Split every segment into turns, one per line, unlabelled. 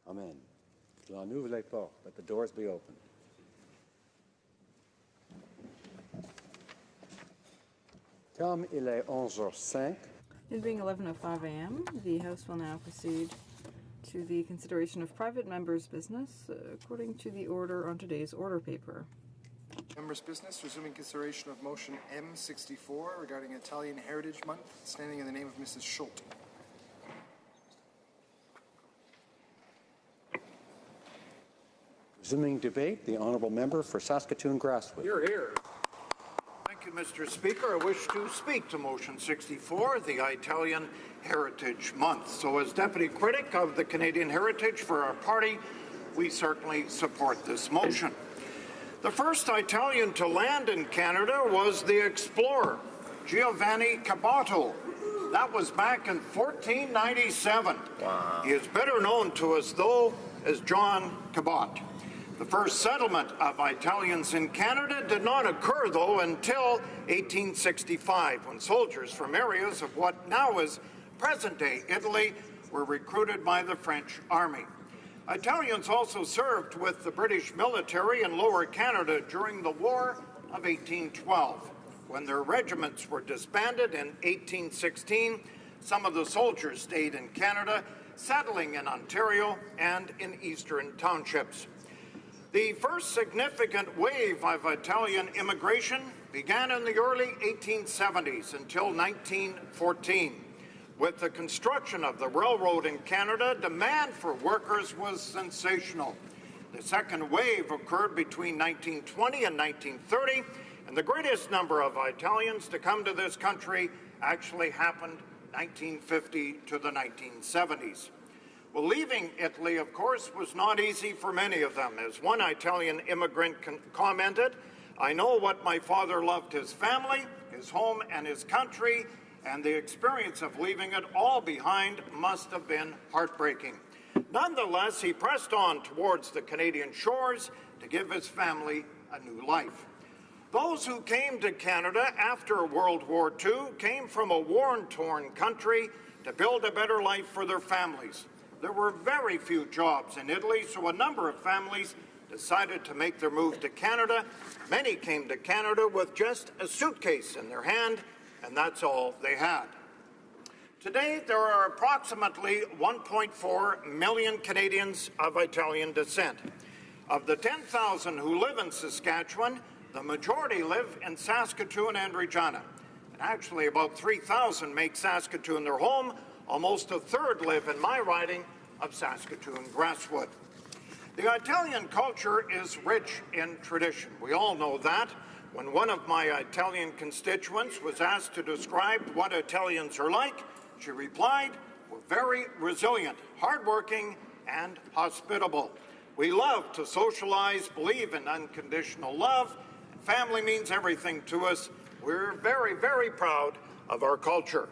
Amen. L'on ouvre les portes. Let the doors be opened. Comme il est 11h05.
It being 11:05 a.m., the House will now proceed to the consideration of private members' business, according to the order on today's order paper.
Members' business, resuming consideration of motion M64 regarding Italian Heritage Month, standing in the name of Mrs. Schultz.
Resuming debate, the Honourable Member for Saskatoon-Grasswood.
Here. Thank you, Mr. Speaker. I wish to speak to motion 64, the Italian Heritage Month. So as Deputy Critic of the Canadian Heritage for our party, we certainly support this motion. The first Italian to land in Canada was the explorer, Giovanni Caboto. That was back in 1497. Wow. He is better known to us, though, as John Cabot. The first settlement of Italians in Canada did not occur, though, until 1865, when soldiers from areas of what now is present-day Italy were recruited by the French army. Italians also served with the British military in Lower Canada during the War of 1812. When their regiments were disbanded in 1816, some of the soldiers stayed in Canada, settling in Ontario and in eastern townships. The first significant wave of Italian immigration began in the early 1870s until 1914. With the construction of the railroad in Canada, demand for workers was sensational. The second wave occurred between 1920 and 1930, and the greatest number of Italians to come to this country actually happened 1950 to the 1970s. Well, leaving Italy, of course, was not easy for many of them. As one Italian immigrant commented, "I know what my father loved his family, his home, and his country, and the experience of leaving it all behind must have been heartbreaking." Nonetheless, he pressed on towards the Canadian shores to give his family a new life. Those who came to Canada after World War II came from a war-torn country to build a better life for their families. There were very few jobs in Italy, so a number of families decided to make their move to Canada. Many came to Canada with just a suitcase in their hand, and that's all they had. Today, there are approximately 1.4 million Canadians of Italian descent. Of the 10,000 who live in Saskatchewan, the majority live in Saskatoon and Regina. And actually, about 3,000 make Saskatoon their home. Almost a third live in my riding of Saskatoon-Grasswood. The Italian culture is rich in tradition. We all know that. When one of my Italian constituents was asked to describe what Italians are like, she replied, "We're very resilient, hardworking, and hospitable. We love to socialize, believe in unconditional love, and family means everything to us. We're very, very proud of our culture."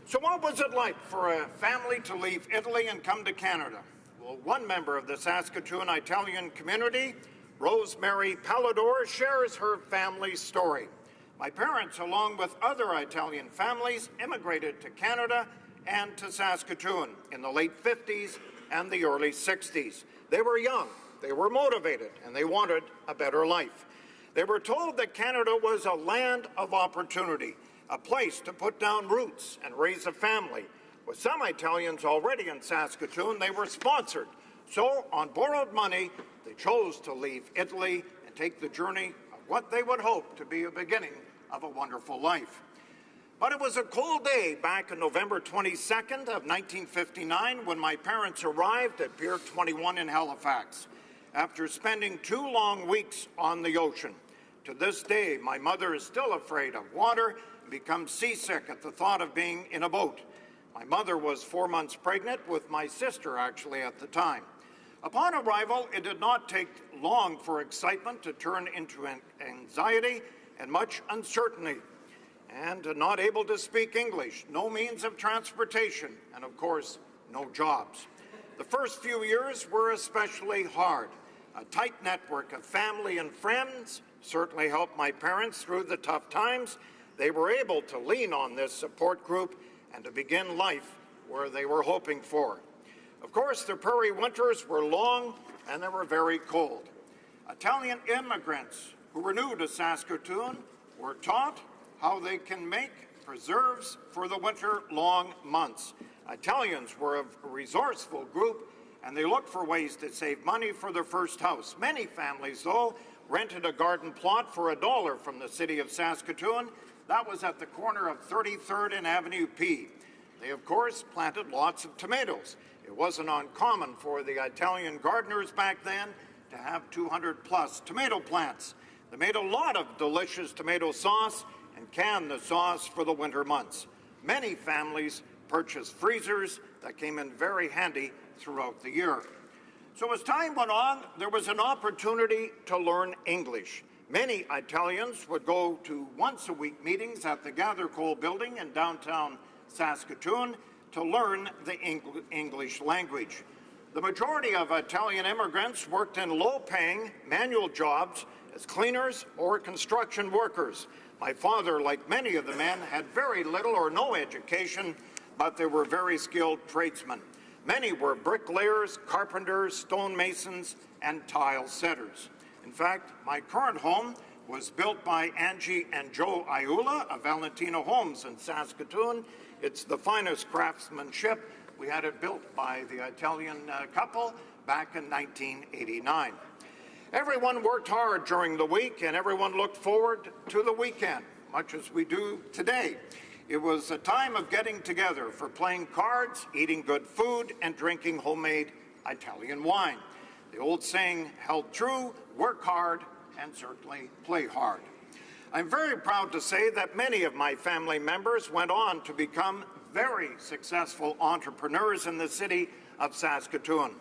So what was it like for a family to leave Italy and come to Canada? Well, one member of the Saskatoon Italian community, Rosemary Pallador, shares her family's story. "My parents, along with other Italian families, immigrated to Canada and to Saskatoon in the late 50s and the early 60s. They were young, they were motivated, and they wanted a better life. They were told that Canada was a land of opportunity, a place to put down roots and raise a family. With some Italians already in Saskatoon, they were sponsored. So, on borrowed money, they chose to leave Italy and take the journey of what they would hope to be a beginning of a wonderful life." But it was a cold day back on November 22nd of 1959 when my parents arrived at Pier 21 in Halifax, after spending 2 long weeks on the ocean. To this day, my mother is still afraid of water and becomes seasick at the thought of being in a boat. My mother was 4 months pregnant with my sister, actually, at the time. Upon arrival, it did not take long for excitement to turn into anxiety and much uncertainty. And not able to speak English, no means of transportation, and of course, no jobs. The first few years were especially hard. A tight network of family and friends certainly helped my parents through the tough times. They were able to lean on this support group and to begin life where they were hoping for. Of course, the prairie winters were long and they were very cold. Italian immigrants who were new to Saskatoon were taught how they can make preserves for the winter-long months. Italians were a resourceful group, and they looked for ways to save money for their first house. Many families, though, rented a garden plot for $1 from the city of Saskatoon. That was at the corner of 33rd and Avenue P. They, of course, planted lots of tomatoes. It wasn't uncommon for the Italian gardeners back then to have 200-plus tomato plants. They made a lot of delicious tomato sauce and canned the sauce for the winter months. Many families purchased freezers that came in very handy throughout the year. So as time went on, there was an opportunity to learn English. Many Italians would go to once-a-week meetings at the Gathercole building in downtown Saskatoon to learn the English language. The majority of Italian immigrants worked in low-paying manual jobs as cleaners or construction workers. My father, like many of the men, had very little or no education, but they were very skilled tradesmen. Many were bricklayers, carpenters, stonemasons, and tile setters. In fact, my current home was built by Angie and Joe Iula of Valentino Homes in Saskatoon. It's the finest craftsmanship. We had it built by the Italian couple back in 1989. Everyone worked hard during the week, and everyone looked forward to the weekend, much as we do today. It was a time of getting together for playing cards, eating good food, and drinking homemade Italian wine. The old saying held true: work hard and certainly play hard. I'm very proud to say that many of my family members went on to become very successful entrepreneurs in the city of Saskatoon,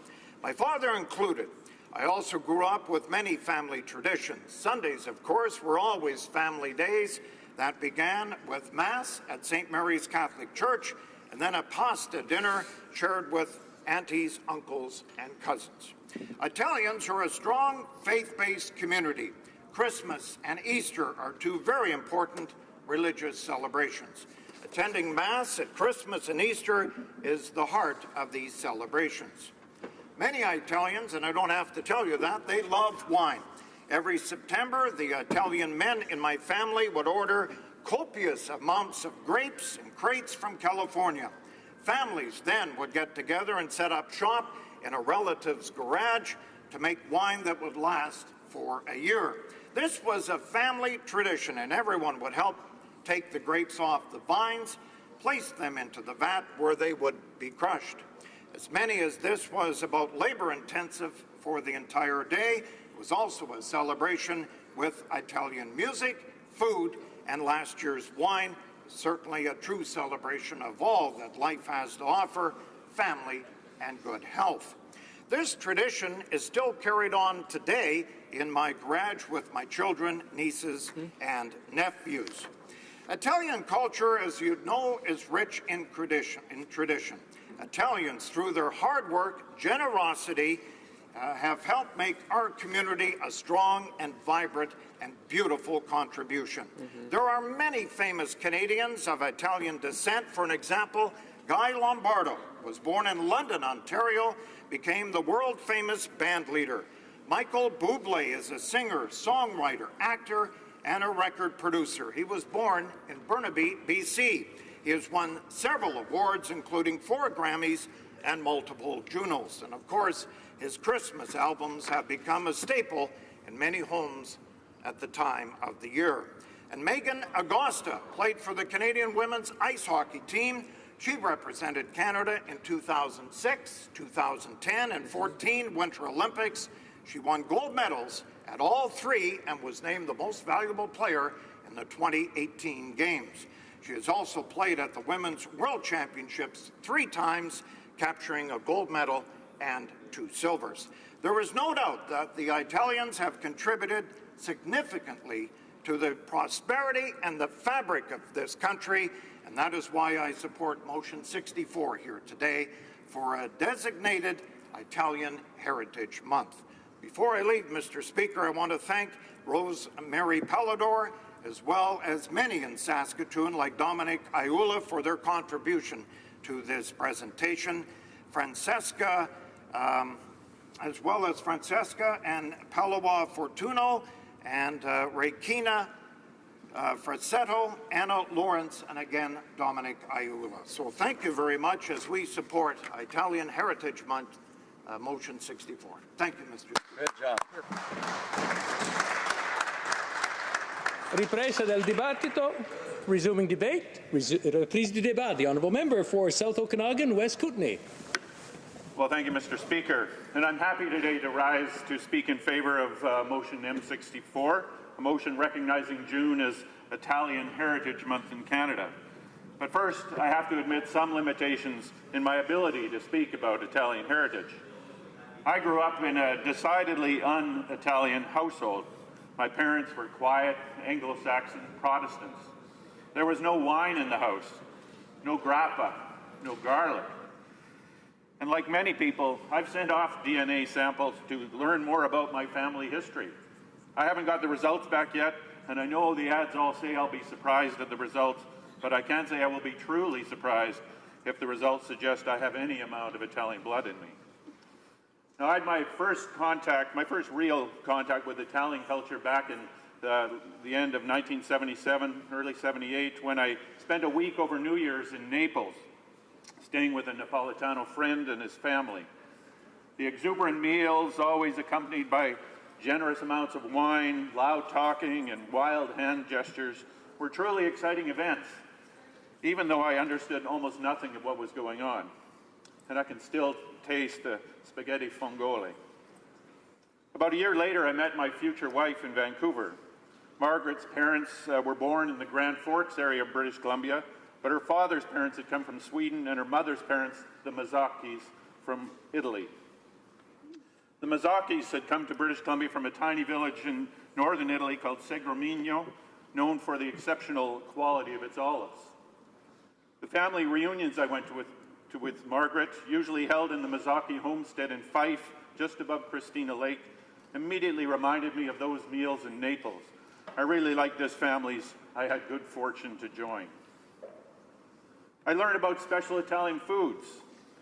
my father included. I also grew up with many family traditions. Sundays, of course, were always family days. That began with Mass at St. Mary's Catholic Church, and then a pasta dinner shared with aunties, uncles, and cousins. Italians are a strong faith-based community. Christmas and Easter are two very important religious celebrations. Attending Mass at Christmas and Easter is the heart of these celebrations. Many Italians, and I don't have to tell you that, they love wine. Every September, the Italian men in my family would order copious amounts of grapes and crates from California. Families then would get together and set up shop in a relative's garage to make wine that would last for a year. This was a family tradition, and everyone would help take the grapes off the vines, place them into the vat where they would be crushed. As many as this was about labor-intensive for the entire day, it was also a celebration with Italian music, food, and last year's wine. Certainly a true celebration of all that life has to offer, family and good health. This tradition is still carried on today in my garage with my children, nieces, and nephews. Italian culture, as you know, is rich in tradition. Italians, through their hard work, generosity, have helped make our community a strong and vibrant and beautiful contribution. There are many famous Canadians of Italian descent. For an example, Guy Lombardo was born in London, Ontario, became the world-famous band leader. Michael Bublé is a singer, songwriter, actor, and a record producer. He was born in Burnaby, BC. He has won several awards, including 4 Grammys and multiple Junos. And of course, his Christmas albums have become a staple in many homes at the time of the year. And Megan Agosta played for the Canadian women's ice hockey team. She represented Canada in 2006, 2010, and 14 Winter Olympics. She won gold medals at all 3 and was named the most valuable player in the 2018 Games. She has also played at the Women's World Championships 3 times, capturing a gold medal and 2 silvers. There is no doubt that the Italians have contributed significantly to the prosperity and the fabric of this country, and that is why I support Motion 64 here today for a designated Italian Heritage Month. Before I leave, Mr. Speaker, I want to thank Rosemary Pallador, as well as many in Saskatoon, like Dominic Iula, for their contribution to this presentation. Francesca, as well as Francesca and Palawa Fortuno, and Reikina Frassetto, Anna Lawrence, and again, Dominic Ayula. So thank you very much as we support Italian Heritage Month, motion 64. Thank you, Mr. Speaker.
Good job.
Ripresa del dibattito. Resuming debate. Reprise du débat. The honourable member for South Okanagan, West Kootenay.
Well, thank you, Mr. Speaker. And I'm happy today to rise to speak in favor of motion M64, a motion recognizing June as Italian Heritage Month in Canada. But first, I have to admit some limitations in my ability to speak about Italian heritage. I grew up in a decidedly un-Italian household. My parents were quiet, Anglo-Saxon Protestants. There was no wine in the house, no grappa, no garlic. And like many people, I've sent off DNA samples to learn more about my family history. I haven't got the results back yet, and I know the ads all say I'll be surprised at the results, but I can't say I will be truly surprised if the results suggest I have any amount of Italian blood in me. Now, I had my first real contact with Italian culture back in the end of 1977, early 78, when I spent a week over New Year's in Naples, staying with a Napolitano friend and his family. The exuberant meals, always accompanied by generous amounts of wine, loud talking, and wild hand gestures, were truly exciting events, even though I understood almost nothing of what was going on. And I can still taste the spaghetti fongole. About a year later, I met my future wife in Vancouver. Margaret's parents were born in the Grand Forks area of British Columbia, but her father's parents had come from Sweden, and her mother's parents, the Mazzocchis, from Italy. The Mazzocchis had come to British Columbia from a tiny village in northern Italy called Segromigno, known for the exceptional quality of its olives. The family reunions I went to with Margaret, usually held in the Mazzocchi homestead in Fife, just above Christina Lake, immediately reminded me of those meals in Naples. I really liked this family's I had good fortune to join. I learned about special Italian foods,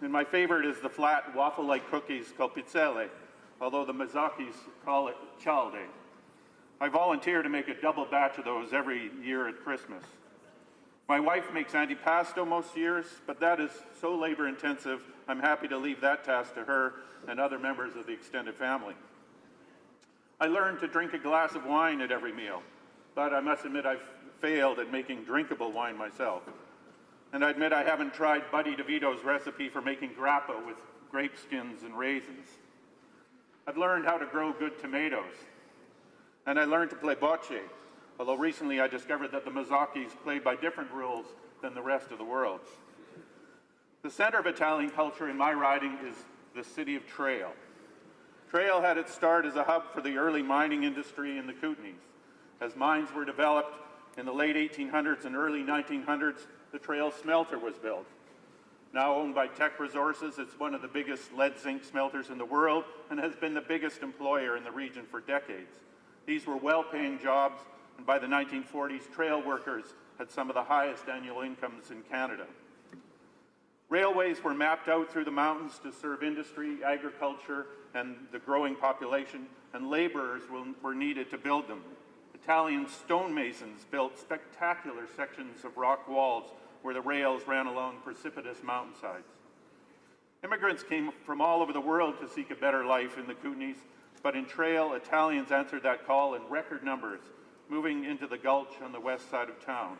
and my favorite is the flat waffle-like cookies called pizzelle, although the Mazzocchis call it cialde. I volunteer to make a double batch of those every year at Christmas. My wife makes antipasto most years, but that is so labor-intensive, I'm happy to leave that task to her and other members of the extended family. I learned to drink a glass of wine at every meal, but I must admit I've failed at making drinkable wine myself. And I admit I haven't tried Buddy DeVito's recipe for making grappa with grape skins and raisins. I've learned how to grow good tomatoes, and I learned to play bocce, although recently I discovered that the Mazzocchis played by different rules than the rest of the world. The center of Italian culture in my riding is the city of Trail. Trail had its start as a hub for the early mining industry in the Kootenays. As mines were developed in the late 1800s and early 1900s, the Trail smelter was built. Now owned by Teck Resources, it's one of the biggest lead-zinc smelters in the world and has been the biggest employer in the region for decades. These were well-paying jobs, and by the 1940s, Trail workers had some of the highest annual incomes in Canada. Railways were mapped out through the mountains to serve industry, agriculture, and the growing population, and laborers were needed to build them. Italian stonemasons built spectacular sections of rock walls where the rails ran along precipitous mountainsides. Immigrants came from all over the world to seek a better life in the Kootenays, but in Trail, Italians answered that call in record numbers, moving into the gulch on the west side of town.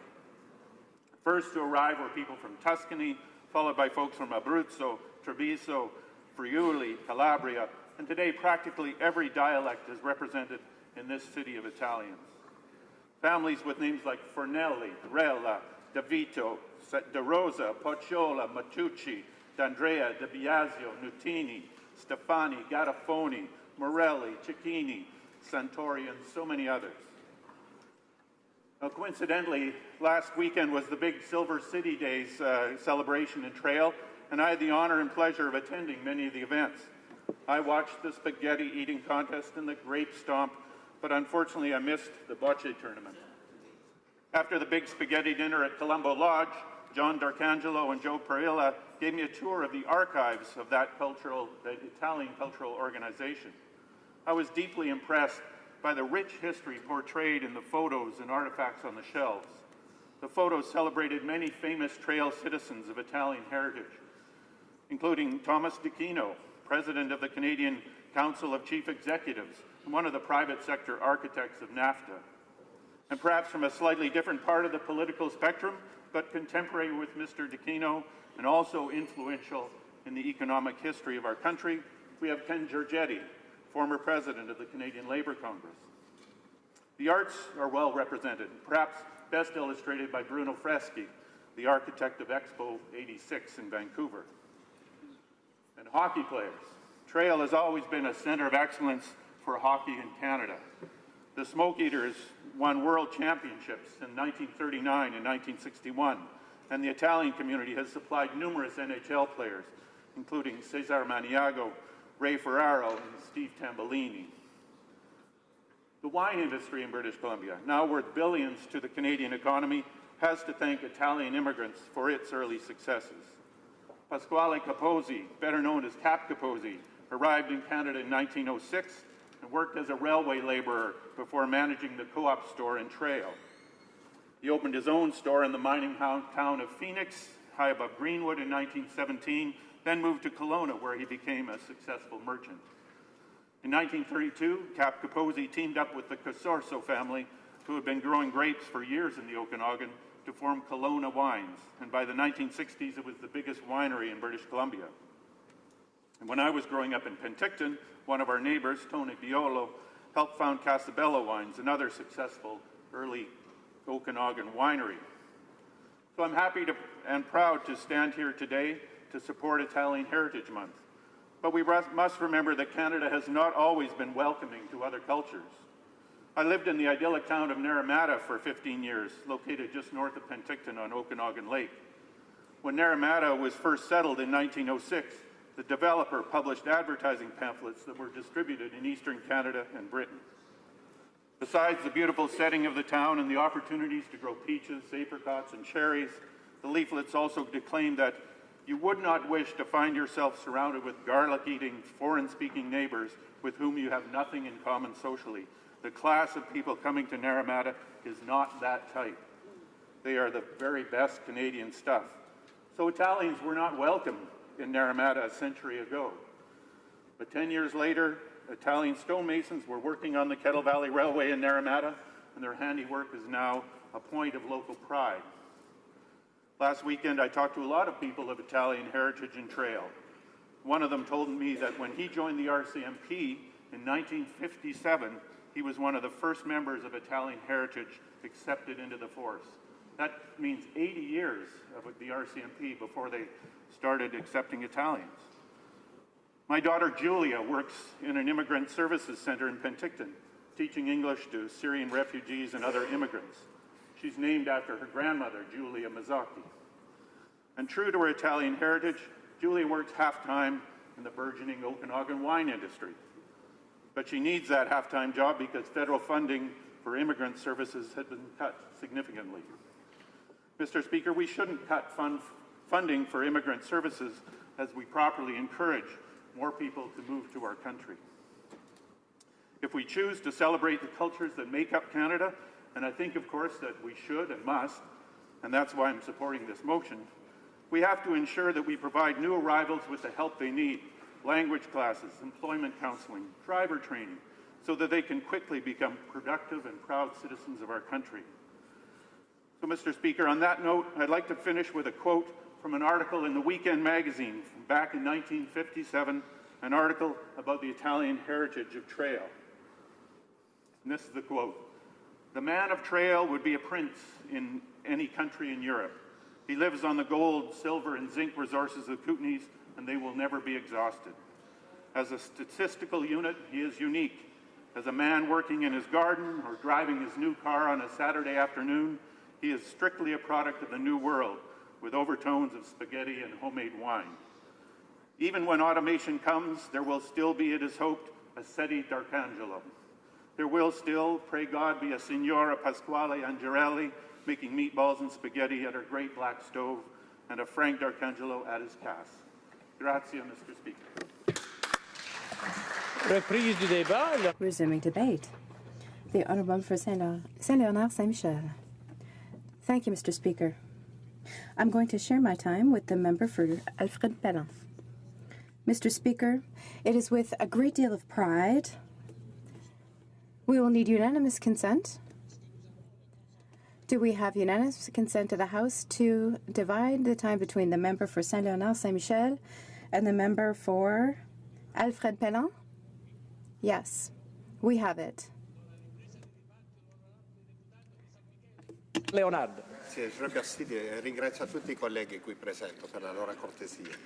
First to arrive were people from Tuscany, followed by folks from Abruzzo, Treviso, Friuli, Calabria, and today practically every dialect is represented in this city of Italians. Families with names like Fornelli, Rella, DeVito, De Rosa, Pocciola, Matucci, D'Andrea, De Biasio, Nutini, Stefani, Garafoni, Morelli, Cecchini, Santori, and so many others. Now, coincidentally, last weekend was the big Silver City Days celebration in Trail, and I had the honor and pleasure of attending many of the events. I watched the spaghetti eating contest and the grape stomp, but unfortunately I missed the bocce tournament. After the big spaghetti dinner at Colombo Lodge, John D'Arcangelo and Joe Perilla gave me a tour of the archives of the Italian cultural organization. I was deeply impressed by the rich history portrayed in the photos and artifacts on the shelves. The photos celebrated many famous trail citizens of Italian heritage, including Thomas d'Aquino, president of the Canadian Council of Chief Executives, and one of the private sector architects of NAFTA. And perhaps from a slightly different part of the political spectrum, but contemporary with Mr. d'Aquino and also influential in the economic history of our country, we have Ken Giorgetti, former president of the Canadian Labour Congress. The arts are well represented, perhaps best illustrated by Bruno Freschi, the architect of Expo 86 in Vancouver. And hockey players. Trail has always been a centre of excellence for hockey in Canada. The Smoke Eaters won world championships in 1939 and 1961, and the Italian community has supplied numerous NHL players, including Cesar Maniago, Ray Ferraro, and Steve Tambellini. The wine industry in British Columbia, now worth billions to the Canadian economy, has to thank Italian immigrants for its early successes. Pasquale Capozzi, better known as Cap Capozzi, arrived in Canada in 1906 and worked as a railway laborer before managing the Co-op store in Trail. He opened his own store in the mining town of Phoenix, high above Greenwood in 1917, then moved to Kelowna, where he became a successful merchant. In 1932, Cap Capozzi teamed up with the Casorso family, who had been growing grapes for years in the Okanagan, to form Kelowna Wines, and by the 1960s it was the biggest winery in British Columbia. And when I was growing up in Penticton, one of our neighbors, Tony Biolo, helped found Casabella Wines, another successful early Okanagan winery. So I'm happy and proud to stand here today to support Italian Heritage Month. But we must remember that Canada has not always been welcoming to other cultures. I lived in the idyllic town of Naramata for 15 years, located just north of Penticton on Okanagan Lake. When Naramata was first settled in 1906, the developer published advertising pamphlets that were distributed in eastern Canada and Britain. Besides the beautiful setting of the town and the opportunities to grow peaches, apricots, and cherries, the leaflets also declaimed that you would not wish to find yourself surrounded with garlic-eating, foreign-speaking neighbors with whom you have nothing in common socially. The class of people coming to Naramata is not that type. They are the very best Canadian stuff. So Italians were not welcome in Naramata a century ago. But 10 years later, Italian stonemasons were working on the Kettle Valley Railway in Naramata, and their handiwork is now a point of local pride. Last weekend, I talked to a lot of people of Italian heritage and trail. One of them told me that when he joined the RCMP in 1957, he was one of the first members of Italian heritage accepted into the force. That means 80 years of the RCMP before they started accepting Italians. My daughter Julia works in an immigrant services center in Penticton, teaching English to Syrian refugees and other immigrants. She's named after her grandmother, Julia Mazzocchi. And true to her Italian heritage, Julia works half-time in the burgeoning Okanagan wine industry. But she needs that half-time job because federal funding for immigrant services had been cut significantly. Mr. Speaker, we shouldn't cut funding for immigrant services as we properly encourage more people to move to our country. If we choose to celebrate the cultures that make up Canada, and I think, of course, that we should and must, and that's why I'm supporting this motion, we have to ensure that we provide new arrivals with the help they need, language classes, employment counseling, driver training, so that they can quickly become productive and proud citizens of our country. So, Mr. Speaker, on that note, I'd like to finish with a quote from an article in the Weekend magazine from back in 1957, an article about the Italian heritage of trail. And this is the quote: "The man of trail would be a prince in any country in Europe. He lives on the gold, silver, and zinc resources of Kootenays, and they will never be exhausted. As a statistical unit, he is unique. As a man working in his garden or driving his new car on a Saturday afternoon, he is strictly a product of the New World, with overtones of spaghetti and homemade wine. Even when automation comes, there will still be, it is hoped, a Seti d'Arcangelo. There will still, pray God, be a Signora Pasquale Angerelli making meatballs and spaghetti at her great black stove, and of Frank D'Arcangelo at his cast. Grazie, Mr. Speaker.
Reprise du débat.
Resuming debate. The Honourable for Saint-Léonard Saint-Michel. Thank you, Mr. Speaker. I'm going to share my time with the member for Alfred Pellan. Mr. Speaker, it is with a great deal of pride. We will need unanimous consent. Do we have unanimous consent of the House to divide the time between the member for Saint-Léonard Saint-Michel and the member for Alfred Pellan? Yes, we have it.
Leonardo.
Grazie, je remercie e ringrazio tutti i colleghi qui presenti per la loro cortesia.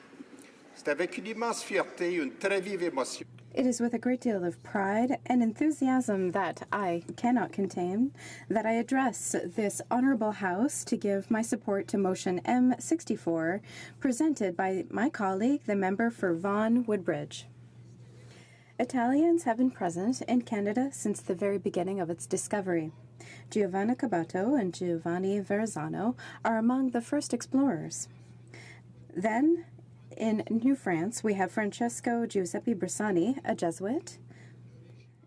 C'est avec une immense fierté et une très vive émotion.
It is with a great deal of pride and enthusiasm that I cannot contain that I address this honorable House to give my support to motion M64 presented by my colleague, the member for Vaughan Woodbridge. Italians have been present in Canada since the very beginning of its discovery. Giovanni Cabato and Giovanni Verrazzano are among the first explorers. Then, in New France, we have Francesco Giuseppe Bressani, a Jesuit,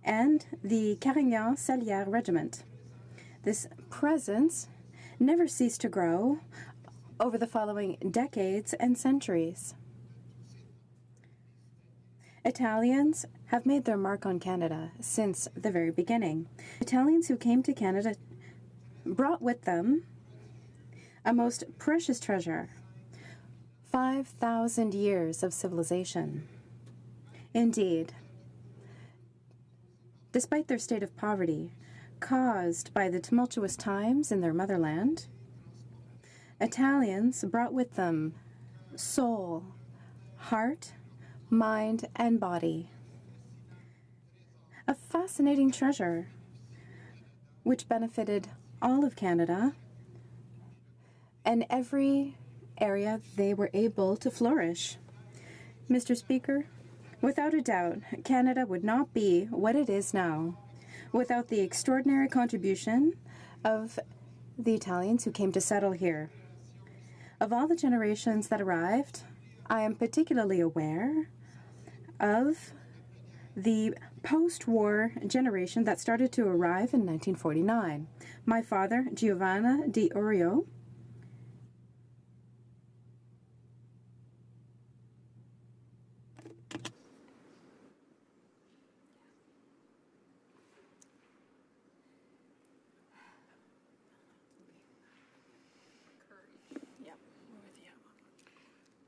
and the Carignan-Salière Regiment. This presence never ceased to grow over the following decades and centuries. Italians have made their mark on Canada since the very beginning. Italians who came to Canada brought with them a most precious treasure, 5,000 years of civilization. Indeed, despite their state of poverty caused by the tumultuous times in their motherland, Italians brought with them soul, heart, mind, and body. A fascinating treasure which benefited all of Canada and every area they were able to flourish. Mr. Speaker, without a doubt, Canada would not be what it is now without the extraordinary contribution of the Italians who came to settle here. Of all the generations that arrived, I am particularly aware of the post-war generation that started to arrive in 1949. My father, Giovanna Di Orio,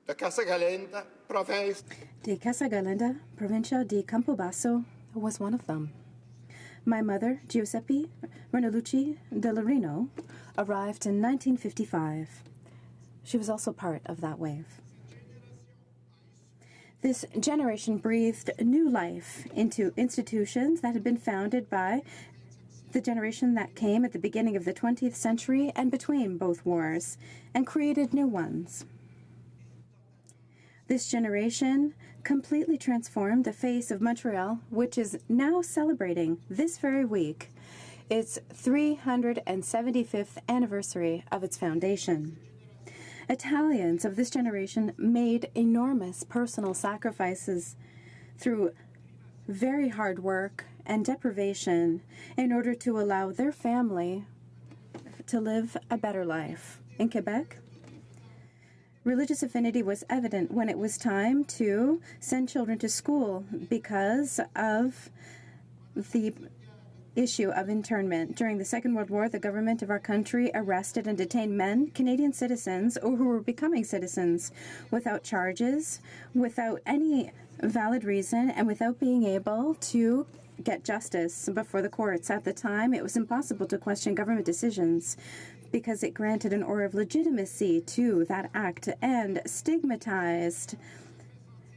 Da Casagalenda, province.
de Casagalenda, provincia di Campobasso, was one of them. My mother, Giuseppe Renalucci de Lorino, arrived in 1955. She was also part of that wave. This generation breathed new life into institutions that had been founded by the generation that came at the beginning of the 20th century and between both wars, and created new ones. This generation completely transformed the face of Montreal, which is now celebrating this very week its 375th anniversary of its foundation. Italians of this generation made enormous personal sacrifices through very hard work and deprivation in order to allow their family to live a better life. In Quebec, religious affinity was evident when it was time to send children to school because of the issue of internment. During the Second World War, the government of our country arrested and detained men, Canadian citizens, or who were becoming citizens, without charges, without any valid reason, and without being able to get justice before the courts. At the time, it was impossible to question government decisions because it granted an aura of legitimacy to that act and stigmatized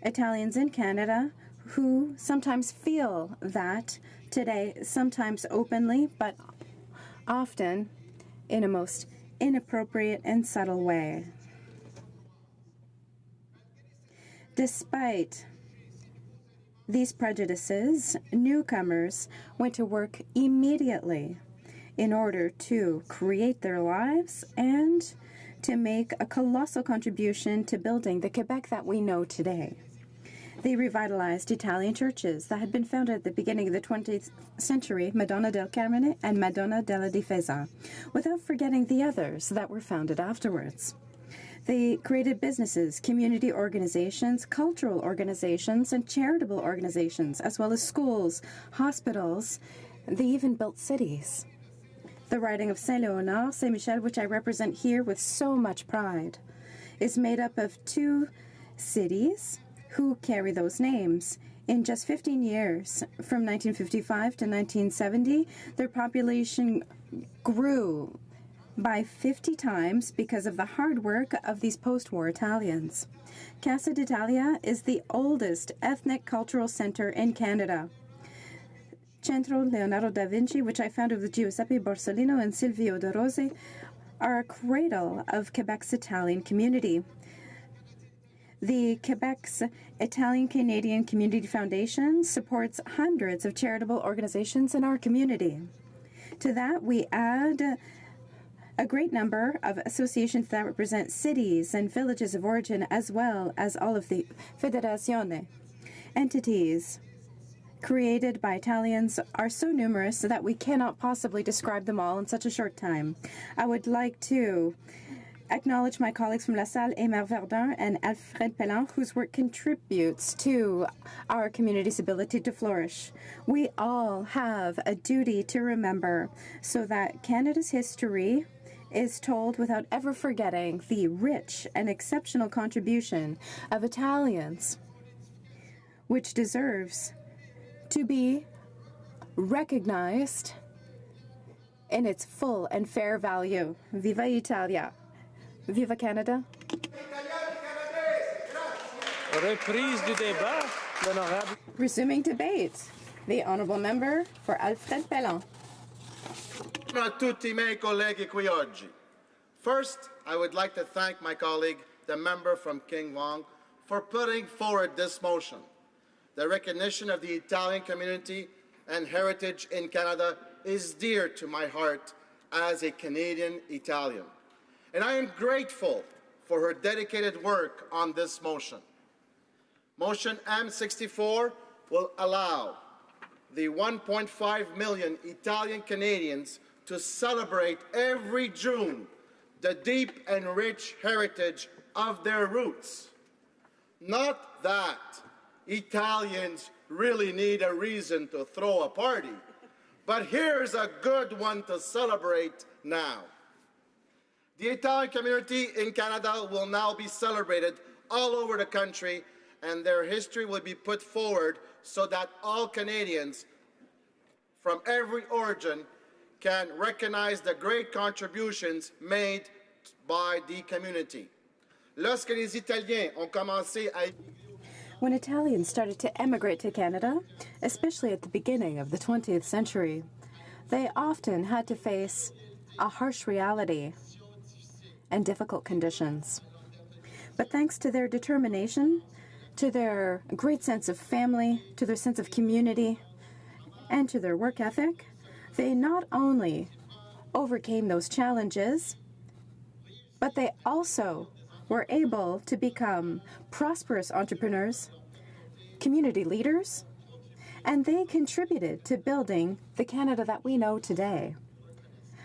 Italians in Canada who sometimes feel that today, sometimes openly, but often in a most inappropriate and subtle way. Despite these prejudices, newcomers went to work immediately in order to create their lives and to make a colossal contribution to building the Quebec that we know today. They revitalized Italian churches that had been founded at the beginning of the 20th century, Madonna del Carmine and Madonna della Difesa, without forgetting the others that were founded afterwards. They created businesses, community organizations, cultural organizations, and charitable organizations, as well as schools, hospitals. They even built cities. The riding of Saint-Léonard, Saint-Michel, which I represent here with so much pride, is made up of 2 cities who carry those names. In just 15 years, from 1955 to 1970, their population grew by 50 times because of the hard work of these post-war Italians. Casa d'Italia is the oldest ethnic cultural center in Canada. Centro Leonardo da Vinci, which I founded with Giuseppe Borsellino and Silvio De Rose, are a cradle of Quebec's Italian community. The Quebec's Italian-Canadian Community Foundation supports hundreds of charitable organizations in our community. To that, we add a great number of associations that represent cities and villages of origin, as well as all of the federazione. Entities created by Italians are so numerous that we cannot possibly describe them all in such a short time. I would like to acknowledge my colleagues from La Salle, Aymar Verdun, and Alfred Pellan, whose work contributes to our community's ability to flourish. We all have a duty to remember so that Canada's history is told without ever forgetting the rich and exceptional contribution of Italians, which deserves to be recognized in its full and fair value. Viva Italia! Viva Canada!
Reprise du débat, l'honorable.
Resuming debate, the Honourable Member for Alfred Pellan.
Buongiorno a tutti I miei colleghi qui oggi. First, I would like to thank my colleague, the member from King Wong, for putting forward this motion. The recognition of the Italian community and heritage in Canada is dear to my heart as a Canadian Italian. And I am grateful for her dedicated work on this motion. Motion M64 will allow the 1.5 million Italian Canadians to celebrate every June the deep and rich heritage of their roots. Not that Italians really need a reason to throw a party, but here's a good one to celebrate now. The Italian community in Canada will now be celebrated all over the country, and their history will be put forward so that all Canadians from every origin can recognize the great contributions made by the community. Lorsque les Italiens ont commencé à...
When Italians started to emigrate to Canada, especially at the beginning of the 20th century, they often had to face a harsh reality and difficult conditions. But thanks to their determination, to their great sense of family, to their sense of community, and to their work ethic, they not only overcame those challenges, but they also were able to become prosperous entrepreneurs, community leaders, and they contributed to building the Canada that we know today.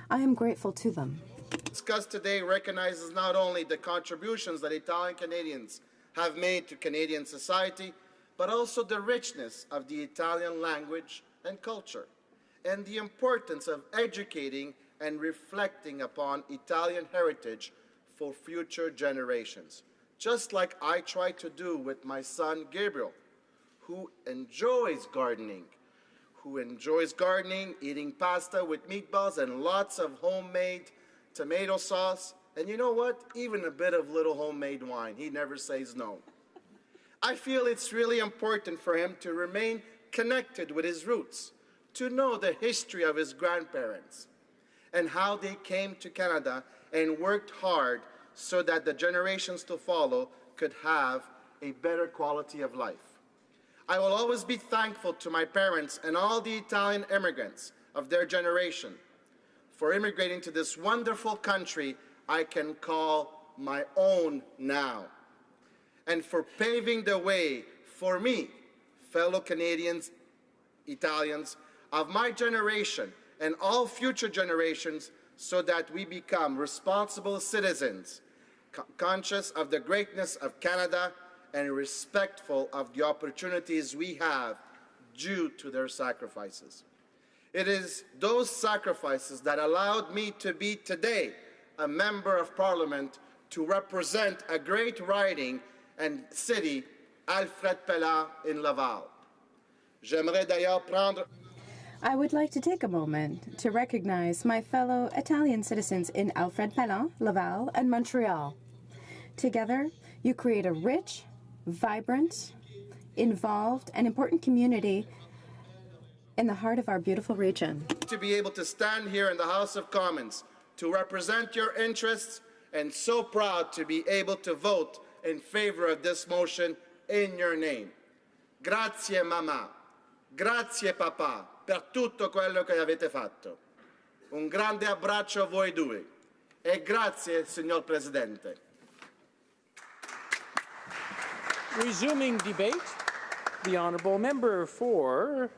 I am grateful to them.
Discussed today recognizes not only the contributions that Italian Canadians have made to Canadian society, but also the richness of the Italian language and culture, and the importance of educating and reflecting upon Italian heritage for future generations, just like I try to do with my son Gabriel, who enjoys gardening, eating pasta with meatballs and lots of homemade tomato sauce, and you know what? Even a bit of little homemade wine. He never says no. I feel it's really important for him to remain connected with his roots, to know the history of his grandparents and how they came to Canada and worked hard so that the generations to follow could have a better quality of life. I will always be thankful to my parents and all the Italian immigrants of their generation for immigrating to this wonderful country I can call my own now, and for paving the way for me, fellow Canadians, Italians, of my generation and all future generations, so that we become responsible citizens, conscious of the greatness of Canada and respectful of the opportunities we have due to their sacrifices. It is those sacrifices that allowed me to be today a member of Parliament to represent a great riding and city, Alfred Pellat in Laval. J'aimerais d'ailleurs prendre
I would like to take a moment to recognize my fellow Italian citizens in Alfred Pellat, Laval, and Montreal. Together, you create a rich, vibrant, involved, and important community in the heart of our beautiful region.
To be able to stand here in the House of Commons to represent your interests, and so proud to be able to vote in favor of this motion in your name. Grazie mamma, grazie papà per tutto quello che avete fatto. Un grande abbraccio a voi due e grazie signor Presidente.
Resuming debate, the honourable member for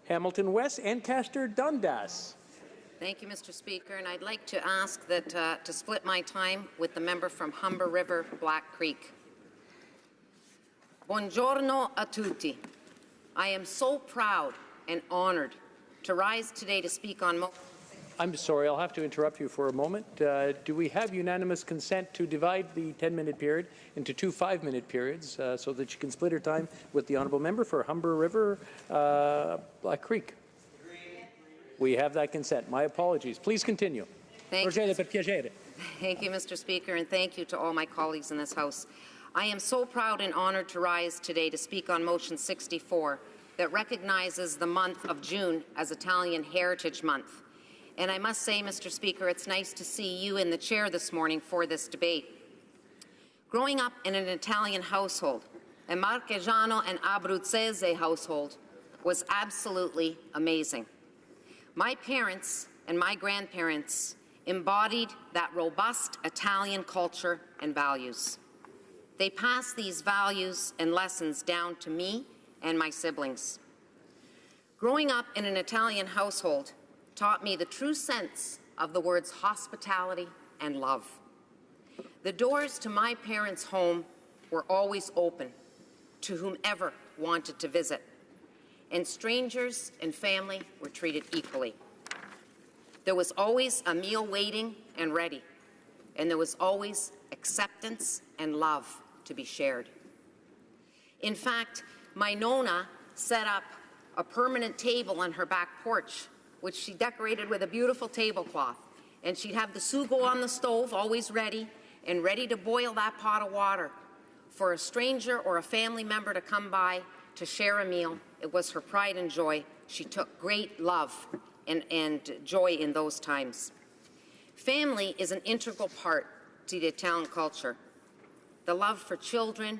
Hamilton West, Ancaster Dundas.
Thank you, Mr. Speaker, and I'd like to ask that to split my time with the member from Humber River, Black Creek. Buongiorno a tutti. I am so proud and honored to rise today to speak on
I'm sorry, I'll have to interrupt you for a moment. Do we have unanimous consent to divide the 10-minute period into two 5-minute periods so that you can split your time with the honourable member for Humber River, Black Creek? We have that consent. My apologies. Please continue.
Thank you, Mr. Speaker, and thank you to all my colleagues in this House. I am so proud and honored to rise today to speak on Motion 64 that recognizes the month of June as Italian Heritage Month. And I must say, Mr. Speaker, it's nice to see you in the chair this morning for this debate. Growing up in an Italian household, a Marchegiano and Abruzzese household, was absolutely amazing. My parents and my grandparents embodied that robust Italian culture and values. They passed these values and lessons down to me and my siblings. Growing up in an Italian household taught me the true sense of the words hospitality and love. The doors to my parents' home were always open to whomever wanted to visit, and strangers and family were treated equally. There was always a meal waiting and ready, and there was always acceptance and love to be shared. In fact, my Nonna set up a permanent table on her back porch, which she decorated with a beautiful tablecloth, and she'd have the sugo on the stove, always ready, and ready to boil that pot of water for a stranger or a family member to come by to share a meal. It was her pride and joy. She took great love and joy in those times. Family is an integral part to the Italian culture. The love for children,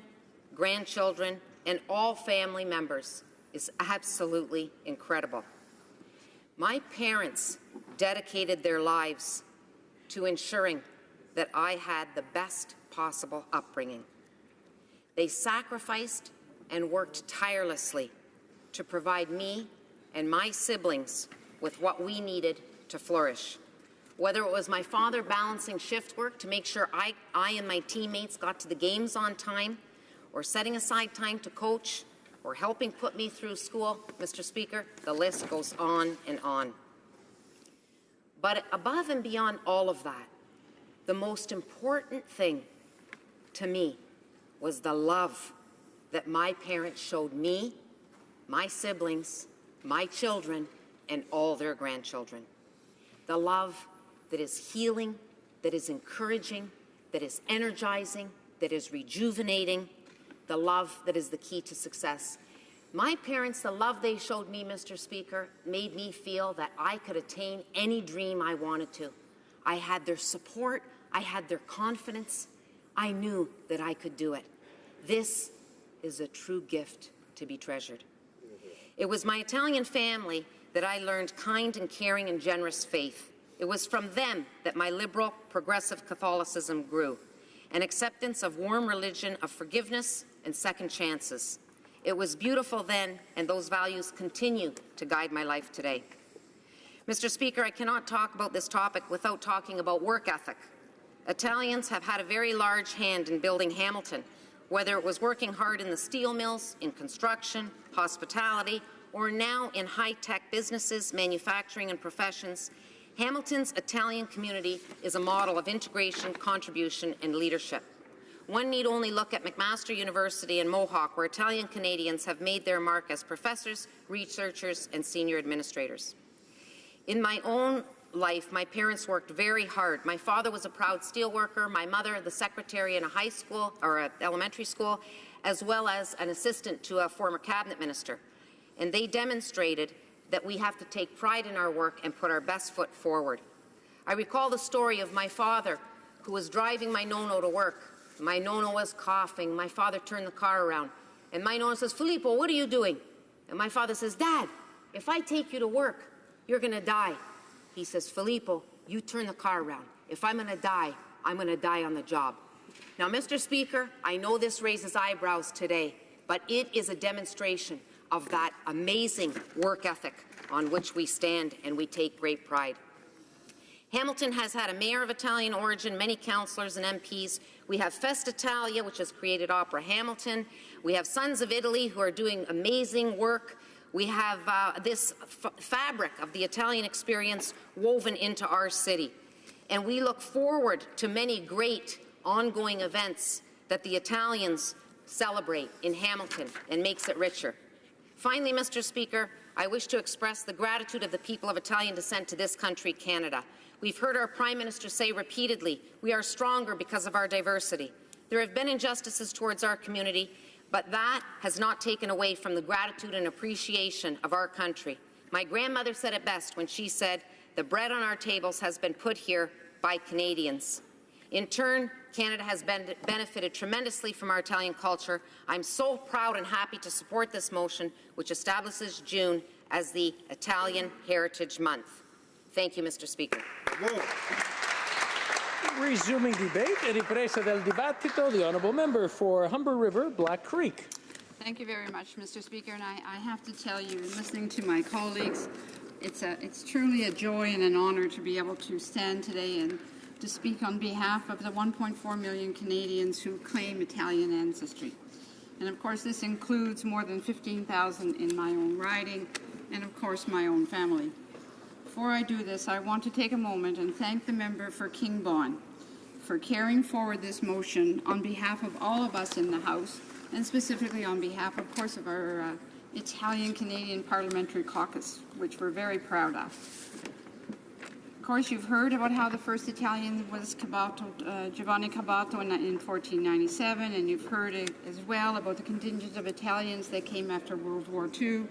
grandchildren, and all family members is absolutely incredible. My parents dedicated their lives to ensuring that I had the best possible upbringing. They sacrificed and worked tirelessly to provide me and my siblings with what we needed to flourish. Whether it was my father balancing shift work to make sure I and my teammates got to the games on time, or setting aside time to coach, or helping put me through school, Mr. Speaker, the list goes on and on. But above and beyond all of that, the most important thing to me was the love that my parents showed me, my siblings, my children, and all their grandchildren. The love that is healing, that is encouraging, that is energizing, that is rejuvenating, the love that is the key to success. My parents, the love they showed me, Mr. Speaker, made me feel that I could attain any dream I wanted to. I had their support, I had their confidence, I knew that I could do it. This is a true gift to be treasured. It was my Italian family that I learned kind and caring and generous faith. It was from them that my liberal, progressive Catholicism grew, an acceptance of warm religion of forgiveness and second chances. It was beautiful then, and those values continue to guide my life today. Mr. Speaker, I cannot talk about this topic without talking about work ethic. Italians have had a very large hand in building Hamilton, whether it was working hard in the steel mills, in construction, hospitality, or now in high-tech businesses, manufacturing, and professions. Hamilton's Italian community is a model of integration, contribution, and leadership. One need only look at McMaster University and Mohawk, where Italian Canadians have made their mark as professors, researchers, and senior administrators. In my own life, my parents worked very hard. My father was a proud steelworker, my mother the secretary in a high school or an elementary school, as well as an assistant to a former cabinet minister. And they demonstrated that we have to take pride in our work and put our best foot forward. I recall the story of my father who was driving my nono to work. My nono was coughing. My father turned the car around. And my nono says, "Filippo, what are you doing?" And my father says, "Dad, if I take you to work, you're going to die." He says, "Filippo, you turn the car around. If I'm going to die, I'm going to die on the job." Now, Mr. Speaker, I know this raises eyebrows today, but it is a demonstration of that amazing work ethic on which we stand and we take great pride. Hamilton has had a mayor of Italian origin, many councillors and MPs. We have Festa Italia, which has created Opera Hamilton. We have Sons of Italy, who are doing amazing work. We have this fabric of the Italian experience woven into our city. And we look forward to many great ongoing events that the Italians celebrate in Hamilton and makes it richer. Finally, Mr. Speaker, I wish to express the gratitude of the people of Italian descent to this country, Canada. We've heard our Prime Minister say repeatedly, we are stronger because of our diversity. There have been injustices towards our community, but that has not taken away from the gratitude and appreciation of our country. My grandmother said it best when she said, "The bread on our tables has been put here by Canadians." In turn, Canada has benefited tremendously from our Italian culture. I'm so proud and happy to support this motion, which establishes June as the Italian Heritage Month. Thank you, Mr. Speaker.
Resuming debate e ripresa del dibattito, the honourable member for Humber River, Black Creek.
Thank you very much, Mr. Speaker. And I have to tell you, listening to my colleagues, it's truly a joy and an honour to be able to stand today and to speak on behalf of the 1.4 million Canadians who claim Italian ancestry. And of course, this includes more than 15,000 in my own riding and of course my own family. Before I do this, I want to take a moment and thank the member for Kingbon for carrying forward this motion on behalf of all of us in the House, and specifically on behalf, of course, of our Italian-Canadian Parliamentary Caucus, which we're very proud of. Of course, you've heard about how the first Italian was Giovanni Caboto in 1497, and you've heard as well about the contingent of Italians that came after World War II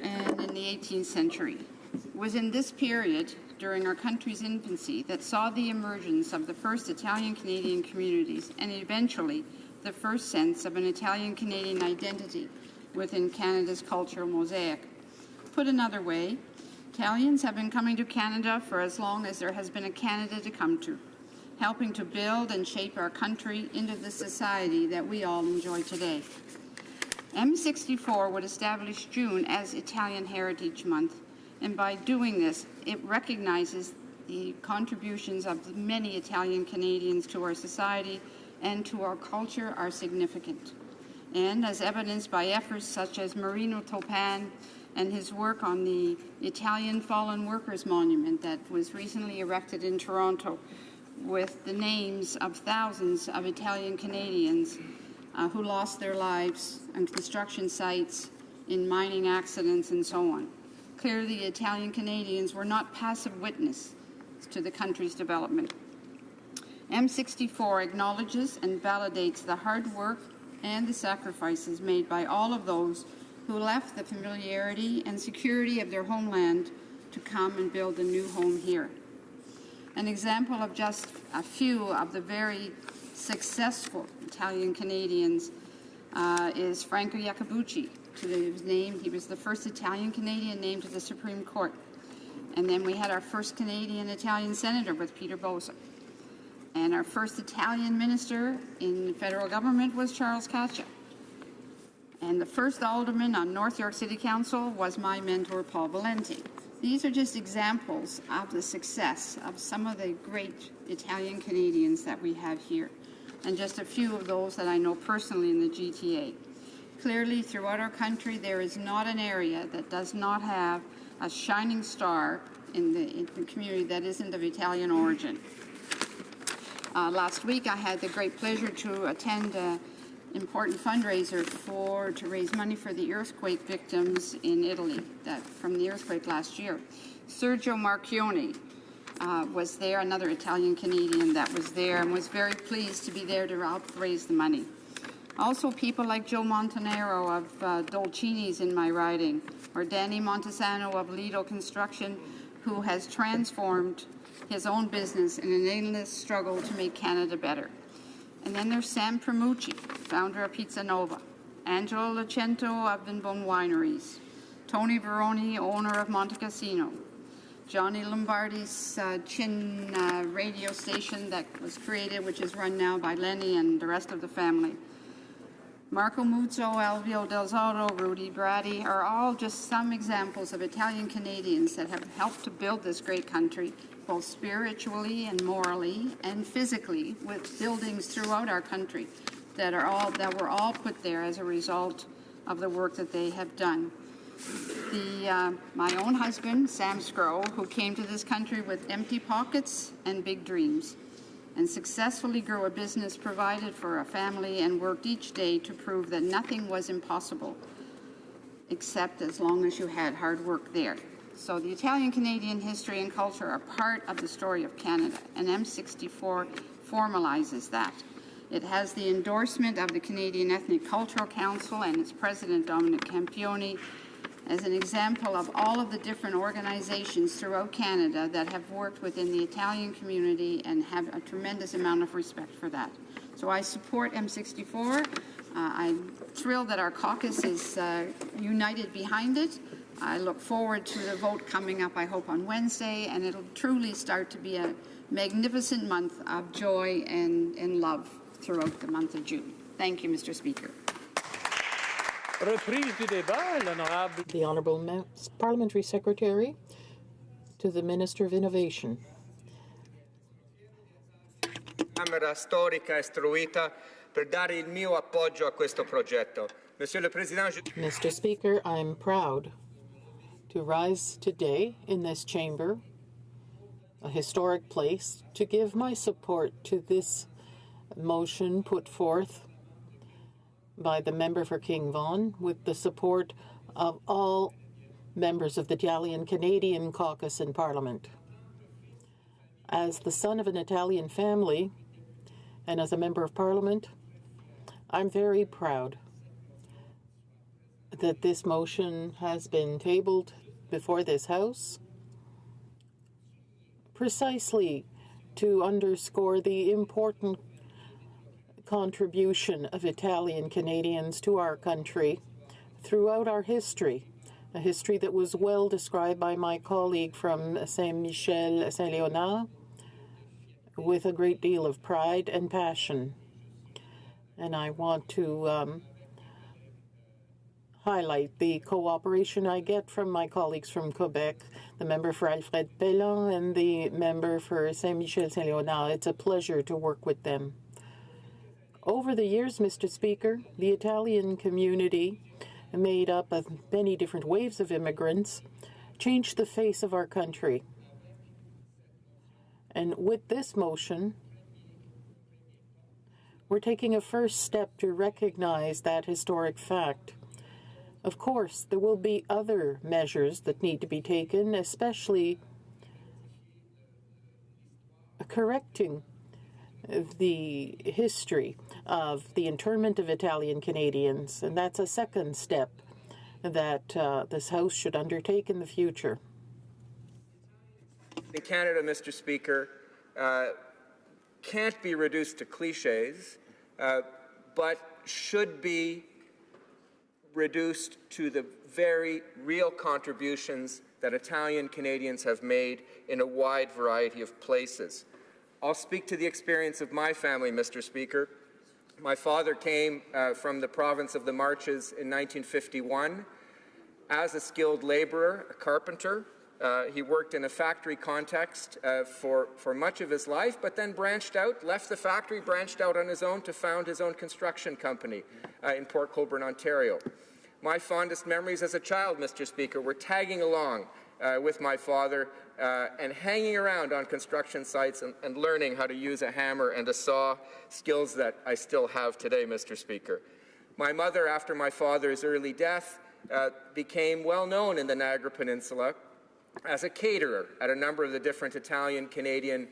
and in the 18th century. It was in this period, during our country's infancy, that saw the emergence of the first Italian-Canadian communities and eventually the first sense of an Italian-Canadian identity within Canada's cultural mosaic. Put another way, Italians have been coming to Canada for as long as there has been a Canada to come to, helping to build and shape our country into the society that we all enjoy today. M64 would establish June as Italian Heritage Month, and by doing this, it recognizes the contributions of the many Italian Canadians to our society and to our culture are significant. And as evidenced by efforts such as Marino Topan and his work on the Italian Fallen Workers Monument that was recently erected in Toronto with the names of thousands of Italian Canadians who lost their lives on construction sites, in mining accidents, and so on. Clearly, Italian Canadians were not passive witness to the country's development. M64 acknowledges and validates the hard work and the sacrifices made by all of those who left the familiarity and security of their homeland to come and build a new home here. An example of just a few of the very successful Italian Canadians is Franco Iacobucci. To his name, he was the first Italian Canadian named to the Supreme Court. And then we had our first Canadian-Italian senator with Peter Bosa. And our first Italian minister in the federal government was Charles Caccia. And the first alderman on North York City Council was my mentor, Paul Valenti. These are just examples of the success of some of the great Italian Canadians that we have here, and just a few of those that I know personally in the GTA. Clearly, throughout our country, there is not an area that does not have a shining star in the community that isn't of Italian origin. Last week, I had the great pleasure to attend an important fundraiser to raise money for the earthquake victims in Italy from the earthquake last year. Sergio Marchioni was there, another Italian Canadian that was there, and was very pleased to be there to help raise the money. Also, people like Joe Montanaro of Dolcini's in my riding, or Danny Montesano of Lido Construction, who has transformed his own business in an endless struggle to make Canada better. And then there's Sam Premucci, founder of Pizza Nova, Angelo Lucento of Vinbone Wineries, Tony Veroni, owner of Monte Cassino, Johnny Lombardi's Chin radio station that was created, which is run now by Lenny and the rest of the family. Marco Muzzo, Alvio Del Zotto, Rudy Bratti are all just some examples of Italian Canadians that have helped to build this great country, both spiritually and morally and physically, with buildings throughout our country that were all put there as a result of the work that they have done. My own husband, Sam Scrow, who came to this country with empty pockets and big dreams, and successfully grew a business, provided for a family, and worked each day to prove that nothing was impossible, except as long as you had hard work there. So the Italian-Canadian history and culture are part of the story of Canada, and M64 formalizes that. It has the endorsement of the Canadian Ethnic Cultural Council and its president, Dominic Campioni, as an example of all of the different organizations throughout Canada that have worked within the Italian community and have a tremendous amount of respect for that. So I support M64. I'm thrilled that our caucus is united behind it. I look forward to the vote coming up, I hope, on Wednesday, and it'll truly start to be a magnificent month of joy and love throughout the month of June. Thank you, Mr. Speaker.
The Honourable Parliamentary Secretary to the Minister of Innovation.
Camera storica istruita per dare il mio appoggio a questo progetto. Monsieur le Président,
Mr. Speaker, I'm proud to rise today in this chamber, a historic place, to give my support to this motion put forth by the member for King Vaughan, with the support of all members of the Italian-Canadian caucus in Parliament. As the son of an Italian family and as a member of Parliament, I'm very proud that this motion has been tabled before this House precisely to underscore the important contribution of Italian Canadians to our country throughout our history, a history that was well described by my colleague from Saint-Michel, Saint-Léonard, with a great deal of pride and passion. And I want to highlight the cooperation I get from my colleagues from Quebec, the member for Alfred Pellan and the member for Saint-Michel, Saint-Léonard. It's a pleasure to work with them. Over the years, Mr. Speaker, the Italian community, made up of many different waves of immigrants, changed the face of our country. And with this motion, we're taking a first step to recognize that historic fact. Of course, there will be other measures that need to be taken, especially correcting the history of the internment of Italian Canadians, and that's a second step that this House should undertake in the future.
in Canada, Mr. Speaker, can't be reduced to cliches, but should be reduced to the very real contributions that Italian Canadians have made in a wide variety of places. I'll speak to the experience of my family, Mr. Speaker. My father came from the province of the Marches in 1951 as a skilled laborer, a carpenter. He worked in a factory context for much of his life, but then branched out, left the factory, branched out on his own to found his own construction company in Port Colborne, Ontario. My fondest memories as a child, Mr. Speaker, were tagging along with my father and hanging around on construction sites and learning how to use a hammer and a saw, skills that I still have today, Mr. Speaker. My mother, after my father's early death, became well known in the Niagara Peninsula as a caterer at a number of the different Italian-Canadian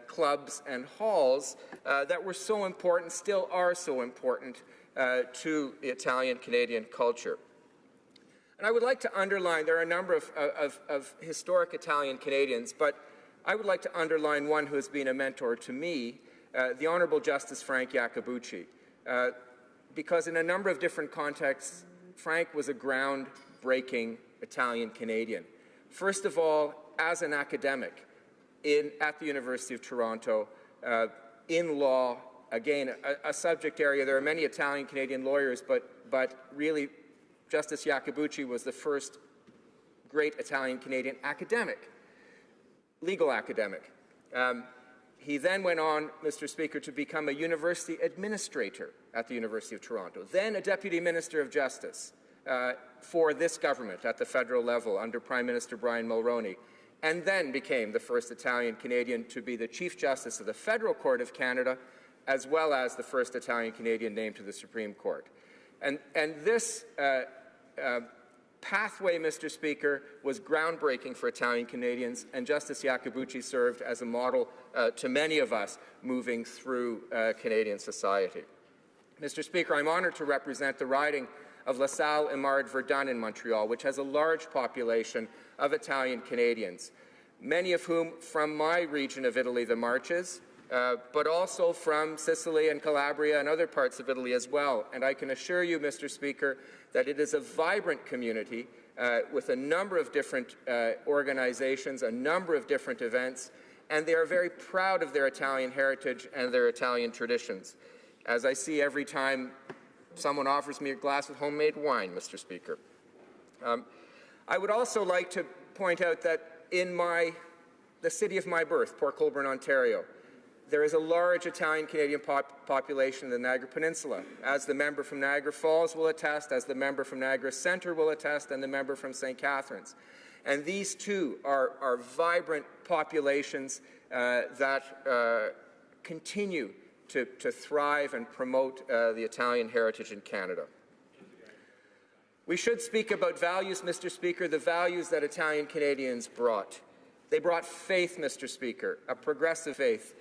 clubs and halls that were so important, still are so important to the Italian-Canadian culture. And I would like to underline, there are a number of historic Italian Canadians, but I would like to underline one who has been a mentor to me, the Honourable Justice Frank Iacobucci, because in a number of different contexts, Frank was a groundbreaking Italian Canadian. First of all, as an academic at the University of Toronto, in law, again, a subject area. There are many Italian Canadian lawyers, but really Justice Iacobucci was the first great Italian Canadian academic, legal academic. He then went on, Mr. Speaker, to become a university administrator at the University of Toronto, then a Deputy Minister of Justice for this government at the federal level under Prime Minister Brian Mulroney, and then became the first Italian Canadian to be the Chief Justice of the Federal Court of Canada, as well as the first Italian Canadian named to the Supreme Court. And this pathway, Mr. Speaker, was groundbreaking for Italian Canadians, and Justice Iacobucci served as a model to many of us moving through Canadian society. Mr. Speaker, I'm honored to represent the riding of La Salle, Imard, Verdun in Montreal, which has a large population of Italian Canadians, many of whom from my region of Italy, the Marches, but also from Sicily and Calabria and other parts of Italy as well. And I can assure you, Mr. Speaker, that it is a vibrant community with a number of different organizations, a number of different events, and they are very proud of their Italian heritage and their Italian traditions, as I see every time someone offers me a glass of homemade wine, Mr. Speaker. I would also like to point out that in the city of my birth, Port Colborne, Ontario, there is a large Italian-Canadian population in the Niagara Peninsula, as the member from Niagara Falls will attest, as the member from Niagara Centre will attest, and the member from St. Catharines. And these two are vibrant populations that continue to thrive and promote the Italian heritage in Canada. We should speak about values, Mr. Speaker, the values that Italian Canadians brought. They brought faith, Mr. Speaker, a progressive faith.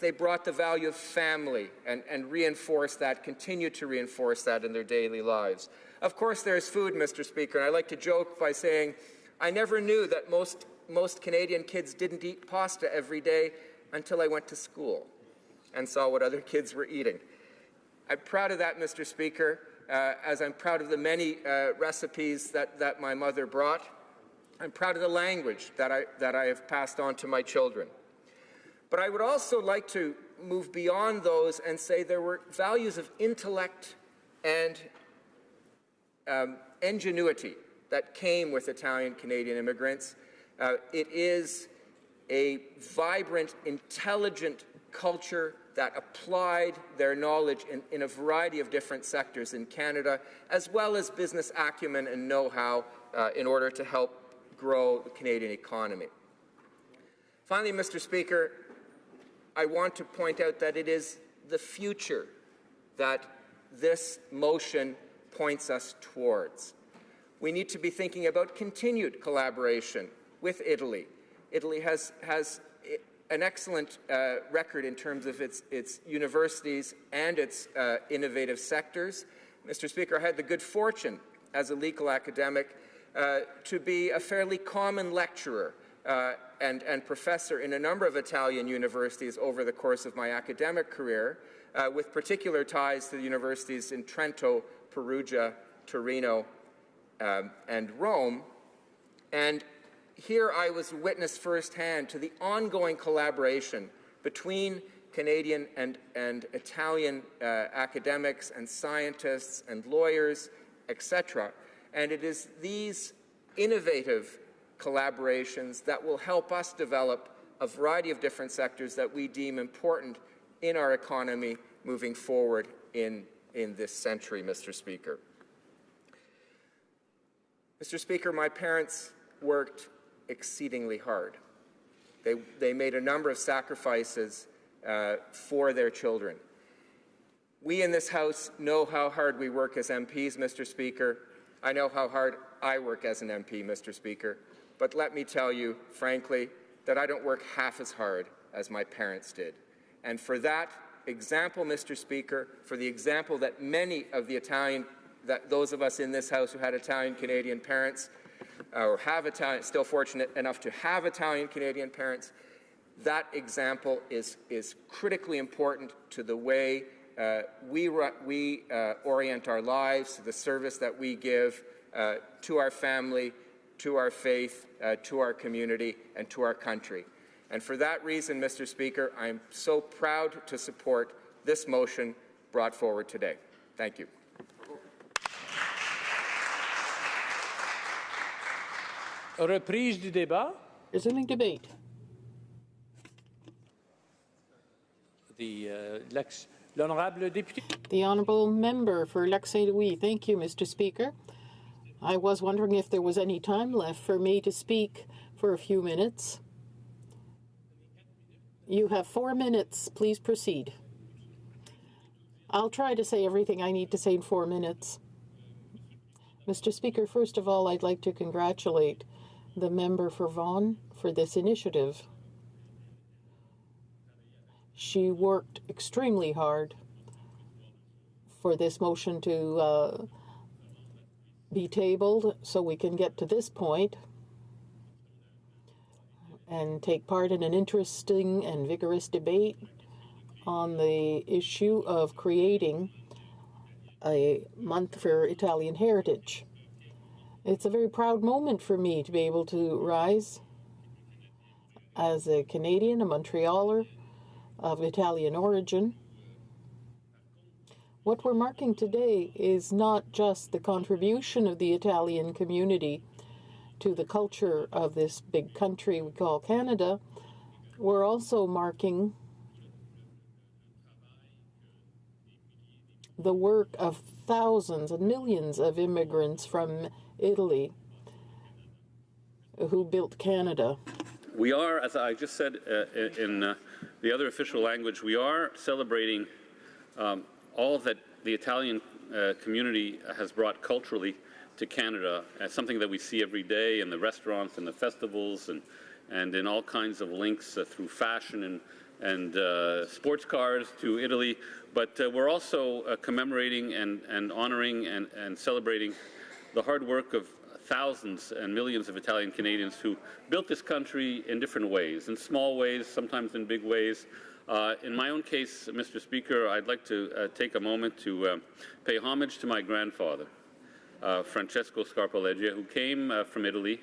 They brought the value of family and reinforced that, continue to reinforce that in their daily lives. Of course, there's food, Mr. Speaker, and I like to joke by saying I never knew that most Canadian kids didn't eat pasta every day until I went to school and saw what other kids were eating. I'm proud of that, Mr. Speaker, as I'm proud of the many recipes that my mother brought. I'm proud of the language that I have passed on to my children. But I would also like to move beyond those and say there were values of intellect and ingenuity that came with Italian-Canadian immigrants. It is a vibrant, intelligent culture that applied their knowledge in a variety of different sectors in Canada, as well as business acumen and know-how in order to help grow the Canadian economy. Finally, Mr. Speaker, I want to point out that it is the future that this motion points us towards. We need to be thinking about continued collaboration with Italy. Italy has an excellent record in terms of its universities and its innovative sectors. Mr. Speaker, I had the good fortune as a legal academic to be a fairly common lecturer and professor in a number of Italian universities over the course of my academic career, with particular ties to the universities in Trento, Perugia, Torino, and Rome. And here I was witness firsthand to the ongoing collaboration between Canadian and Italian academics and scientists and lawyers, etc. And it is these innovative collaborations that will help us develop a variety of different sectors that we deem important in our economy moving forward in this century, Mr. Speaker. Mr. Speaker, my parents worked exceedingly hard. They made a number of sacrifices for their children. We in this House know how hard we work as MPs, Mr. Speaker. I know how hard I work as an MP, Mr. Speaker. But let me tell you, frankly, that I don't work half as hard as my parents did. And for that example, Mr. Speaker, for the example that many of the those of us in this House who had Italian-Canadian parents, or still fortunate enough to have Italian-Canadian parents, that example is critically important to the way we orient our lives, to the service that we give to our family, to our faith, to our community, and to our country. And for that reason, Mr. Speaker, I am so proud to support this motion brought forward today. Thank you.
Reprise du débat.
Resuming debate.
L'honorable député.
The honourable member for Lac Saint Louis. Thank you, Mr. Speaker. I was wondering if there was any time left for me to speak for a few minutes. You have 4 minutes. Please proceed. I'll try to say everything I need to say in 4 minutes. Mr. Speaker, first of all, I'd like to congratulate the member for Vaughan for this initiative. She worked extremely hard for this motion to be tabled so we can get to this point and take part in an interesting and vigorous debate on the issue of creating a month for Italian heritage. It's a very proud moment for me to be able to rise as a Canadian, a Montrealer of Italian origin. What we're marking today is not just the contribution of the Italian community to the culture of this big country we call Canada. We're also marking the work of thousands and millions of immigrants from Italy who built Canada.
We are, as I just said in the other official language, we are celebrating all that the Italian community has brought culturally to Canada as something that we see every day in the restaurants and the festivals and in all kinds of links through fashion and sports cars to Italy. But we're also commemorating and honoring and celebrating the hard work of thousands and millions of Italian Canadians who built this country in different ways, in small ways, sometimes in big ways. In my own case, Mr. Speaker, I'd like to take a moment to pay homage to my grandfather, Francesco Scarpaleggia, who came from Italy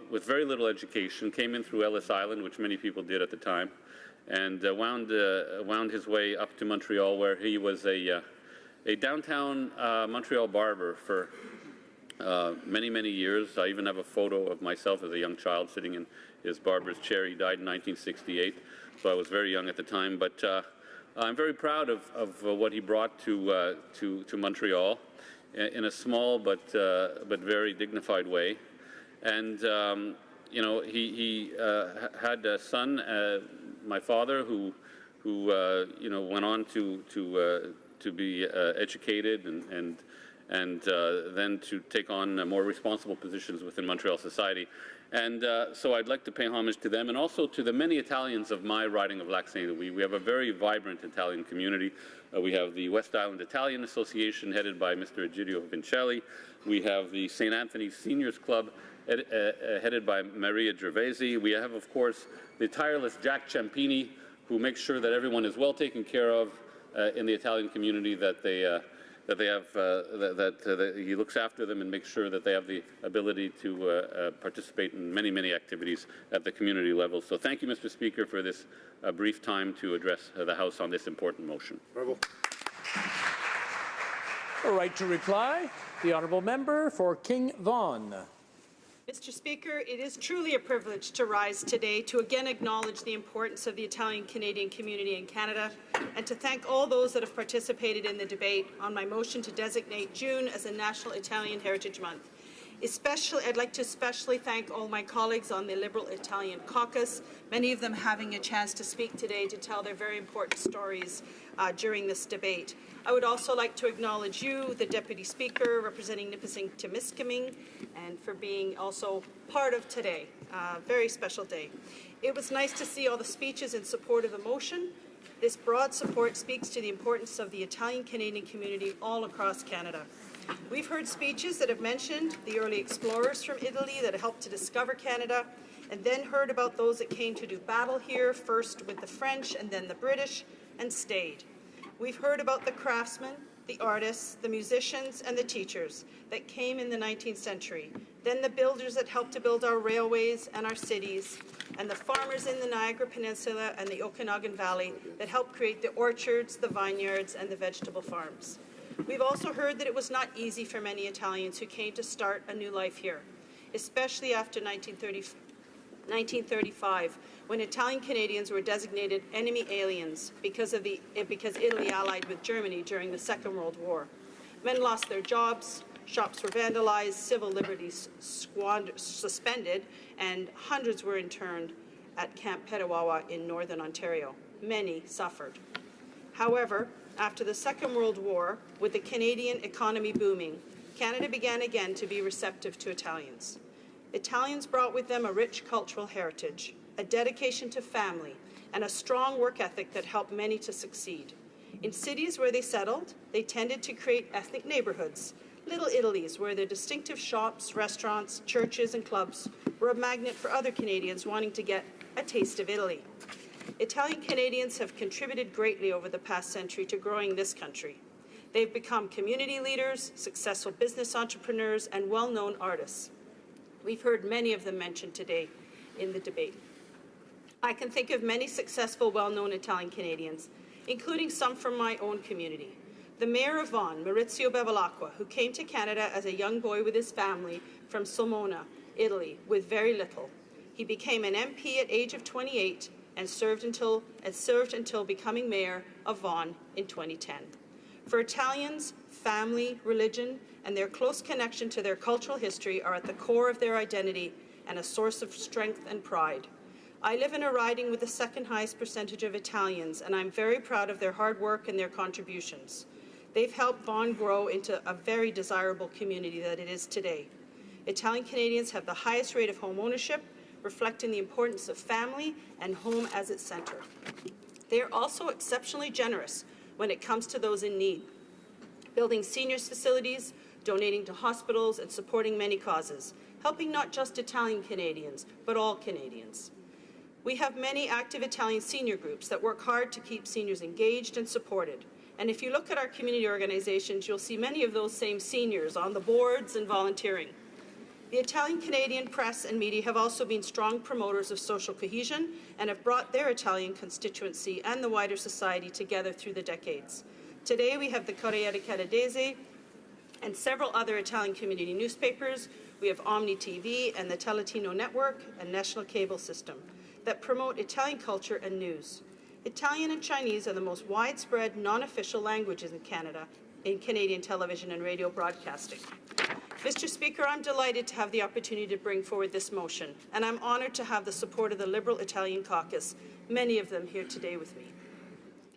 with very little education, came in through Ellis Island, which many people did at the time, and wound his way up to Montreal, where he was a downtown Montreal barber for many, many years. I even have a photo of myself as a young child sitting in his barber's chair. He died in 1968, so I was very young at the time. But I'm very proud of what he brought to Montreal in a small but very dignified way. And you know, he had a son, my father, who you know, went on to be educated and then to take on more responsible positions within Montreal society. And so I'd like to pay homage to them and also to the many Italians of my riding of Lac Saint Louis. We have a very vibrant Italian community. We have the West Island Italian Association headed by Mr. Egidio Vincelli. We have the St. Anthony's Seniors Club headed by Maria Gervasi. We have, of course, the tireless Jack Ciampini, who makes sure that everyone is well taken care of in the Italian community, that that they have that he looks after them and makes sure that they have the ability to participate in many, many activities at the community level. So thank you, Mr. Speaker, for this brief time to address the House on this important motion.
Bravo.
A right to reply, the honourable member for King Vaughan.
Mr. Speaker, it is truly a privilege to rise today to again acknowledge the importance of the Italian-Canadian community in Canada and to thank all those that have participated in the debate on my motion to designate June as a National Italian Heritage Month. I'd like to especially thank all my colleagues on the Liberal Italian Caucus, many of them having a chance to speak today to tell their very important stories during this debate. I would also like to acknowledge you, the Deputy Speaker, representing Nipissing Temiskaming, and for being also part of today. Very special day. It was nice to see all the speeches in support of the motion. This broad support speaks to the importance of the Italian-Canadian community all across Canada. We've heard speeches that have mentioned the early explorers from Italy that helped to discover Canada, and then heard about those that came to do battle here, first with the French and then the British, and stayed. We've heard about the craftsmen, the artists, the musicians, and the teachers that came in the 19th century, then the builders that helped to build our railways and our cities, and the farmers in the Niagara Peninsula and the Okanagan Valley that helped create the orchards, the vineyards, and the vegetable farms. We've also heard that it was not easy for many Italians who came to start a new life here, especially after 1935, when Italian Canadians were designated enemy aliens because Italy allied with Germany during the Second World War. Men lost their jobs, shops were vandalized, civil liberties suspended, and hundreds were interned at Camp Petawawa in Northern Ontario. Many suffered. However, after the Second World War, with the Canadian economy booming, Canada began again to be receptive to Italians. Italians brought with them a rich cultural heritage, a dedication to family, and a strong work ethic that helped many to succeed. In cities where they settled, they tended to create ethnic neighborhoods, little Italies where their distinctive shops, restaurants, churches, and clubs were a magnet for other Canadians wanting to get a taste of Italy. Italian Canadians have contributed greatly over the past century to growing this country. They've become community leaders, successful business entrepreneurs, and well-known artists. We've heard many of them mentioned today in the debate. I can think of many successful, well-known Italian Canadians, including some from my own community. The Mayor of Vaughan, Maurizio Bevilacqua, who came to Canada as a young boy with his family from Sulmona, Italy, with very little. He became an MP at age of 28 and served until becoming mayor of Vaughan in 2010. For Italians, family, religion, and their close connection to their cultural history are at the core of their identity and a source of strength and pride. I live in a riding with the second highest percentage of Italians, and I'm very proud of their hard work and their contributions. They've helped Vaughan grow into a very desirable community that it is today. Italian Canadians have the highest rate of home ownership, reflecting the importance of family and home as its center. They are also exceptionally generous when it comes to those in need, building seniors facilities, donating to hospitals, and supporting many causes, helping not just Italian Canadians, but all Canadians. We have many active Italian senior groups that work hard to keep seniors engaged and supported. And if you look at our community organizations, you'll see many of those same seniors on the boards and volunteering. The Italian-Canadian press and media have also been strong promoters of social cohesion and have brought their Italian constituency and the wider society together through the decades. Today we have the Corriere Canadese and several other Italian community newspapers. We have Omni TV and the Teletino Network and National Cable System that promote Italian culture and news. Italian and Chinese are the most widespread non-official languages in Canada in Canadian television and radio broadcasting. Mr. Speaker, I'm delighted to have the opportunity to bring forward this motion, and I'm honoured to have the support of the Liberal Italian Caucus, many of them here today with me.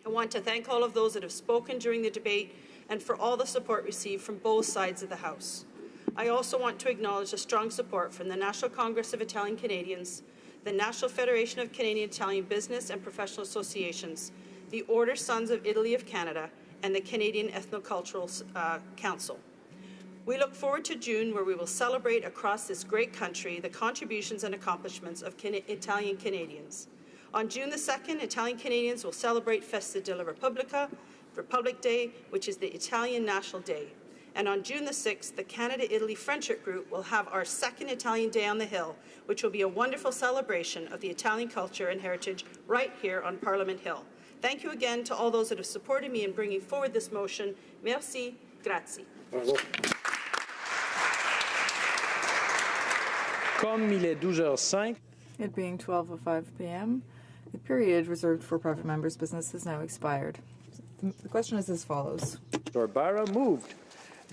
I want to thank all of those that have spoken during the debate and for all the support received from both sides of the House. I also want to acknowledge the strong support from the National Congress of Italian Canadians, the National Federation of Canadian Italian Business and Professional Associations, the Order Sons of Italy of Canada, and the Canadian Ethnocultural Council. We look forward to June, where we will celebrate across this great country the contributions and accomplishments of Italian Canadians. On June the 2nd, Italian Canadians will celebrate Festa della Repubblica, Republic Day, which is the Italian National Day. And on June the 6th, the Canada-Italy Friendship Group will have our second Italian Day on the Hill, which will be a wonderful celebration of the Italian culture and heritage right here on Parliament Hill. Thank you again to all those that have supported me in bringing forward this motion. Merci, grazie.
Comme il est 12h05,
It being 12:05 p.m., the period reserved for private members' business has now expired. The question is as follows.
Barra moved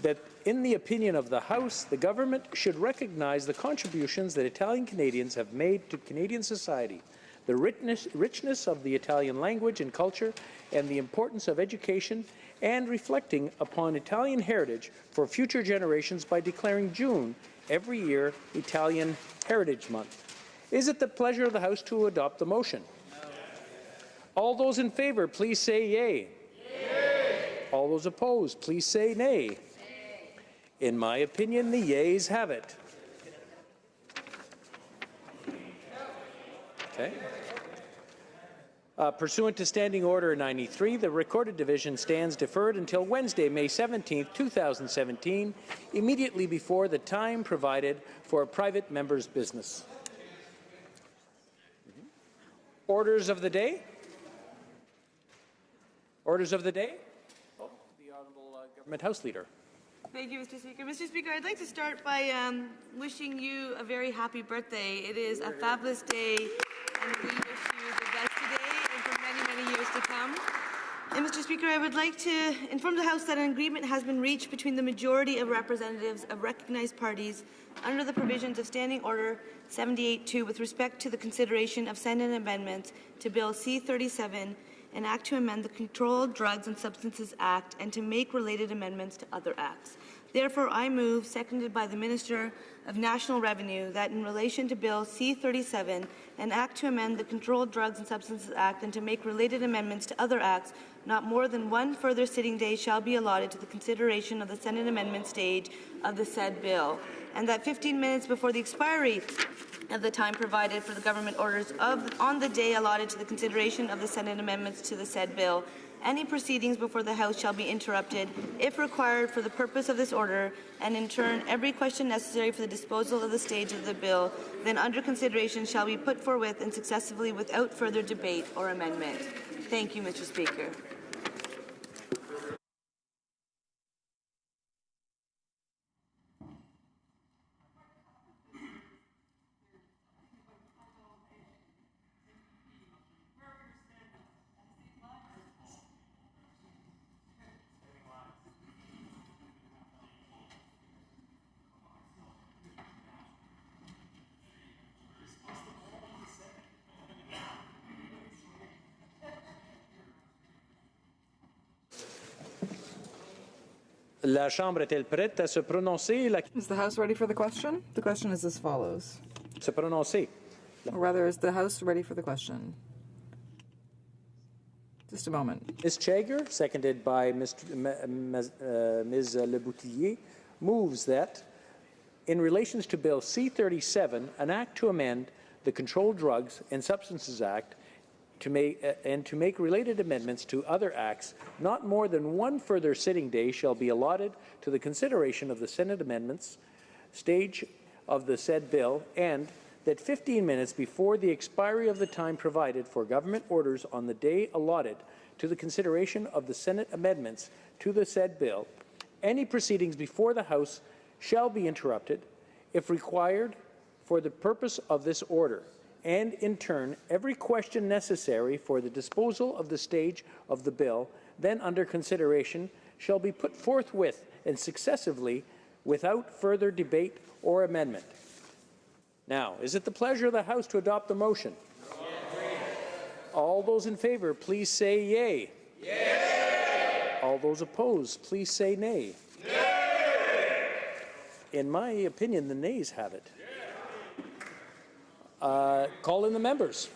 that in the opinion of the House, the government should recognize the contributions that Italian Canadians have made to Canadian society, the richness of the Italian language and culture, and the importance of education, and reflecting upon Italian heritage for future generations by declaring June every year Italian Heritage Month. Is it the pleasure of the House to adopt the motion? All those in favour, please say yea. Yea. All those opposed, please say nay. Nay. In my opinion, the yeas have it. Okay. Pursuant to Standing Order 93, the Recorded Division stands deferred until Wednesday, May 17, 2017, immediately before the time provided for a private member's business. Orders of the day. Orders of the day. Oh, the Honourable Government House Leader.
Thank you, Mr. Speaker. Mr. Speaker, I'd like to start by wishing you a very happy birthday. It is a fabulous day, and we wish you the best today and for many, many years to come. And Mr. Speaker, I would like to inform the House that an agreement has been reached between the majority of representatives of recognized parties under the provisions of Standing Order 78-2 with respect to the consideration of Senate amendments to Bill C-37, an act to amend the Controlled Drugs and Substances Act and to make related amendments to other acts. Therefore, I move, seconded by the Minister of National Revenue, that in relation to Bill C-37, an act to amend the Controlled Drugs and Substances Act and to make related amendments to other acts, not more than one further sitting day shall be allotted to the consideration of the Senate amendment stage of the said bill, and that 15 minutes before the expiry of the time provided for the government orders on the day allotted to the consideration of the Senate amendments to the said bill, any proceedings before the House shall be interrupted, if required for the purpose of this order, and in turn, every question necessary for the disposal of the stage of the bill, then under consideration shall be put forthwith and successively without further debate or amendment. Thank you, Mr. Speaker.
La Chambre est-elle prête à se prononcer?
Is the House ready for the question? The question is as follows.
Se prononcer.
Or rather, is the House ready for the question? Just a moment.
Ms. Chager, seconded by Ms. Le Boutillier, moves that in relations to Bill C-37, an act to amend the Controlled Drugs and Substances Act to make related amendments to other acts, not more than one further sitting day shall be allotted to the consideration of the Senate amendments stage of the said bill, and that 15 minutes before the expiry of the time provided for government orders on the day allotted to the consideration of the Senate amendments to the said bill, any proceedings before the House shall be interrupted, if required for the purpose of this order, and in turn, every question necessary for the disposal of the stage of the bill then under consideration shall be put forthwith and successively without further debate or amendment. Now, is it the pleasure of the House to adopt the motion? Yes. All those in favour, please say yea. Yea. All those opposed, please say nay. Nay. In my opinion, the nays have it. Call in the members.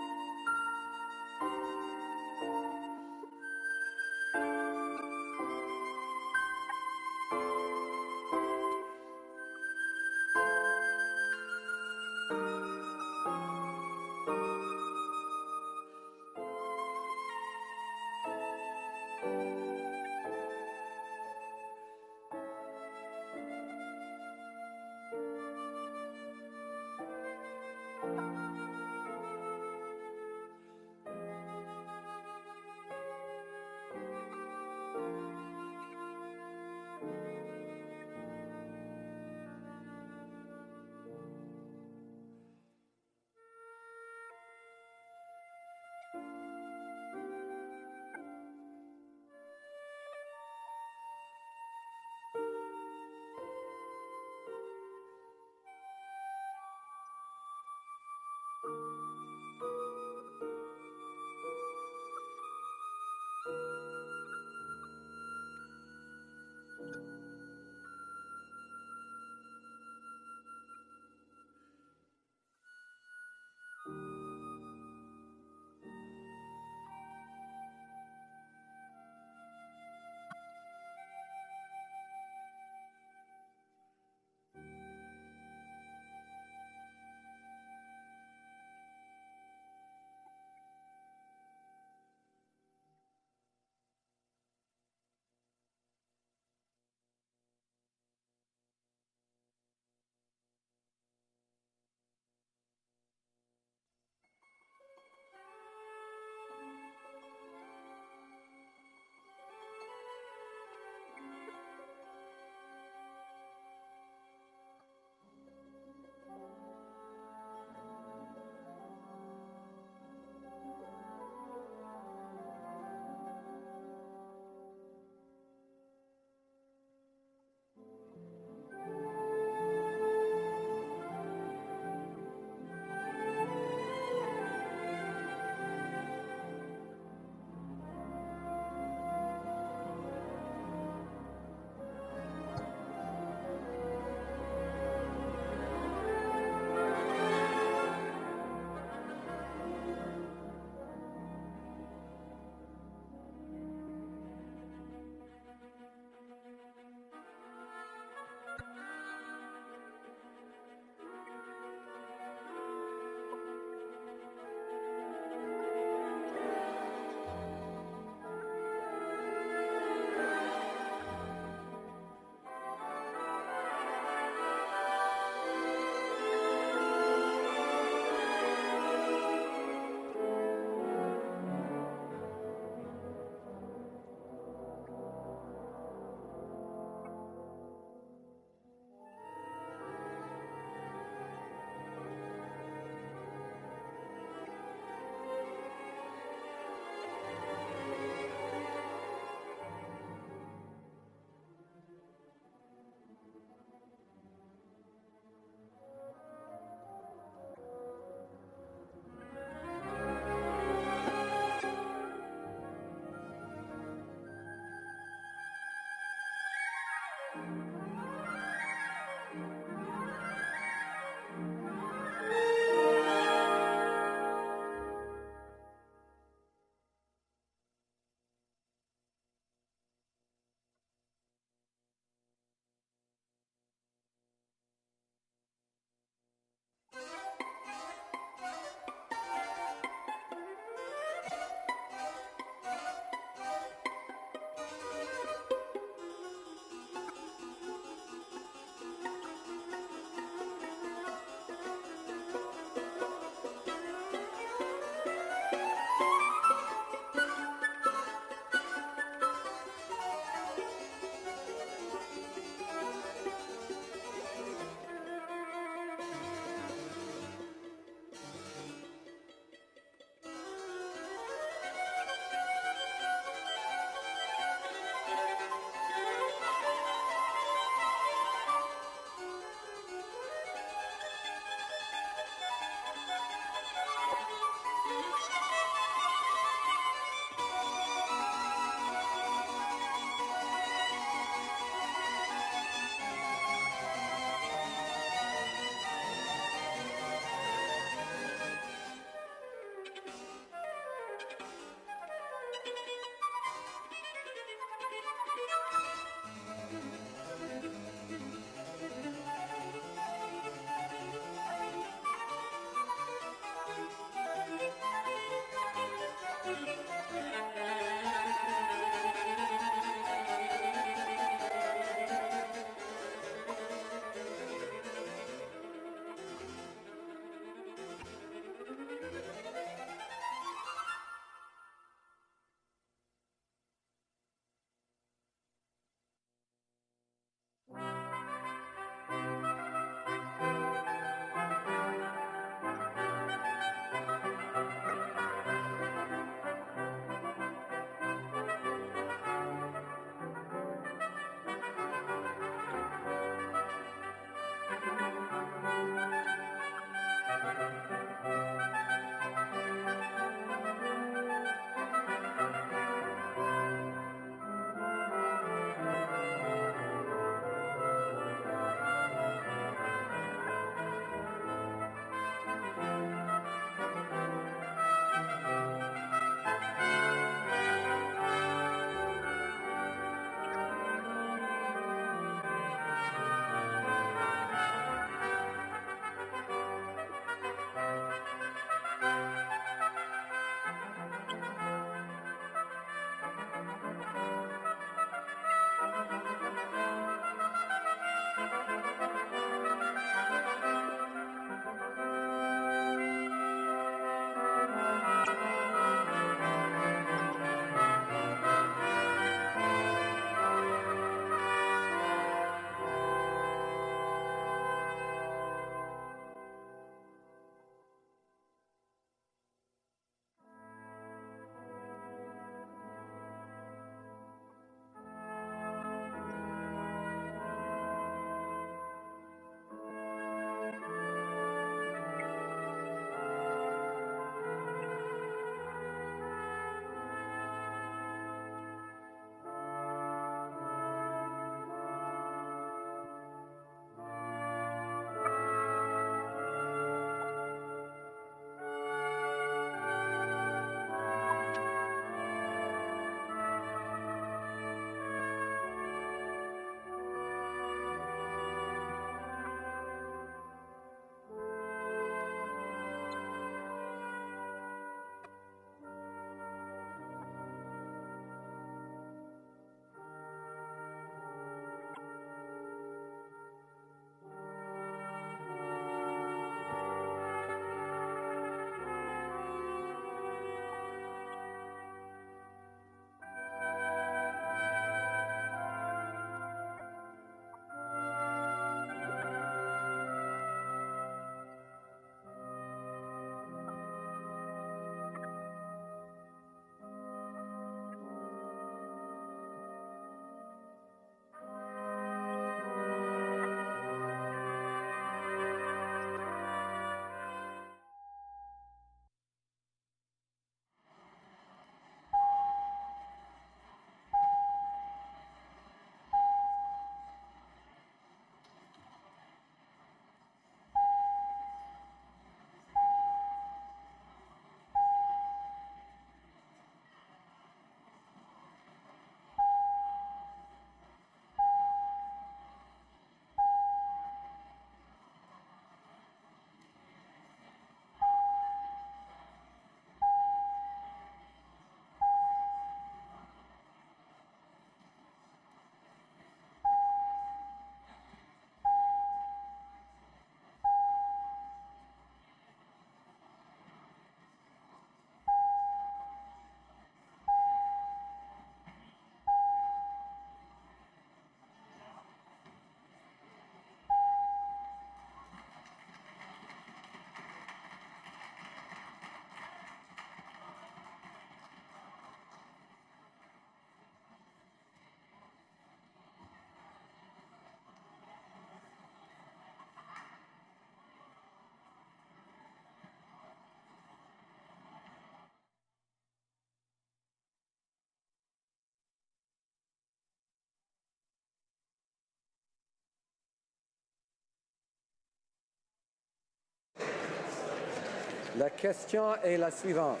La question est la suivante.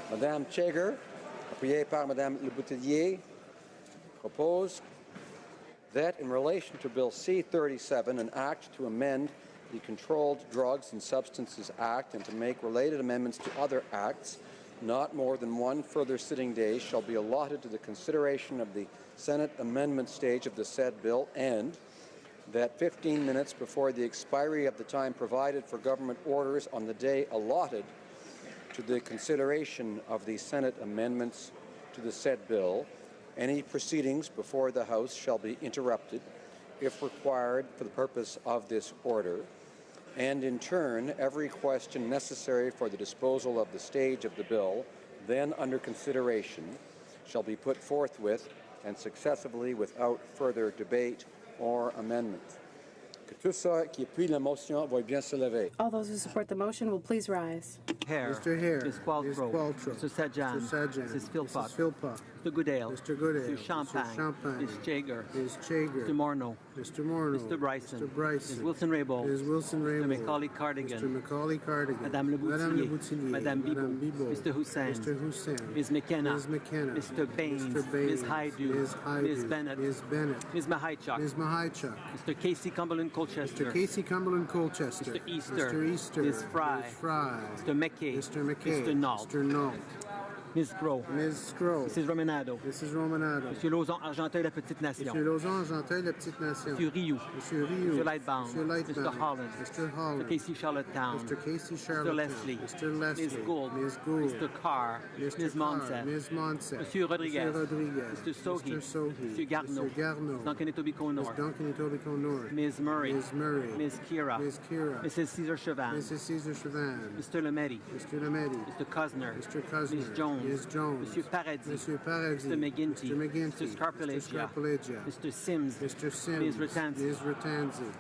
Madame Chager, appuyée par Madame Le Boutillier, propose that in relation to Bill C-37, an act to amend the Controlled Drugs and Substances Act and to make related amendments to other acts, not more than one further sitting day shall be allotted to the consideration of the Senate amendment stage of the said bill, and that 15 minutes before the expiry of the time provided for government orders on the day allotted to the consideration of the Senate amendments to the said bill, any proceedings before the House shall be interrupted, if required for the purpose of this order, and in turn, every question necessary for the disposal of the stage of the bill, then under consideration, shall be put forthwith and successively without further debate or amendment. Que tous ceux qui appuient la motion veuillent bien se lever.
All those who support the motion will please rise.
Hare.
Mr. Hare.
Ms. Qualtrough. Mr. Sajjan.
Mr. Sajjan.
Mrs. Philpott.
Mrs. Philpott.
Mr. Goodale.
Mr. Goodale.
Mr. Champagne.
Mr. Champagne.
Ms. Jager.
Ms. Jager.
Mr. Morneau.
Mr. Morneau.
Mr. Bryson.
Mr. Bryson.
Ms. Wilson-Raybould.
Ms. Wilson-Raybould.
Mr. Macaulay Cardigan.
Mr. Macaulay Cardigan.
Madame Le Boutillier. Madame Bibeau. Mr. Hussain.
Mr. Hussain.
Ms. McKenna.
Ms. McKenna.
Mr. Baines.
Mr. Baines.
Ms. Haidu.
Ms. Haidu.
Ms. Bennett.
Ms. Bennett.
Ms. Mahichuk.
Ms. Mahichuk.
Mr. Casey Cumberland Colchester.
Mr. Casey Cumberland Colchester.
Mr. Easter.
Mr. Easter.
Ms. Fry.
Ms. Fry.
Mr. McKay.
Mr. McKay.
Mr. Nault.
Mr. Nault.
Ms. Groh.
Ms. Groh.
Mrs. Romanado.
Mrs. Romanado.
Monsieur Lauzon, Argenteuil, La Petite Nation.
Monsieur Lauzon, Argenteuil, La Petite Nation.
Monsieur Rioux.
Monsieur Rioux.
Monsieur Lightbound.
Monsieur Lightbound.
Mr. Holland.
Mr. Holland.
Mr. Casey Charlottetown.
Mr. Casey Charlottetown.
Mr. Leslie.
Mr. Leslie.
Ms. Gould.
Ms. Gould.
Mr. Carr.
Mr.
Ms.
Carr.
Monsef.
Ms. Monsef.
Monsieur Rodriguez.
Monsieur Rodriguez.
Mr. Sohi.
Mr. Sohi.
Monsieur Garneau.
Mr. Garneau.
Duncan Etobicoke
Ms.
North.
Duncan Etobicoke North.
Ms. Murray.
Ms. Murray.
Ms. Kira.
Ms. Kira.
Mrs. Cesar Chauvin.
Mrs. Cesar Chauvin.
Mr. Lemaitre.
Mr. Lemaitre.
Mr. Cosner.
Mr. Cosner.
Ms. Jones.
Ms. Jones.
Monsieur Paradis.
Monsieur Paradis.
Mr. McGinty.
Mr. McGinty.
Mr. Scarpellegia.
Mr. Scarpellegia.
Mr. Sims.
Mr. Sims.
Ms. Ratanzi.
Ms. Ratanzi.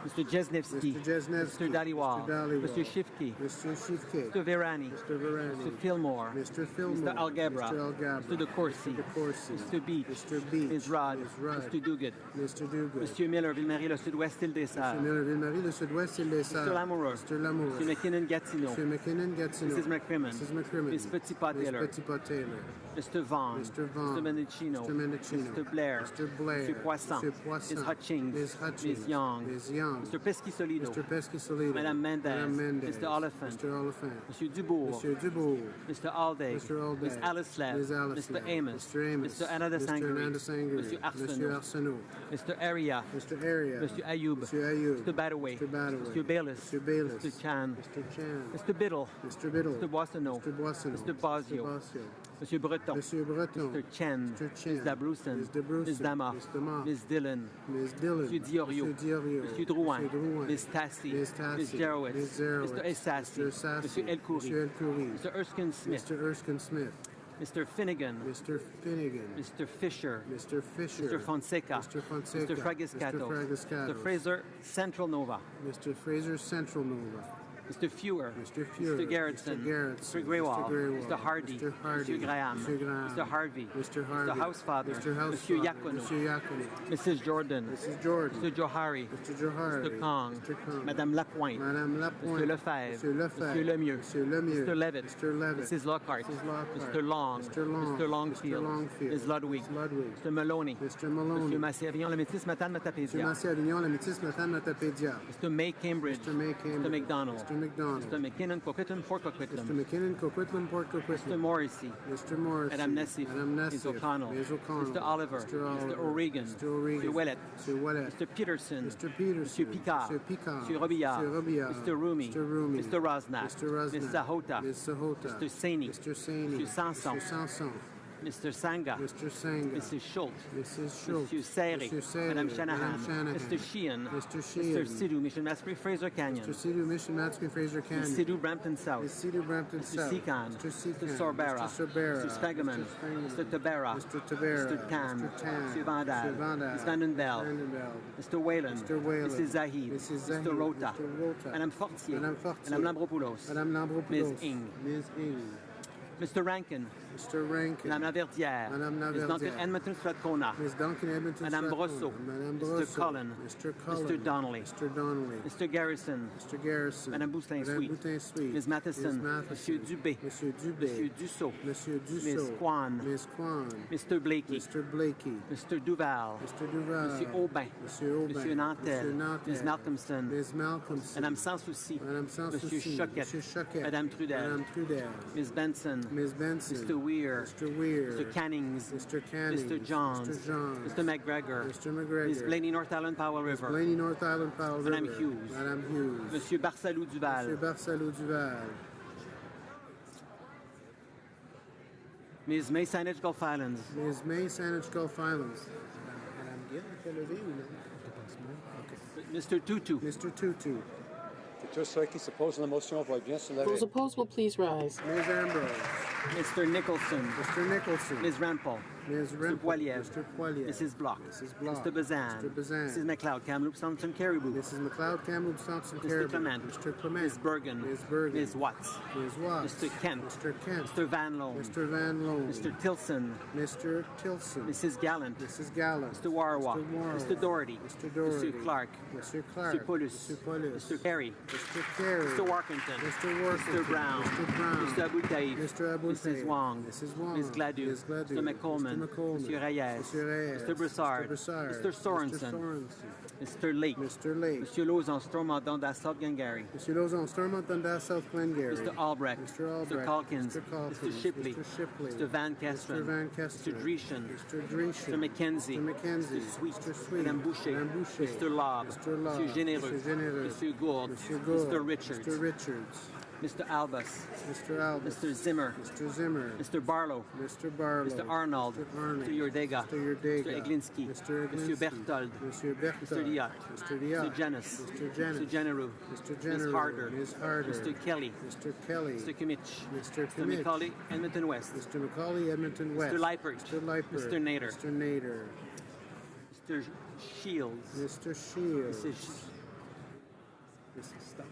Mr. Jesnevsky.
Mr. Jesnevsky.
Mr. Dhaliwal.
Mr. Dhaliwal.
Mr. Shifke.
Mr. Shifke.
Mr. Virani.
Mr. Virani.
Mr. Fillmore.
Mr. Fillmore.
Mr. Algebra.
Mr. Algebra.
Mr. DeCourcy.
Mr. DeCourcy.
Mr. Beach.
Mr. Beach.
Ms. Rod.
Ms. Rod.
Mr. Duguid.
Mr. Duguid.
Monsieur Miller, Ville-Marie, le Sud-Ouest, Île des
Mr.
Sœurs.
Miller, Ville-Marie, le Sud-Ouest, Île des Sœurs.
Mr. Lamoureux.
Mr. Lamoureux.
Mr. McKinnon, Gatineau.
Mr. McKinnon, Gatineau.
Mrs. McCrimmon.
Mrs. McCrimmon.
Ms. Petitpas-Taylor.
Ms. Petitpas-Taylor.
Mr. Vaughn.
Mr. Vaughn.
Mr. Mendicino.
Mr. Mendicino.
Mr. Blair.
Mr. Blair.
Mr. Poisson.
Mr. Poisson.
Ms. Hutchings.
Ms. Hutchings.
Ms. Young.
Ms. Young.
Mr. Pesky-Solido.
Mr. Pesky-Solido.
Madame Mendez.
Madame Mendez.
Mr. Oliphant.
Mr. Oliphant.
Monsieur Dubourg.
Monsieur Dubourg.
Mr. Alday.
Mr. Alday.
Ms. Alice
Ms. Alice
Mr. Amos.
Mr. Amos.
Mr. Anna de
Mr.
Sangre.
Anna de Sangre.
Monsieur Arsenault.
Monsieur Arsenault.
Mr. Aria.
Mr. Aria.
Monsieur Ayoub.
Monsieur Ayoub.
Mr. Badaway.
Mr. Badaway.
Mr. Bayless.
Mr. Bayless.
Mr. Chan.
Mr. Chan.
Mr. Biddle.
Mr. Biddle.
Mr. Boissonneau.
Mr. Boissonneau.
Mr. Basio.
Mr. Basio.
Monsieur Breton.
Monsieur Breton.
Mr. Chen.
Mr. Chen.
Ms. Dabroussen.
Ms. Dabroussen.
Ms. Dama.
Ms. Dama.
Ms. Dillon.
Ms. Dillon.
Monsieur Diorio.
Monsieur Diorio.
Monsieur Drouin.
Monsieur Drouin.
Ms. Tassi.
Ms. Tassi.
Ms. Jerowitz.
Ms. Jerowitz.
Mr. Essassi.
Mr. Essassi.
Monsieur Elkoury.
Monsieur Elkoury.
Mr. Erskine Smith.
Mr. Erskine Smith.
Mr. Finnegan.
Mr. Finnegan.
Mr. Fisher.
Mr. Fisher.
Mr. Fonseca.
Mr. Fonseca.
Mr. Fragiscato.
Mr. Fragiscato.
Mr. Fraser, Central Nova.
Mr. Fraser, Central Nova.
Mr. Fewer.
Mr. Fewer.
Mr. Garrettson.
Mr. Garrettson.
Mr. Greywall.
Mr. Greywall.
Mr. Hardy.
Mr. Hardy.
Mr. Graham.
Mr. Graham.
Mr. Harvey.
Mr. Harvey.
Mr. Housefather.
Mr. Housefather.
Monsieur Yacono.
Monsieur Yacono.
Mrs. Jordan.
Mrs. Jordan.
Mr. Johari.
Mr. Johari.
Mr. Kong.
Mr. Kong.
Madame Lapointe.
Madame Lapointe.
Mr. Lefebvre.
Mr. Lefebvre.
Monsieur Lemieux.
Monsieur Lemieux.
Mr. Levitt.
Mr. Levitt.
Mrs. Lockhart.
Mrs. Lockhart.
Mr. Long.
Mr. Long.
Mr. Longfield.
Mr. Longfield.
Ms. Ludwig.
Ms. Ludwig.
Mr. Maloney.
Mr. Maloney.
Monsieur Massé-Avignon, le métis Matane
Mr.
Matapédia.
Massé-Avignon, la métisse Matane Matapédia.
Mr. May Cambridge.
Mr. May Cambridge.
Mr. McDonald.
Mr. McDonald.
Mr. McKinnon, Coquitlam, Port Coquitlam.
Mr. McKinnon, Coquitlam, Port Coquitlam.
Mr. Morrissey.
Mr. Morrissey.
Madame Nessif.
Madame Nessif.
Ms. O'Connell.
Ms. O'Connell.
Mr. Oliver.
Mr. Oliver.
Mr. O'Regan.
Mr. O'Regan.
Mr. Ouellet.
Mr. Ouellet.
Mr. Peterson.
Mr. Peterson.
Mr. Picard.
Mr. Picard.
Mr. Robillard.
Mr. Robillard.
Mr. Rumi.
Mr. Rumi.
Mr. Rosnak.
Mr. Rosnak.
Ms. Sahota.
Ms. Sahota.
Mr. Saini.
Mr. Saini.
Mr. Sanson.
Mr. Sanson.
Mr. Sanga.
Mr. Sanga.
Mrs. Schultz.
Mrs. Schultz.
Monsieur Seri.
Monsieur Seri.
Madame Shanahan.
Madame Shanahan.
Mr. Sheehan.
Mr. Sheehan.
Mr. Sidhu, Mission Masquerade, Fraser Canyon.
Mr. Sidhu, Mission Matsky, Fraser Canyon.
Ms. Sidhu, Brampton South.
Ms. Sidhu, Brampton
Mr.
South.
Seacon.
Mr. Seacon.
Mr. Sorbera.
Mr. Sorbera.
Mr. Spagaman.
Mr. Spagaman.
Mr. Tabera.
Mr. Tabera.
Mr. Tan.
Mr. Tan.
Mr. Vandal.
Mr. Vandal.
Ms. Vandenbell.
Vandenbell.
Mr. Whalen.
Mr. Whalen.
Mrs. Zahid.
Mrs. Zahid.
Mr. Rota.
Mr. Rota.
Madame Fortier.
Madame Fortier.
Madame Lambropoulos.
Madame Lambropoulos.
Ms. Ing.
Ms. Ing.
Mr. Rankin.
Mr. Rankin.
Madame Laverdière.
Madame
Ms. Duncan
Laverdière.
Edmonton Strathcona.
Ms. Duncan Edmonton
Madame
Strathcona.
Brosseau.
Madame
Mr.
Brosseau.
Cullen.
Mr. Cullen.
Mr. Donnelly.
Mr. Donnelly.
Mr. Garrison.
Mr. Garrison.
Madame Boutin-Sweet.
Boutin-Sweet.
Ms. Matheson.
Ms.
Monsieur Dubé.
Monsieur Dubé.
Monsieur Dussault.
Monsieur Dussault.
Ms. Kwan.
Ms. Kwan.
Mr. Blakey.
Mr. Blakey.
Mr. Duval.
Mr. Duval.
Monsieur Aubin.
Monsieur Aubin.
Monsieur Nantel.
Monsieur Nantel.
Ms. Malcolmson.
Ms. Malcolmson.
Madame Sans-Souci.
Madame Sans-Souci.
Monsieur Choquette.
Monsieur Choquette.
Madame Trudel.
Madame Trudel.
Ms. Benson.
Ms. Benson.
Mr. Weir.
Mr. Weir.
Mr. Cannings.
Mr. Cannings.
Mr. Johns.
Mr. Johns.
Mr. McGregor.
Mr. McGregor.
Ms. Blaney North Island Powell
Ms.
River.
Blaney North Island Powell
Madame
River.
Hughes.
Madame Hughes.
Monsieur Barsalou Duval.
Monsieur Barsalou Duval.
Ms. May Saanich Gulf Islands.
Ms. May Saanich Gulf Islands. Madame Gill, quelle levée ou non?
Mr. Tutu.
Mr. Tutu.
Tous ceux qui s'opposent à la motion veuillent bien se lever.
Those opposed will please rise.
Ms. Ambrose.
Mr. Nicholson.
Mr. Nicholson.
Ms. Rampel.
Ms.
Mr.
Rempel.
Poiliev.
Mr. Poiliev.
Mrs. Block.
Mrs. Block.
Mr. Bazan.
Mr. Bazan.
Mrs. McLeod. Kamloops, Thompson, Caribou.
Mrs. McLeod, Kamloops, Thompson,
Mr.
Caribou.
Clement.
Mr. Clement.
Ms. Bergen.
Ms. Bergen.
Ms. Watts.
Ms. Watts.
Mr. Kent.
Mr. Kent.
Mr. Van Loan.
Mr. Van Loan.
Mr. Tilson.
Mr. Tilson.
Mrs. Gallant.
Mrs. Gallant.
Mr. Warwa.
Mr. Warwa.
Mr. Doherty.
Mr. Doherty.
Mr. Clark.
Mr. Clark.
Mr. Paulus.
Mr. Paulus.
Mr. Carey.
Mr. Carey.
Mr. Workington.
Mr. Workington.
Mr. Brown.
Mr. Brown.
Mr. Abu Taif.
Mr. Abu
Mrs.
Taif.
Wong.
Mrs. Wong.
Ms. Gladue.
Ms. Gladue.
Mr. McColeman.
Mr. McColeman.
Mr. Reyes.
Mr. Reyes.
Mr. Broussard.
Mr. Broussard.
Mr. Sorensen.
Mr. Sorensen.
Mr. Lake.
Mr. Lake.
Monsieur Lozon, Stormont, Dundas, South Glengarry.
Mr. Lozon, Stormont, Dundas, South Glengarry.
Mr. Albrecht.
Mr. Albrecht.
Mr. Calkins.
Mr. Calkins.
Mr. Shipley.
Mr. Shipley.
Mr. Van Kesteren.
Mr. Van Kesteren.
Mr. Dreeshen.
Mr. Dreeshen.
Mr. McKenzie.
Mr. McKenzie.
Mr. Sweet.
Mr. Sweet.
Madame Boucher.
Madame Boucher.
Mr. Lobb.
Mr. Lobb.
Monsieur Généreux.
Mr. Généreux.
Monsieur Gould.
Monsieur Gould.
Mr. Richards.
Mr. Richards.
Mr. Albus.
Mr. Albus.
Mr. Zimmer.
Mr. Zimmer.
Mr. Barlow.
Mr. Barlow.
Mr. Arnold.
Mr. Arnold.
Mr. Yordega.
Mr. Yordega.
Mr. Eglinski.
Mr. Eglinski.
Monsieur Berthold.
Monsieur Berthold.
Mr. Diot.
Mr. Diot.
Mr. Janis.
Mr. Janis.
Mr. Generou.
Mr.
Ms.
General.
Harder.
Ms. Harder.
Mr. Kelly.
Mr. Kelly.
Mr. Kimmich.
Mr.
Mr.
Kimmich.
McCauley, Edmonton West.
Mr. McCauley, Edmonton West.
Mr. Leipert.
Mr. Leipert.
Mr. Nader.
Mr. Nader.
Mr. Shields.
Mr. Shields.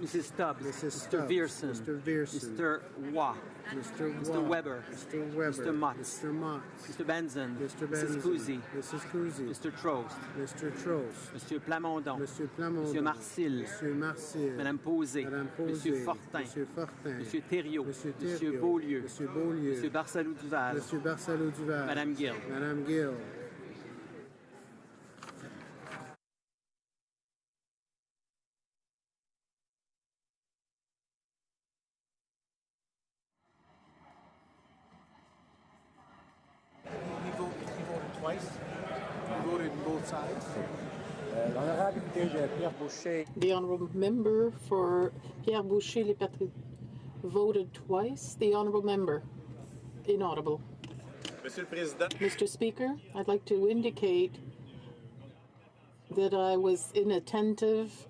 Mrs. Stubbs.
Mrs.
Mr.
Stubbs.
Vierson.
Mr. Vierson.
Mr. Waugh.
Mr.
Mr.
Waugh.
Weber.
Mr. Weber.
Mr. Motts.
Mr. Motts.
Mr. Benson.
Mr.
Mrs.
Benson.
Cousy.
Mrs. Cousy.
Mr. Trost.
Mr. Trost.
Monsieur Plamondon.
Monsieur Plamondon.
Monsieur Marcil.
Monsieur Marcil.
Madame Posé.
Madame Posé.
Monsieur Fortin.
Monsieur Fortin.
Monsieur Thériault.
Monsieur
Monsieur
Thériault.
Beaulieu.
Monsieur Beaulieu.
Monsieur Barsalou Duval.
Monsieur Barsalou Duval.
Madame Gill.
Madame Gill.
He voted twice. He voted both sides.
L'honorable député Pierre Boucher.
The honourable member for Pierre Boucher Les Patriotes voted twice. The honourable member. Inaudible.
Monsieur le Président.
Mr. Speaker, I'd like to indicate that I was inattentive.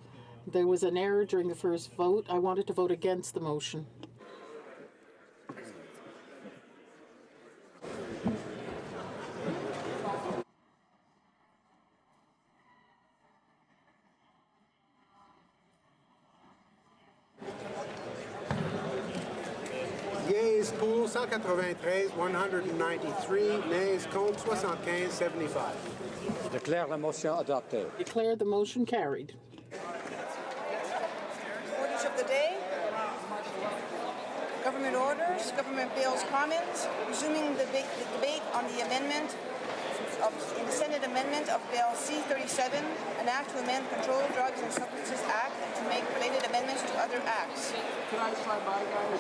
There was an error during the first vote. I wanted to vote against the motion.
Yeas pour 193, 193. Nays contre 75, 75.
Je déclare la motion adoptée.
Declare the motion carried.
Orders of the day. Government orders, government bills, comments. Resuming the debate on the amendment in the Senate amendment of Bill C-37, an act to amend Controlled Drugs and Substances Act and to make related amendments to other acts.
Can I slide by, guys?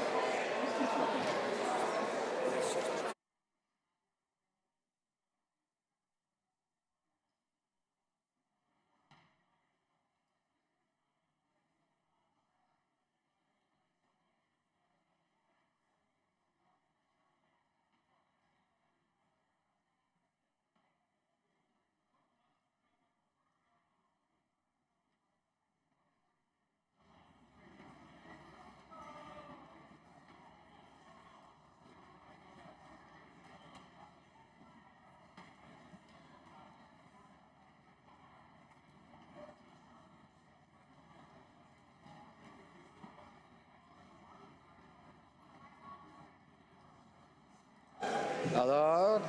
Alors,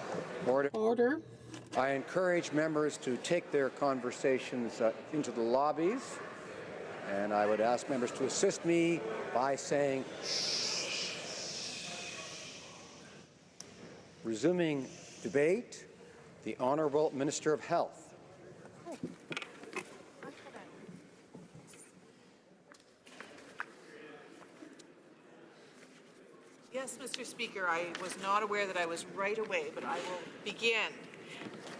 order.
Order.
I encourage members to take their conversations into the lobbies, and I would ask members to assist me by saying shh. Resuming debate, the Honourable Minister of Health.
Yes, Mr. Speaker, I was not aware that I was right away, but I will begin.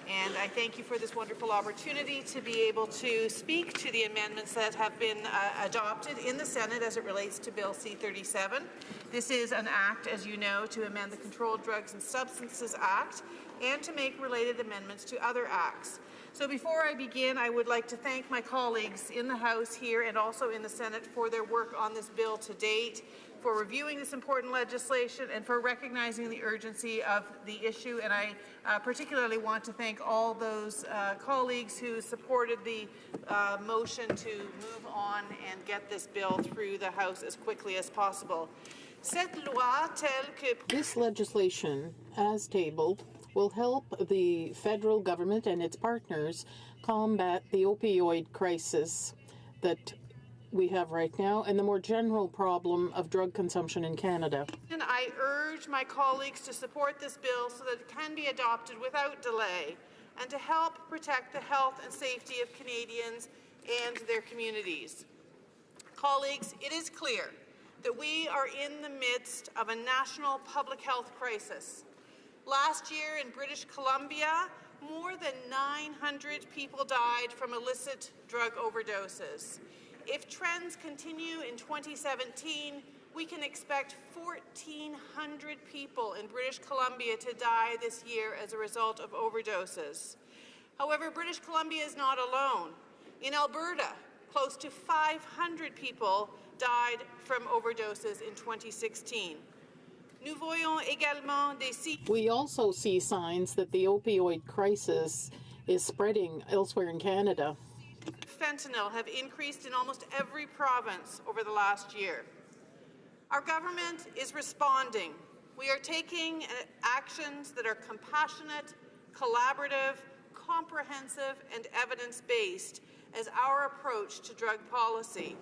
And I thank you for this wonderful opportunity to be able to speak to the amendments that have been adopted in the Senate as it relates to Bill C-37. This is an act, as you know, to amend the Controlled Drugs and Substances Act and to make related amendments to other acts. So before I begin, I would like to thank my colleagues in the House here and also in the Senate for their work on this bill to date, for reviewing this important legislation, and for recognizing the urgency of the issue. And I particularly want to thank all those colleagues who supported the motion to move on and get this bill through the House as quickly as possible.
This legislation, as tabled, will help the federal government and its partners combat the opioid crisis that we have right now and the more general problem of drug consumption in Canada.
And I urge my colleagues to support this bill so that it can be adopted without delay and to help protect the health and safety of Canadians and their communities. Colleagues, it is clear that we are in the midst of a national public health crisis. Last year in British Columbia, more than 900 people died from illicit drug overdoses. If trends continue in 2017, we can expect 1,400 people in British Columbia to die this year as a result of overdoses. However, British Columbia is not alone. In Alberta, close to 500 people died from overdoses in 2016.
We also see signs that the opioid crisis is spreading elsewhere in Canada.
Fentanyl have increased in almost every province over the last year. Our government is responding. We are taking actions that are compassionate, collaborative, comprehensive, and evidence-based as our approach to drug policy.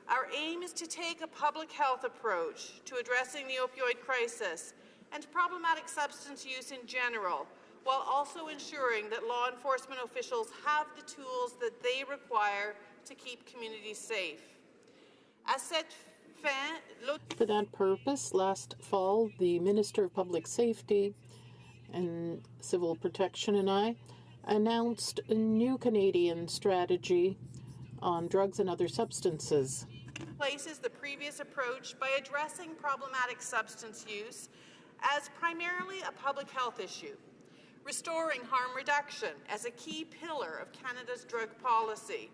Our aim is to take a public health approach to addressing the opioid crisis and problematic substance use in general, while also ensuring that law enforcement officials have the tools that they require to keep communities safe.
For that purpose, last fall, the Minister of Public Safety and Civil Protection and I announced a new Canadian strategy on drugs and other substances.
Places the previous approach by addressing problematic substance use as primarily a public health issue, restoring harm reduction as a key pillar of Canada's drug policy,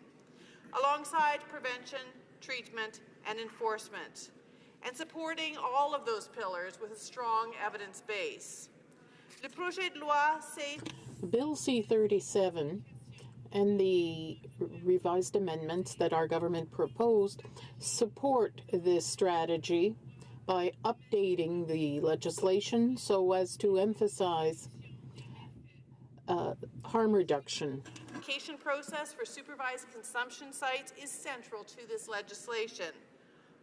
alongside prevention, treatment, and enforcement, and supporting all of those pillars with a strong evidence base. Le projet de loi
Bill C-37 and the revised amendments that our government proposed support this strategy by updating the legislation so as to emphasize harm reduction.
The application process for supervised consumption sites is central to this legislation.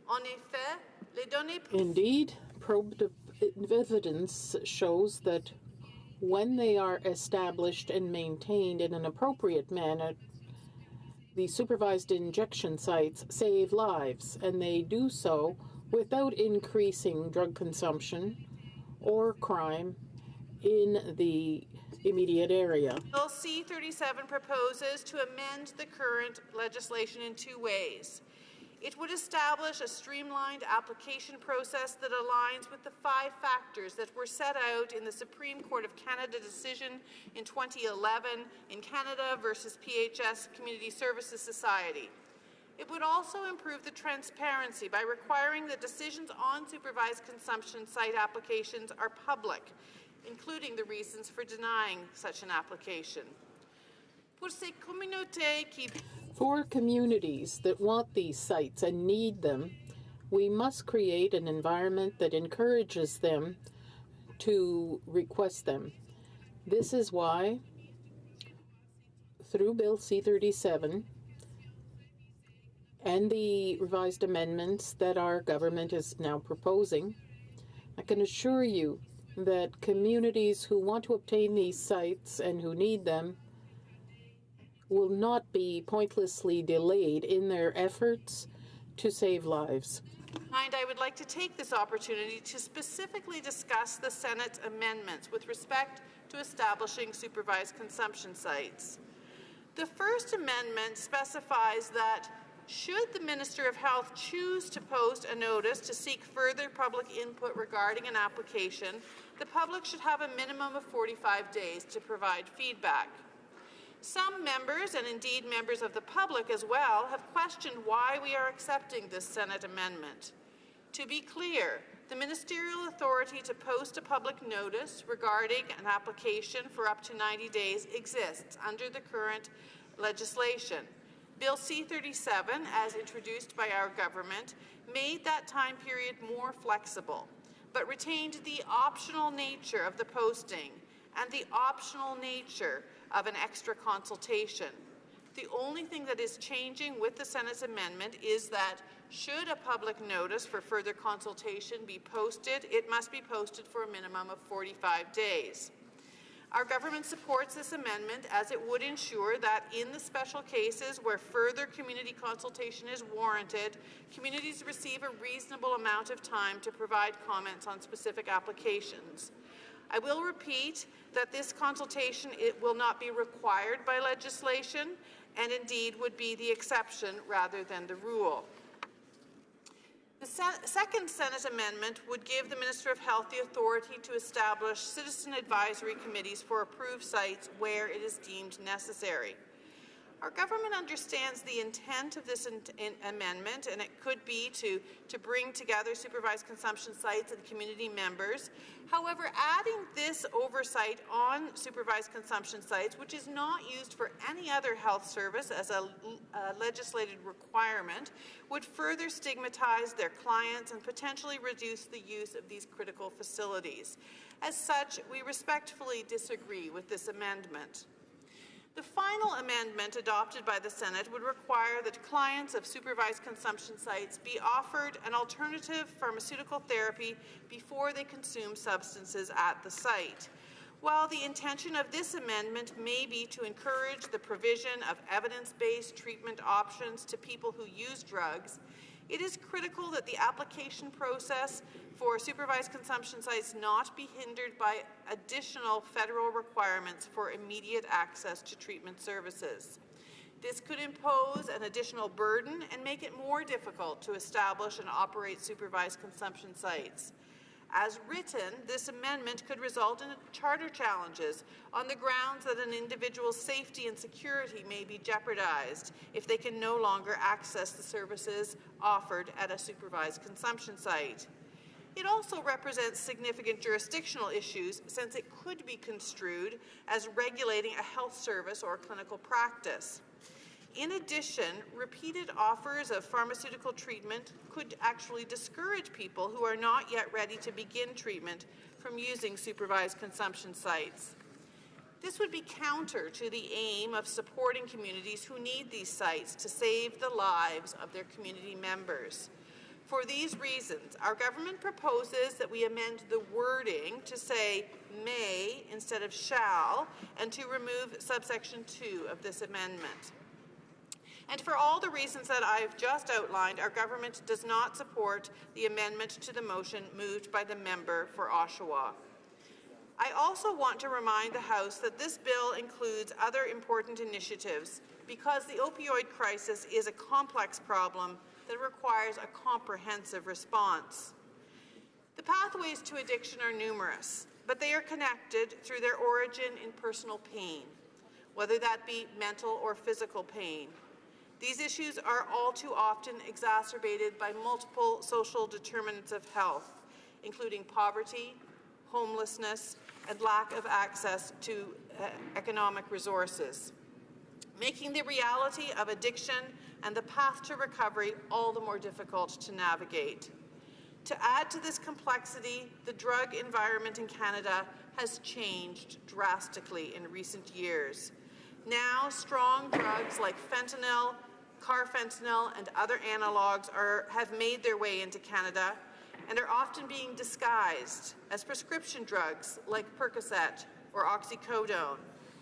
En effet, les données...
Indeed, probative evidence shows that when they are established and maintained in an appropriate manner, the supervised injection sites save lives, and they do so without increasing drug consumption or crime in the immediate area.
Bill C-37 proposes to amend the current legislation in two ways. It would establish a streamlined application process that aligns with the 5 factors that were set out in the Supreme Court of Canada decision in 2011 in Canada versus PHS Community Services Society. It would also improve the transparency by requiring that decisions on supervised consumption site applications are public, including the reasons for denying such an application.
For communities that want these sites and need them, we must create an environment that encourages them to request them. This is why, through Bill C-37 and the revised amendments that our government is now proposing, I can assure you that communities who want to obtain these sites and who need them will not be pointlessly delayed in their efforts to save lives.
And I would like to take this opportunity to specifically discuss the Senate's amendments with respect to establishing supervised consumption sites. The first amendment specifies that should the Minister of Health choose to post a notice to seek further public input regarding an application, the public should have a minimum of 45 days to provide feedback. Some members, and indeed members of the public as well, have questioned why we are accepting this Senate amendment. To be clear, the ministerial authority to post a public notice regarding an application for up to 90 days exists under the current legislation. Bill C-37, as introduced by our government, made that time period more flexible, but retained the optional nature of the posting and the optional nature of an extra consultation. The only thing that is changing with the Senate's amendment is that should a public notice for further consultation be posted, it must be posted for a minimum of 45 days. Our government supports this amendment as it would ensure that in the special cases where further community consultation is warranted, communities receive a reasonable amount of time to provide comments on specific applications. I will repeat that this consultation will not be required by legislation and indeed would be the exception rather than the rule. The second Senate amendment would give the Minister of Health the authority to establish citizen advisory committees for approved sites where it is deemed necessary. Our government understands the intent of this amendment, and it could be to bring together supervised consumption sites and community members. However, adding this oversight on supervised consumption sites, which is not used for any other health service as a legislated requirement, would further stigmatize their clients and potentially reduce the use of these critical facilities. As such, we respectfully disagree with this amendment. The final amendment adopted by the Senate would require that clients of supervised consumption sites be offered an alternative pharmaceutical therapy before they consume substances at the site. While the intention of this amendment may be to encourage the provision of evidence-based treatment options to people who use drugs, it is critical that the application process for supervised consumption sites not be hindered by additional federal requirements for immediate access to treatment services. This could impose an additional burden and make it more difficult to establish and operate supervised consumption sites. As written, this amendment could result in charter challenges on the grounds that an individual's safety and security may be jeopardized if they can no longer access the services offered at a supervised consumption site. It also represents significant jurisdictional issues since it could be construed as regulating a health service or clinical practice. In addition, repeated offers of pharmaceutical treatment could actually discourage people who are not yet ready to begin treatment from using supervised consumption sites. This would be counter to the aim of supporting communities who need these sites to save the lives of their community members. For these reasons, our government proposes that we amend the wording to say may instead of shall, and to remove subsection 2 of this amendment. And for all the reasons that I've just outlined, our government does not support the amendment to the motion moved by the member for Oshawa. I also want to remind the House that this bill includes other important initiatives because the opioid crisis is a complex problem that requires a comprehensive response. The pathways to addiction are numerous, but they are connected through their origin in personal pain, whether that be mental or physical pain. These issues are all too often exacerbated by multiple social determinants of health, including poverty, homelessness, and lack of access to economic resources, making the reality of addiction and the path to recovery all the more difficult to navigate. To add to this complexity, the drug environment in Canada has changed drastically in recent years. Now, strong drugs like fentanyl, carfentanil, and other analogs have made their way into Canada and are often being disguised as prescription drugs like Percocet or oxycodone,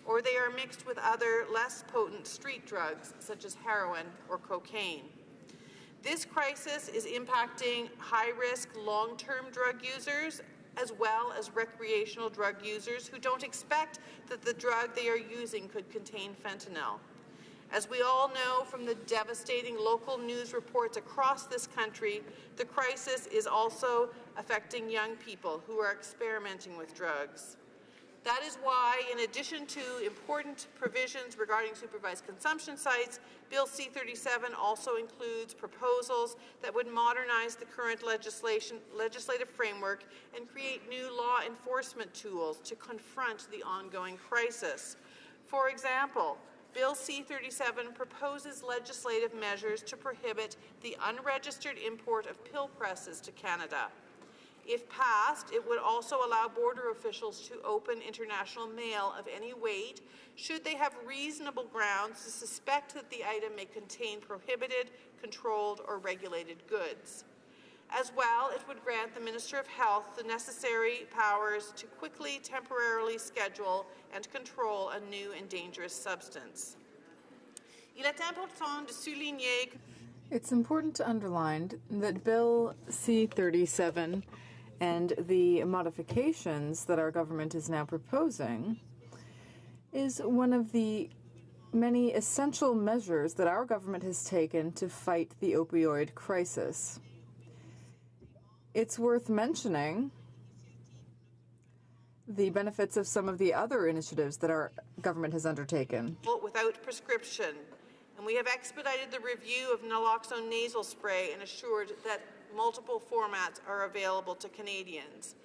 or they are mixed with other less potent street drugs such as heroin or cocaine. This crisis is impacting high-risk, long-term drug users as well as recreational drug users who don't expect that the drug they are using could contain fentanyl. As we all know from the devastating local news reports across this country, the crisis is also affecting young people who are experimenting with drugs. That is why, in addition to important provisions regarding supervised consumption sites, Bill C-37 also includes proposals that would modernize the current legislative framework and create new law enforcement tools to confront the ongoing crisis. For example, Bill C-37 proposes legislative measures to prohibit the unregistered import of pill presses to Canada. If passed, it would also allow border officials to open international mail of any weight should they have reasonable grounds to suspect that the item may contain prohibited, controlled, or regulated goods. As well, it would grant the Minister of Health the necessary powers to quickly, temporarily schedule and control a new and dangerous substance. Il est important de souligner.
It's important to underline that Bill C-37 and the modifications that our government is now proposing is one of the many essential measures that our government has taken to fight the opioid crisis. It's worth mentioning the benefits of some of the other initiatives that our government has undertaken.
Without prescription, and we have expedited the review of naloxone nasal spray and assured that multiple formats are available to Canadians.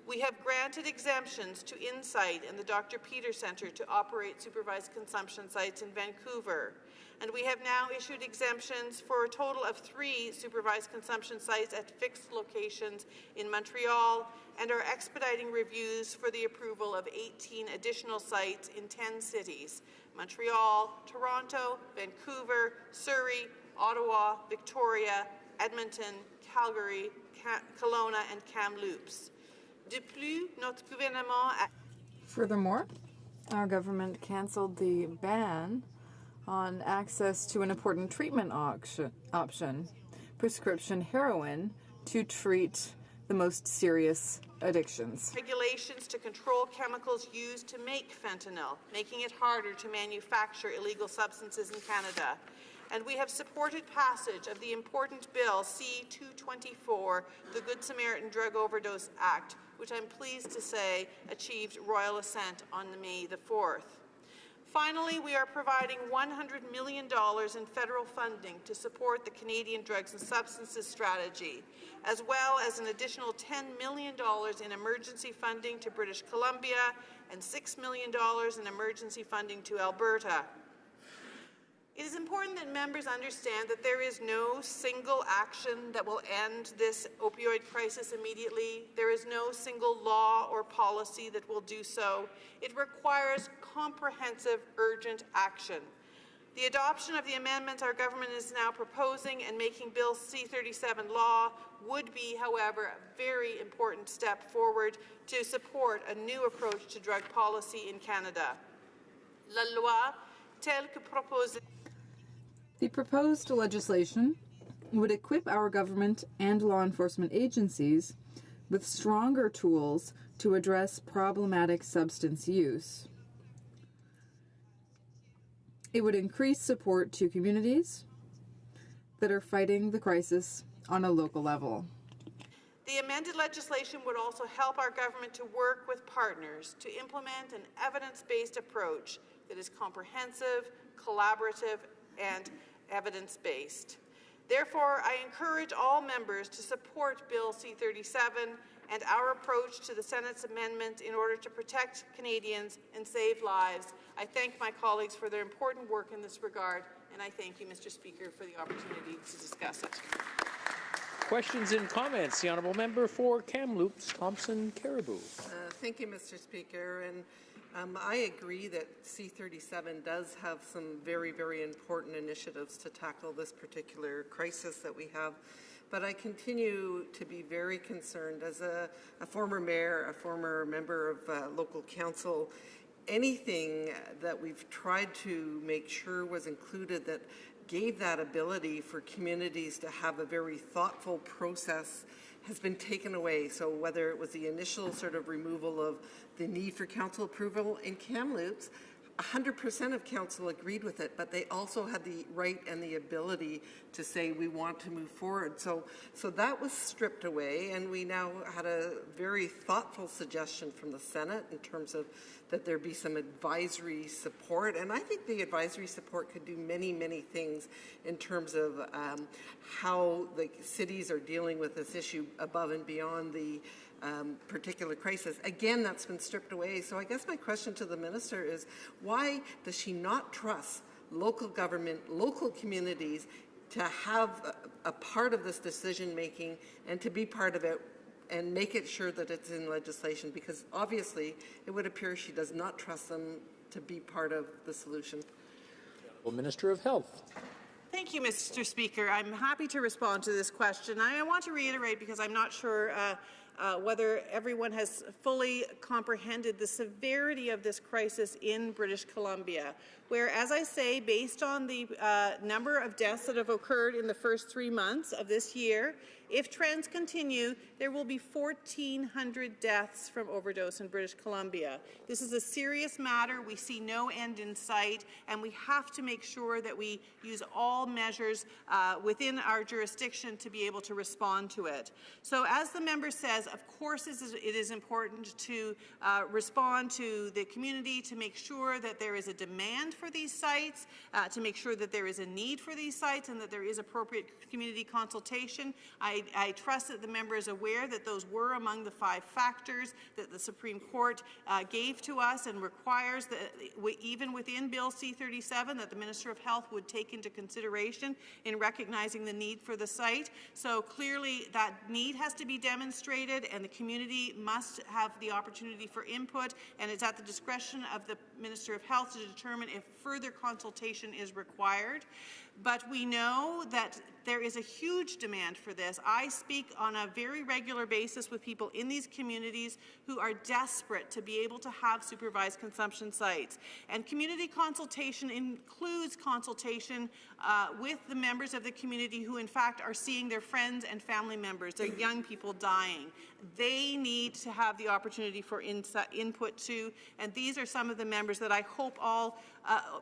We have granted exemptions to Insight and the Dr. Peter Centre to operate supervised consumption sites in Vancouver. And we have now issued exemptions for a total of 3 supervised consumption sites at fixed locations in Montreal and are expediting reviews for the approval of 18 additional sites in 10 cities: Montreal, Toronto, Vancouver, Surrey, Ottawa, Victoria, Edmonton, Calgary, Kelowna, and Kamloops. De plus, notre gouvernement a...
Furthermore, our government cancelled the ban on access to an important treatment option, prescription heroin, to treat the most serious addictions.
Regulations to control chemicals used to make fentanyl, making it harder to manufacture illegal substances in Canada. And we have supported passage of the important Bill C-224, the Good Samaritan Drug Overdose Act, which I'm pleased to say achieved royal assent on May the 4th. Finally, we are providing $100 million in federal funding to support the Canadian Drugs and Substances Strategy, as well as an additional $10 million in emergency funding to British Columbia and $6 million in emergency funding to Alberta. It is important that members understand that there is no single action that will end this opioid crisis immediately. There is no single law or policy that will do so. It requires comprehensive, urgent action. The adoption of the amendments our government is now proposing and making Bill C-37 law would be, however, a very important step forward to support a new approach to drug policy in Canada. La loi telle que proposée.
The proposed legislation would equip our government and law enforcement agencies with stronger tools to address problematic substance use. It would increase support to communities that are fighting the crisis on a local level.
The amended legislation would also help our government to work with partners to implement an evidence-based approach that is comprehensive, collaborative, and evidence-based. Therefore, I encourage all members to support Bill C-37 and our approach to the Senate's amendment in order to protect Canadians and save lives. I thank my colleagues for their important work in this regard, and I thank you, Mr. Speaker, for the opportunity to discuss it.
Questions and comments? The honourable member for Kamloops, Thompson Caribou.
Thank you, Mr. Speaker. And I agree that C-37 does have some very, very important initiatives to tackle this particular crisis that we have. But I continue to be very concerned as a former mayor, a former member of local council. Anything that we've tried to make sure was included that gave that ability for communities to have a very thoughtful process has been taken away. So whether it was the initial sort of removal of the need for council approval in Kamloops, 100% of council agreed with it, but they also had the right and the ability to say we want to move forward. So that was stripped away, and we now had a very thoughtful suggestion from the Senate in terms of that there be some advisory support. And I think the advisory support could do many, many things in terms of how the cities are dealing with this issue above and beyond the particular crisis. Again, that's been stripped away. So I guess my question to the minister is, why does she not trust local government, local communities to have a part of this decision making and to be part of it and make it sure that it's in legislation? Because obviously it would appear she does not trust them to be part of the solution.
Well, Minister of Health.
Thank you, Mr. Speaker. I'm happy to respond to this question. I want to reiterate, because I'm not sure whether everyone has fully comprehended the severity of this crisis in British Columbia, where, as I say, based on the number of deaths that have occurred in the first 3 months of this year, if trends continue, there will be 1,400 deaths from overdose in British Columbia. This is a serious matter. We see no end in sight, and we have to make sure that we use all measures within our jurisdiction to be able to respond to it. So, as the member says, of course it is important to respond to the community, to make sure that there is a demand for these sites, to make sure that there is a need for these sites and that there is appropriate community consultation. I trust that the member is aware that those were among the 5 factors that the Supreme Court gave to us and requires that even within Bill C-37 that the Minister of Health would take into consideration in recognizing the need for the site. So clearly that need has to be demonstrated and the community must have the opportunity for input, and it's at the discretion of the Minister of Health to determine if further consultation is required. But we know that there is a huge demand for this. I speak on a very regular basis with people in these communities who are desperate to be able to have supervised consumption sites. And community consultation includes consultation with the members of the community who in fact are seeing their friends and family members, their young people dying. They need to have the opportunity for input too, and these are some of the members that I hope all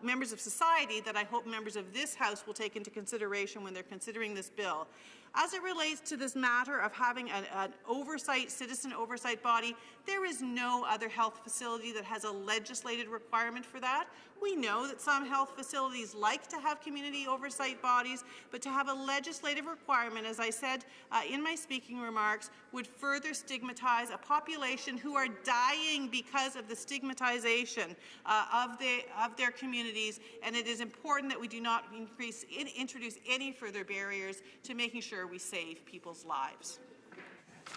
members of society that I hope members of this House will take into consideration when they're considering this bill. As it relates to this matter of having an oversight, citizen oversight body, there is no other health facility that has a legislated requirement for that. We know that some health facilities like to have community oversight bodies, but to have a legislative requirement, as I said in my speaking remarks, would further stigmatize a population who are dying because of the stigmatization of their communities, and it is important that we do not introduce any further barriers to making sure we save people's lives.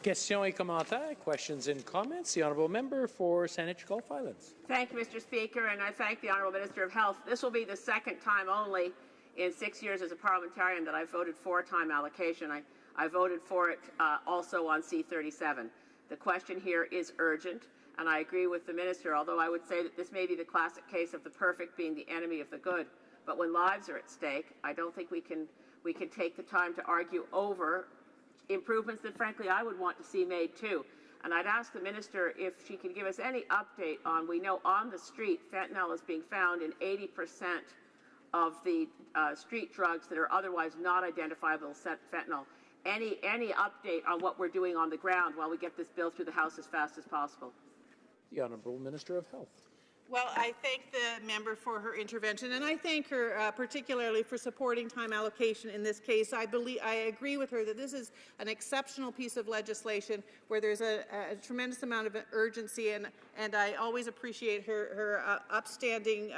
Questions et commentaires, questions and comments. The honourable member for Saanich Gulf Islands.
Thank you, Mr. Speaker, and I thank the honourable Minister of Health. This will be the second time only in 6 years as a parliamentarian that I voted for time allocation. I voted for it also on C-37. The question here is urgent, and I agree with the minister, although I would say that this may be the classic case of the perfect being the enemy of the good. But when lives are at stake, I don't think we can take the time to argue over improvements that, frankly, I would want to see made too. And I'd ask the minister if she can give us any update on, we know on the street fentanyl is being found in 80% of the street drugs that are otherwise not identifiable fentanyl. Any update on what we're doing on the ground while we get this bill through the House as fast as possible?
The Honourable Minister of Health.
Well, I thank the member for her intervention, and I thank her particularly for supporting time allocation in this case. I agree with her that this is an exceptional piece of legislation where there's a tremendous amount of urgency, and I always appreciate her upstanding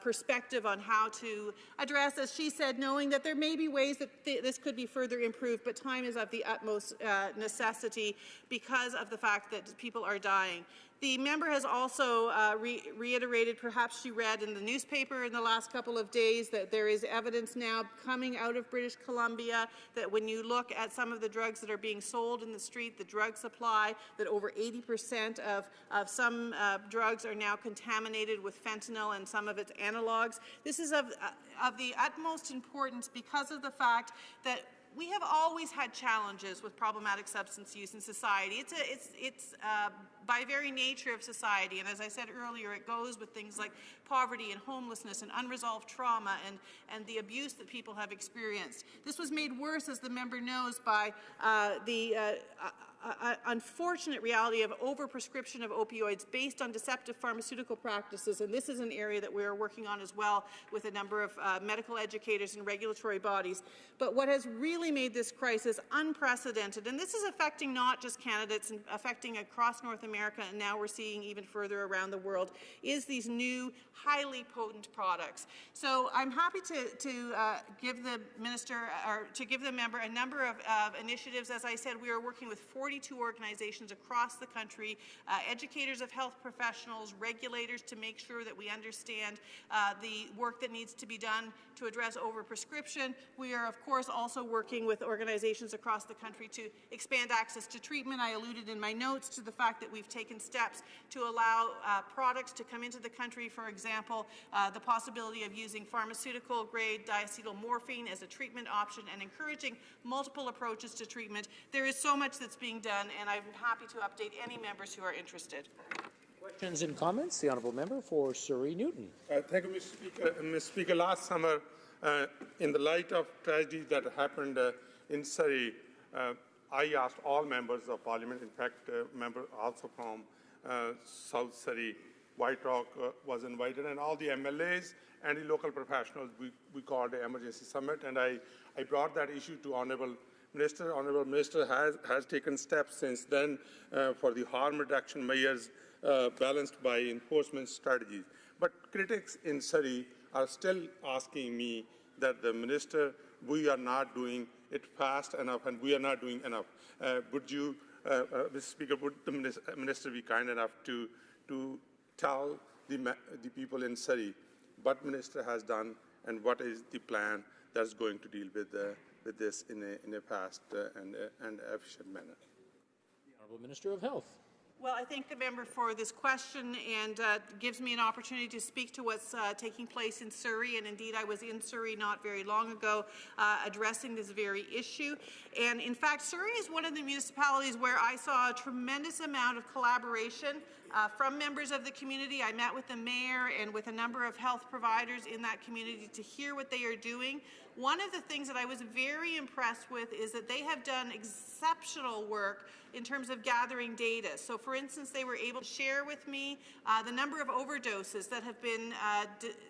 perspective on how to address, as she said, knowing that there may be ways that this could be further improved, but time is of the utmost necessity because of the fact that people are dying. The member has also reiterated, perhaps she read in the newspaper in the last couple of days, that there is evidence now coming out of British Columbia that when you look at some of the drugs that are being sold in the street, the drug supply, that over 80% of some drugs are now contaminated with fentanyl and some of its analogs. This is of the utmost importance because of the fact that we have always had challenges with problematic substance use in society. It's by very nature of society, and as I said earlier, it goes with things like poverty and homelessness and unresolved trauma and the abuse that people have experienced. This was made worse, as the member knows, by the unfortunate reality of overprescription of opioids based on deceptive pharmaceutical practices, and this is an area that we are working on as well with a number of medical educators and regulatory bodies. But what has really made this crisis unprecedented, and this is affecting not just Canada, it's affecting across North America, and now we're seeing even further around the world, is these new, highly potent products. So I'm happy to give the minister, or to give the member, a number of initiatives. As I said, we are working with 42 organizations across the country, educators of health professionals, regulators, to make sure that we understand the work that needs to be done to address overprescription. We are, of course, also working with organizations across the country to expand access to treatment. I alluded in my notes to the fact that we've taken steps to allow products to come into the country, for example, the possibility of using pharmaceutical-grade diacetylmorphine as a treatment option and encouraging multiple approaches to treatment. There is so much that's being done, and I'm happy to update any members who are interested.
Questions and comments? The honourable member for Surrey Newton.
Thank you, Mr. Speaker. Mr. Speaker, last summer, in the light of tragedy that happened in Surrey, I asked all members of Parliament, in fact, member also from South Surrey, White Rock was invited, and all the MLAs and the local professionals. We called an emergency summit, and I brought that issue to Honourable Minister. Honourable Minister has taken steps since then for the harm reduction measures balanced by enforcement strategies. But critics in Surrey are still asking me that the Minister, we are not doing it fast enough and we are not doing enough. Would you, Mr. Speaker, would the Minister be kind enough to tell the people in Surrey what Minister has done and what is the plan that's going to deal with this in a fast and efficient manner?
The Honourable Minister of Health.
Well, I thank the member for this question, and gives me an opportunity to speak to what's taking place in Surrey. And indeed, I was in Surrey not very long ago addressing this very issue. And in fact, Surrey is one of the municipalities where I saw a tremendous amount of collaboration from members of the community. I met with the mayor and with a number of health providers in that community to hear what they are doing. One of the things that I was very impressed with is that they have done exceptional work in terms of gathering data. So, for instance, they were able to share with me the number of overdoses that have been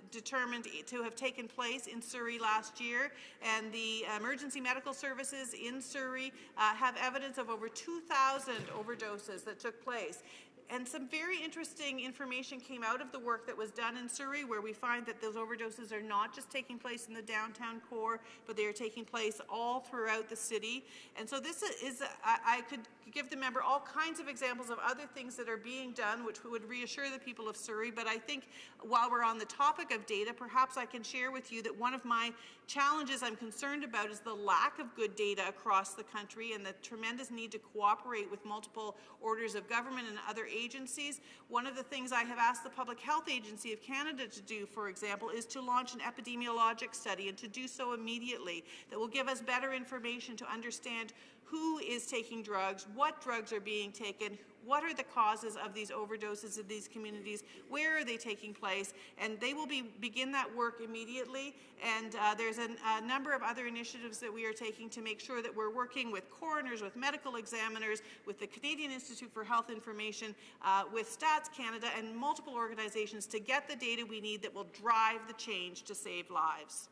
determined to have taken place in Surrey last year, and the emergency medical services in Surrey have evidence of over 2,000 overdoses that took place. And some very interesting information came out of the work that was done in Surrey, where we find that those overdoses are not just taking place in the downtown core, but they are taking place all throughout the city. And so this is, I could give the member all kinds of examples of other things that are being done, which would reassure the people of Surrey. But I think while we're on the topic of data, perhaps I can share with you that one of my challenges I'm concerned about is the lack of good data across the country and the tremendous need to cooperate with multiple orders of government and other agencies. One of the things I have asked the Public Health Agency of Canada to do, for example, is to launch an epidemiologic study, and to do so immediately, that will give us better information to understand who is taking drugs, what drugs are being taken, what are the causes of these overdoses in these communities, where are they taking place, and they will begin that work immediately. And there's a number of other initiatives that we are taking to make sure that we're working with coroners, with medical examiners, with the Canadian Institute for Health Information, with Stats Canada, and multiple organizations to get the data we need that will drive the change to save lives.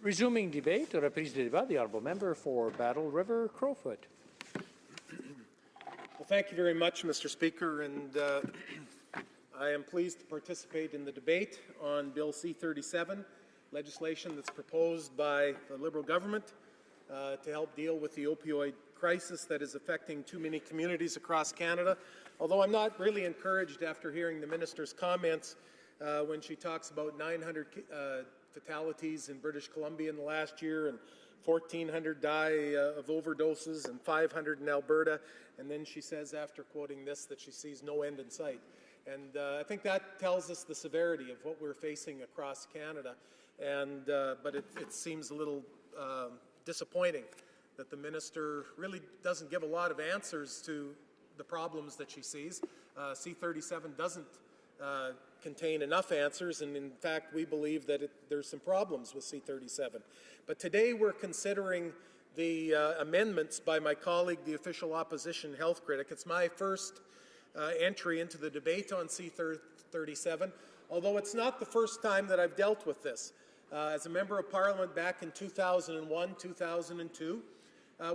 Resuming debate, reprise de débat, the honourable member for Battle River Crowfoot.
Well, thank you very much, Mr. Speaker, and I am pleased to participate in the debate on Bill C-37, legislation that's proposed by the Liberal government to help deal with the opioid crisis that is affecting too many communities across Canada. Although I'm not really encouraged after hearing the minister's comments when she talks about 900 fatalities in British Columbia in the last year, and 1,400 die of overdoses, and 500 in Alberta. And then she says, after quoting this, that she sees no end in sight. And I think that tells us the severity of what we're facing across Canada. And but it seems a little disappointing that the minister really doesn't give a lot of answers to the problems that she sees. C-37 doesn't contain enough answers, and in fact we believe that there's some problems with C-37. But today we're considering the amendments by my colleague, the official opposition health critic. It's my first entry into the debate on C-37, although it's not the first time that I've dealt with this. As a member of Parliament back in 2001, 2002,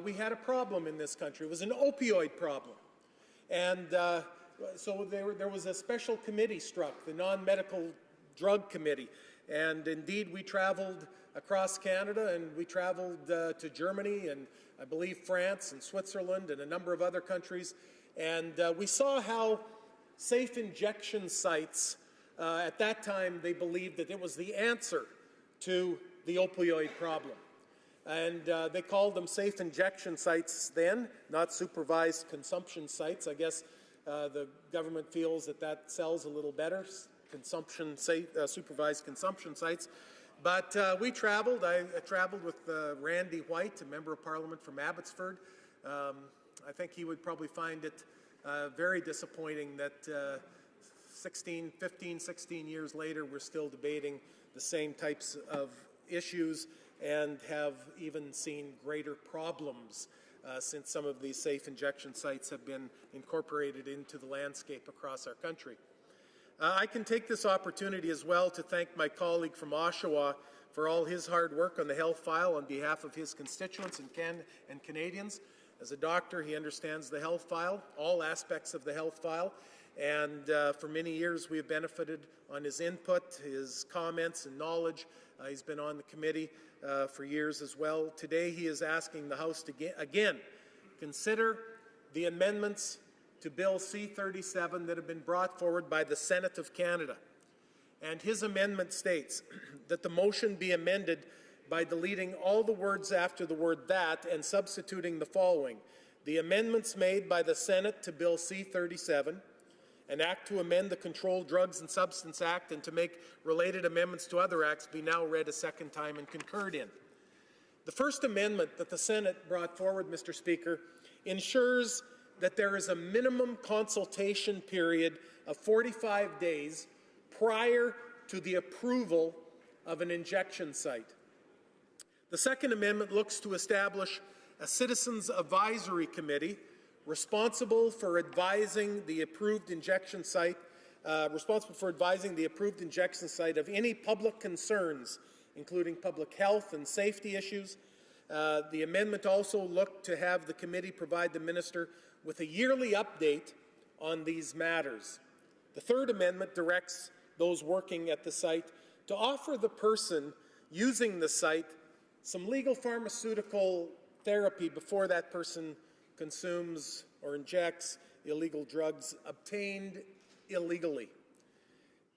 we had a problem in this country. It was an opioid problem. And so there was a special committee struck, the Non-Medical Drug Committee. And indeed, we traveled across Canada, and we traveled to Germany, and I believe France and Switzerland and a number of other countries. And we saw how safe injection sites, at that time, they believed that it was the answer to the opioid problem. And they called them safe injection sites then, not supervised consumption sites. I guess the government feels that that sells a little better, supervised consumption sites. But we traveled. I traveled with Randy White, a member of Parliament from Abbotsford. I think he would probably find it very disappointing that 15, 16 years later, we're still debating the same types of issues and have even seen greater problems since some of these safe injection sites have been incorporated into the landscape across our country. I can take this opportunity as well to thank my colleague from Oshawa for all his hard work on the health file on behalf of his constituents and Canadians. As a doctor, he understands the health file, all aspects of the health file, and for many years we have benefited on his input, his comments and knowledge. He's been on the committee for years as well. Today he is asking the House to again consider the amendments to Bill C-37 that have been brought forward by the Senate of Canada. And his amendment states that the motion be amended by deleting all the words after the word "that" and substituting the following: the amendments made by the Senate to Bill C-37, an act to amend the Controlled Drugs and Substance Act and to make related amendments to other acts, be now read a second time and concurred in. The first amendment that the Senate brought forward, Mr. Speaker, ensures that there is a minimum consultation period of 45 days prior to the approval of an injection site. The second amendment looks to establish a Citizens Advisory Committee responsible for advising the approved injection site, of any public concerns, including public health and safety issues. The amendment also looked to have the committee provide the minister with a yearly update on these matters. The third amendment directs those working at the site to offer the person using the site some legal pharmaceutical therapy before that person consumes or injects illegal drugs obtained illegally.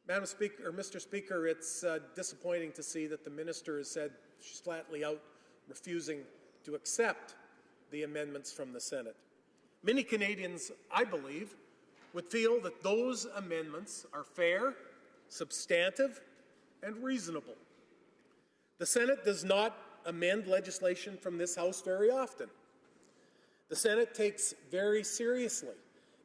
Madam Speaker, or Mr. Speaker, it's disappointing to see that the minister has said she's flatly out refusing to accept the amendments from the Senate. Many Canadians, I believe, would feel that those amendments are fair, substantive, and reasonable. The Senate does not amend legislation from this House very often. The Senate takes very seriously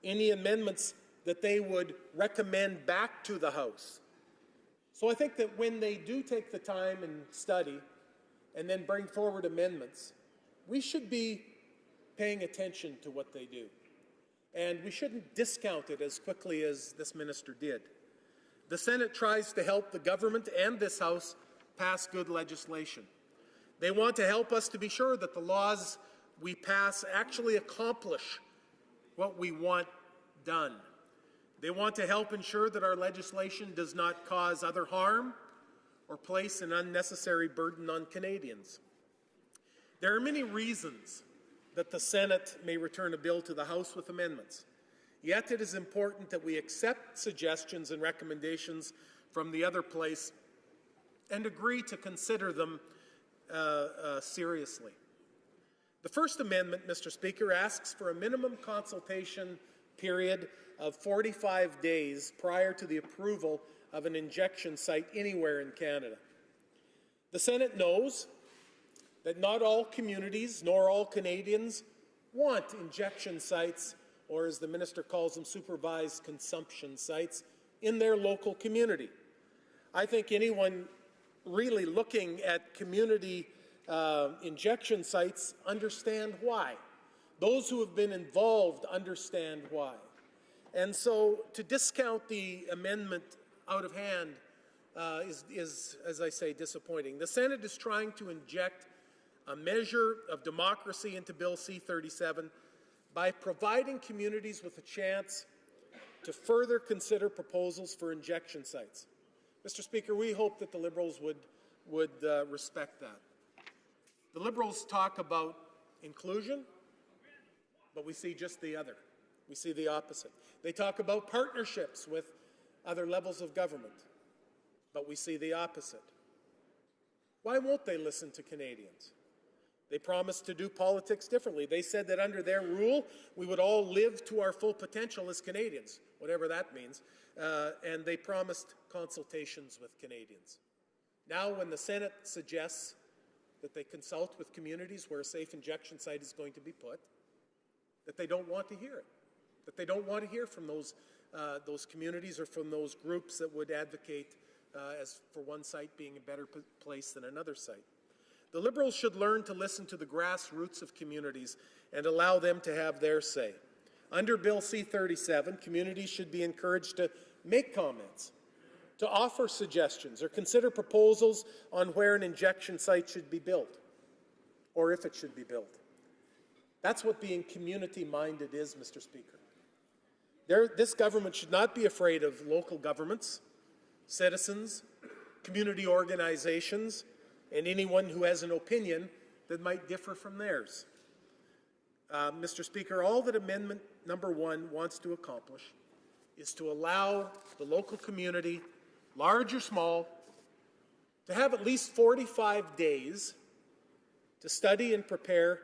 any amendments that they would recommend back to the House. So I think that when they do take the time and study and then bring forward amendments, we should be paying attention to what they do. And we shouldn't discount it as quickly as this minister did. The Senate tries to help the government and this House pass good legislation. They want to help us to be sure that the laws we pass actually accomplish what we want done. They want to help ensure that our legislation does not cause other harm or place an unnecessary burden on Canadians. There are many reasons that the Senate may return a bill to the House with amendments. Yet it is important that we accept suggestions and recommendations from the other place and agree to consider them seriously. The First Amendment, Mr. Speaker, asks for a minimum consultation period of 45 days prior to the approval of an injection site anywhere in Canada. The Senate knows that not all communities nor all Canadians want injection sites, or as the minister calls them, supervised consumption sites, in their local community. I think anyone really looking at community injection sites understand why. Those who have been involved understand why. And so to discount the amendment out of hand is, as I say, disappointing. The Senate is trying to inject a measure of democracy into Bill C-37 by providing communities with a chance to further consider proposals for injection sites. Mr. Speaker, we hope that the Liberals would respect that. The Liberals talk about inclusion, but we see just the other. We see the opposite. They talk about partnerships with other levels of government, but we see the opposite. Why won't they listen to Canadians? They promised to do politics differently. They said that under their rule, we would all live to our full potential as Canadians, whatever that means, and they promised consultations with Canadians. Now, when the Senate suggests that they consult with communities where a safe injection site is going to be put, that they don't want to hear it, that they don't want to hear from those communities or from those groups that would advocate as for one site being a better place than another site. The Liberals should learn to listen to the grassroots of communities and allow them to have their say. Under Bill C-37, communities should be encouraged to make comments, to offer suggestions, or consider proposals on where an injection site should be built, or if it should be built. That's what being community-minded is, Mr. Speaker. This government should not be afraid of local governments, citizens, community organizations, and anyone who has an opinion that might differ from theirs. Mr. Speaker, all that Amendment Number 1 wants to accomplish is to allow the local community, large or small, to have at least 45 days to study and prepare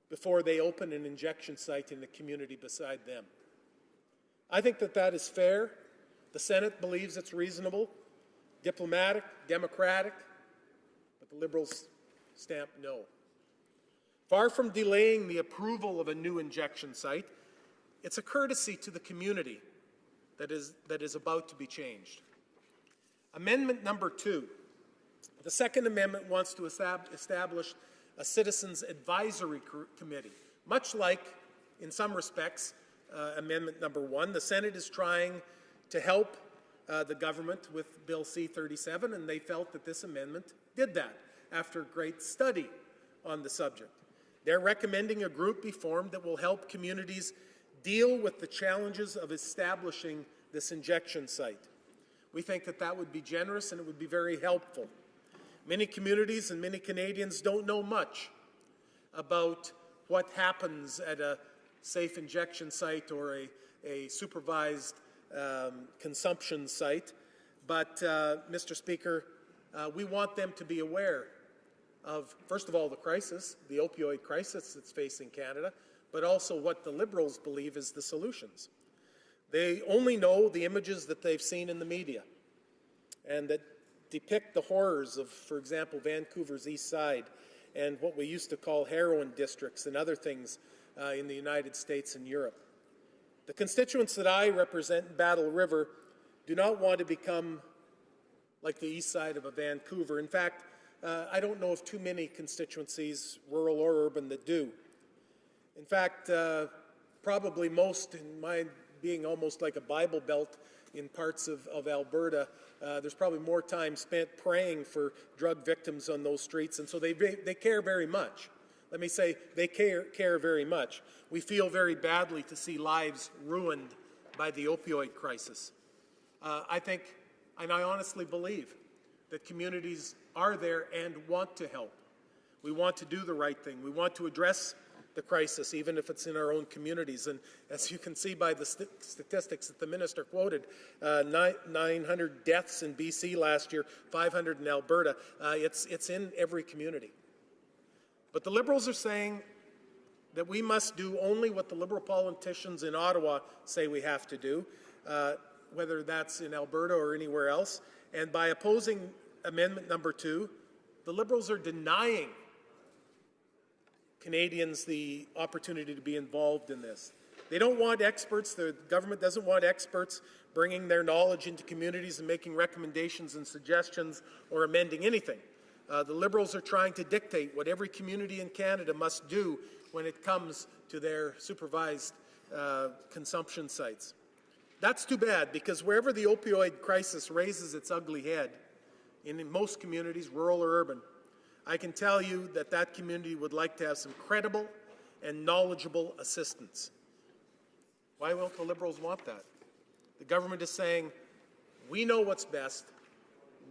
before they open an injection site in the community beside them. I think that that is fair. The Senate believes it's reasonable, diplomatic, democratic, but the Liberals stamp no. Far from delaying the approval of a new injection site, it's a courtesy to the community that is about to be changed. Amendment Number 2. The Second Amendment wants to establish a Citizens Advisory Committee. Much like, in some respects, Amendment Number 1, the Senate is trying to help the government with Bill C-37, and they felt that this amendment did that after great study on the subject. They're recommending a group be formed that will help communities deal with the challenges of establishing this injection site. We think that that would be generous and it would be very helpful. Many communities and many Canadians don't know much about what happens at a safe injection site or a supervised consumption site. But, Mr. Speaker, we want them to be aware of, first of all, the crisis, the opioid crisis that's facing Canada, but also what the Liberals believe is the solutions. They only know the images that they've seen in the media and that depict the horrors of, for example, Vancouver's East Side and what we used to call heroin districts and other things in the United States and Europe. The constituents that I represent in Battle River do not want to become like the east side of a Vancouver. In fact, I don't know of too many constituencies, rural or urban, that do. In fact, probably most, in my being almost like a Bible Belt in parts of Alberta, there's probably more time spent praying for drug victims on those streets, and so they care very much. Let me say, they care very much. We feel very badly to see lives ruined by the opioid crisis. I think, and I honestly believe, that communities are there and want to help. We want to do the right thing. We want to address the crisis, even if it's in our own communities. And as you can see by the statistics that the minister quoted, 900 deaths in BC last year, 500 in Alberta. It's in every community. But the Liberals are saying that we must do only what the Liberal politicians in Ottawa say we have to do, whether that's in Alberta or anywhere else. And by opposing Amendment number 2, the Liberals are denying Canadians the opportunity to be involved in this. They don't want experts, the government doesn't want experts bringing their knowledge into communities and making recommendations and suggestions or amending anything. The Liberals are trying to dictate what every community in Canada must do when it comes to their supervised consumption sites. That's too bad, because wherever the opioid crisis raises its ugly head, in most communities, rural or urban, I can tell you that that community would like to have some credible and knowledgeable assistance. Why won't the Liberals want that? The government is saying, we know what's best.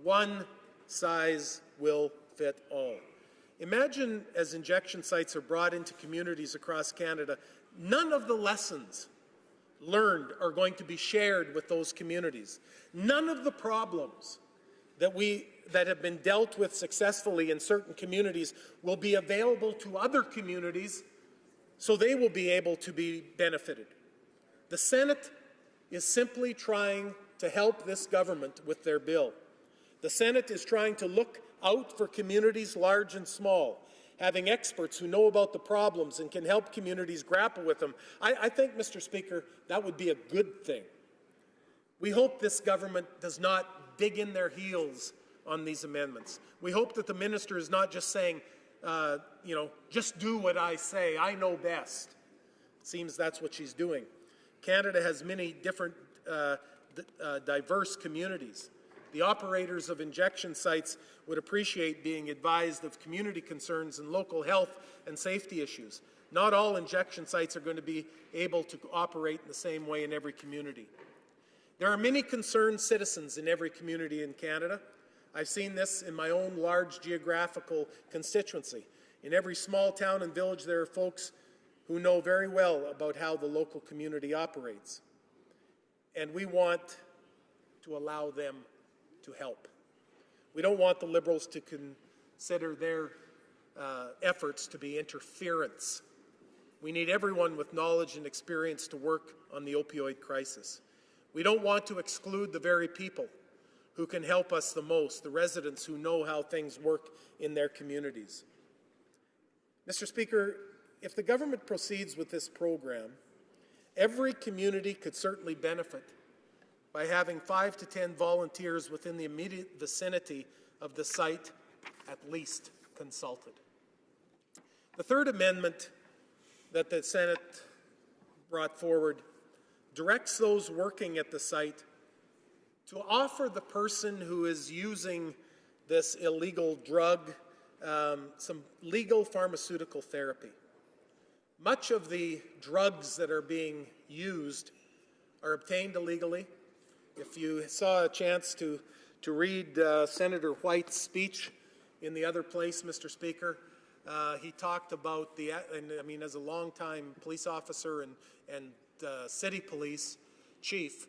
One size will fit all. Imagine as injection sites are brought into communities across Canada, none of the lessons learned are going to be shared with those communities. None of the problems that have been dealt with successfully in certain communities will be available to other communities, so they will be able to be benefited. The Senate is simply trying to help this government with their bill. The Senate is trying to look out for communities large and small, having experts who know about the problems and can help communities grapple with them. I think, Mr. Speaker, that would be a good thing. We hope this government does not dig in their heels on these amendments. We hope that the minister is not just saying, just do what I say, I know best. It seems that's what she's doing. Canada has many different diverse communities. The operators of injection sites would appreciate being advised of community concerns and local health and safety issues. Not all injection sites are going to be able to operate in the same way in every community. There are many concerned citizens in every community in Canada. I've seen this in my own large geographical constituency. In every small town and village, there are folks who know very well about how the local community operates. And we want to allow them to help. We don't want the Liberals to consider their efforts to be interference. We need everyone with knowledge and experience to work on the opioid crisis. We don't want to exclude the very people who can help us the most, the residents who know how things work in their communities. Mr. Speaker, if the government proceeds with this program, every community could certainly benefit by having 5 to 10 volunteers within the immediate vicinity of the site at least consulted. The third amendment that the Senate brought forward directs those working at the site to offer the person who is using this illegal drug some legal pharmaceutical therapy. Much of the drugs that are being used are obtained illegally. If you saw a chance to read Senator White's speech in the other place, Mr. Speaker, he talked about as a longtime police officer and city police chief,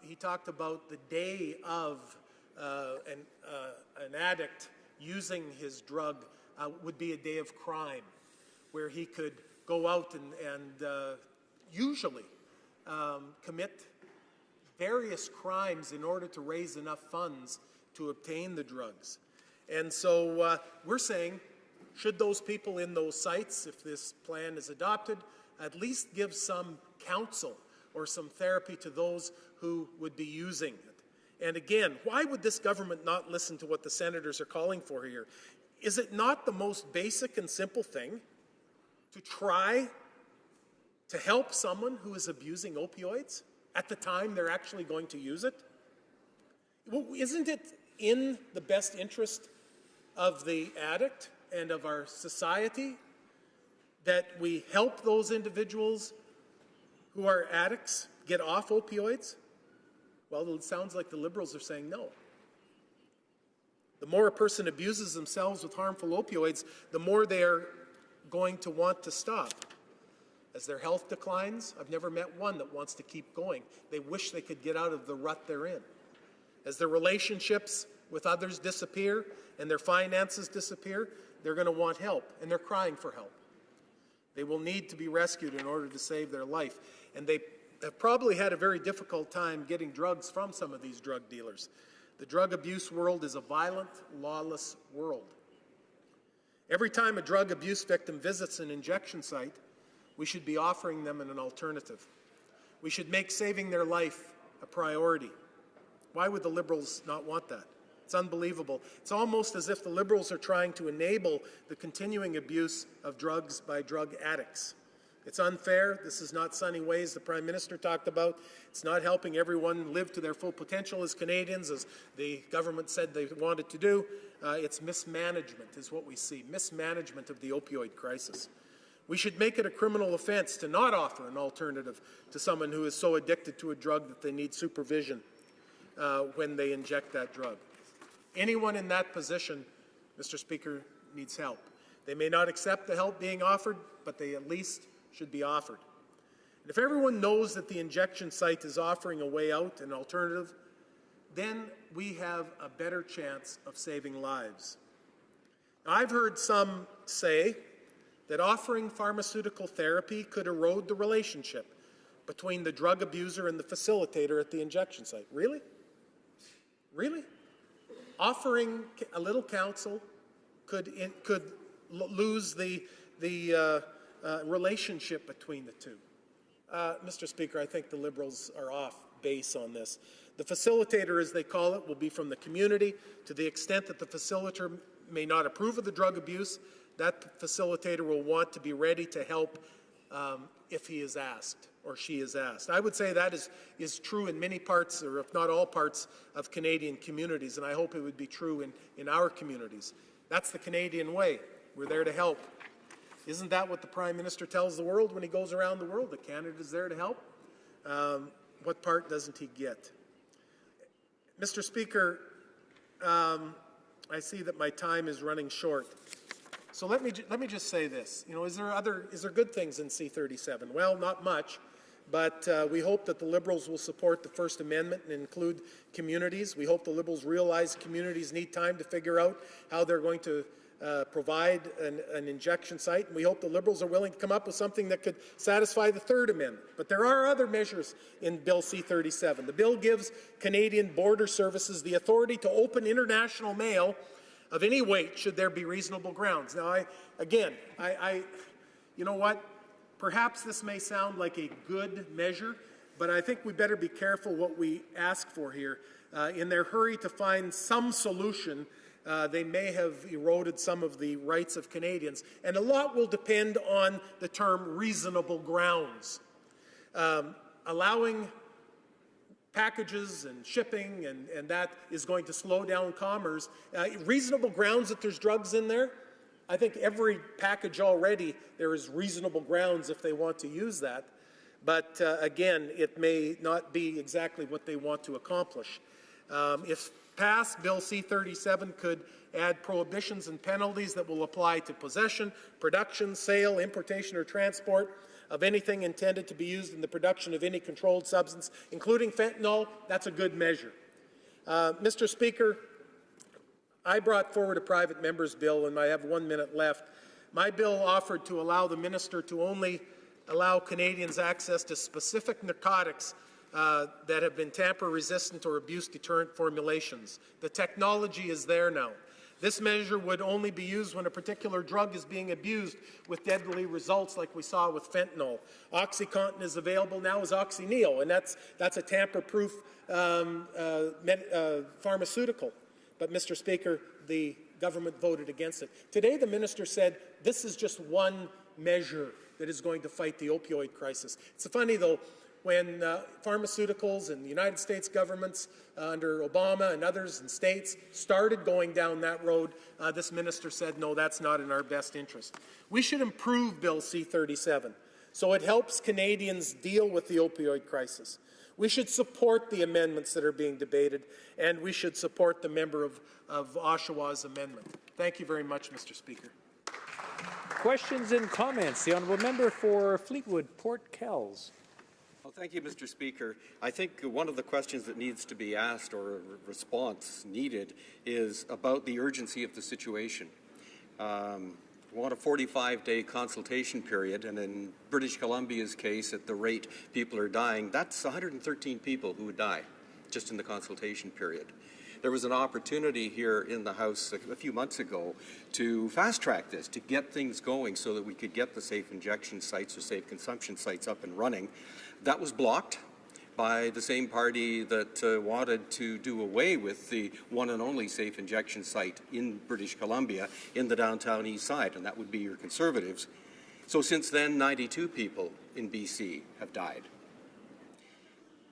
he talked about the day of an addict using his drug would be a day of crime, where he could go out and usually commit various crimes in order to raise enough funds to obtain the drugs. And so we're saying Should those people in those sites, if this plan is adopted, at least give some counsel or some therapy to those who would be using it? And again, why would this government not listen to what the senators are calling for here? Is it not the most basic and simple thing to try to help someone who is abusing opioids at the time they're actually going to use it? Well, isn't it in the best interest of the addict and of our society that we help those individuals who are addicts get off opioids? Well, it sounds like the Liberals are saying no. The more a person abuses themselves with harmful opioids, the more they are going to want to stop. As their health declines, I've never met one that wants to keep going. They wish they could get out of the rut they're in. As their relationships with others disappear and their finances disappear, they're going to want help, and they're crying for help. They will need to be rescued in order to save their life. And they have probably had a very difficult time getting drugs from some of these drug dealers. The drug abuse world is a violent, lawless world. Every time a drug abuse victim visits an injection site, we should be offering them an alternative. We should make saving their life a priority. Why would the Liberals not want that? It's unbelievable. It's almost as if the Liberals are trying to enable the continuing abuse of drugs by drug addicts. It's unfair. This is not sunny ways the Prime Minister talked about. It's not helping everyone live to their full potential as Canadians, as the government said they wanted to do. It's mismanagement is what we see, mismanagement of the opioid crisis. We should make it a criminal offense to not offer an alternative to someone who is so addicted to a drug that they need supervision when they inject that drug. Anyone in that position, Mr. Speaker, needs help. They may not accept the help being offered, but they at least should be offered. And if everyone knows that the injection site is offering a way out, an alternative, then we have a better chance of saving lives. Now, I've heard some say that offering pharmaceutical therapy could erode the relationship between the drug abuser and the facilitator at the injection site. Really? Really? Offering a little counsel could lose the relationship between the two. Mr. Speaker, I think the Liberals are off base on this. The facilitator, as they call it, will be from the community. To the extent that the facilitator may not approve of the drug abuse, that facilitator will want to be ready to help if he is asked or she is asked. I would say that is true in many parts, or if not all parts, of Canadian communities, and I hope it would be true in our communities. That's the Canadian way. We're there to help. Isn't that what the Prime Minister tells the world when he goes around the world, that Canada is there to help? What part doesn't he get? Mr. Speaker, I see that my time is running short. So let me just say this. You know, is there good things in C-37? Well, not much, but we hope that the Liberals will support the First Amendment and include communities. We hope the Liberals realize communities need time to figure out how they're going to provide an injection site. And we hope the Liberals are willing to come up with something that could satisfy the Third Amendment. But there are other measures in Bill C-37. The bill gives Canadian Border Services the authority to open international mail of any weight should there be reasonable grounds. Now, you know what? Perhaps this may sound like a good measure, but I think we better be careful what we ask for here. In their hurry to find some solution, they may have eroded some of the rights of Canadians, and a lot will depend on the term reasonable grounds. Allowing packages and shipping, and that is going to slow down commerce. Reasonable grounds that there's drugs in there. I think every package already, there is reasonable grounds if they want to use that. But again, it may not be exactly what they want to accomplish. If passed, Bill C-37 could add prohibitions and penalties that will apply to possession, production, sale, importation, or transport of anything intended to be used in the production of any controlled substance, including fentanyl. That's a good measure. Mr. Speaker, I brought forward a private member's bill, and I have 1 minute left. My bill offered to allow the minister to only allow Canadians access to specific narcotics that have been tamper-resistant or abuse-deterrent formulations. The technology is there now. This measure would only be used when a particular drug is being abused with deadly results like we saw with fentanyl. OxyContin is available now as Oxyneo, and that's a tamper-proof pharmaceutical. But, Mr. Speaker, the government voted against it. Today, the minister said this is just one measure that is going to fight the opioid crisis. It's funny, though, when pharmaceuticals and the United States governments under Obama and others and states started going down that road, this minister said, no, that's not in our best interest. We should improve Bill C-37 so it helps Canadians deal with the opioid crisis. We should support the amendments that are being debated, and we should support the member of Oshawa's amendment. Thank you very much, Mr. Speaker.
Questions and comments. The honourable member for Fleetwood, Port Kells.
Well, thank you, Mr. Speaker. I think one of the questions that needs to be asked, or a response needed, is about the urgency of the situation. We want a 45-day consultation period, and in British Columbia's case, at the rate people are dying, that's 113 people who would die just in the consultation period. There was an opportunity here in the House a few months ago to fast-track this, to get things going so that we could get the safe injection sites or safe consumption sites up and running. That was blocked by the same party that wanted to do away with the one and only safe injection site in British Columbia in the downtown east side, and that would be your Conservatives. So since then, 92 people in BC have died.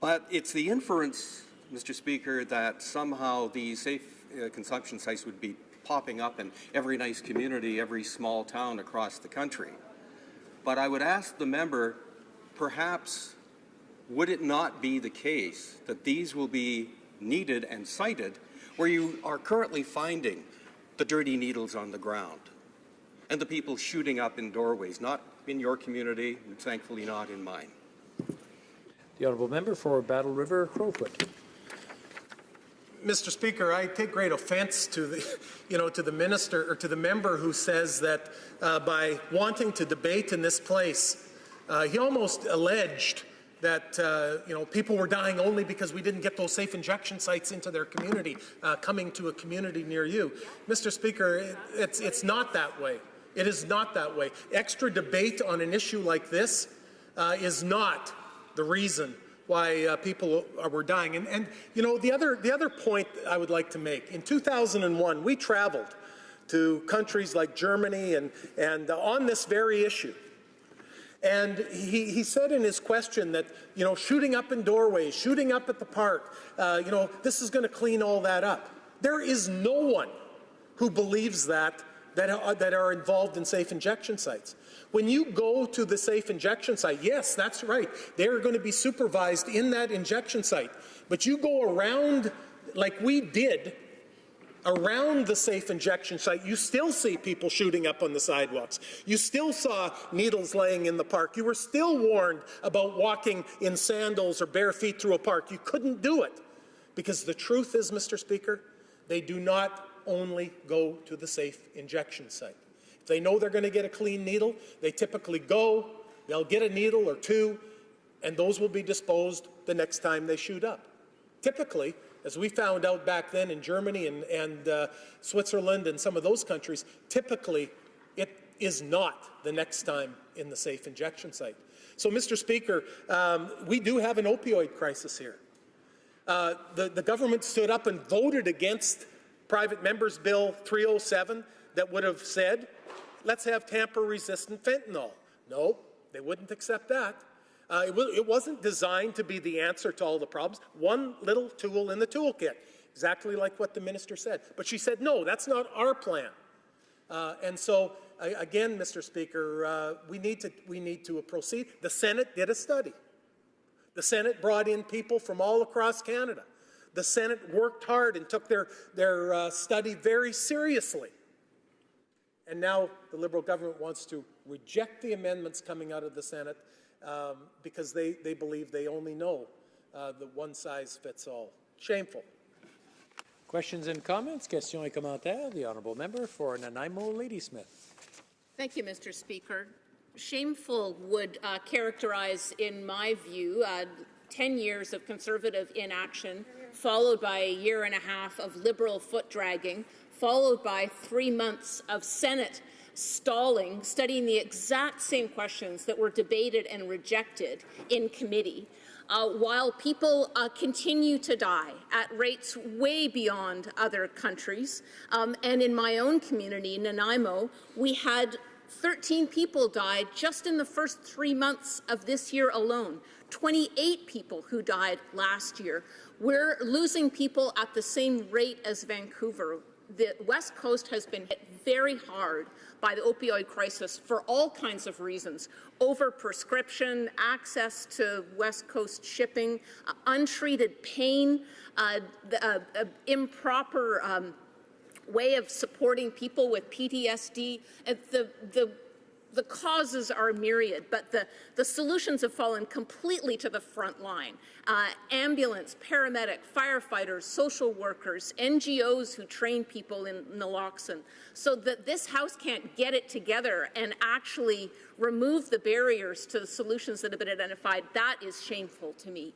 But it's the inference, Mr. Speaker, that somehow these safe consumption sites would be popping up in every nice community, every small town across the country. But I would ask the member, perhaps, would it not be the case that these will be needed and cited where you are currently finding the dirty needles on the ground and the people shooting up in doorways, not in your community, and thankfully not in mine?
The honourable member for Battle River, Crowfoot.
Mr. Speaker, I take great offense to the, to the minister or to the member who says that by wanting to debate in this place, he almost alleged that people were dying only because we didn't get those safe injection sites into their community, coming to a community near you. Mr. Speaker, it's not that way. It is not that way. Extra debate on an issue like this is not the reason why people were dying. And the other point I would like to make, in 2001, we traveled to countries like Germany and on this very issue. And he said in his question that, shooting up in doorways, shooting up at the park, this is going to clean all that up. There is no one who believes that are involved in safe injection sites. When you go to the safe injection site, yes, that's right, they're going to be supervised in that injection site. But you go around, like we did, around the safe injection site, you still see people shooting up on the sidewalks. You still saw needles laying in the park. You were still warned about walking in sandals or bare feet through a park. You couldn't do it. Because the truth is, Mr. Speaker, they do not only go to the safe injection site. If they know they're going to get a clean needle, they typically go, they'll get a needle or two, and those will be disposed the next time they shoot up. Typically, as we found out back then in Germany and Switzerland and some of those countries, typically it is not the next time in the safe injection site. So, Mr. Speaker, we do have an opioid crisis here. The government stood up and voted against Private Members Bill 307 that would have said, let's have tamper-resistant fentanyl. No, they wouldn't accept that. It wasn't designed to be the answer to all the problems. One little tool in the toolkit, exactly like what the minister said. But she said, no, that's not our plan. And so, again, Mr. Speaker, we need to proceed. The Senate did a study. The Senate brought in people from all across Canada. The Senate worked hard and took their study very seriously. And now the Liberal government wants to reject the amendments coming out of the Senate because they believe they only know the one-size-fits-all. Shameful.
Questions and comments? Questions et commentaires. The honourable member for Nanaimo, Ladysmith.
Thank you, Mr. Speaker. Shameful would characterize, in my view, 10 years of Conservative inaction, followed by a year and a half of Liberal foot-dragging, followed by 3 months of Senate stalling, studying the exact same questions that were debated and rejected in committee, while people continue to die at rates way beyond other countries. And in my own community, Nanaimo, we had 13 people died just in the first 3 months of this year alone. 28 people who died last year. We're losing people at the same rate as Vancouver. The West Coast has been hit very hard by the opioid crisis for all kinds of reasons. Over-prescription, access to West Coast shipping, untreated pain, improper way of supporting people with PTSD. The causes are myriad, but the solutions have fallen completely to the front line. Ambulance, paramedic, firefighters, social workers, NGOs who train people in naloxone, so that this House can't get it together and actually remove the barriers to the solutions that have been identified. That is shameful to me.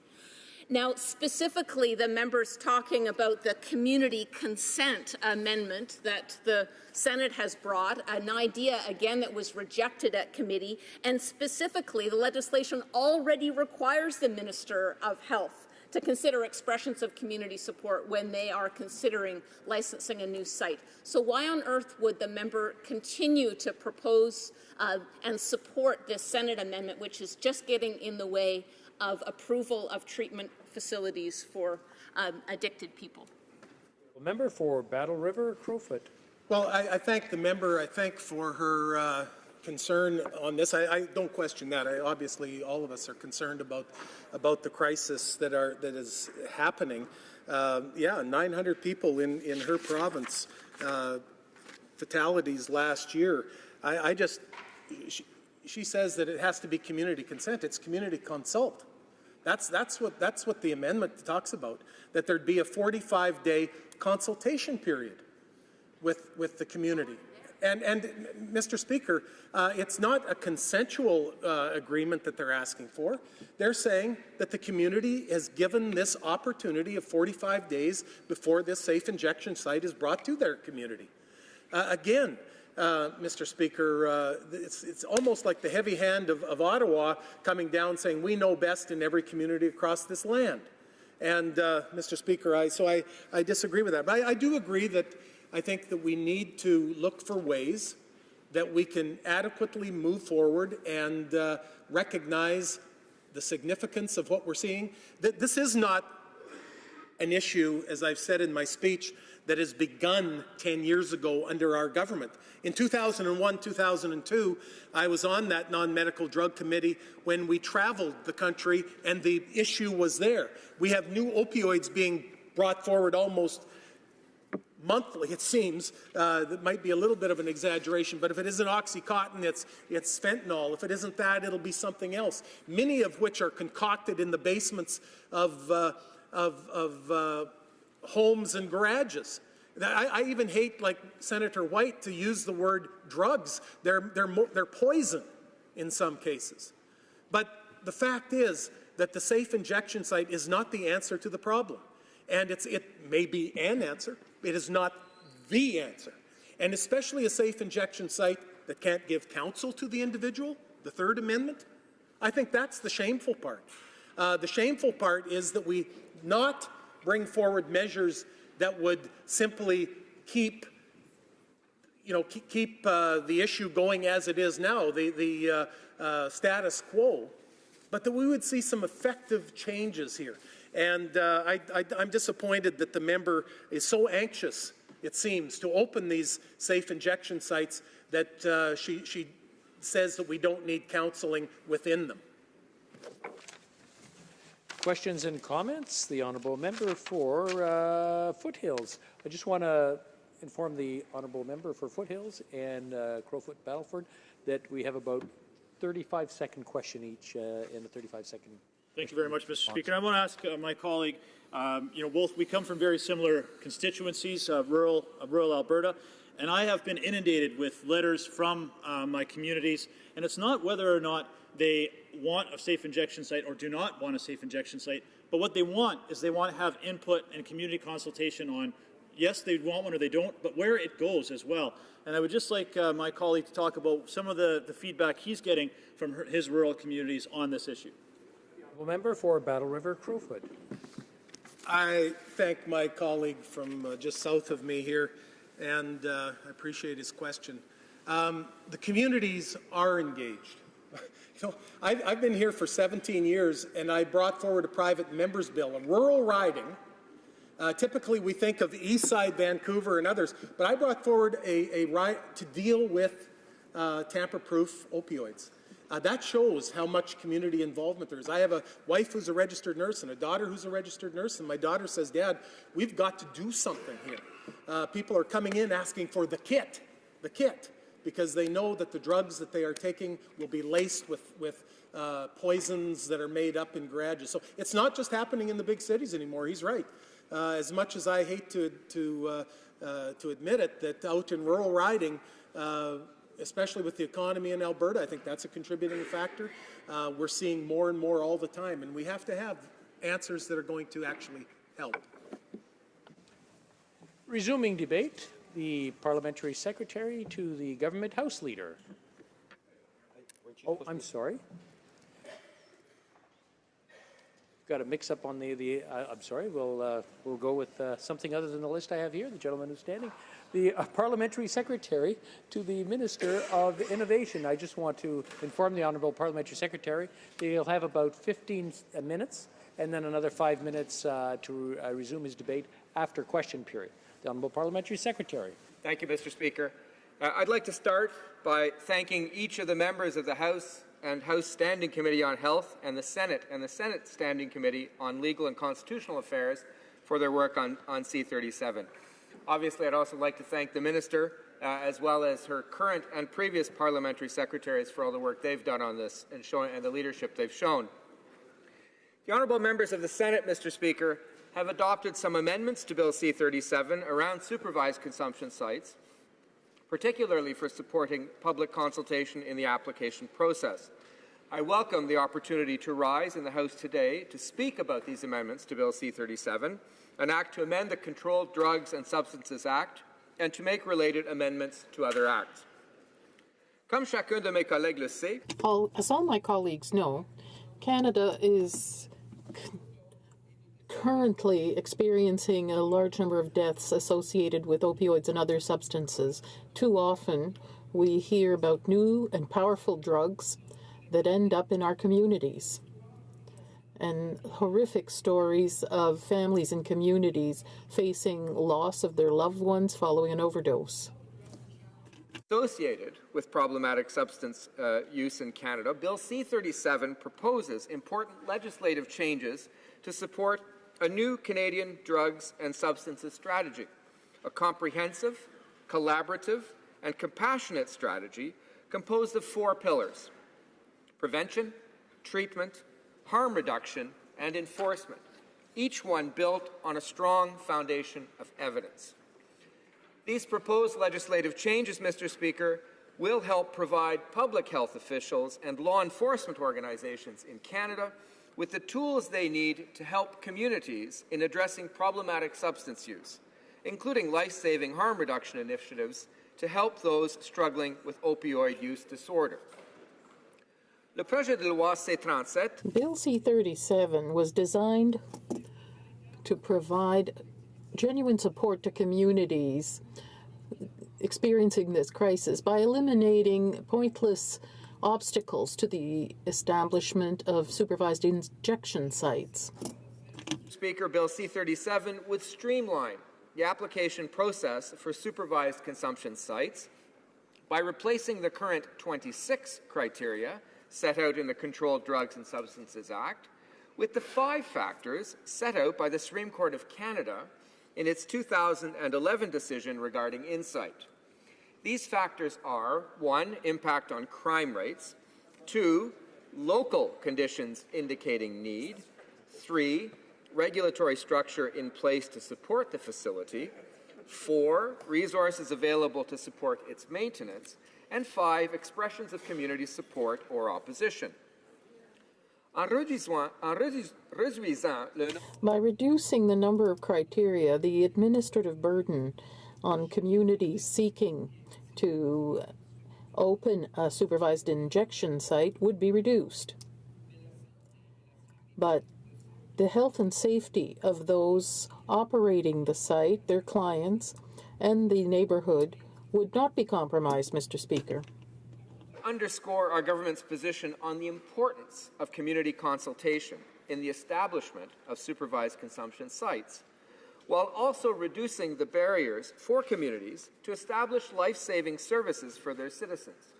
Now, specifically, the members talking about the community consent amendment that the Senate has brought, an idea, again, that was rejected at committee, and specifically, the legislation already requires the Minister of Health to consider expressions of community support when they are considering licensing a new site. So why on earth would the member continue to propose and support this Senate amendment, which is just getting in the way of approval of treatment facilities for addicted people?
Member for Battle River, Crowfoot.
Well, I thank the member. I thank for her concern on this. I don't question that. Obviously, all of us are concerned about the crisis that is happening. 900 people in her province, fatalities last year. She says that it has to be community consent. It's community consult. That's what the amendment talks about. That there'd be a 45-day consultation period with the community. And Mr. Speaker, it's not a consensual agreement that they're asking for. They're saying that the community has given this opportunity of 45 days before this safe injection site is brought to their community. Again, Mr. Speaker, it's almost like the heavy hand of Ottawa coming down saying we know best in every community across this land. And Mr. Speaker, I disagree with that. But I do agree that I think that we need to look for ways that we can adequately move forward and recognize the significance of what we're seeing. This is not an issue, as I've said in my speech, that has begun 10 years ago under our government. In 2001, 2002, I was on that non-medical drug committee when we traveled the country and the issue was there. We have new opioids being brought forward almost monthly, it seems. That might be a little bit of an exaggeration, but if it isn't OxyContin, it's fentanyl. If it isn't that, it'll be something else, many of which are concocted in the basements of homes and garages. I even hate, like Senator White, to use the word drugs. They're poison in some cases. But the fact is that the safe injection site is not the answer to the problem. And it may be an answer. It is not the answer. And especially a safe injection site that can't give counsel to the individual, the Third Amendment. I think that's the shameful part. The shameful part is that we not bring forward measures that would simply keep the issue going as it is now, the status quo, but that we would see some effective changes here. And I'm disappointed that the member is so anxious, it seems, to open these safe injection sites that she says that we don't need counseling within them.
Questions and comments? The honourable member for Foothills. I just want to inform the honourable member for Foothills and Crowfoot Battleford that we have about 35-second question each and a 35-second.
Thank you very much, Mr. Speaker. I want to ask my colleague, both we come from very similar constituencies, rural Alberta, and I have been inundated with letters from my communities, and it's not whether or not they want a safe injection site or do not want a safe injection site, but what they want is they want to have input and community consultation on yes, they want one or they don't, but where it goes as well. And I would just like my colleague to talk about some of the feedback he's getting from his rural communities on this issue.
Honourable member for Battle River Crowfoot.
I thank my colleague from just south of me here, and I appreciate his question. The communities are engaged. You know, I've been here for 17 years, and I brought forward a private member's bill, a rural riding. Typically, we think of the East Side, Vancouver, and others, but I brought forward a right to deal with tamper-proof opioids. That shows how much community involvement there is. I have a wife who's a registered nurse and a daughter who's a registered nurse, and my daughter says, Dad, we've got to do something here. People are coming in asking for the kit, because they know that the drugs that they are taking will be laced with poisons that are made up in garages. So it's not just happening in the big cities anymore. He's right. As much as I hate to admit it, that out in rural riding, especially with the economy in Alberta, I think that's a contributing factor. We're seeing more and more all the time, and we have to have answers that are going to actually help.
Resuming debate, the Parliamentary Secretary to the Government House Leader. Oh, I'm sorry. Got a mix-up on I'm sorry. We'll go with something other than the list I have here. The gentleman who's standing, the Parliamentary Secretary to the Minister of Innovation. I just want to inform the Honourable Parliamentary Secretary that he'll have about 15 minutes, and then another 5 minutes to resume his debate after question period. The Honourable Parliamentary Secretary.
Thank you, Mr. Speaker. I'd like to start by thanking each of the members of the House and House Standing Committee on Health and the Senate Standing Committee on Legal and Constitutional Affairs for their work on C-37. Obviously, I'd also like to thank the Minister as well as her current and previous parliamentary secretaries for all the work they've done on this and the leadership they've shown. The honourable members of the Senate, Mr. Speaker, have adopted some amendments to Bill C-37 around supervised consumption sites, particularly for supporting public consultation in the application process. I welcome the opportunity to rise in the House today to speak about these amendments to Bill C-37, an act to amend the Controlled Drugs and Substances Act, and to make related amendments to other acts. Comme chacun de mes collègues le sait,
as all my colleagues know, Canada is currently experiencing a large number of deaths associated with opioids and other substances. Too often, we hear about new and powerful drugs that end up in our communities, and horrific stories of families and communities facing loss of their loved ones following an overdose.
Associated with problematic substance use in Canada, Bill C-37 proposes important legislative changes to support a new Canadian drugs and substances strategy, a comprehensive, collaborative, and compassionate strategy composed of 4 pillars: prevention, treatment, harm reduction, and enforcement, each one built on a strong foundation of evidence. These proposed legislative changes, Mr. Speaker, will help provide public health officials and law enforcement organizations in Canada with the tools they need to help communities in addressing problematic substance use, including life-saving harm reduction initiatives to help those struggling with opioid use disorder. Le projet de loi C-37.
Bill C-37 was designed to provide genuine support to communities experiencing this crisis by eliminating pointless obstacles to the establishment of supervised injection sites.
Speaker, Bill C-37 would streamline the application process for supervised consumption sites by replacing the current 26 criteria set out in the Controlled Drugs and Substances Act with the 5 factors set out by the Supreme Court of Canada in its 2011 decision regarding Insight. These factors are: 1, impact on crime rates; 2, local conditions indicating need; 3, regulatory structure in place to support the facility; 4, resources available to support its maintenance; and 5, expressions of community support or opposition. En réduisant le
By reducing the number of criteria, the administrative burden on communities seeking to open a supervised injection site would be reduced. But the health and safety of those operating the site, their clients, and the neighborhood would not be compromised, Mr. Speaker.
Underscore our government's position on the importance of community consultation in the establishment of supervised consumption sites, while also reducing the barriers for communities to establish life-saving services for their citizens.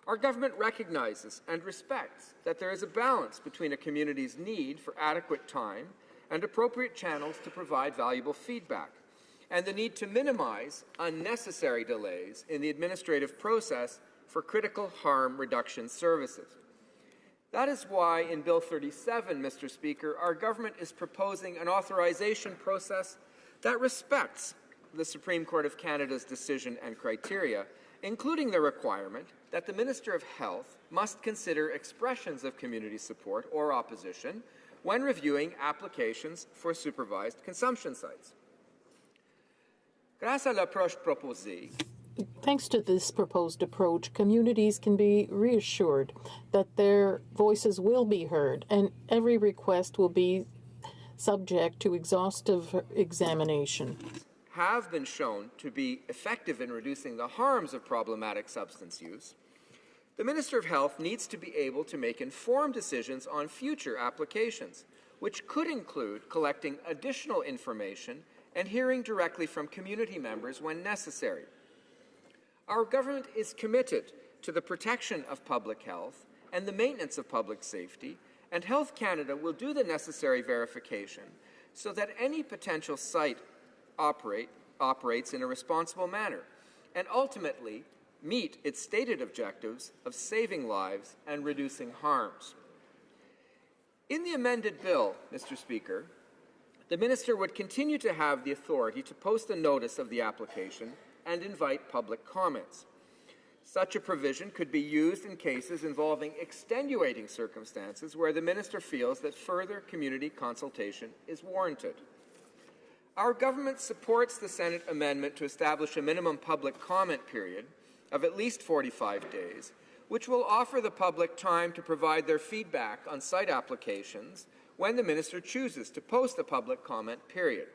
Our government recognizes and respects that there is a balance between a community's need for adequate time and appropriate channels to provide valuable feedback, and the need to minimize unnecessary delays in the administrative process for critical harm reduction services. That is why in Bill 37, Mr. Speaker, our government is proposing an authorization process that respects the Supreme Court of Canada's decision and criteria, including the requirement that the Minister of Health must consider expressions of community support or opposition when reviewing applications for supervised consumption sites. Grâce à l'approche proposée,
Thanks to this proposed approach, communities can be reassured that their voices will be heard and every request will be subject to exhaustive examination.
Have been shown to be effective in reducing the harms of problematic substance use, the Minister of Health needs to be able to make informed decisions on future applications, which could include collecting additional information and hearing directly from community members when necessary. Our government is committed to the protection of public health and the maintenance of public safety, and Health Canada will do the necessary verification so that any potential site operates in a responsible manner and ultimately meet its stated objectives of saving lives and reducing harms. In the amended bill, Mr. Speaker, the Minister would continue to have the authority to post a notice of the application and invite public comments. Such a provision could be used in cases involving extenuating circumstances where the Minister feels that further community consultation is warranted. Our government supports the Senate amendment to establish a minimum public comment period of at least 45 days, which will offer the public time to provide their feedback on site applications when the Minister chooses to post a public comment period.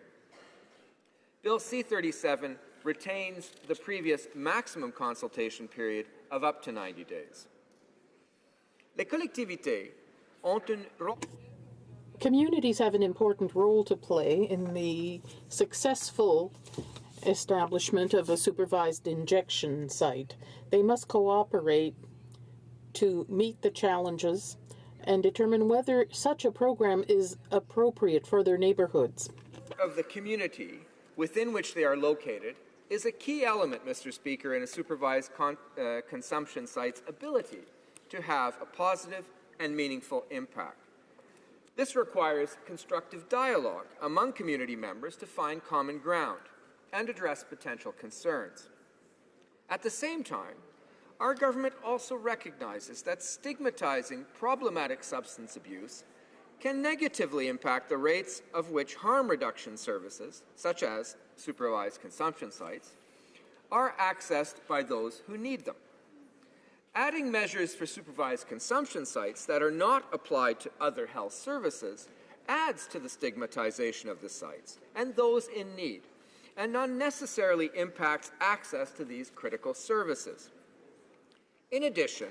Bill C-37 retains the previous maximum consultation period of up to 90 days. Les collectivités ont un rôle.
Communities have an important role to play in the successful establishment of a supervised injection site. They must cooperate to meet the challenges and determine whether such a program is appropriate for their neighborhoods.
Of the community within which they are located is a key element, Mr. Speaker, in a supervised consumption site's ability to have a positive and meaningful impact. This requires constructive dialogue among community members to find common ground and address potential concerns. At the same time, our government also recognizes that stigmatizing problematic substance abuse can negatively impact the rates of which harm reduction services, such as supervised consumption sites, are accessed by those who need them. Adding measures for supervised consumption sites that are not applied to other health services adds to the stigmatization of the sites and those in need, and unnecessarily impacts access to these critical services. In addition,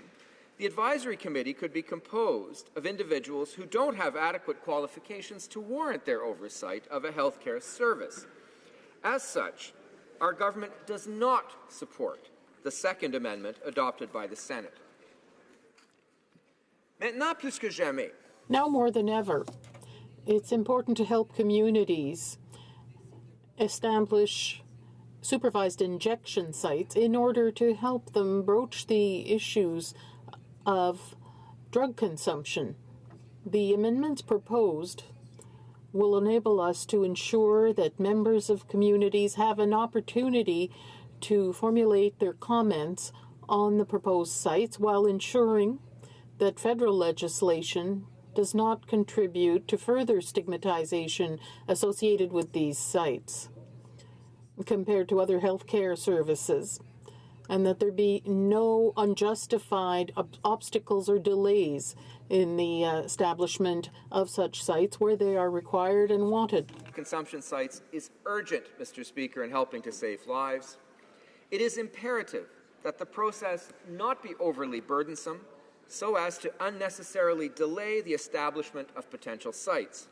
the advisory committee could be composed of individuals who don't have adequate qualifications to warrant their oversight of a healthcare service. As such, our government does not support the Second Amendment adopted by the Senate. Maintenant plus que jamais,
Now more than ever, it's important to help communities establish supervised injection sites in order to help them broach the issues of drug consumption. The amendments proposed will enable us to ensure that members of communities have an opportunity to formulate their comments on the proposed sites while ensuring that federal legislation does not contribute to further stigmatization associated with these sites compared to other healthcare services, and that there be no unjustified obstacles or delays in the establishment of such sites where they are required and wanted.
Consumption sites is urgent, Mr. Speaker, in helping to save lives. It is imperative that the process not be overly burdensome so as to unnecessarily delay the establishment of potential sites.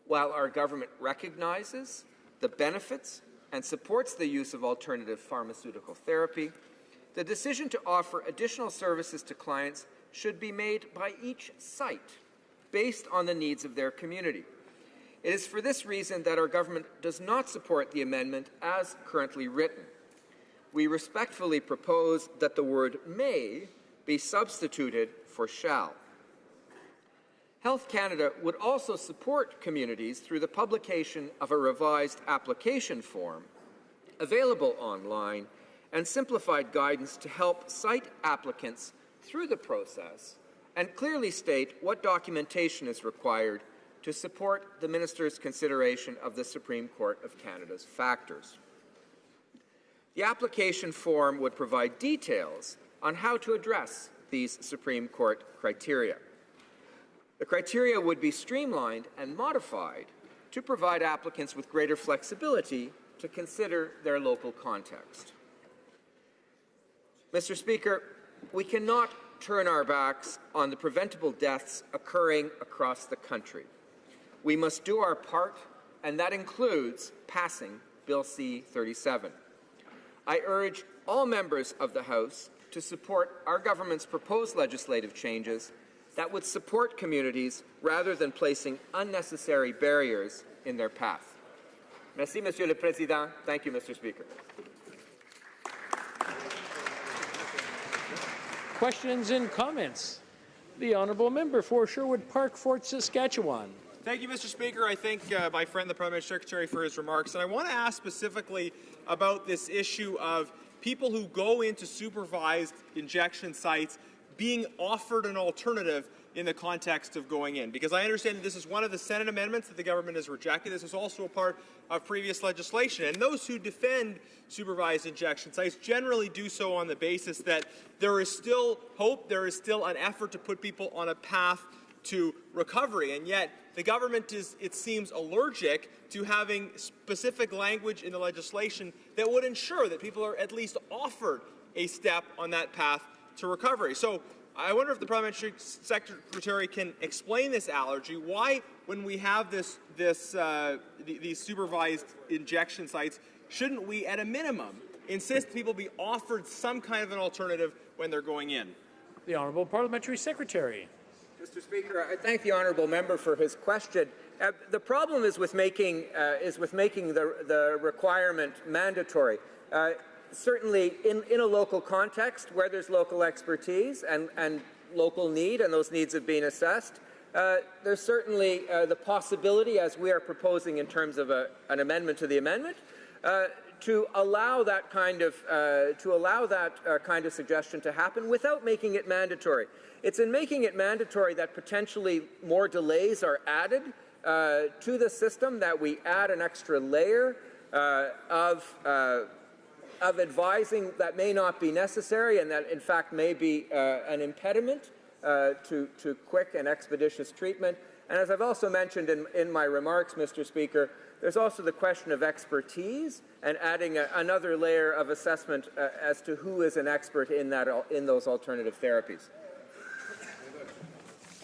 While our government recognizes the benefits and supports the use of alternative pharmaceutical therapy, the decision to offer additional services to clients should be made by each site based on the needs of their community. It is for this reason that our government does not support the amendment as currently written. We respectfully propose that the word may be substituted for shall. Health Canada would also support communities through the publication of a revised application form available online and simplified guidance to help site applicants through the process and clearly state what documentation is required to support the Minister's consideration of the Supreme Court of Canada's factors. The application form would provide details on how to address these Supreme Court criteria. The criteria would be streamlined and modified to provide applicants with greater flexibility to consider their local context. Mr. Speaker, we cannot turn our backs on the preventable deaths occurring across the country. We must do our part, and that includes passing Bill C-37. I urge all members of the House to support our government's proposed legislative changes that would support communities rather than placing unnecessary barriers in their path. Merci, Monsieur le Président. Thank you, Mr. Speaker.
Questions and comments? The Honourable Member for Sherwood Park, Fort Saskatchewan.
Thank you, Mr. Speaker. I thank my friend, the Parliamentary Secretary, for his remarks. And I want to ask specifically about this issue of people who go into supervised injection sites being offered an alternative in the context of going in. Because I understand that this is one of the Senate amendments that the government has rejected. This is also a part of previous legislation. And those who defend supervised injection sites generally do so on the basis that there is still hope, there is still an effort to put people on a path to recovery. And yet the government is, it seems, allergic to having specific language in the legislation that would ensure that people are at least offered a step on that path to recovery. So I wonder if the Parliamentary Secretary can explain this allergy. Why, when we have these supervised injection sites, shouldn't we, at a minimum, insist people be offered some kind of an alternative when they're going in?
The Honourable Parliamentary Secretary.
Mr. Speaker, I thank the honourable member for his question. The problem is with making the requirement mandatory. Certainly, in a local context where there's local expertise and local need, and those needs have been assessed, there's certainly the possibility, as we are proposing in terms of an amendment to the amendment, to allow that kind of suggestion to happen without making it mandatory. It's in making it mandatory that potentially more delays are added to the system, that we add an extra layer of advising that may not be necessary and that in fact may be an impediment to quick and expeditious treatment. And as I've also mentioned in my remarks, Mr. Speaker, there's also the question of expertise and adding another layer of assessment as to who is an expert in those alternative therapies.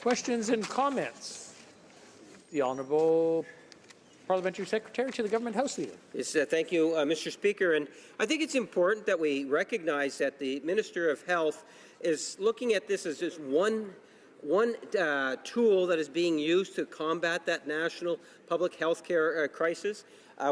Questions and comments? The Honourable Parliamentary Secretary to the Government House Leader.
Yes, thank you, Mr. Speaker. And I think it's important that we recognize that the Minister of Health is looking at this as just one tool that is being used to combat that national public health care crisis.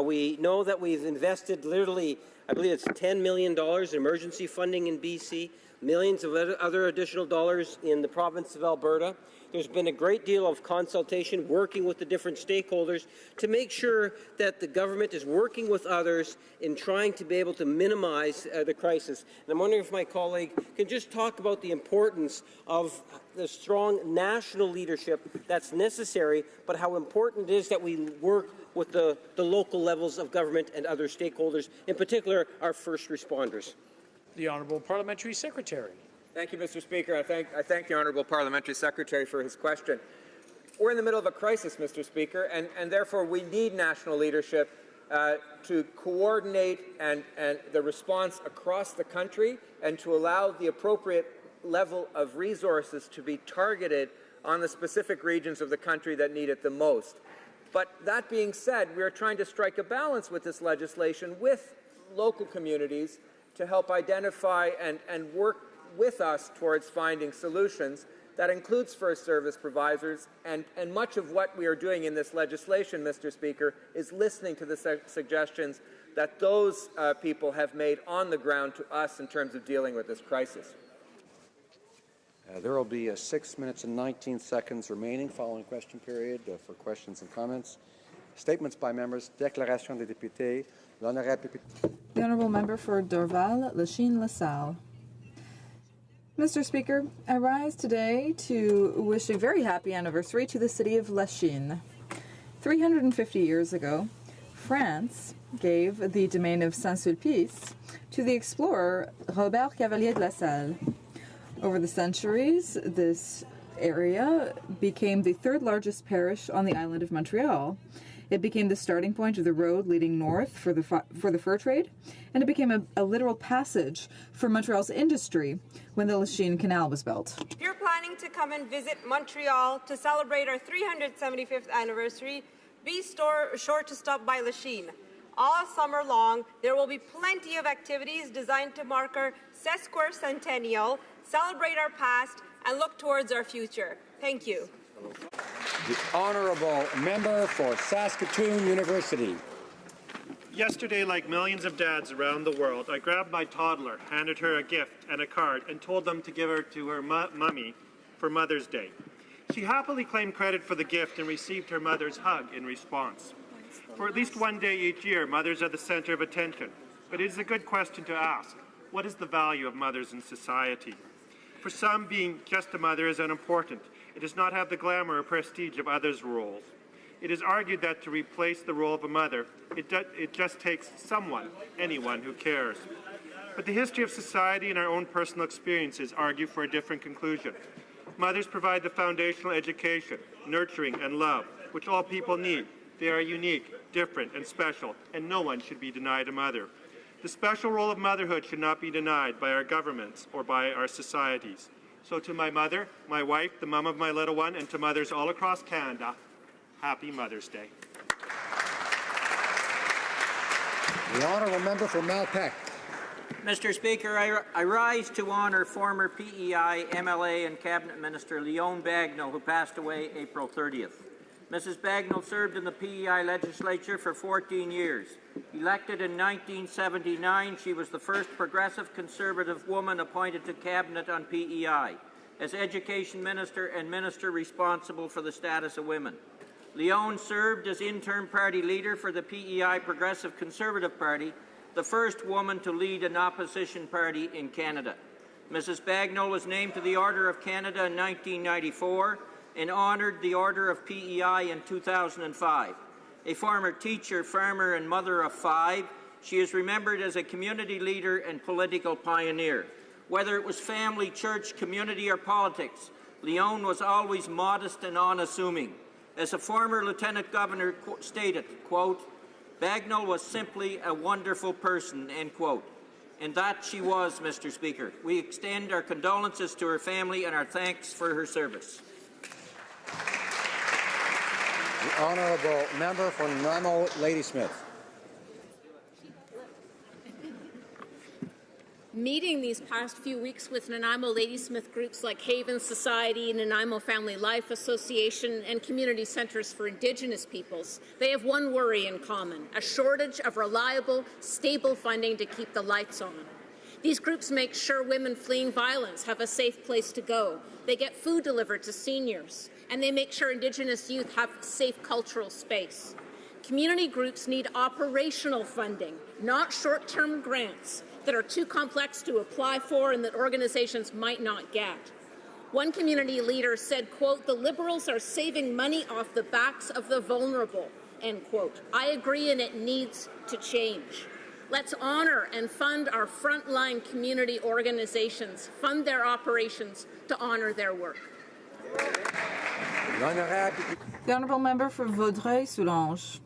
We know that we've invested literally I believe it's $10 million in emergency funding in BC, millions of other additional dollars in the province of Alberta. There's been a great deal of consultation, working with the different stakeholders to make sure that the government is working with others in trying to be able to minimize the crisis. And I'm wondering if my colleague can just talk about the importance of the strong national leadership that's necessary, but how important it is that we work with the local levels of government and other stakeholders, in particular our first responders.
The Honourable Parliamentary Secretary.
Thank you, Mr. Speaker. I thank the Honourable Parliamentary Secretary for his question. We're in the middle of a crisis, Mr. Speaker, and therefore we need national leadership to coordinate and the response across the country and to allow the appropriate level of resources to be targeted on the specific regions of the country that need it the most. But that being said, we are trying to strike a balance with this legislation with local communities to help identify and work with us towards finding solutions. That includes first service providers, and much of what we are doing in this legislation, Mr. Speaker, is listening to the suggestions that those people have made on the ground to us in terms of dealing with this crisis.
There will be 6 minutes and 19 seconds remaining following question period for questions and comments. Statements by members. Déclaration des députés.
The Honourable Member for Dorval, Lachine, LaSalle. Mr. Speaker, I rise today to wish a very happy anniversary to the city of Lachine. 350 years ago, France gave the domain of Saint-Sulpice to the explorer Robert Cavelier de La Salle. Over the centuries, this area became the third largest parish on the island of Montreal. It became the starting point of the road leading north for the fur trade, and it became a literal passage for Montreal's industry when the Lachine Canal was built.
If you're planning to come and visit Montreal to celebrate our 375th anniversary, be sure to stop by Lachine. All summer long, there will be plenty of activities designed to mark our sesquicentennial, celebrate our past, and look towards our future. Thank you.
The Honourable Member for Saskatoon University.
Yesterday, like millions of dads around the world, I grabbed my toddler, handed her a gift and a card, and told them to give her to her mummy for Mother's Day. She happily claimed credit for the gift and received her mother's hug in response. For at least one day each year, mothers are the center of attention. But it is a good question to ask. What is the value of mothers in society? For some, being just a mother is unimportant. It does not have the glamour or prestige of others' roles. It is argued that to replace the role of a mother, it just takes someone, anyone who cares. But the history of society and our own personal experiences argue for a different conclusion. Mothers provide the foundational education, nurturing, and love, which all people need. They are unique, different, and special, and no one should be denied a mother. The special role of motherhood should not be denied by our governments or by our societies. So to my mother, my wife, the mom of my little one, and to mothers all across Canada, happy Mother's Day.
The Honourable Member for Malpeque.
Mr. Speaker, I rise to honour former PEI, MLA, and Cabinet Minister Leon Bagnall, who passed away April 30th. Mrs. Bagnall served in the PEI legislature for 14 years. Elected in 1979, she was the first progressive Conservative woman appointed to Cabinet on PEI, as Education Minister and Minister responsible for the status of women. Leon served as interim party leader for the PEI Progressive Conservative Party, the first woman to lead an opposition party in Canada. Mrs. Bagnall was named to the Order of Canada in 1994 and honoured the Order of PEI in 2005. A former teacher, farmer, and mother of 5, she is remembered as a community leader and political pioneer. Whether it was family, church, community, or politics, Leon was always modest and unassuming. As a former Lieutenant Governor stated, quote, Bagnall was simply a wonderful person, end quote. And that she was, Mr. Speaker. We extend our condolences to her family and our thanks for her service.
The Honourable Member for Nanaimo, Ladysmith.
Meeting these past few weeks with Nanaimo Ladysmith groups like Haven Society, Nanaimo Family Life Association, and community centres for Indigenous peoples, they have one worry in common: a shortage of reliable, stable funding to keep the lights on. These groups make sure women fleeing violence have a safe place to go. They get food delivered to seniors, and they make sure Indigenous youth have safe cultural space. Community groups need operational funding, not short-term grants that are too complex to apply for and that organizations might not get. One community leader said, quote, "The Liberals are saving money off the backs of the vulnerable," end quote. I agree, and it needs to change. Let's honor and fund our frontline community organizations, fund their operations to honor their work.
The Honourable Member for Vaudreuil-Soulanges.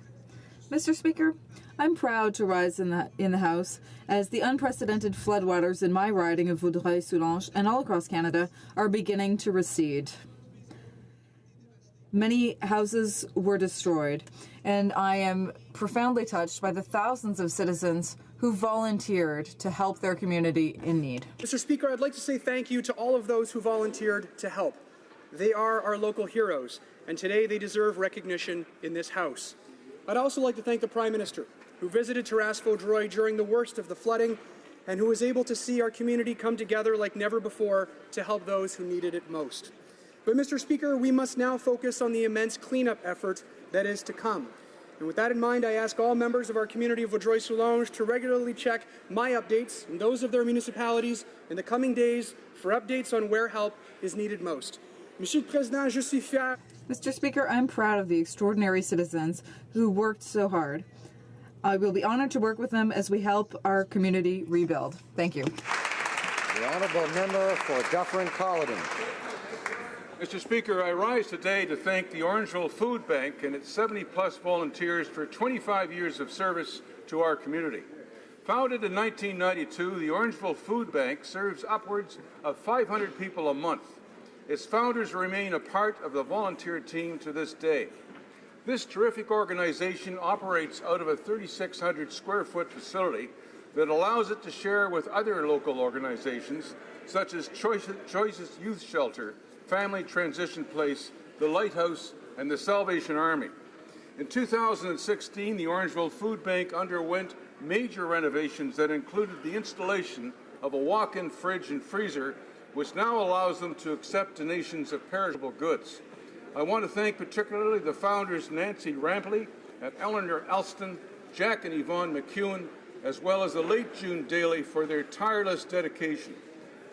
Mr. Speaker, I'm proud to rise in the House as the unprecedented floodwaters in my riding of Vaudreuil-Soulanges and all across Canada are beginning to recede. Many houses were destroyed, and I am profoundly touched by the thousands of citizens who volunteered to help their community in need.
Mr. Speaker, I'd like to say thank you to all of those who volunteered to help. They are our local heroes, and today they deserve recognition in this House. I'd also like to thank the Prime Minister, who visited Terrasse-Vaudreuil during the worst of the flooding and who was able to see our community come together like never before to help those who needed it most. But, Mr. Speaker, we must now focus on the immense cleanup effort that is to come. And with that in mind, I ask all members of our community of Vaudreuil-Soulanges to regularly check my updates and those of their municipalities in the coming days for updates on where help is needed most. Monsieur le Président, je suis fier.
Mr. Speaker, I'm proud of the extraordinary citizens who worked so hard. I will be honored to work with them as we help our community rebuild. Thank you.
The Honourable Member for Dufferin-Caledon.
Mr. Speaker, I rise today to thank the Orangeville Food Bank and its 70-plus volunteers for 25 years of service to our community. Founded in 1992, the Orangeville Food Bank serves upwards of 500 people a month. Its founders remain a part of the volunteer team to this day. This terrific organization operates out of a 3,600 square foot facility that allows it to share with other local organizations such as Choices Youth Shelter, Family Transition Place, the Lighthouse, and the Salvation Army. In 2016, the Orangeville Food Bank underwent major renovations that included the installation of a walk-in fridge and freezer, which now allows them to accept donations of perishable goods. I want to thank particularly the founders Nancy Rampley and Eleanor Elston, Jack and Yvonne McEwen, as well as the late June Daly for their tireless dedication.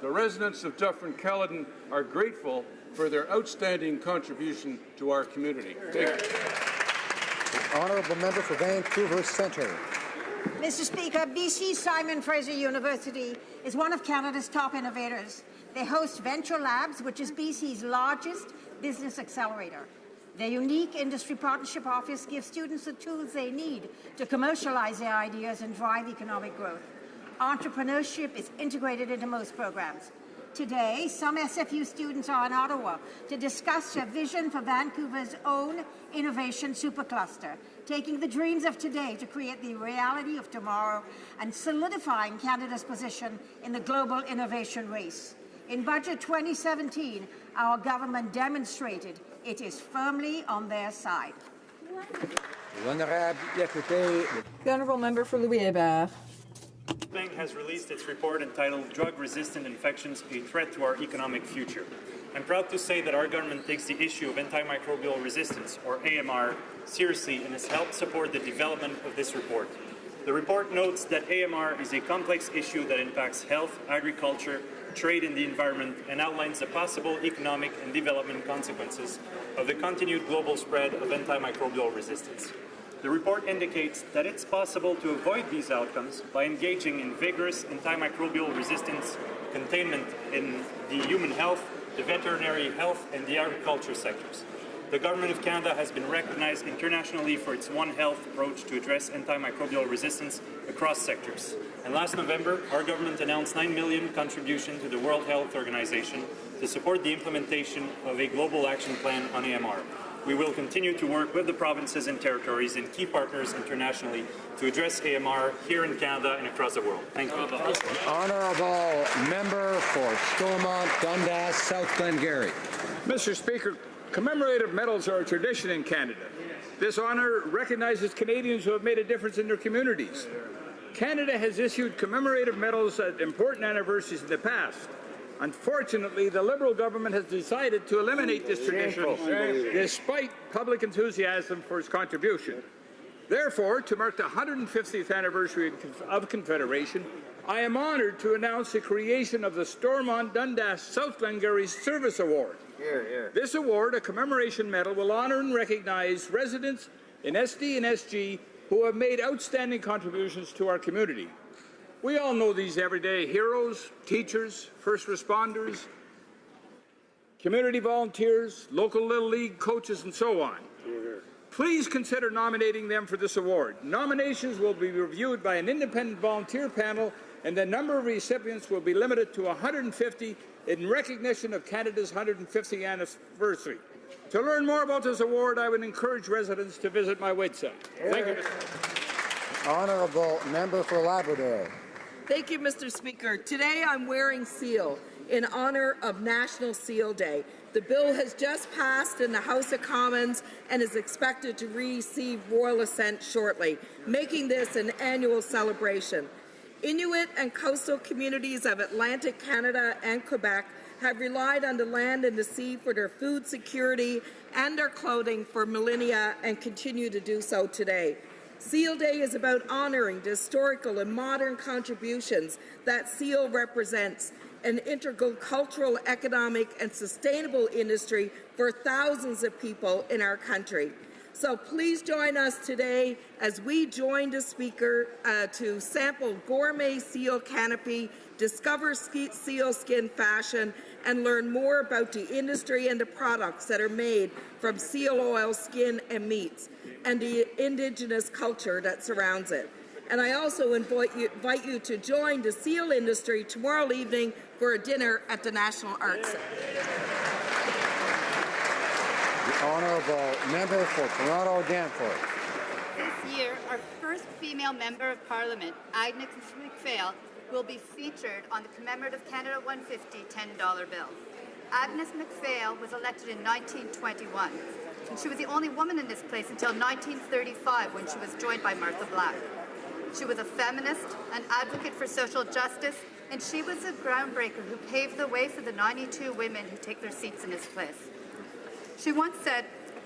The residents of Dufferin-Caledon are grateful for their outstanding contribution to our community. Thank you.
Honourable Member for Vancouver Centre.
Mr. Speaker, BC Simon Fraser University is one of Canada's top innovators. They host Venture Labs, which is BC's largest business accelerator. Their unique industry partnership office gives students the tools they need to commercialize their ideas and drive economic growth. Entrepreneurship is integrated into most programs. Today, some SFU students are in Ottawa to discuss their vision for Vancouver's own innovation supercluster, taking the dreams of today to create the reality of tomorrow and solidifying Canada's position in the global innovation race. In Budget 2017, our government demonstrated it is firmly on their side.
The Honourable Member for Louis-Hébert.
The bank has released its report entitled Drug-Resistant Infections, a Threat to Our Economic Future. I'm proud to say that our government takes the issue of antimicrobial resistance, or AMR, seriously and has helped support the development of this report. The report notes that AMR is a complex issue that impacts health, agriculture, trade and the environment, and outlines the possible economic and development consequences of the continued global spread of antimicrobial resistance. The report indicates that it's possible to avoid these outcomes by engaging in vigorous antimicrobial resistance containment in the human health, the veterinary health, and the agriculture sectors. The Government of Canada has been recognized internationally for its One Health approach to address antimicrobial resistance across sectors. And last November, our government announced $9 million contribution to the World Health Organization to support the implementation of a global action plan on AMR. we will continue to work with the provinces and territories and key partners internationally to address AMR here in Canada and across the world. Thank you.
Honourable Member for Stormont, Dundas, South Glengarry.
Mr. Speaker, commemorative medals are a tradition in Canada. This honour recognizes Canadians who have made a difference in their communities. Canada has issued commemorative medals at important anniversaries in the past. Unfortunately, the Liberal government has decided to eliminate this tradition despite public enthusiasm for its contribution. Therefore, to mark the 150th anniversary of Confederation, I am honoured to announce the creation of the Stormont Dundas South Glengarry Service Award. This award, a commemoration medal, will honour and recognise residents in SD and SG who have made outstanding contributions to our community. We all know these everyday heroes, teachers, first responders, community volunteers, local Little League coaches, and so on. Please consider nominating them for this award. Nominations will be reviewed by an independent volunteer panel, and the number of recipients will be limited to 150 in recognition of Canada's 150th anniversary. To learn more about this award, I would encourage residents to visit my website. Thank you, Mr.
Honourable Member for Labrador.
Thank you, Mr. Speaker. Today I'm wearing seal in honour of National Seal Day. The bill has just passed in the House of Commons and is expected to receive royal assent shortly, making this an annual celebration. Inuit and coastal communities of Atlantic Canada and Quebec have relied on the land and the sea for their food security and their clothing for millennia and continue to do so today. Seal Day is about honouring the historical and modern contributions that seal represents, an integral cultural, economic and sustainable industry for thousands of people in our country. So please join us today as we join the Speaker to sample gourmet seal canopy, discover seal skin fashion, and learn more about the industry and the products that are made from seal oil, skin, and meats, and the Indigenous culture that surrounds it. And I also invite you to join the seal industry tomorrow evening for a dinner at the National Arts Centre.
The Honourable Member for Toronto Danforth.
This year, our first female Member of Parliament, Agnes MacPhail, will be featured on the commemorative Canada 150 $10 bill. Agnes MacPhail was elected in 1921, and she was the only woman in this place until 1935 when she was joined by Martha Black. She was a feminist, an advocate for social justice, and she was a groundbreaker who paved the way for the 92 women who take their seats in this place. She once said,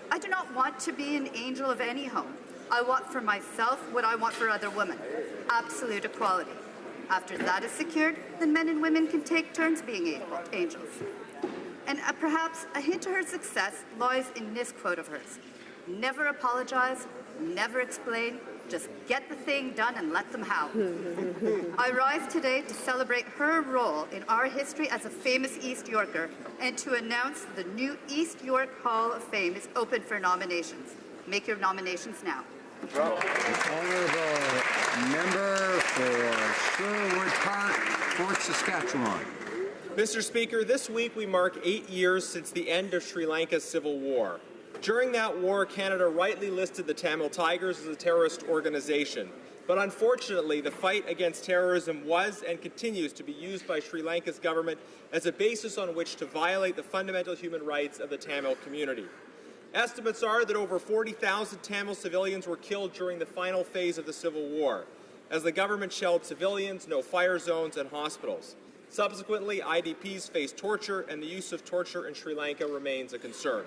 "I do not want to be an angel of any home. I want for myself what I want for other women, absolute equality. After that is secured, then men and women can take turns being angels." And perhaps a hint to her success lies in this quote of hers: "Never apologize, never explain, just get the thing done and let them howl." I rise today to celebrate her role in our history as a famous East Yorker and to announce the new East York Hall of Fame is open for nominations. Make your nominations now.
The Honourable Member for Sherwood Park, Fort Saskatchewan.
Mr. Speaker, this week we mark 8 years since the end of Sri Lanka's civil war. During that war, Canada rightly listed the Tamil Tigers as a terrorist organization. But unfortunately, the fight against terrorism was and continues to be used by Sri Lanka's government as a basis on which to violate the fundamental human rights of the Tamil community. Estimates are that over 40,000 Tamil civilians were killed during the final phase of the civil war, as the government shelled civilians, no-fire zones, and hospitals. Subsequently, IDPs face torture, and the use of torture in Sri Lanka remains a concern.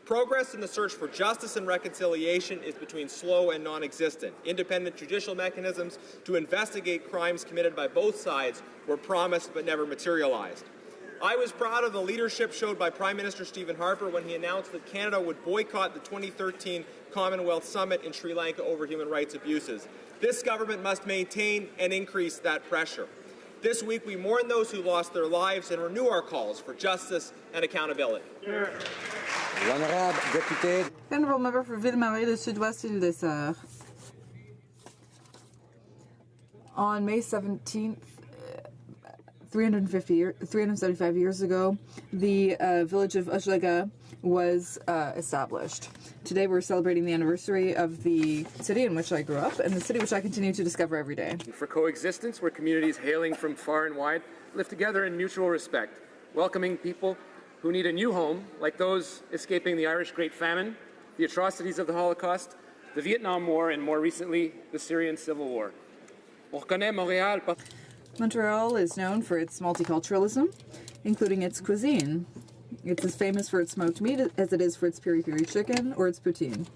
Progress in the search for justice and reconciliation is between slow and non-existent. Independent judicial mechanisms to investigate crimes committed by both sides were promised but never materialized. I was proud of the leadership showed by Prime Minister Stephen Harper when he announced that Canada would boycott the 2013 Commonwealth Summit in Sri Lanka over human rights abuses. This government must maintain and increase that pressure. This week, we mourn those who lost their lives and renew our calls for justice and accountability.
L'honorable député.
Honourable Member for Ville-Marie, le Sud-Ouest Île des Sœurs. On May 17th, 375 years ago, the village of Hochelaga was established. Today we're celebrating the anniversary of the city in which I grew up and the city which I continue to discover every day.
For coexistence where communities hailing from far and wide live together in mutual respect, welcoming people who need a new home, like those escaping the Irish Great Famine, the atrocities of the Holocaust, the Vietnam War, and more recently, the Syrian Civil War.
Montreal is known for its multiculturalism, including its cuisine. It's as famous for its smoked meat as it is for its piri-piri chicken or its poutine.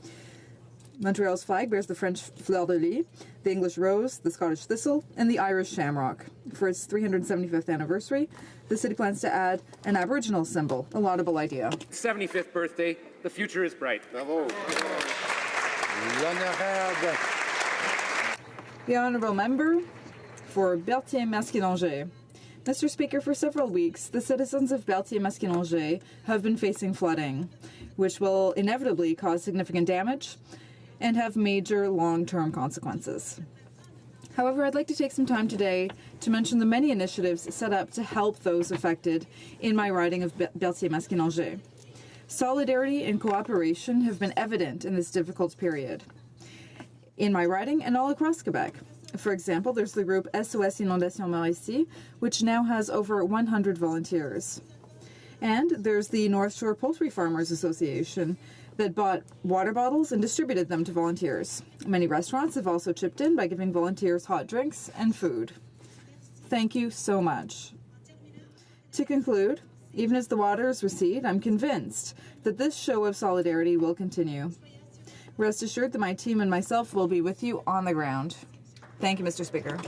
Montreal's flag bears the French fleur de lis, the English rose, the Scottish thistle, and the Irish shamrock. For its 375th anniversary, the city plans to add an Aboriginal symbol, a laudable idea.
75th birthday, the future is bright. Bravo.
The Honourable Member for Berthier-Masquinongé. Mr. Speaker, for several weeks, the citizens of Berthier-Masquinongé have been facing flooding, which will inevitably cause significant damage and have major long-term consequences. However, I'd like to take some time today to mention the many initiatives set up to help those affected in my riding of Berthier-Masquinongé. Solidarity and cooperation have been evident in this difficult period in my riding and all across Quebec. For example, there's the group SOS Inondation Mauricie, which now has over 100 volunteers. And there's the North Shore Poultry Farmers Association that bought water bottles and distributed them to volunteers. Many restaurants have also chipped in by giving volunteers hot drinks and food. Thank you so much. To conclude, even as the waters recede, I'm convinced that this show of solidarity will continue. Rest assured that my team and myself will be with you on the ground. Thank you, Mr. Speaker.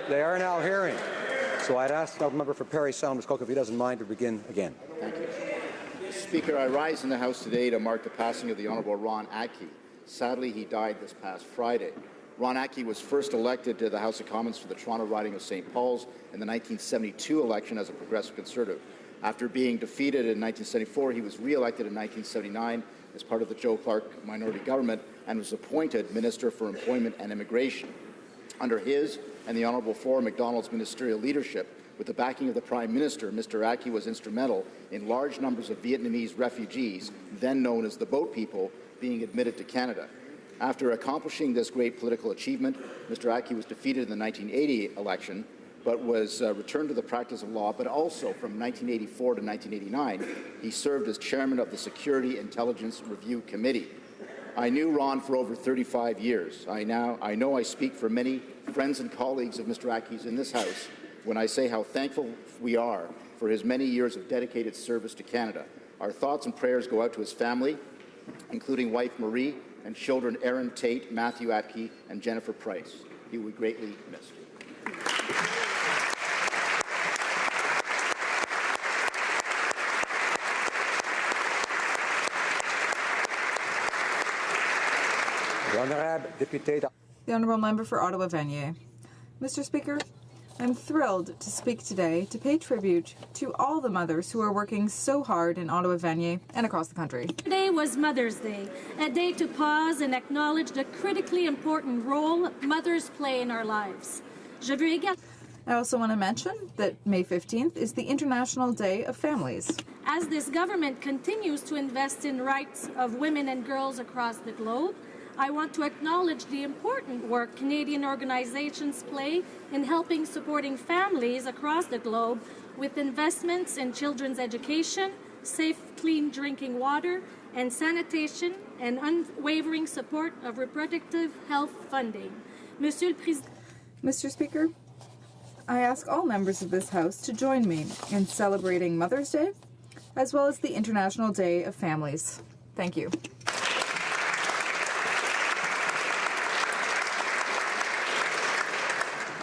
They are now hearing. So I'd ask the member for Parry Sound, Muskoka, if he doesn't mind, to begin again.
Thank you. Speaker, I rise in the House today to mark the passing of the Honourable Ron Atke. Sadly, he died this past Friday. Ron Atke was first elected to the House of Commons for the Toronto riding of St. Paul's in the 1972 election as a Progressive Conservative. After being defeated in 1974, he was re-elected in 1979 as part of the Joe Clark minority government and was appointed Minister for Employment and Immigration. Under his and the Honourable Flora MacDonald's ministerial leadership, with the backing of the Prime Minister, Mr. Atke was instrumental in large numbers of Vietnamese refugees, then known as the Boat People, being admitted to Canada. After accomplishing this great political achievement, Mr. Atke was defeated in the 1980 election, but was returned to the practice of law, but also from 1984 to 1989, he served as chairman of the Security Intelligence Review Committee. I knew Ron for over 35 years. I know I speak for many friends and colleagues of Mr. Atke's in this House when I say how thankful we are for his many years of dedicated service to Canada. Our thoughts and prayers go out to his family, including wife Marie and children Aaron Tate, Matthew Atke, and Jennifer Price. He will be greatly missed.
The Honourable Member for Ottawa-Vanier. Mr. Speaker, I'm thrilled to speak today to pay tribute to all the mothers who are working so hard in Ottawa-Vanier and across the country.
Today was Mother's Day, a day to pause and acknowledge the critically important role mothers play in our lives.
I also want to mention that May 15th is the International Day of Families.
As this government continues to invest in rights of women and girls across the globe, I want to acknowledge the important work Canadian organizations play in helping supporting families across the globe with investments in children's education, safe, clean drinking water, and sanitation, and unwavering support of reproductive health funding.
Mr. Speaker, I ask all members of this House to join me in celebrating Mother's Day, as well as the International Day of Families. Thank you.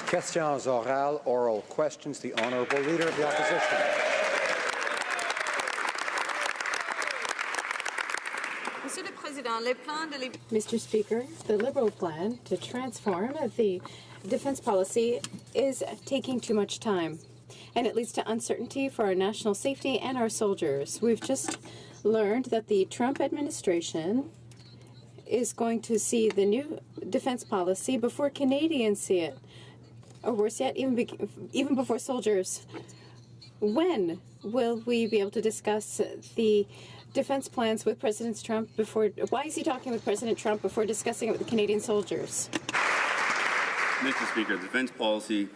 Questions orales, oral questions. The Honourable Leader of the Opposition.
Mr. Speaker, the Liberal plan to transform the defense policy is taking too much time, and it leads to uncertainty for our national safety and our soldiers. We've just learned that the Trump administration is going to see the new defense policy before Canadians see it, or worse yet, even before soldiers. When will we be able to discuss the defense plans with President Trump before? Why is he talking with President Trump before discussing it with the Canadian soldiers?
Mr. Speaker, defense policy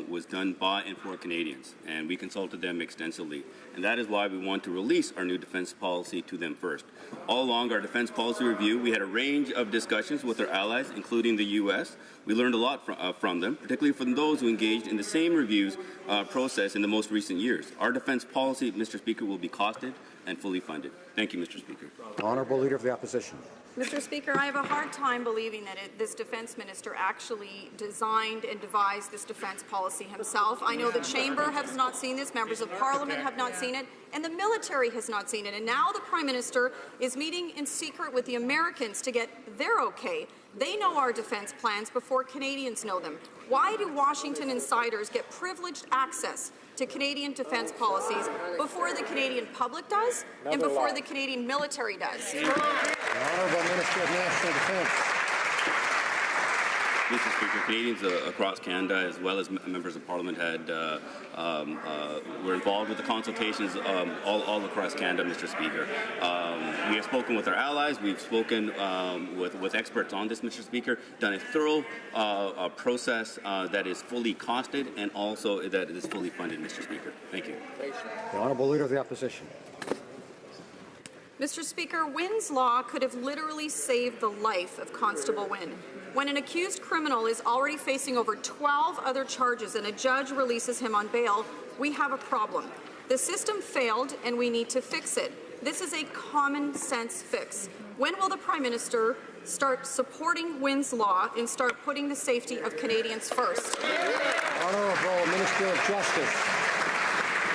was done by and for Canadians, and we consulted them extensively. And that is why we want to release our new defense policy to them first. All along our defense policy review, we had a range of discussions with our allies, including the U.S. We learned a lot from them, particularly from those who engaged in the same reviews process in the most recent years. Our defense policy, Mr. Speaker, will be costed and fully funded. Thank you, Mr. Speaker.
Honourable Leader of the Opposition.
Mr. Speaker, I have a hard time believing that this defense minister actually designed and devised this defense policy himself. I know the Chamber has not seen this, members of Parliament have not seen it, and the military has not seen it. And now the Prime Minister is meeting in secret with the Americans to get their okay. They know our defense plans before Canadians know them. Why do Washington insiders get privileged access to Canadian defense policies before the Canadian public does and before the Canadian military does?
The Honourable Minister of National Defence.
Mr. Speaker, Canadians across Canada, as well as members of Parliament, were involved with the consultations all across Canada, Mr. Speaker. We have spoken with our allies. We've spoken with experts on this, Mr. Speaker, done a thorough process that is fully costed and also that is fully funded, Mr. Speaker. Thank you.
The Honourable Leader of the Opposition.
Mr. Speaker, Wynn's Law could have literally saved the life of Constable Wynn. When an accused criminal is already facing over 12 other charges and a judge releases him on bail, we have a problem. The system failed and we need to fix it. This is a common sense fix. When will the Prime Minister start supporting Wynn's Law and start putting the safety of Canadians first?
Honourable Minister of Justice.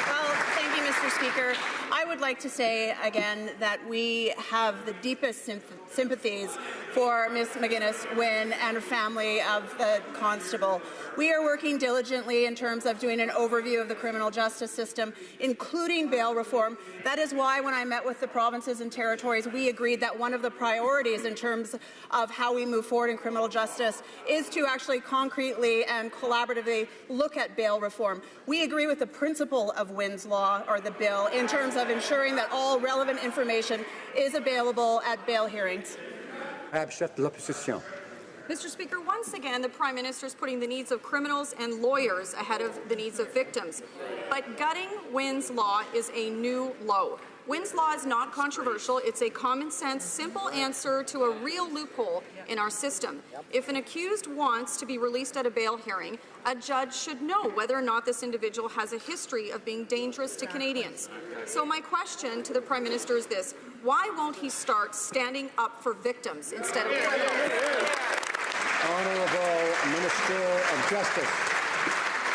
Well, thank you, Mr. Speaker. I would like to say again that we have the deepest sympathies for Ms. McGuinness Wynn and her family of the constable. We are working diligently in terms of doing an overview of the criminal justice system, including bail reform. That is why when I met with the provinces and territories, we agreed that one of the priorities in terms of how we move forward in criminal justice is to actually concretely and collaboratively look at bail reform. We agree with the principle of Wynn's Law, or the bill, in terms of ensuring that all relevant information is available at bail hearings.
Chef de l'Opposition.
Mr. Speaker, once again, the Prime Minister is putting the needs of criminals and lawyers ahead of the needs of victims. But gutting Wynn's Law is a new low. Wynn's Law is not controversial. It's a common-sense, simple answer to a real loophole in our system. If an accused wants to be released at a bail hearing, a judge should know whether or not this individual has a history of being dangerous to Canadians. So my question to the Prime Minister is this: why won't he start standing up for victims instead of criminals?
Honourable Minister of Justice.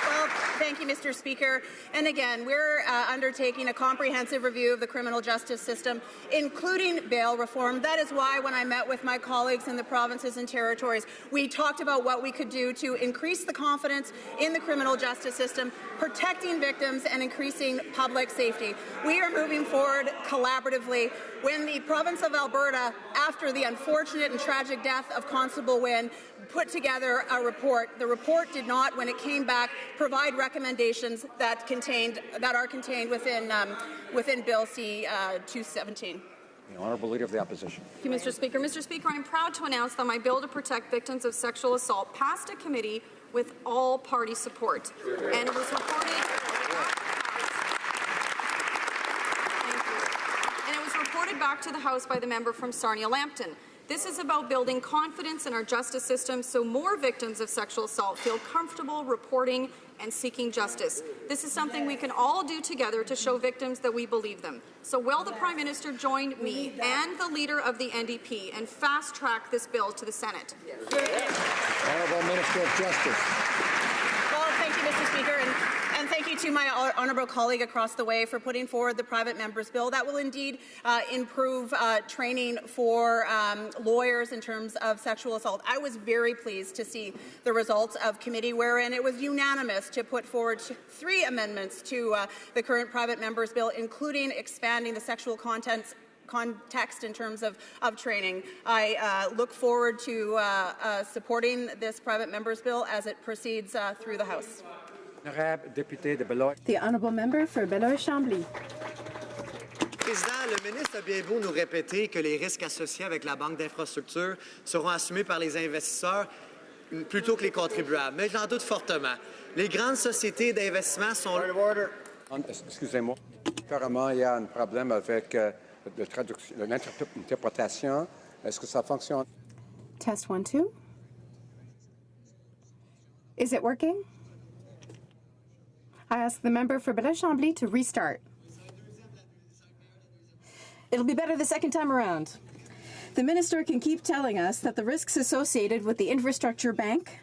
Well, thank you, Mr. Speaker. And again, we're undertaking a comprehensive review of the criminal justice system, including bail reform. That is why when I met with my colleagues in the provinces and territories, we talked about what we could do to increase the confidence in the criminal justice system, protecting victims and increasing public safety. We are moving forward collaboratively. When the province of Alberta, after the unfortunate and tragic death of Constable Wynn, put together a report, the report did not, when it came back, provide recommendations that are contained within Bill C-217.
The Honourable Leader of the Opposition.
Thank you, Mr. Speaker. Mr. Speaker, I'm proud to announce that my bill to protect victims of sexual assault passed a committee with all party support, and it was reported. Back to the House by the member from Sarnia-Lambton. This is about building confidence in our justice system so more victims of sexual assault feel comfortable reporting and seeking justice. This is something we can all do together to show victims that we believe them. So will the Prime Minister join me and the Leader of the NDP and fast-track this bill to the Senate?
Honourable Minister of Justice.
Mr. Speaker, and thank you to my honourable colleague across the way for putting forward the private member's bill. That will indeed improve training for lawyers in terms of sexual assault. I was very pleased to see the results of committee, wherein it was unanimous to put forward 3 amendments to the current private member's bill, including expanding the sexual context in terms of training. I look forward to supporting this private member's bill as it proceeds through the House.
The honourable member for Beloeil-Chambly.
Président, le ministre a bien beau nous répéter que les risques associés avec la banque d'infrastructure seront assumés par les investisseurs plutôt que les contribuables, mais j'en doute fortement. Les grandes sociétés d'investissement sont...
Excusez-moi. Carrément, il y a un problème avec l'interprétation. Est-ce que ça fonctionne?
Test 1, 2. Is it working? I ask the member for Beloeil-Chambly to restart. It'll be better the second time around. The minister can keep telling us that the risks associated with the infrastructure bank,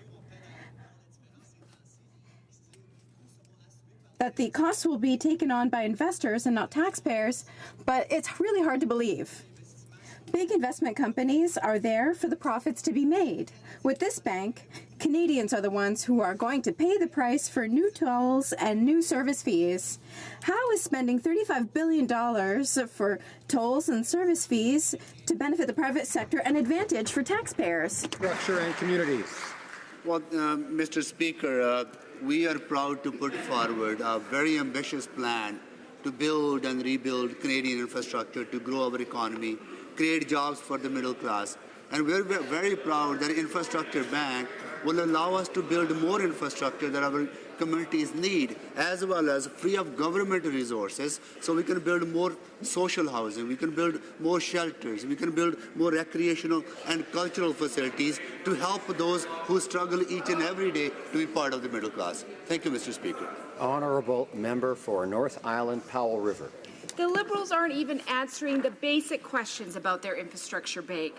that the costs will be taken on by investors and not taxpayers, but it's really hard to believe. Big investment companies are there for the profits to be made. With this bank, Canadians are the ones who are going to pay the price for new tolls and new service fees. How is spending $35 billion for tolls and service fees to benefit the private sector an advantage for taxpayers?
Structure and communities.
Well, Mr. Speaker, we are proud to put forward a very ambitious plan to build and rebuild Canadian infrastructure to grow our economy, create jobs for the middle class. And we're very proud that Infrastructure Bank will allow us to build more infrastructure that our communities need, as well as free of government resources, so we can build more social housing, we can build more shelters, we can build more recreational and cultural facilities to help those who struggle each and every day to be part of the middle class. Thank you, Mr. Speaker.
Honourable member for North Island Powell River.
The Liberals aren't even answering the basic questions about their infrastructure bank.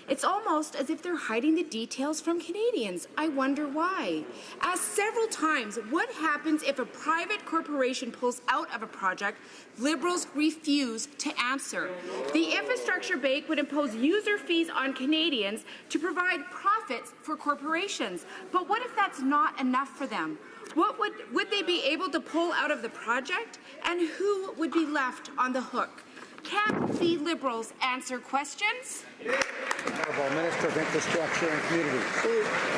It's almost as if they're hiding the details from Canadians. I wonder why. Asked several times, what happens if a private corporation pulls out of a project? Liberals refuse to answer. The infrastructure bank would impose user fees on Canadians to provide profits for corporations. But what if that's not enough for them? What would they be able to pull out of the project? And who would be left on the hook? Can the Liberals answer questions?
Honourable Minister of Infrastructure and Communities.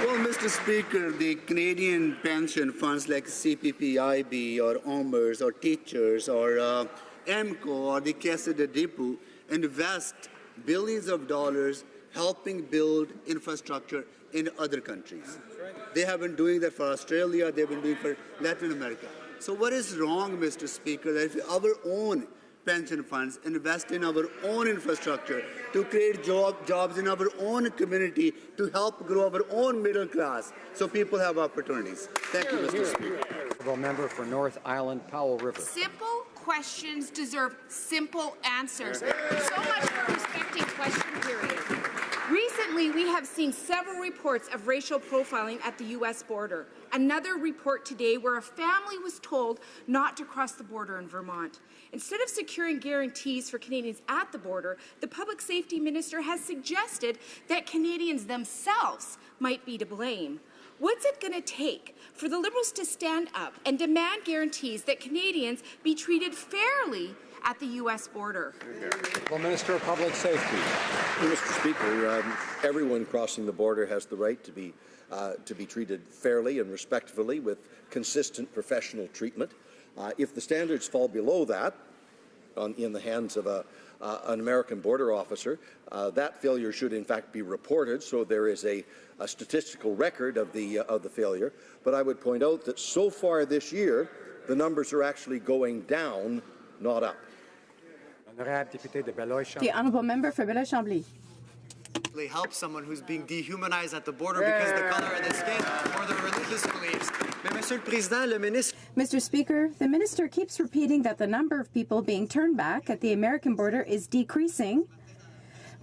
Well, Mr. Speaker, the Canadian pension funds like CPPIB or OMERS or teachers or EMCO or the Caisse de dépôt invest billions of dollars helping build infrastructure in other countries. They have been doing that for Australia, they've been doing for Latin America. So what is wrong, Mr. Speaker, that if our own pension funds invest in our own infrastructure to create jobs in our own community to help grow our own middle class so people have opportunities? Thank you, Mr. Speaker.
Honourable member for North Island Powell River.
Simple questions deserve simple answers. So much for respecting question period. Recently, we have seen several reports of racial profiling at the U.S. border. Another report today where a family was told not to cross the border in Vermont. Instead of securing guarantees for Canadians at the border, the Public Safety Minister has suggested that Canadians themselves might be to blame. What's it going to take for the Liberals to stand up and demand guarantees that Canadians be treated fairly at the U.S. border?
Well, Minister of Public Safety.
Mr. Speaker, everyone crossing the border has the right to be treated fairly and respectfully with consistent professional treatment. If the standards fall below that, in the hands of an American border officer, that failure should in fact be reported, so there is a statistical record of the failure. But I would point out that so far this year, the numbers are actually going down, not up.
The honourable member for Beloeil-Chambly.
Help someone who's being dehumanized at the border because of the color of their skin or their religious beliefs.
Mr. Speaker, the minister keeps repeating that the number of people being turned back at the American border is decreasing.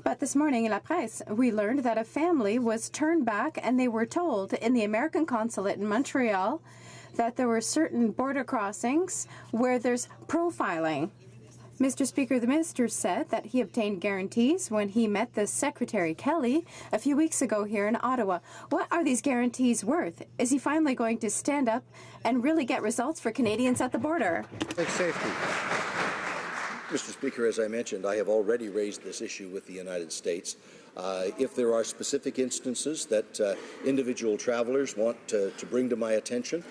But this morning in La Presse, we learned that a family was turned back and they were told in the American consulate in Montreal
that there were certain border crossings where there's profiling. Mr. Speaker, the minister said that he obtained guarantees when he met the Secretary Kelly a few weeks ago here in Ottawa. What are these guarantees worth? Is he finally going to stand up and really get results for Canadians at the border?
Public safety.
Mr. Speaker, as I mentioned, I have already raised this issue with the United States. If there are specific instances that individual travelers want to bring to my attention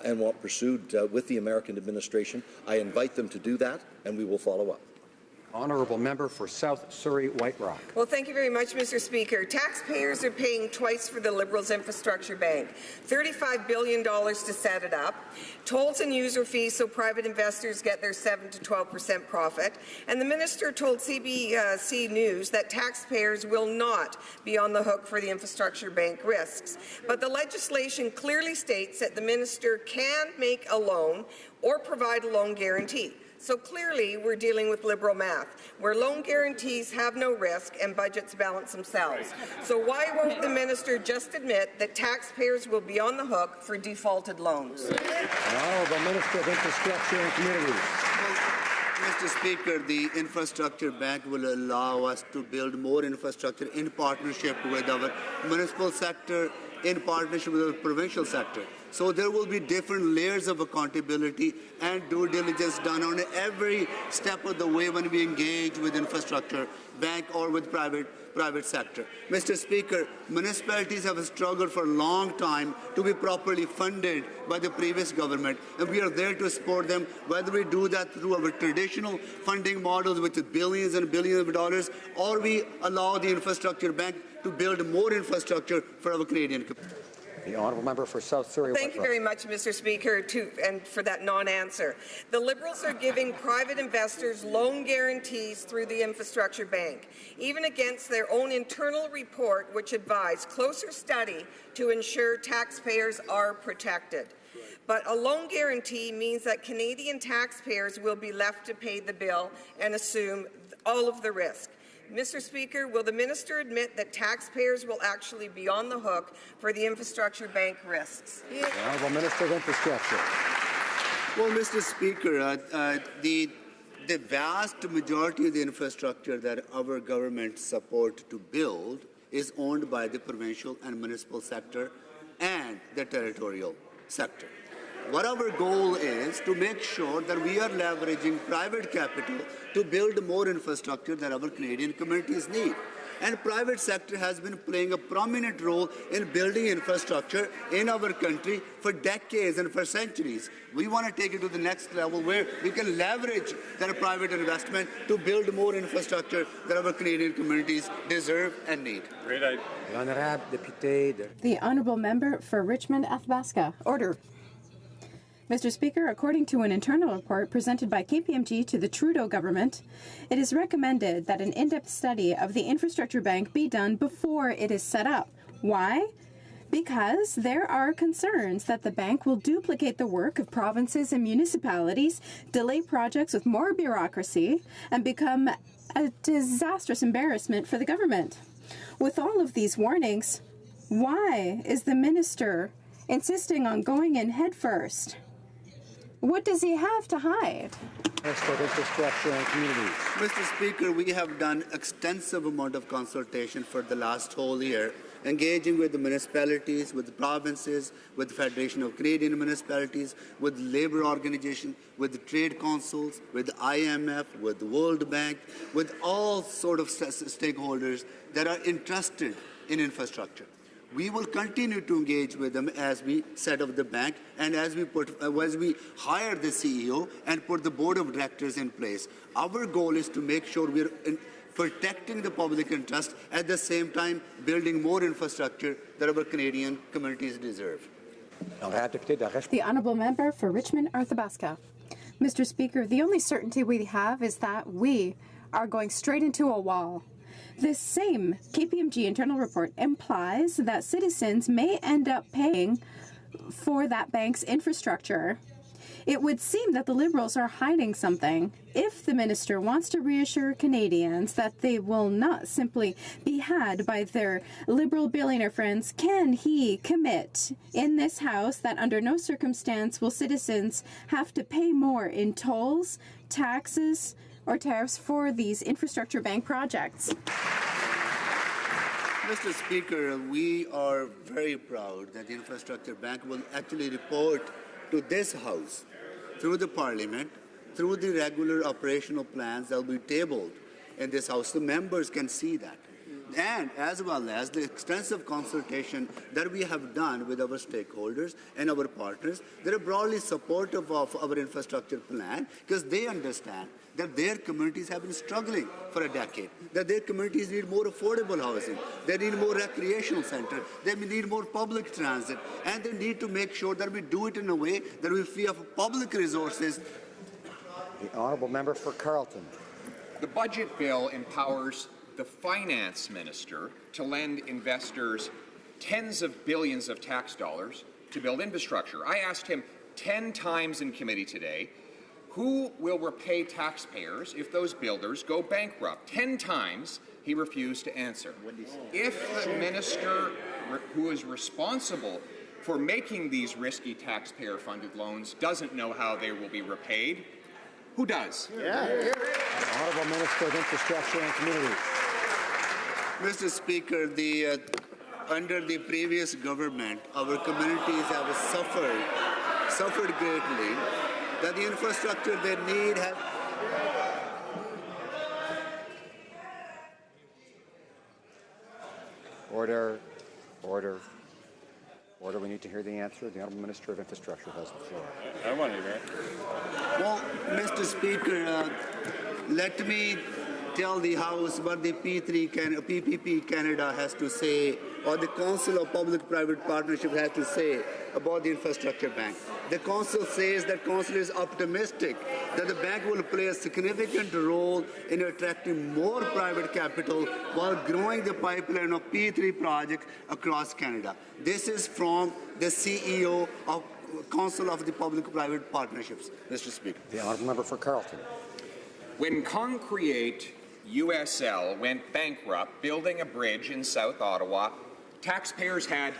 and want pursued with the American administration, I invite them to do that, and we will follow up.
Honourable member for South Surrey White Rock.
Well, thank you very much, Mr. Speaker. Taxpayers are paying twice for the Liberals' infrastructure bank. $35 billion to set it up, tolls and user fees so private investors get their 7 to 12% profit, and the minister told CBC News that taxpayers will not be on the hook for the infrastructure bank risks. But the legislation clearly states that the minister can make a loan or provide a loan guarantee. So clearly, we're dealing with Liberal math, where loan guarantees have no risk and budgets balance themselves. So why won't the minister just admit that taxpayers will be on the hook for defaulted loans?
Honourable Minister of Infrastructure and Communities.
Mr. Speaker, the infrastructure bank will allow us to build more infrastructure in partnership with our municipal sector, in partnership with the provincial sector. So there will be different layers of accountability and due diligence done on every step of the way when we engage with infrastructure bank or with private sector. Mr. Speaker, municipalities have struggled for a long time to be properly funded by the previous government, and we are there to support them, whether we do that through our traditional funding models with billions and billions of dollars, or we allow the infrastructure bank to build more infrastructure for our Canadian community.
The honourable member for South Surrey.
Thank you very much, Mr. Speaker, and for that non-answer. The Liberals are giving private investors loan guarantees through the infrastructure bank, even against their own internal report, which advised closer study to ensure taxpayers are protected. But a loan guarantee means that Canadian taxpayers will be left to pay the bill and assume all of the risk. Mr. Speaker, will the minister admit that taxpayers will actually be on the hook for the infrastructure bank risks?
The Honourable Minister of Infrastructure.
Well, Mr. Speaker, the vast majority of the infrastructure that our government support to build is owned by the provincial and municipal sector and the territorial sector. What our goal is to make sure that we are leveraging private capital to build more infrastructure that our Canadian communities need. And private sector has been playing a prominent role in building infrastructure in our country for decades and for centuries. We want to take it to the next level where we can leverage that private investment to build more infrastructure that our Canadian communities deserve and need.
Great idea.
The honourable member for Richmond Athabasca. Order. Mr. Speaker, according to an internal report presented by KPMG to the Trudeau government, it is recommended that an in-depth study of the infrastructure bank be done before it is set up. Why? Because there are concerns that the bank will duplicate the work of provinces and municipalities, delay projects with more bureaucracy, and become a disastrous embarrassment for the government. With all of these warnings, why is the minister insisting on going in head first? What does he have to hide?
Minister of Infrastructure and Communities.
Mr. Speaker, we have done extensive amount of consultation for the last whole year, engaging with the municipalities, with the provinces, with the Federation of Canadian Municipalities, with labour organizations, with the trade councils, with the IMF, with the World Bank, with all sort of stakeholders that are interested in infrastructure. We will continue to engage with them as we set up the bank and as we hire the CEO and put the board of directors in place. Our goal is to make sure we're protecting the public interest, at the same time building more infrastructure that our Canadian communities deserve.
The honourable member for Richmond Athabasca. Mr. Speaker, the only certainty we have is that we are going straight into a wall. This same KPMG internal report implies that citizens may end up paying for that bank's infrastructure. It would seem that the Liberals are hiding something. If the minister wants to reassure Canadians that they will not simply be had by their Liberal billionaire friends, can he commit in this House that under no circumstance will citizens have to pay more in tolls, taxes, or tariffs for these infrastructure bank projects?
Mr. Speaker, we are very proud that the Infrastructure Bank will actually report to this House through the Parliament, through the regular operational plans that will be tabled in this House. The members can see that. And as well as the extensive consultation that we have done with our stakeholders and our partners, they are broadly supportive of our infrastructure plan because they understand that their communities have been struggling for a decade, that their communities need more affordable housing, they need more recreational centers, they need more public transit, and they need to make sure that we do it in a way that we free up public resources.
The honourable member for Carleton.
The budget bill empowers the finance minister to lend investors tens of billions of tax dollars to build infrastructure. I asked him 10 times in committee today, who will repay taxpayers if those builders go bankrupt? 10 times he refused to answer. If the minister who is responsible for making these risky taxpayer-funded loans doesn't know how they will be repaid, who does?
Honourable Minister of Infrastructure and Communities.
Mr. Speaker, under the previous government, our communities have suffered greatly, that the infrastructure they need have...
Order. We need to hear the answer. The Honourable Minister of Infrastructure has the floor.
I want to hear it.
Well, Mr. Speaker, let me tell the House what the PPP Canada has to say, or the Council of Public-Private Partnership has to say about the Infrastructure Bank. The Council says that Council is optimistic that the bank will play a significant role in attracting more private capital while growing the pipeline of P3 projects across Canada. This is from the CEO of Council of the Public-Private Partnerships, Mr. Speaker.
The honourable member for Carleton.
When Concreate USL went bankrupt building a bridge in South Ottawa, taxpayers had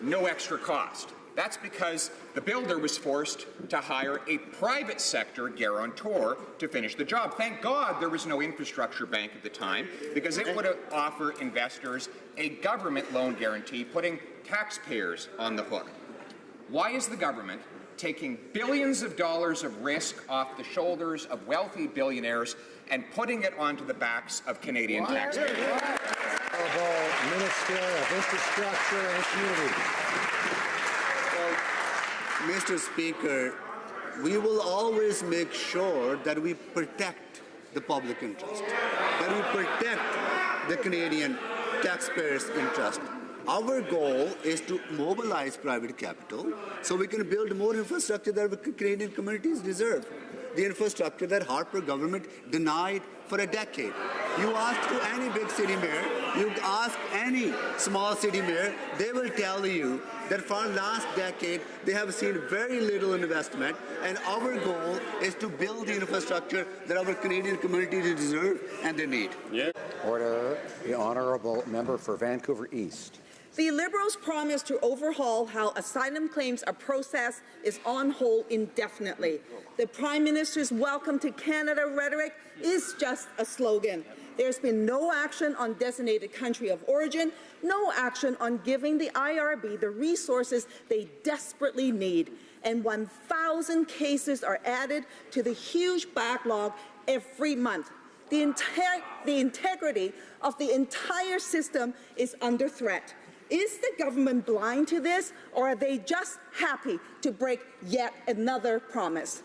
no extra cost. That's because the builder was forced to hire a private sector guarantor to finish the job. Thank God there was no infrastructure bank at the time, because it would have offered investors a government loan guarantee, putting taxpayers on the hook. Why is the government taking billions of dollars of risk off the shoulders of wealthy billionaires and putting it onto the backs of Canadian taxpayers?
Honourable Minister of Infrastructure and Communities.
Mr. Speaker, we will always make sure that we protect the public interest, that we protect the Canadian taxpayers' interest. Our goal is to mobilize private capital so we can build more infrastructure that the Canadian communities deserve. The infrastructure that Harper government denied for a decade. You ask to any big city mayor, you ask any small city mayor, they will tell you that for the last decade they have seen very little investment, and our goal is to build the infrastructure that our Canadian communities deserve and they need.
Order. The honourable member for Vancouver East.
The Liberals promise to overhaul how asylum claims are processed is on hold indefinitely. The Prime Minister's welcome to Canada rhetoric is just a slogan. There's been no action on designated country of origin, no action on giving the IRB the resources they desperately need, and 1,000 cases are added to the huge backlog every month. The integrity of the entire system is under threat. Is the government blind to this, or are they just happy to break yet another promise?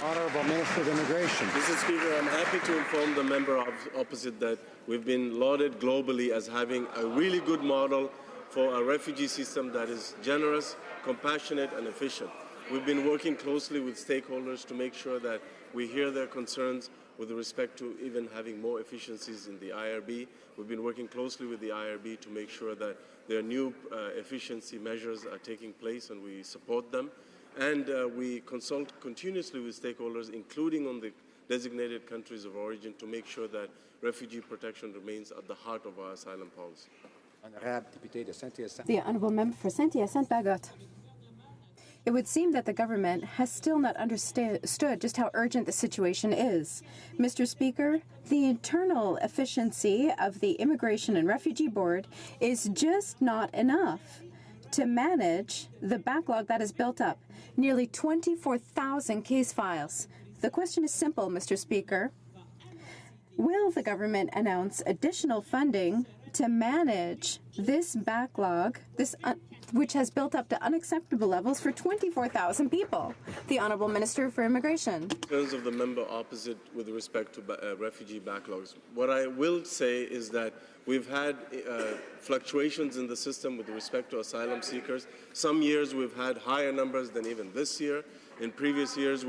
Honourable Minister of Immigration.
Mr. Speaker, I'm happy to inform the member opposite that we've been lauded globally as having a really good model for a refugee system that is generous, compassionate and efficient. We've been working closely with stakeholders to make sure that we hear their concerns with respect to even having more efficiencies in the IRB. We've been working closely with the IRB to make sure that their new efficiency measures are taking place, and we support them. and we consult continuously with stakeholders, including on the designated countries of origin, to make sure that refugee protection remains at the heart of our asylum policy.
The Honourable Member for Saint-Hyacinthe-Bagotte. It would seem that the government has still not understood just how urgent the situation is. Mr. Speaker, the internal efficiency of the Immigration and Refugee Board is just not enough to manage the backlog that is built up. Nearly 24,000 case files. The question is simple, Mr. Speaker. Will the government announce additional funding to manage this backlog, which has built up to unacceptable levels for 24,000 people? The Honourable Minister for Immigration.
In terms of the member opposite with respect to refugee backlogs, what I will say is that we've had fluctuations in the system with respect to asylum seekers. Some years we've had higher numbers than even this year. In previous years,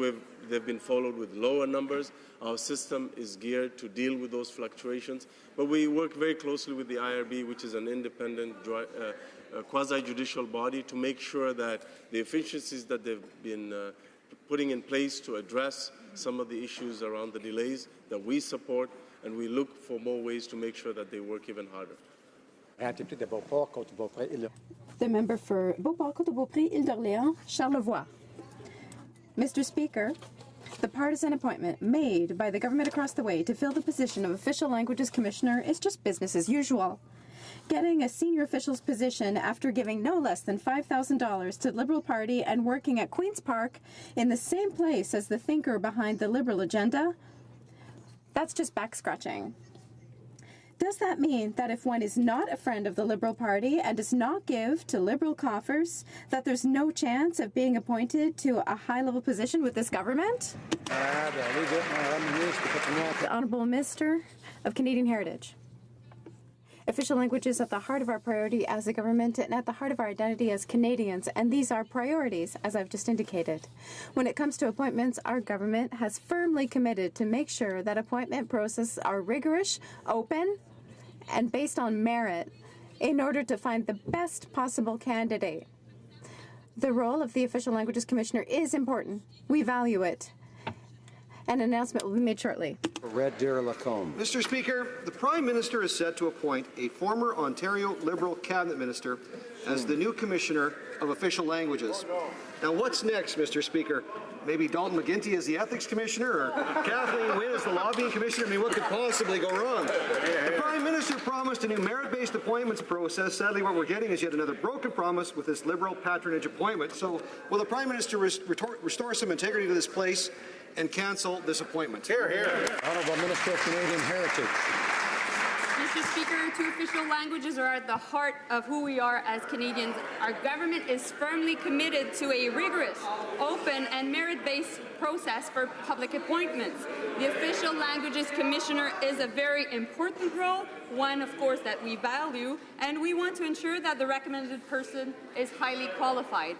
they've been followed with lower numbers. Our system is geared to deal with those fluctuations, but we work very closely with the IRB, which is an independent quasi-judicial body, to make sure that the efficiencies that they've been putting in place to address some of the issues around the delays that we support, and we look for more ways to make sure that they work even harder.
The member for Beauport-Côte-de-Beaupré, Île-d'Orléans, Charlevoix. Mr. Speaker, the partisan appointment made by the government across the way to fill the position of Official Languages Commissioner is just business as usual. Getting a senior official's position after giving no less than $5,000 to the Liberal Party and working at Queen's Park in the same place as the thinker behind the Liberal agenda, that's just back-scratching. Does that mean that if one is not a friend of the Liberal Party and does not give to Liberal coffers, that there's no chance of being appointed to a high-level position with this government? The Honourable Minister of Canadian Heritage. Official language is at the heart of our priority as a government and at the heart of our identity as Canadians, and these are priorities, as I've just indicated. When it comes to appointments, our government has firmly committed to make sure that appointment processes are rigorous, open, and based on merit in order to find the best possible candidate. The role of the Official Languages Commissioner is important. We value it. An announcement will be made shortly.
Red Deer Lacombe.
Mr. Speaker, the Prime Minister is set to appoint a former Ontario Liberal Cabinet Minister as the new Commissioner of Official Languages. Now, what's next, Mr. Speaker? Maybe Dalton McGuinty as the Ethics Commissioner or Kathleen Wynne as the Lobbying Commissioner? I mean, what could possibly go wrong? The Prime Minister promised a new merit-based appointments process. Sadly, what we're getting is yet another broken promise with this Liberal patronage appointment. So will the Prime Minister restore some integrity to this place and cancel this appointment?
Hear, hear. Honourable Minister of Canadian Heritage.
Mr. Speaker, two official languages are at the heart of who we are as Canadians. Our government is firmly committed to a rigorous, open and merit-based process for public appointments. The Official Languages Commissioner is a very important role, one, of course, that we value, and we want to ensure that the recommended person is highly qualified.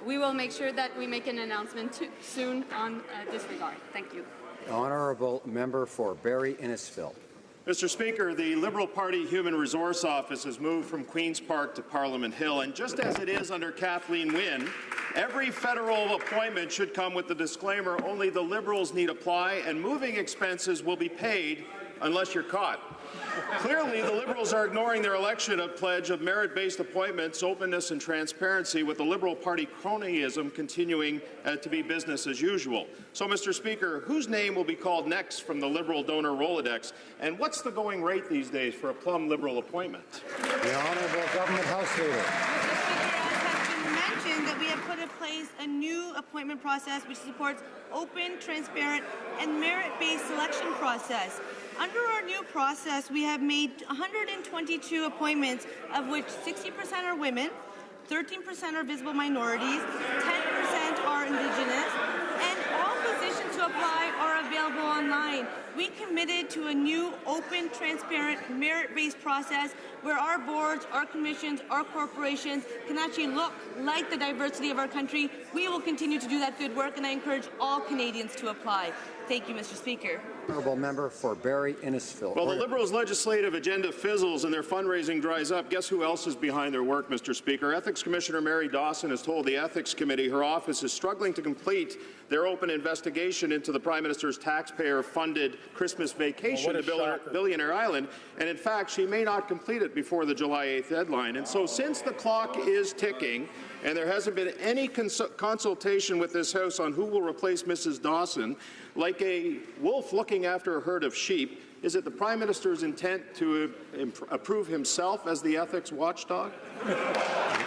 We will make sure that we make an announcement soon on this regard. Thank you.
Honourable Member for Barrie Innisfil.
Mr. Speaker, the Liberal Party Human Resource Office has moved from Queen's Park to Parliament Hill, and just as it is under Kathleen Wynne, every federal appointment should come with the disclaimer, only the Liberals need apply, and moving expenses will be paid unless you're caught. Clearly, the Liberals are ignoring their election pledge of merit-based appointments, openness and transparency, with the Liberal Party cronyism continuing to be business as usual. So, Mr. Speaker, whose name will be called next from the Liberal donor Rolodex, and what's the going rate these days for a plum Liberal appointment?
The Honourable Government House Leader.
That we have put in place a new appointment process which supports open, transparent, and merit-based selection process. Under our new process, we have made 122 appointments, of which 60% are women, 13% are visible minorities, 10% are Indigenous, and all positions to apply are available online. We committed to a new, open, transparent, merit-based process where our boards, our commissions, our corporations can actually look like the diversity of our country. We will continue to do that good work, and I encourage all Canadians to apply. Thank you, Mr. Speaker.
Honourable member for Barrie Innisfil.
Well, the Liberals' legislative agenda fizzles and their fundraising dries up. Guess who else is behind their work, Mr. Speaker? Ethics Commissioner Mary Dawson has told the Ethics Committee her office is struggling to complete their open investigation into the Prime Minister's taxpayer-funded Christmas vacation to Billionaire Island, and in fact, she may not complete it before the July 8th deadline. And so since the clock is ticking, and there hasn't been any consultation with this House on who will replace Mrs. Dawson, like a wolf looking after a herd of sheep, is it the Prime Minister's intent to approve himself as the ethics watchdog?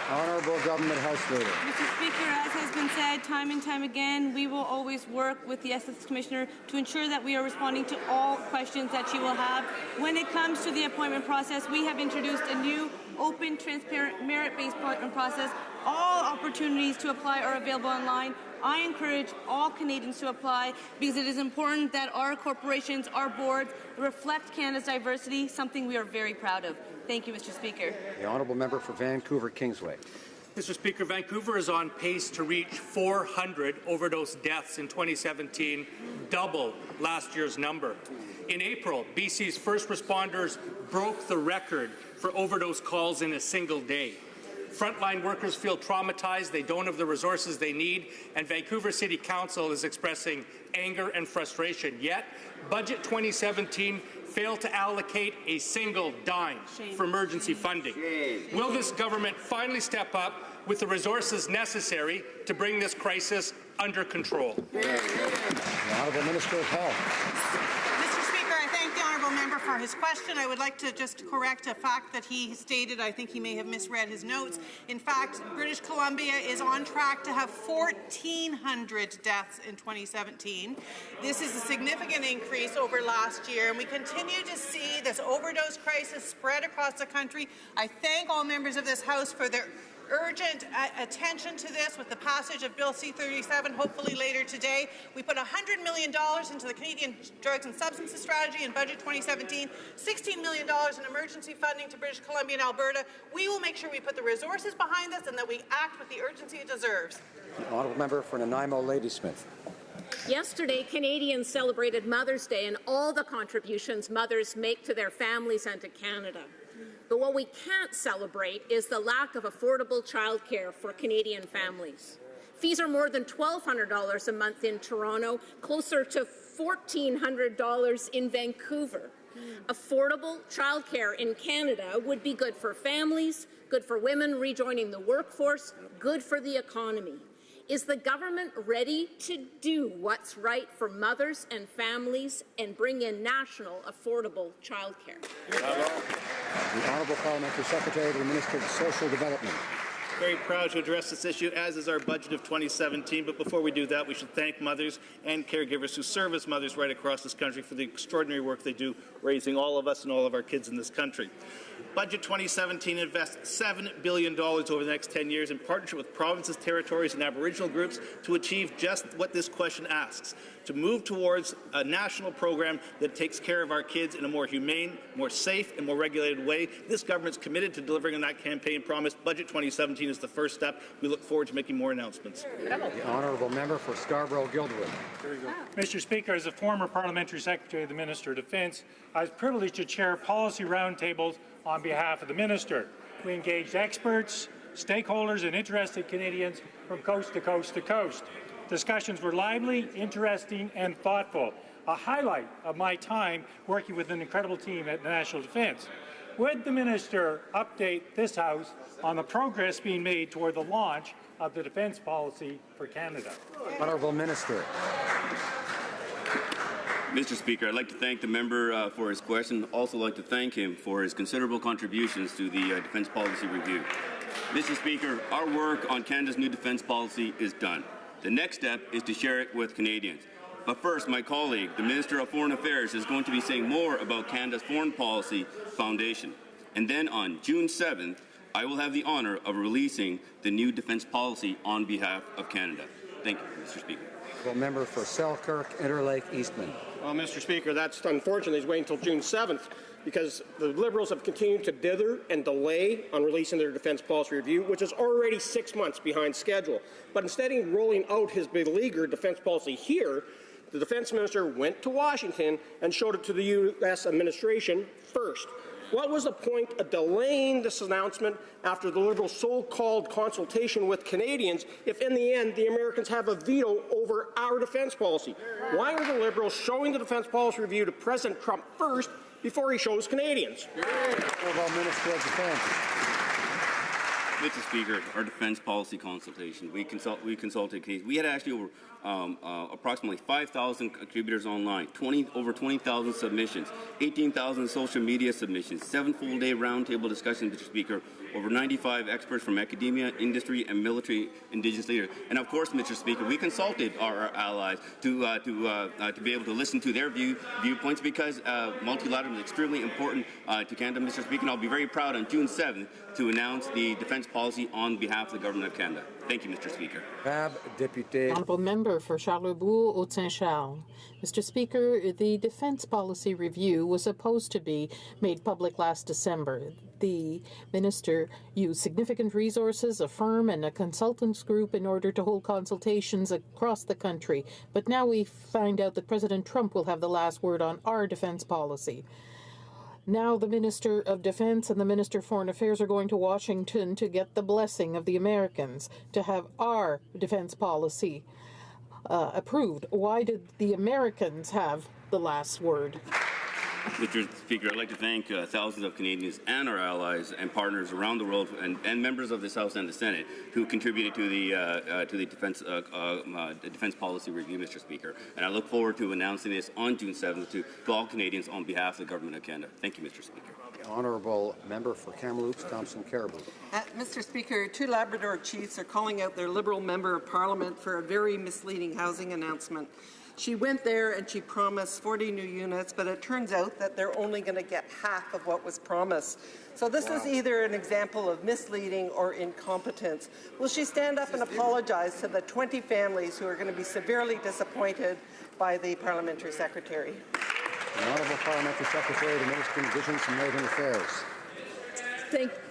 Honourable Government House Leader.
Mr. Speaker, as has been said time and time again, we will always work with the Ethics Commissioner to ensure that we are responding to all questions that she will have. When it comes to the appointment process, we have introduced a new open, transparent, merit-based appointment process. All opportunities to apply are available online. I encourage all Canadians to apply because it is important that our corporations, our boards, reflect Canada's diversity, something we are very proud of. Thank you, Mr. Speaker.
The honourable member for Vancouver Kingsway.
Mr. Speaker, Vancouver is on pace to reach 400 overdose deaths in 2017, double last year's number. In April, BC's first responders broke the record for overdose calls in a single day. Frontline workers feel traumatized, they don't have the resources they need, and Vancouver City Council is expressing anger and frustration. Yet, Budget 2017 failed to allocate a single dime for emergency funding. Will this government finally step up with the resources necessary to bring this crisis under control?
The Honourable Minister of Health.
Member for his question. I would like to just correct a fact that he stated. I think he may have misread his notes. In fact, British Columbia is on track to have 1,400 deaths in 2017. This is a significant increase over last year, and we continue to see this overdose crisis spread across the country. I thank all members of this House for their urgent attention to this with the passage of Bill C-37, hopefully later today. We put $100 million into the Canadian Drugs and Substances Strategy in Budget 2017, $16 million in emergency funding to British Columbia and Alberta. We will make sure we put the resources behind this and that we act with the urgency it deserves.
The honourable member for Nanaimo Ladysmith.
Yesterday, Canadians celebrated Mother's Day and all the contributions mothers make to their families and to Canada. But what we can't celebrate is the lack of affordable childcare for Canadian families. Fees are more than $1,200 a month in Toronto, closer to $1,400 in Vancouver. Affordable childcare in Canada would be good for families, good for women rejoining the workforce, good for the economy. Is the government ready to do what's right for mothers and families and bring in national affordable childcare?
The Honourable Parliamentary Secretary to the Minister of Social Development.
Very proud to address this issue, as is our budget of 2017. But before we do that, we should thank mothers and caregivers who serve as mothers right across this country for the extraordinary work they do, raising all of us and all of our kids in this country. Budget 2017 invests $7 billion over the next 10 years in partnership with provinces, territories, and Aboriginal groups to achieve just what this question asks, to move towards a national program that takes care of our kids in a more humane, more safe, and more regulated way. This government's committed to delivering on that campaign promise. Budget 2017 is the first step. We look forward to making more announcements.
The honourable member for Scarborough-Guildwood.
Mr. Speaker, as a former Parliamentary Secretary of the Minister of Defence, I was privileged to chair policy roundtables on behalf of the Minister. We engaged experts, stakeholders, and interested Canadians from coast to coast to coast. Discussions were lively, interesting, and thoughtful, a highlight of my time working with an incredible team at National Defence. Would the Minister update this House on the progress being made toward the launch of the defence policy for Canada?
Honourable Minister.
Mr. Speaker, I'd like to thank the member for his question. Also like to thank him for his considerable contributions to the Defence Policy Review. Mr. Speaker, our work on Canada's new defence policy is done. The next step is to share it with Canadians. But first, my colleague, the Minister of Foreign Affairs, is going to be saying more about Canada's Foreign Policy Foundation. And then on June 7th, I will have the honour of releasing the new defence policy on behalf of Canada. Thank you, Mr. Speaker.
The member for Selkirk, Interlake, Eastman.
Well, Mr. Speaker, that's unfortunate. He's waiting until June 7th
because the Liberals have continued to dither and delay on releasing their defence policy review, which is already 6 months behind schedule. But instead of rolling out his beleaguered defence policy here, the defence minister went to Washington and showed it to the U.S. administration first. What was the point of delaying this announcement after the Liberals' so-called consultation with Canadians if in the end the Americans have a veto over our defence policy? Why are the Liberals showing the defence policy review to President Trump first before he shows Canadians?
Minister of Defence.
Mr. Speaker, our defence policy consultation, we consulted case. We had actually over approximately 5,000 contributors online, over 20,000 submissions, 18,000 social media submissions, 7 full-day roundtable discussions, Mr. Speaker, over 95 experts from academia, industry, and military Indigenous leaders. And of course, Mr. Speaker, we consulted our allies to be able to listen to their viewpoints because multilateralism is extremely important to Canada, Mr. Speaker. And I'll be very proud on June 7th to announce the defence policy on behalf of the Government of Canada. Thank you, Mr. Speaker.
Député.
Honourable Member for Charlebourg, Haute-Saint-Charles. Mr. Speaker, the Defence Policy Review was supposed to be made public last December. The Minister used significant resources, a firm and a consultants group in order to hold consultations across the country. But now we find out that President Trump will have the last word on our defence policy. Now the Minister of Defense and the Minister of Foreign Affairs are going to Washington to get the blessing of the Americans to have our defense policy approved. Why did the Americans have the last word?
Mr. Speaker, I'd like to thank thousands of Canadians and our allies and partners around the world and members of this House and the Senate who contributed to the defense policy review, Mr. Speaker. And I look forward to announcing this on June 7th to all Canadians on behalf of the Government of Canada. Thank you, Mr. Speaker.
Honourable Member for Kamloops, Thompson Caribou.
Mr. Speaker, 2 Labrador chiefs are calling out their Liberal Member of Parliament for a very misleading housing announcement. She went there and she promised 40 new units, but it turns out that they're only going to get half of what was promised. So this is either an example of misleading or incompetence. Will she stand up and apologize to the 20 families who are going to be severely disappointed by the Parliamentary Secretary?
The Honourable Parliamentary Secretary of the Ministry of Indigenous and Northern Affairs.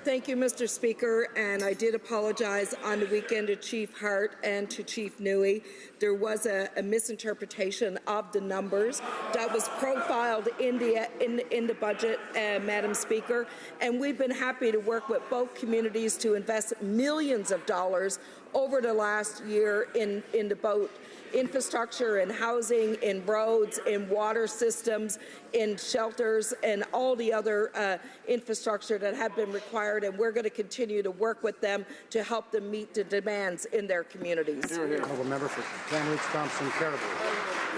Thank you, Mr. Speaker, and I did apologize on the weekend to Chief Hart and to Chief Newey. There was a misinterpretation of the numbers that was profiled in the budget, Madam Speaker, and we've been happy to work with both communities to invest millions of dollars over the last year in both infrastructure and housing, in roads, in water systems, in shelters, and all the other infrastructure that have been required, and we're going to continue to work with them to help them meet the demands in their communities.
Honourable Member for Kamloops, Thompson Caribou.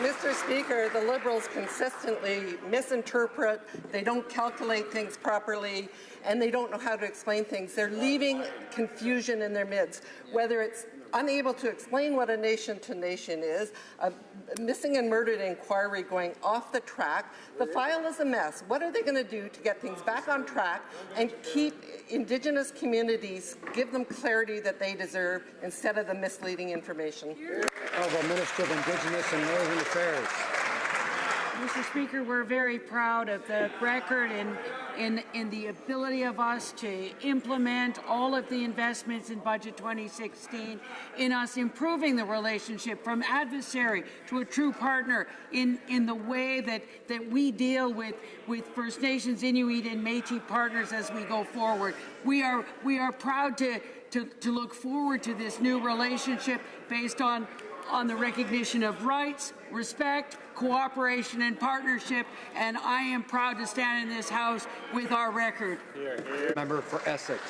Mr. Speaker, the Liberals consistently misinterpret, they don't calculate things properly, and they don't know how to explain things. They're leaving confusion in their midst, whether it's unable to explain what a nation-to-nation is, a missing and murdered inquiry going off the track. The file is a mess. What are they going to do to get things back on track and keep Indigenous communities, give them clarity that they deserve instead of the misleading information?
Honourable Minister of Indigenous and Northern Affairs.
Mr. Speaker, we're very proud of the record in the ability of us to implement all of the investments in Budget 2016, in us improving the relationship from adversary to a true partner in the way that we deal with First Nations, Inuit, and Métis partners as we go forward. We are proud to look forward to this new relationship based on the recognition of rights, respect, cooperation, and partnership, and I am proud to stand in this House with our record.
Member for Essex.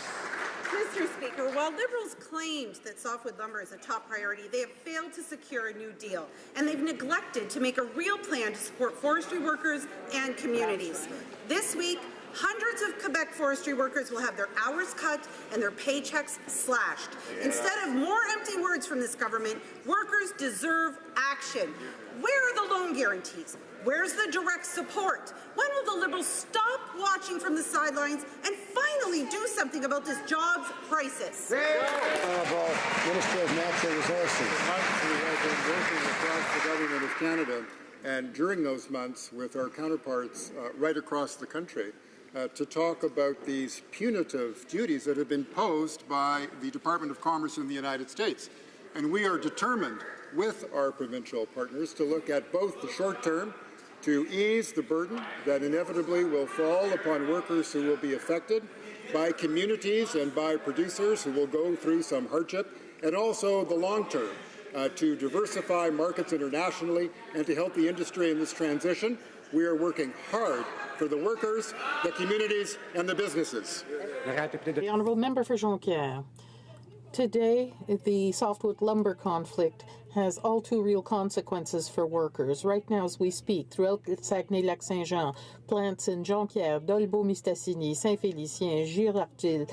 Mr. Speaker, while Liberals claimed that softwood lumber is a top priority, they have failed to secure a new deal, and they've neglected to make a real plan to support forestry workers and communities. This week, hundreds of Quebec forestry workers will have their hours cut and their paychecks slashed. Instead of more empty words from this government, workers deserve action. Where are the loan guarantees? Where's the direct support? When will the Liberals stop watching from the sidelines and finally do something about this jobs crisis?
Honourable Minister of Natural Resources.
We have been working across the Government of Canada
and during those months with our counterparts right across the country to talk about these punitive duties that have been posed by the Department of Commerce in the United States. And we are determined with our provincial partners to look at both the short term to ease the burden that inevitably will fall upon workers who will be affected, by communities and by producers who will go through some hardship, and also the long term to diversify markets internationally and to help the industry in this transition. We are working hard for the workers, the communities, and the businesses.
The Honourable Member for Jonquière. Today, the softwood lumber conflict has all too real consequences for workers. Right now, as we speak, throughout Saguenay-Lac-Saint-Jean, plants in Jonquière, Dolbeau-Mistassini, Saint-Félicien, Girardville,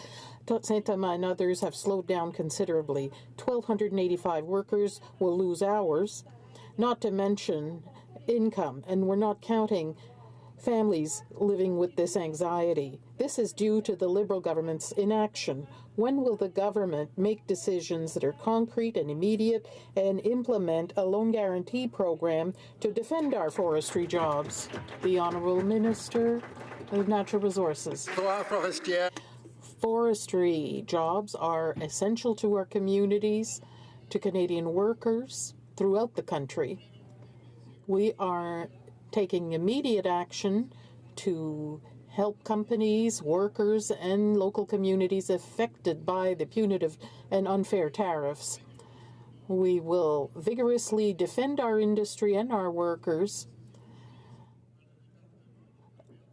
Saint-Thomas, and others have slowed down considerably. 1,285 workers will lose hours, not to mention income, and we're not counting families living with this anxiety. This is due to the Liberal government's inaction. When will the government make decisions that are concrete and immediate and implement a loan guarantee program to defend our forestry jobs? The Honourable Minister of Natural Resources. Forestry jobs are essential to our communities, to Canadian workers throughout the country. We are taking immediate action to help companies, workers, and local communities affected by the punitive and unfair tariffs. We will vigorously defend our industry and our workers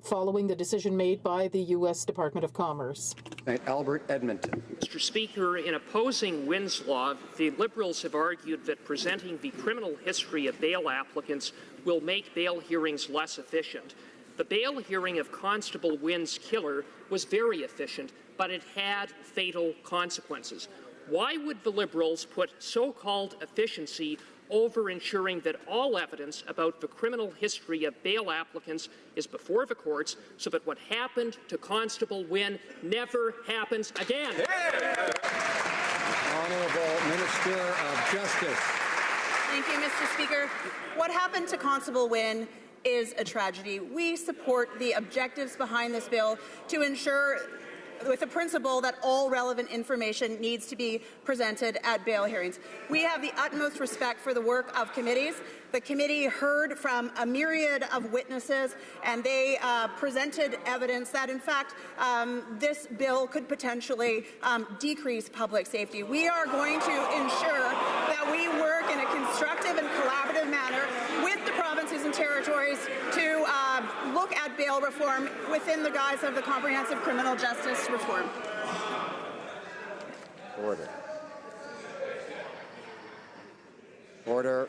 following the decision made by the U.S. Department of Commerce.
St. Albert, Edmonton.
Mr. Speaker, in opposing Wynn's Law, the Liberals have argued that presenting the criminal history of bail applicants will make bail hearings less efficient. The bail hearing of Constable Wynn's killer was very efficient, but it had fatal consequences. Why would the Liberals put so-called efficiency over ensuring that all evidence about the criminal history of bail applicants is before the courts so that what happened to Constable Wynn never happens again?
Honourable Minister of Justice.
Thank you, Mr. Speaker. What happened to Constable Wynn is a tragedy. We support the objectives behind this bill to ensure with the principle that all relevant information needs to be presented at bail hearings. We have the utmost respect for the work of committees. The committee heard from a myriad of witnesses, and they presented evidence that, in fact, this bill could potentially decrease public safety. We are going to ensure that we work in a constructive and collaborative manner with the provinces and territories to look at bail reform within the guise of the comprehensive criminal justice reform.
Order. Order.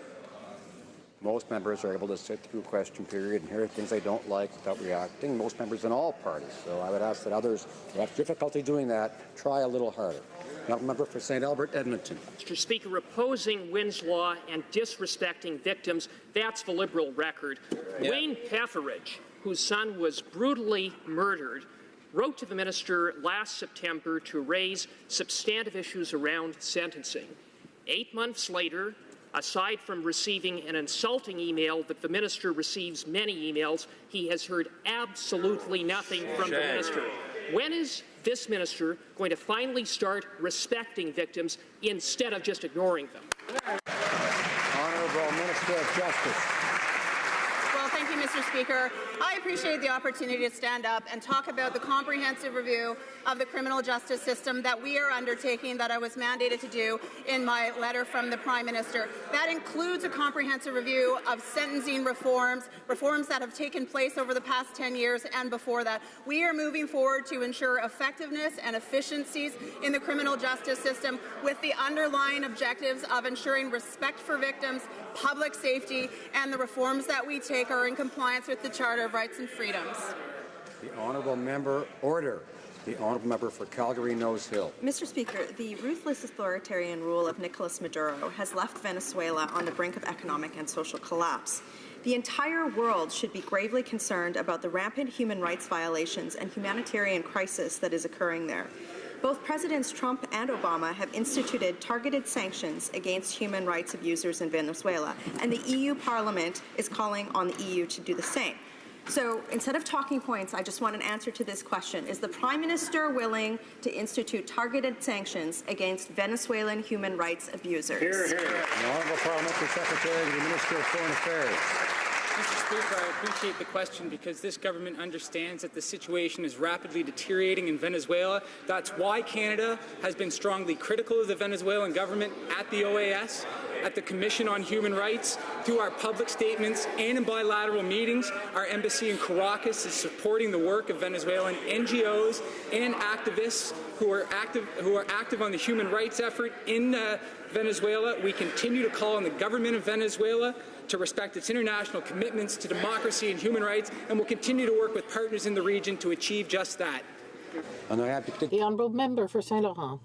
Most members are able to sit through question period and hear things they don't like without reacting. Most members in all parties. So I would ask that others who have difficulty doing that try a little harder. Now, member for St. Albert, Edmonton.
Mr. Speaker, opposing Wynn's Law and disrespecting victims, that's the Liberal record. Yeah. Wayne Pefferidge, whose son was brutally murdered, wrote to the minister last September to raise substantive issues around sentencing. 8 months later, aside from receiving an insulting email that the minister receives many emails, he has heard absolutely nothing from the minister. When is this minister going to finally start respecting victims instead of just ignoring them?
Honourable Minister of Justice.
Well, thank you, Mr. Speaker. I appreciate the opportunity to stand up and talk about the comprehensive review of the criminal justice system that we are undertaking, that I was mandated to do in my letter from the Prime Minister. That includes a comprehensive review of sentencing reforms that have taken place over the past 10 years and before that. We are moving forward to ensure effectiveness and efficiencies in the criminal justice system with the underlying objectives of ensuring respect for victims, public safety, and the reforms that we take are in compliance with the Charter of Rights and Freedoms.
The Honourable Member, order. The Honourable Member for Calgary Nose Hill.
Mr. Speaker, the ruthless authoritarian rule of Nicolas Maduro has left Venezuela on the brink of economic and social collapse. The entire world should be gravely concerned about the rampant human rights violations and humanitarian crisis that is occurring there. Both Presidents Trump and Obama have instituted targeted sanctions against human rights abusers in Venezuela, and the EU Parliament is calling on the EU to do the same. So instead of talking points, I just want an answer to this question. Is the Prime Minister willing to institute targeted sanctions against Venezuelan human rights abusers?
Hear, hear. The Honourable Parliamentary Secretary to the Minister of Foreign Affairs.
Mr. Speaker, I appreciate the question because this government understands that the situation is rapidly deteriorating in Venezuela. That's why Canada has been strongly critical of the Venezuelan government at the OAS, at the Commission on Human Rights, through our public statements and in bilateral meetings. Our embassy in Caracas is supporting the work of Venezuelan NGOs and activists who are active on the human rights effort in Venezuela. We continue to call on the government of Venezuela to respect its international commitments to democracy and human rights, and will continue to work with partners in the region to achieve just that.
The Honourable Member for Saint Laurent.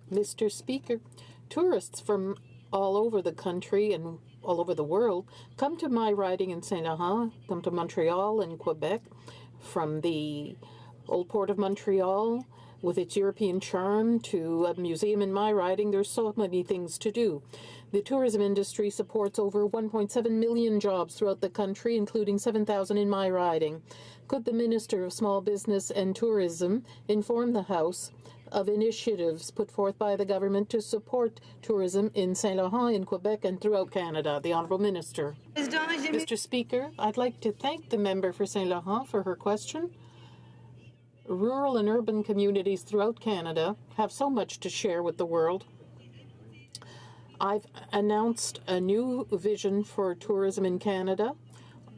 Mr. Speaker, tourists from all over the country and all over the world come to my riding in Saint Laurent, come to Montreal and Quebec, from the Old Port of Montreal, with its European charm, to a museum in my riding. There's so many things to do. The tourism industry supports over 1.7 million jobs throughout the country, including 7,000 in my riding. Could the Minister of Small Business and Tourism inform the House of initiatives put forth by the government to support tourism in Saint Laurent, in Quebec, and throughout Canada? The Honourable Minister. Mr. Speaker, I'd like to thank the member for Saint Laurent for her question. Rural and urban communities throughout Canada have so much to share with the world. I've announced a new vision for tourism in Canada.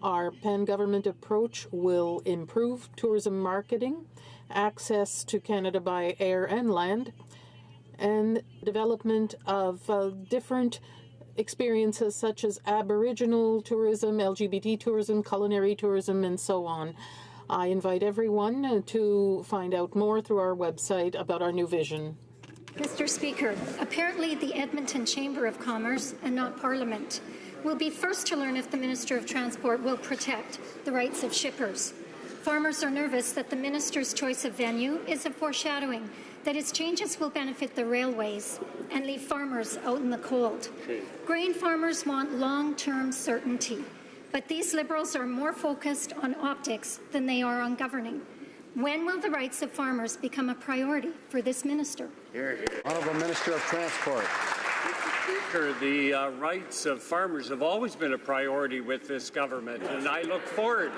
Our pan-government approach will improve tourism marketing, access to Canada by air and land, and development of different experiences such as Aboriginal tourism, LGBT tourism, culinary tourism, and so on. I invite everyone to find out more through our website about our new vision.
Mr. Speaker, apparently the Edmonton Chamber of Commerce, and not Parliament, will be first to learn if the Minister of Transport will protect the rights of shippers. Farmers are nervous that the Minister's choice of venue is a foreshadowing that its changes will benefit the railways and leave farmers out in the cold. Grain farmers want long-term certainty, but these Liberals are more focused on optics than they are on governing. When will the rights of farmers become a priority for this minister?
Honourable Minister of Transport.
Speaker, the rights of farmers have always been a priority with this government, and I look forward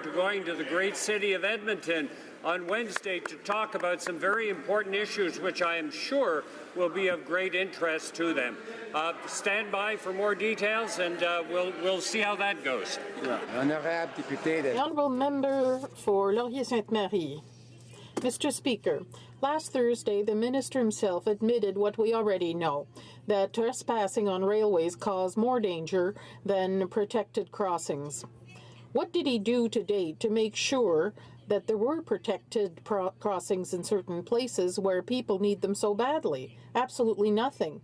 to going to the great city of Edmonton on Wednesday to talk about some very important issues which I am sure will be of great interest to them. Stand by for more details, and we'll see how that goes.
The Honourable Member for Laurier-Sainte-Marie. Mr. Speaker, last Thursday, the Minister himself admitted what we already know, that trespassing on railways caused more danger than protected crossings. What did he do to date to make sure that there were protected crossings in certain places where people need them so badly? Absolutely nothing.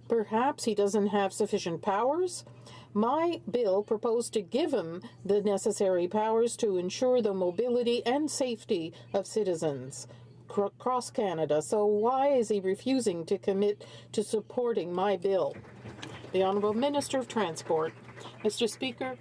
Perhaps he doesn't have sufficient powers? My bill proposed to give him the necessary powers to ensure the mobility and safety of citizens across Canada. So why is he refusing to commit to supporting my bill? The Honourable Minister of Transport. Mr. Speaker,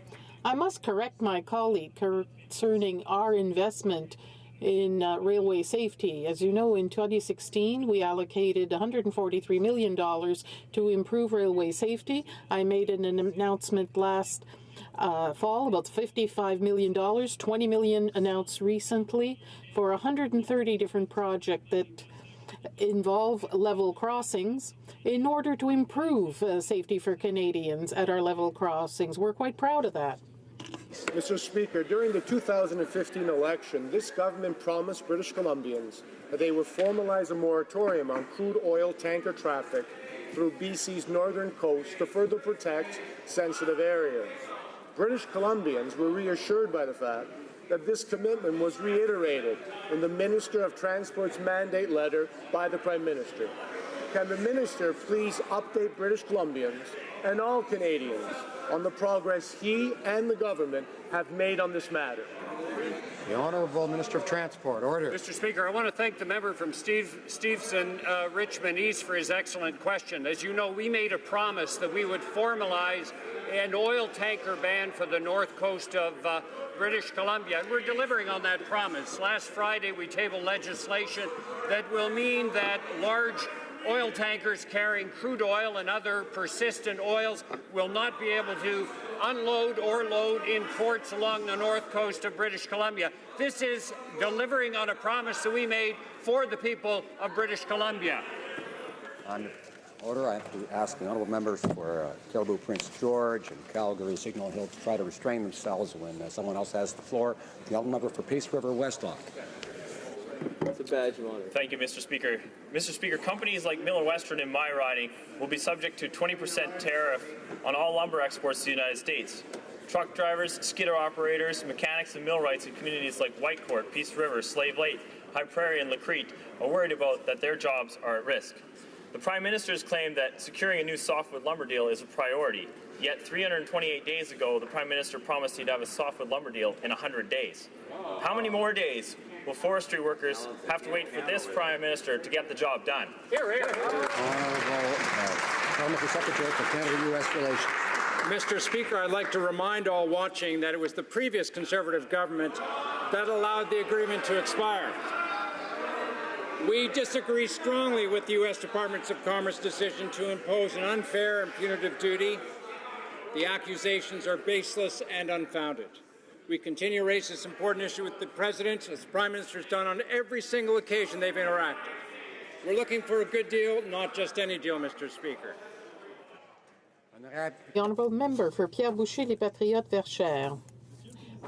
I must correct my colleague concerning our investment in railway safety. As you know, in 2016, we allocated $143 million to improve railway safety. I made an announcement last fall about $55 million, $20 million announced recently for 130 different projects that involve level crossings in order to improve safety for Canadians at our level crossings. We're quite proud of that.
Mr. Speaker, during the 2015 election, this government promised British Columbians that they would formalize a moratorium on crude oil tanker traffic through BC's northern coast to further protect sensitive areas. British Columbians were reassured by the fact that this commitment was reiterated in the Minister of Transport's mandate letter by the Prime Minister. Can the Minister please update British Columbians and all Canadians on the progress he and the government have made on this matter?
The Honourable Minister of Transport. Order.
Mr. Speaker, I want to thank the member from Steveston, Richmond East, for his excellent question. As you know, we made a promise that we would formalize an oil tanker ban for the north coast of British Columbia, and we're delivering on that promise. Last Friday, we tabled legislation that will mean that large oil tankers carrying crude oil and other persistent oils will not be able to unload or load in ports along the north coast of British Columbia. This is delivering on a promise that we made for the people of British Columbia.
On order, I have to ask the honourable members for Caribou Prince George and Calgary Signal Hill to try to restrain themselves when someone else has the floor. The honourable member for Peace River Westlock.
It's a badge of honor. Thank you, Mr. Speaker. Mr. Speaker, companies like Miller Western in my riding will be subject to 20% tariff on all lumber exports to the United States. Truck drivers, skidder operators, mechanics, and millwrights in communities like Whitecourt, Peace River, Slave Lake, High Prairie, and Lacrete are worried about that their jobs are at risk. The Prime Minister has claimed that securing a new softwood lumber deal is a priority, yet 328 days ago, the Prime Minister promised he'd have a softwood lumber deal in 100 days. How many more days will forestry workers have to wait for this Prime Minister to get the job done?
Honourable Secretary for Canada-U.S. Relations.
Mr. Speaker, I'd like to remind all watching that it was the previous Conservative government that allowed the agreement to expire. We disagree strongly with the U.S. Department of Commerce decision to impose an unfair and punitive duty. The accusations are baseless and unfounded. We continue to raise this important issue with the President, as the Prime Minister has done on every single occasion they've interacted. We're looking for a good deal, not just any deal, Mr. Speaker.
The honourable member for Pierre Boucher, Les Patriotes, Verchères.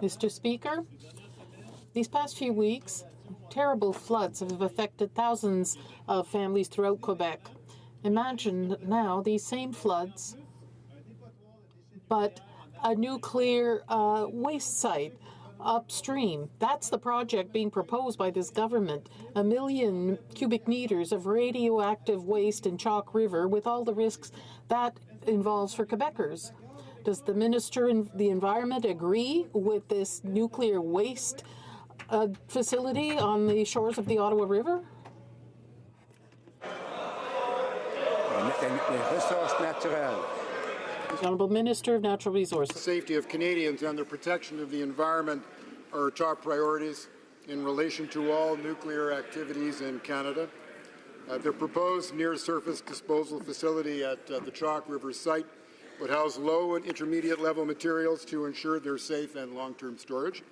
Mr. Speaker, these past few weeks, terrible floods have affected thousands of families throughout Quebec. Imagine now these same floods, but a nuclear waste site upstream. That's the project being proposed by this government. 1 million cubic meters of radioactive waste in Chalk River with all the risks that involves for Quebecers. Does the Minister of the Environment agree with this nuclear waste facility on the shores of the Ottawa River? The Honourable Minister of Natural Resources.
The safety of Canadians and the protection of the environment are top priorities in relation to all nuclear activities in Canada. The proposed near-surface disposal facility at the Chalk River site would house low and intermediate level materials to ensure their safe and long-term storage.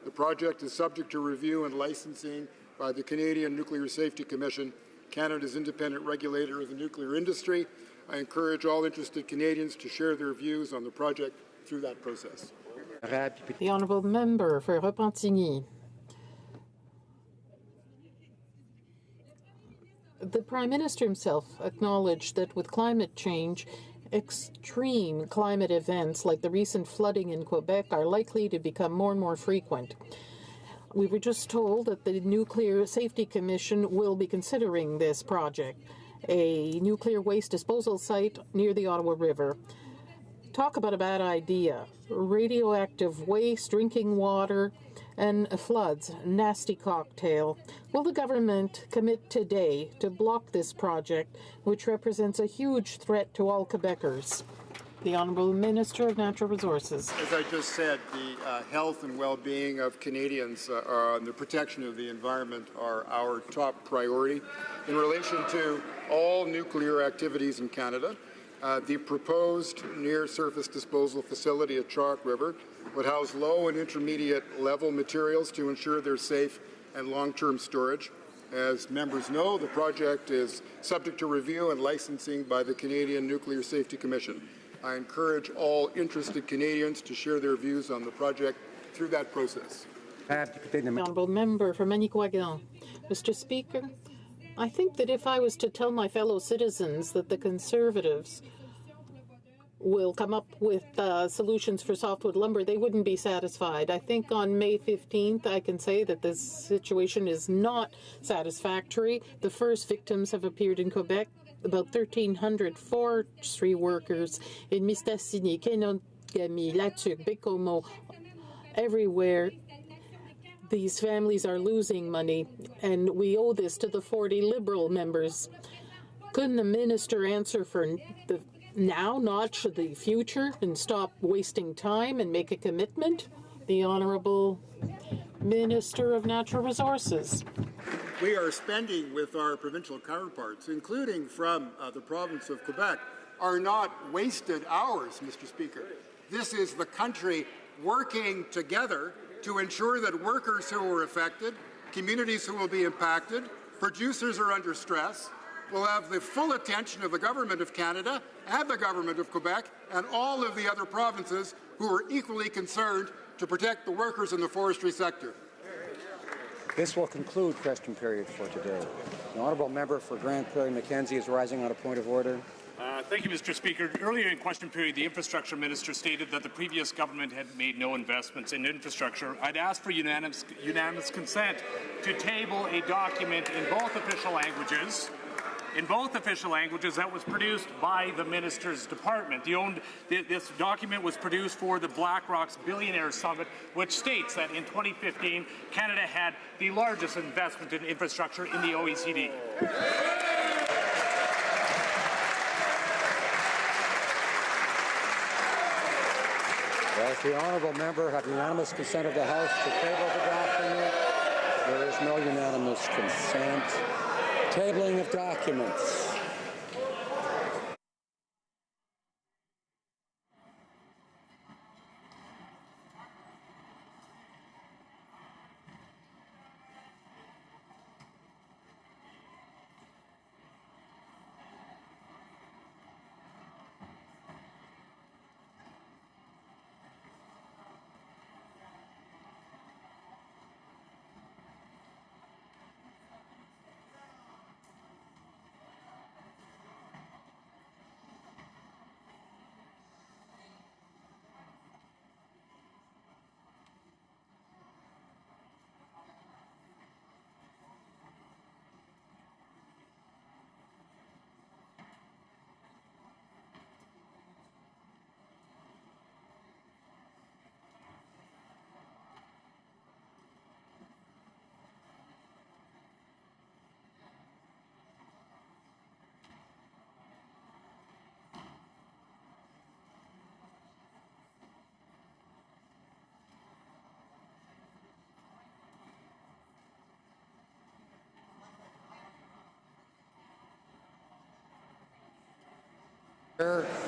The project is subject to review and licensing by the Canadian Nuclear Safety Commission, Canada's independent regulator of the nuclear industry. I encourage all interested Canadians to share their views on the project through that process.
The honourable member for Repentigny. The Prime Minister himself acknowledged that with climate change, extreme climate events like the recent flooding in Quebec are likely to become more and more frequent. We were just told that the Nuclear Safety Commission will be considering this project, a nuclear waste disposal site near the Ottawa River. Talk about a bad idea. Radioactive waste, drinking water, and floods, nasty cocktail. Will the government commit today to block this project, which represents a huge threat to all Quebecers? The Honourable Minister of Natural Resources.
As I just said, the health and well-being of Canadians and the protection of the environment are our top priority. In relation to all nuclear activities in Canada, the proposed near-surface disposal facility at Chalk River would house low and intermediate level materials to ensure their safe and long-term storage. As members know, the project is subject to review and licensing by the Canadian Nuclear Safety Commission. I encourage all interested Canadians to share their views on the project through that process.
The Honourable Member for Manicouagan. Mr. Speaker, I think that if I was to tell my fellow citizens that the Conservatives will come up with solutions for softwood lumber, they wouldn't be satisfied. I think on May 15th, I can say that this situation is not satisfactory. The first victims have appeared in Quebec. About 1,300 forestry workers in Mistassini, Kenogami, Latuc, Bécomo, everywhere. These families are losing money, and we owe this to the 40 Liberal members. Couldn't the minister answer for the now, not for the future, and stop wasting time and make a commitment? The Honourable Minister of Natural Resources.
We are spending with our provincial counterparts, including from the province of Quebec, are not wasted hours, Mr. Speaker. This is the country working together to ensure that workers who are affected, communities who will be impacted, producers are under stress, will have the full attention of the Government of Canada and the Government of Quebec and all of the other provinces who are equally concerned to protect the workers in the forestry sector.
This will conclude question period for today. The honourable member for Grande Prairie Mackenzie is rising on a point of order.
Thank you, Mr. Speaker. Earlier in question period, the infrastructure minister stated that the previous government had made no investments in infrastructure. I'd ask for unanimous consent to table a document in both official languages. That was produced by the minister's department. This document was produced for the BlackRock's Billionaire Summit, which states that in 2015, Canada had the largest investment in infrastructure in the OECD.
Does the honourable member have unanimous consent of the House to table the document? There is no unanimous consent. Tabling of documents.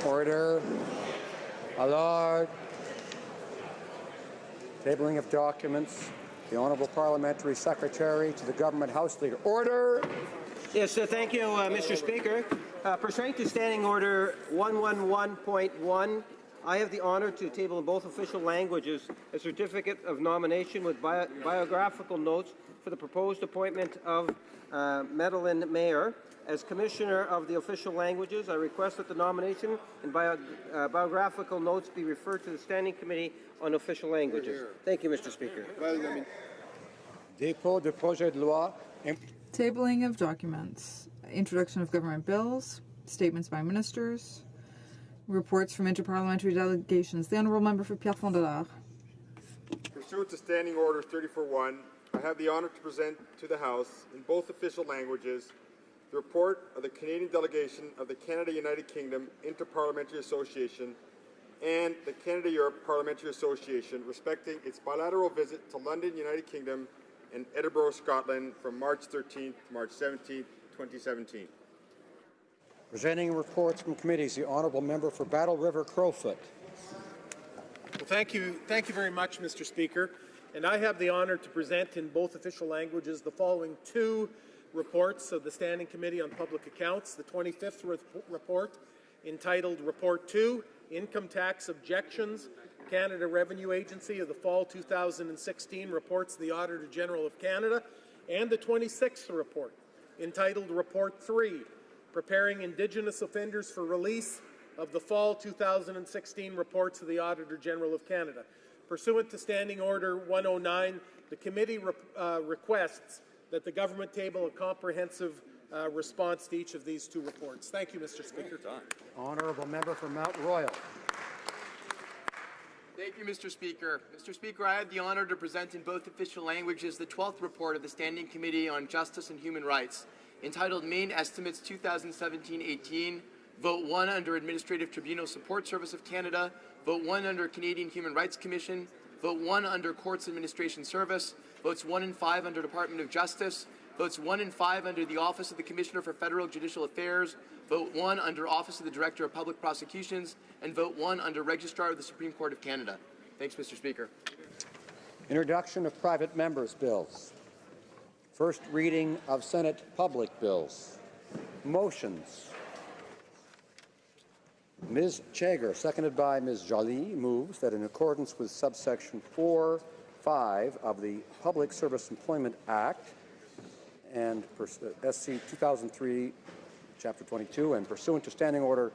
Order. Allowed. Tabling of documents. The Honourable Parliamentary Secretary to the Government House Leader. Order.
Yes, thank you, Mr. Speaker. Pursuant to Standing Order 111.1, I have the honour to table in both official languages a certificate of nomination with biographical notes for the proposed appointment of Madeleine Mayer. As Commissioner of the Official Languages, I request that the nomination and biographical notes be referred to the Standing Committee on Official Languages. Thank you, Mr. Speaker.
Dépôt de projet de loi.
Tabling of documents. Introduction of government bills. Statements by ministers. Reports from interparliamentary delegations. The Honourable Member for Pierre Fond-de-L'Art.
Pursuant to Standing Order 34.1, I have the honour to present to the House, in both official languages, the report of the Canadian delegation of the Canada-United Kingdom Interparliamentary Association and the Canada-Europe Parliamentary Association respecting its bilateral visit to London, United Kingdom and Edinburgh, Scotland from March 13th to March 17th, 2017.
Presenting reports from committees, the Honourable Member for Battle River Crowfoot.
Well, thank you very much, Mr. Speaker. And I have the honour to present in both official languages the following two reports of the Standing Committee on Public Accounts. The 25th report, entitled Report 2, Income Tax Objections, Canada Revenue Agency of the Fall 2016 Reports of the Auditor General of Canada, and the 26th report, entitled Report 3, Preparing Indigenous Offenders for Release of the Fall 2016 Reports of the Auditor General of Canada. Pursuant to Standing Order 109, the committee requests that the government table a comprehensive response to each of these two reports. Thank you, Mr. Speaker.
Honourable Member for Mount Royal.
Thank you, Mr. Speaker. Mr. Speaker, I have the honor to present in both official languages the 12th report of the Standing Committee on Justice and Human Rights, entitled Main Estimates 2017-18, Vote 1 under Administrative Tribunal Support Service of Canada, Vote 1 under Canadian Human Rights Commission, Vote 1 under Courts Administration Service, Votes 1 and 5 under Department of Justice, Votes 1 and 5 under the Office of the Commissioner for Federal Judicial Affairs, Vote 1 under Office of the Director of Public Prosecutions, and Vote 1 under Registrar of the Supreme Court of Canada. Thanks, Mr. Speaker.
Introduction of private members' bills. First reading of Senate public bills. Motions. Ms. Chager, seconded by Ms. Joly, moves that in accordance with subsection 4(5) of the Public Service Employment Act and SC 2003, Chapter 22, and pursuant to Standing Order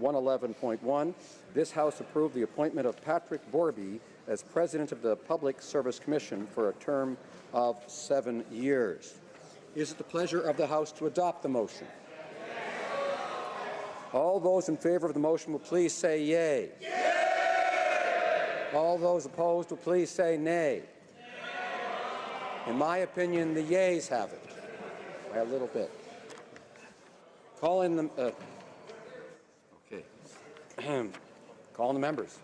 111.1, this House approved the appointment of Patrick Borby as President of the Public Service Commission for a term of 7 years. Is it the pleasure of the House to adopt the motion? All those in favor of the motion will please say yea. Yay! All those opposed will please say nay. In my opinion, the yeas have it by a little bit. Call in the call in the members.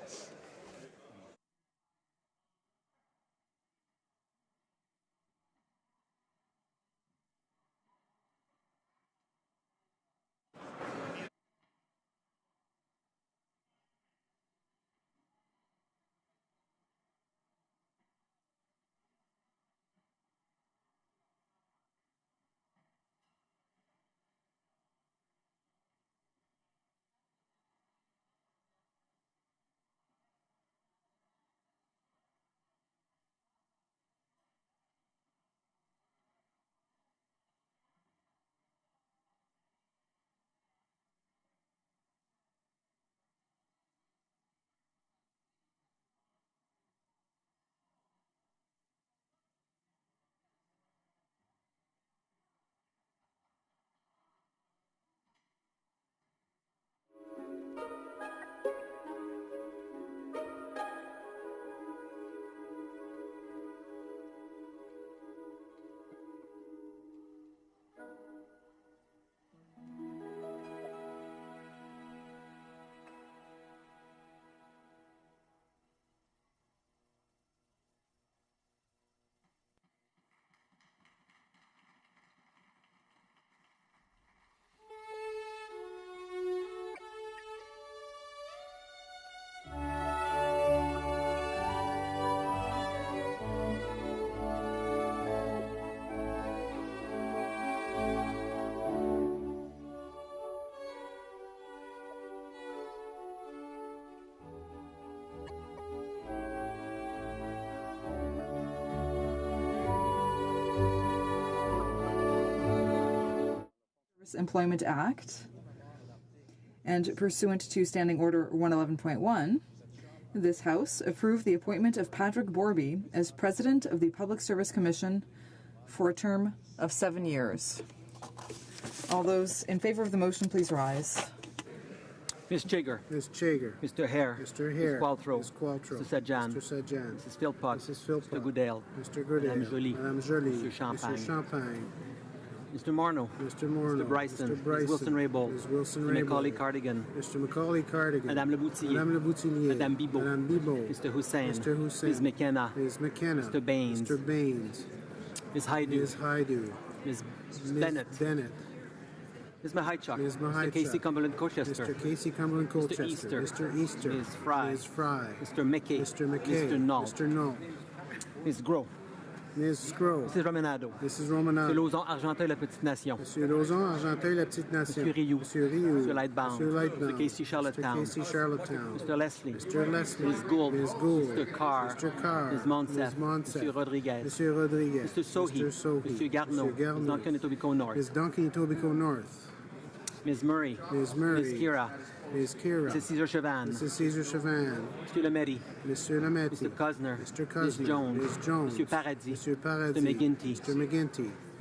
Employment Act, and pursuant to Standing Order 111.1, this House approved the appointment of Patrick Borby as President of the Public Service Commission for a term of 7 years. All those in favor of the motion, please rise.
Ms. Chager.
Ms. Chager.
Mr. Hare.
Mr. Hare.
Ms. Qualtrough.
Ms. Qualtrough.
Mr. Sajjan.
Mr. Sajjan.
Mrs. Philpott.
Mrs. Philpott.
Mr. Goodale.
Mr. Goodale.
Madame Joly.
Madame Joly.
Mr. Champagne.
Mr. Champagne.
Mr. Morneau.
Mr. Morneau.
Mr. Bryson.
Mr. Bryson.
Ms. Wilson-Raybould.
Ms. Wilson-Raybould.
Mr. Macaulay Cardigan.
Mr. Macaulay Cardigan.
Madame Le Boutillier.
Madame Le Boutillier.
Madame Bibeau.
Madame Bibeau.
Mr. Hussain.
Mr. Hussain.
Ms. McKenna.
Ms. McKenna.
Mr. Baines.
Mr. Baines.
Ms. Haidu.
Ms. Haidu.
Ms.
Ms.
Bennett.
Bennett.
Ms. Mahichuk.
Ms.
Mr.
Mahichuk.
Casey Cumberland Colchester.
Mr. Casey Cumberland Colchester.
Mr. Easter.
Mr. Easter.
Ms. Fry.
Ms. Fry.
Mr. McKay.
Mr. McKay.
Mr. Knoll.
Mr. Knoll.
Ms. Gros.
Ms. Gros.
Mrs. Romanado.
Mrs. Romanado.
Monsieur Lauzon, Argenteuil, La Petite Nation.
Monsieur Lauzon, Argenteuil, La Petite Nation.
Monsieur Rioux.
Monsieur Rioux.
Monsieur Lightbound.
Monsieur Lightbound.
Mr. Casey Charlottetown.
Mr. Casey Charlottetown.
Mr. Leslie.
Mr. Leslie.
Ms. Gould.
Ms. Gould.
Mr. Carr.
Mr. Carr.
Ms. Monsef.
Ms. Monsef.
Monsieur Rodriguez.
Monsieur Rodriguez.
Mr. Sohi.
Mr. Sohi.
Monsieur Garneau.
Monsieur Garneau.
Ms. Duncan Etobicoke North.
Ms. Duncan Etobicoke North.
Ms. Murray.
Ms. Murray.
Ms. Kira.
Ms. Kira.
Mrs. Cesar Chavan.
Mrs. Cesar Chavan.
Monsieur Lemaitre.
Monsieur Lemaitre.
Mr. Cosner.
Mr. Cosner.
Ms. Jones.
Ms. Jones.
Monsieur Paradis.
Monsieur Paradis.
Mr. McGuinty.
Mr. McGuinty.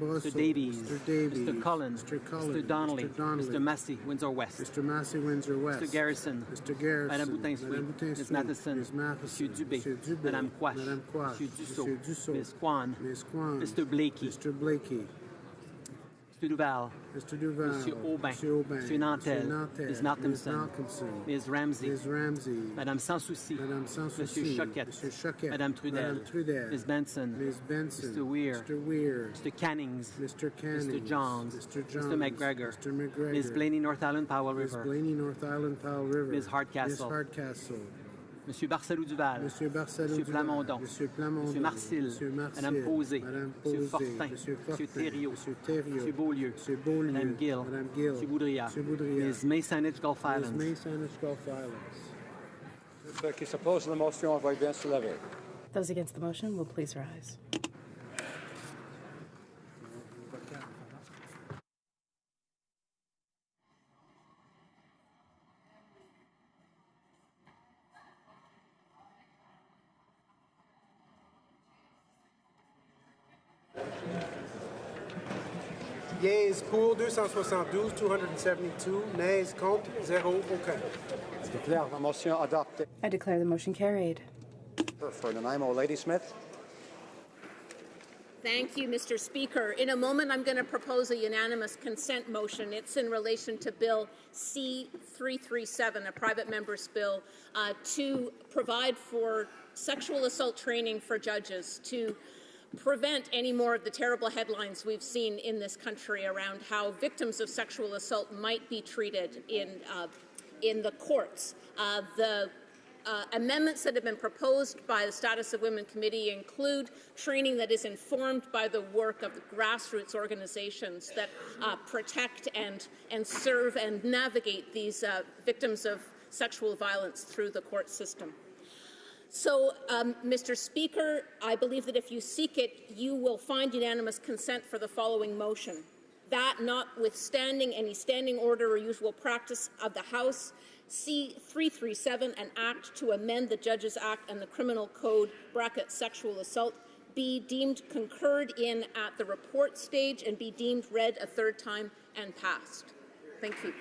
Ambrosio.
Mr. Davies.
Mr. Davies.
Mr. Cullen. Mr. Donnelly. Mr. Massey, Windsor West.
Mr. Massey, Windsor West.
Mr. Garrison.
Mr. Garrison.
Madame Boutin-Soué. Ms. Matheson.
Ms. Matheson.
Monsieur Dubé.
Monsieur Dubé.
Madame Quach.
Madame Quach.
Monsieur Dussault.
Monsieur Dussault.
Ms. Kwan.
Ms. Kwan.
Mr. Blakey.
Mr. Blakey.
Mr. Duval.
Mr. Duval.
Monsieur Aubin.
Monsieur Aubin.
Monsieur Nantel.
Monsieur Nantel.
Ms. Malcolmson.
Ms. Malcolmson.
Ms. Ramsey.
Ms. Ramsey.
Madame Sansouci.
Madame Sansouci.
Monsieur Choquette.
Monsieur Choquette.
Madame Trudel.
Madame Trudel.
Ms. Benson.
Ms. Benson.
Mr. Weir.
Mr. Weir.
Mr. Cannings.
Mr. Cannings.
Mr. Johns.
Mr. Johns.
Mr. McGregor.
Mr. McGregor.
Ms. Blaney, North Island, Powell
Ms.
River.
Blaney, North Island, Powell River.
Ms. Hardcastle.
Ms. Hardcastle.
Monsieur Barcelo-Duval.
Monsieur Barcelo-Duval.
Monsieur Plamondon.
Monsieur Plamondon.
Monsieur Marcil.
Monsieur Marcil.
Madame Posé.
Madame
Monsieur
Posé.
Fortin.
Monsieur
Monsieur Thériault.
Monsieur Thériault.
Monsieur Beaulieu.
Monsieur Beaulieu.
Madame Gill.
Madame Gill.
Monsieur Boudria.
Monsieur Boudria.
Ms. May Saanich Gulf Islands.
Ms. May Saanich Gulf Islands.
Ceux qui s'opposent à la motion veuillent bien se lever.
Those against the motion will please rise.
Yeas pour 272, 272. Nays contre, 0, aucun.
Je déclare la motion adoptée.
I declare the motion carried.
For Nanaimo, Ladysmith.
Thank you, Mr. Speaker. In a moment, I'm going to propose a unanimous consent motion. It's in relation to Bill C-337, a private member's bill, to provide for sexual assault training for judges, to prevent any more of the terrible headlines we've seen in this country around how victims of sexual assault might be treated in the courts. The amendments that have been proposed by the Status of Women Committee include training that is informed by the work of the grassroots organizations that protect and serve and navigate these victims of sexual violence through the court system. So, Mr. Speaker, I believe that if you seek it, you will find unanimous consent for the following motion. That, notwithstanding any standing order or usual practice of the House, C-337, an act to amend the Judges Act and the Criminal Code (sexual assault) be deemed concurred in at the report stage and be deemed read a third time and passed. Thank you.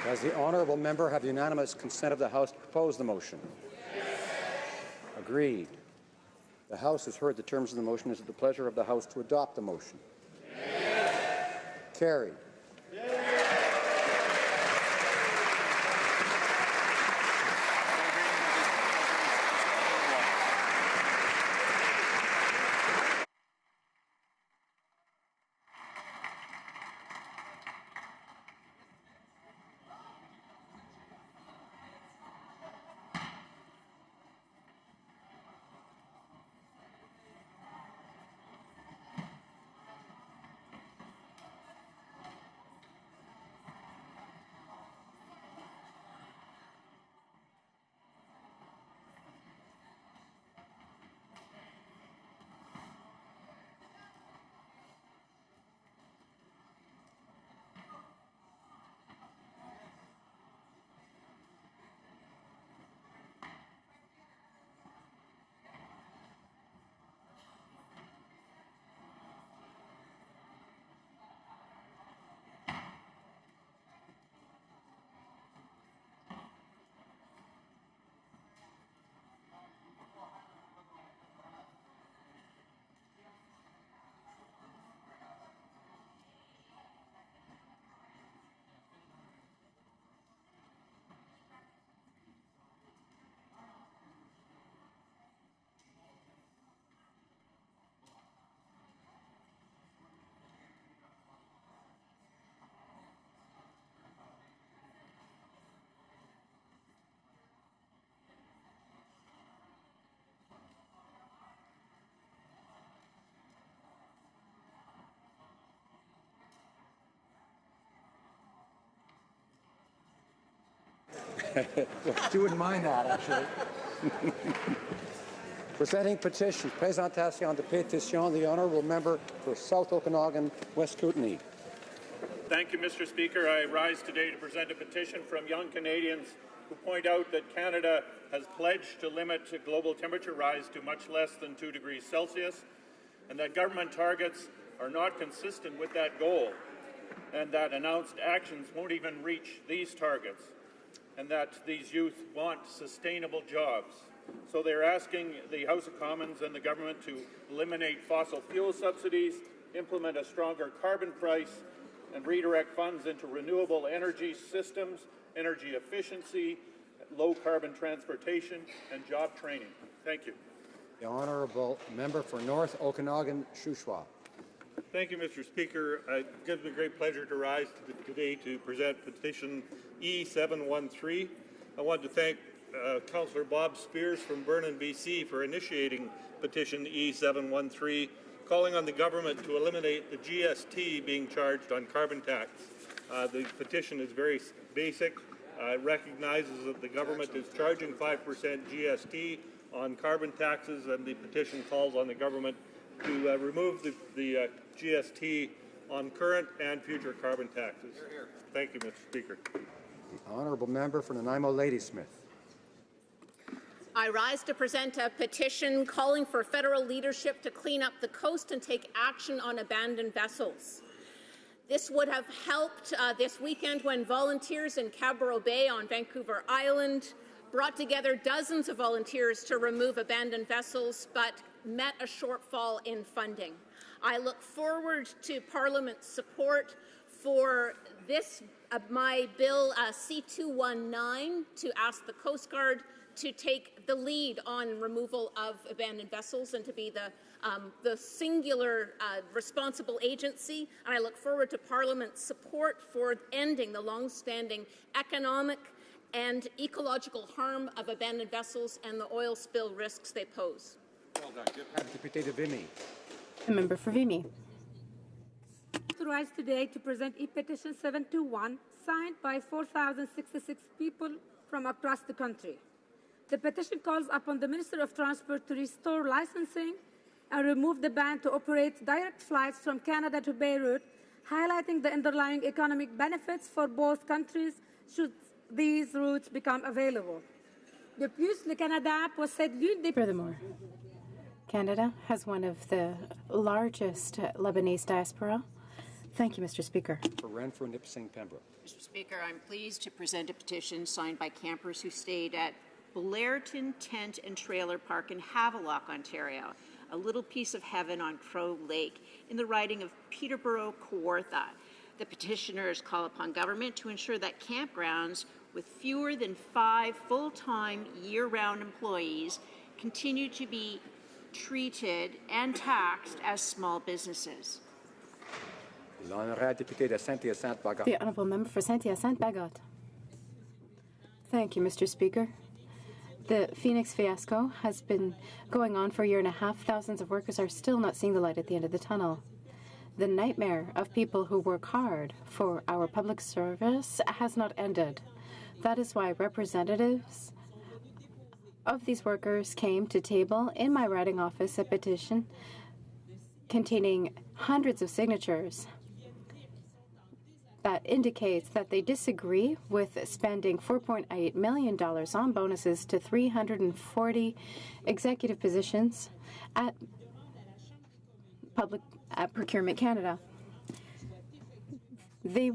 Does the honourable member have unanimous consent of the House to propose the motion? Yes. Agreed. The House has heard the terms of the motion. Is it the pleasure of the House to adopt the motion? Yes. Carried. You wouldn't mind that, actually. Presenting petitions. Présentation de pétition. The honourable member for South Okanagan, West Kootenay.
Thank you, Mr. Speaker. I rise today to present a petition from young Canadians who point out that Canada has pledged to limit global temperature rise to much less than 2 degrees Celsius, and that government targets are not consistent with that goal, and that announced actions won't even reach these targets, and that these youth want sustainable jobs. So they're asking the House of Commons and the government to eliminate fossil fuel subsidies, implement a stronger carbon price, and redirect funds into renewable energy systems, energy efficiency, low-carbon transportation, and job training. Thank you.
The Honourable Member for North Okanagan, Shuswap.
Thank you, Mr. Speaker. It gives me great pleasure to rise today to present petition E713. I want to thank Councillor Bob Spears from Vernon, BC for initiating petition E713, calling on the government to eliminate the GST being charged on carbon tax. The petition is very basic. It recognizes that the government is charging 5% GST on carbon taxes, and the petition calls on the government to remove the GST on current and future carbon taxes. Thank you, Mr. Speaker.
The Honourable Member for Nanaimo, Ladysmith.
I rise to present a petition calling for federal leadership to clean up the coast and take action on abandoned vessels. This would have helped this weekend when volunteers in Cabro Bay on Vancouver Island brought together dozens of volunteers to remove abandoned vessels, but met a shortfall in funding. I look forward to Parliament's support for this, my bill C219, to ask the Coast Guard to take the lead on removal of abandoned vessels and to be the singular responsible agency. And I look forward to Parliament's support for ending the long-standing economic and ecological harm of abandoned vessels and the oil spill risks they pose.
Well done. Député de Vimy.
The member for Vimy. To rise today to present e-petition 721, signed by 4,066 people from across the country. The petition calls upon the Minister of Transport to restore licensing and remove the ban to operate direct flights from Canada to Beirut, highlighting the underlying economic benefits for both countries should these routes become available.
Furthermore, Canada has one of the largest Lebanese diaspora. Thank you, Mr. Speaker.
For Renfrew, Nipissing, Pembroke.
Mr. Speaker, I'm pleased to present a petition signed by campers who stayed at Blairton Tent and Trailer Park in Havelock, Ontario, a little piece of heaven on Crow Lake, in the riding of Peterborough, Kawartha. The petitioners call upon government to ensure that campgrounds with fewer than 5 full-time, year-round employees continue to be treated and taxed as small businesses.
The Honourable Member for Saint-Hyacinthe-Bagot. Thank you, Mr. Speaker. The Phoenix fiasco has been going on for a year and a half. Thousands of workers are still not seeing the light at the end of the tunnel. The nightmare of people who work hard for our public service has not ended. That is why representatives of these workers came to table in my riding office a petition containing hundreds of signatures that indicates that they disagree with spending $4.8 million on bonuses to 340 executive positions at Procurement Canada. They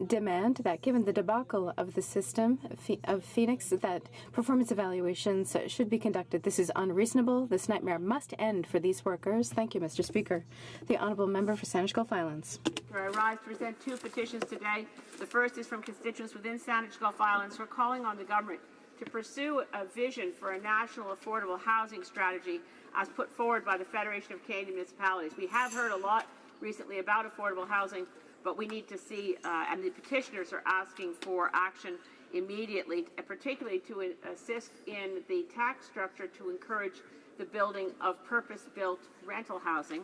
demand that, given the debacle of the system of Phoenix, that performance evaluations should be conducted. This is unreasonable. This nightmare must end for these workers. Thank you, Mr. Speaker. The Honourable Member for Saanich Gulf Islands.
I rise to present 2 petitions today. The first is from constituents within Saanich Gulf Islands who are calling on the government to pursue a vision for a national affordable housing strategy as put forward by the Federation of Canadian Municipalities. We have heard a lot recently about affordable housing, but we need to see, and the petitioners are asking for action immediately, particularly to assist in the tax structure to encourage the building of purpose-built rental housing.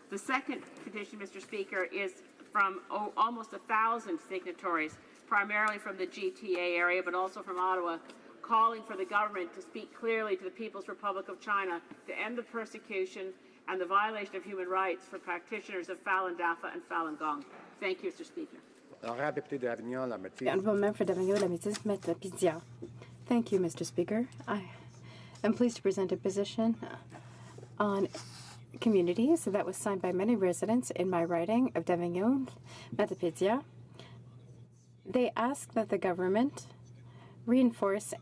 The second petition, Mr. Speaker, is from almost 1,000 signatories, primarily from the GTA area, but also from Ottawa, calling for the government to speak clearly to the People's Republic of China to end the persecution and the violation of human rights for practitioners of Falun Dafa and Falun Gong. Thank you, Mr. Speaker.
The Honourable Member for Davignon-la-Métis-Metapidia. Thank you, Mr. Speaker. I am pleased to present a position on communities that was signed by many residents in my riding of Davignon-Metapidia. They ask that the government reinforce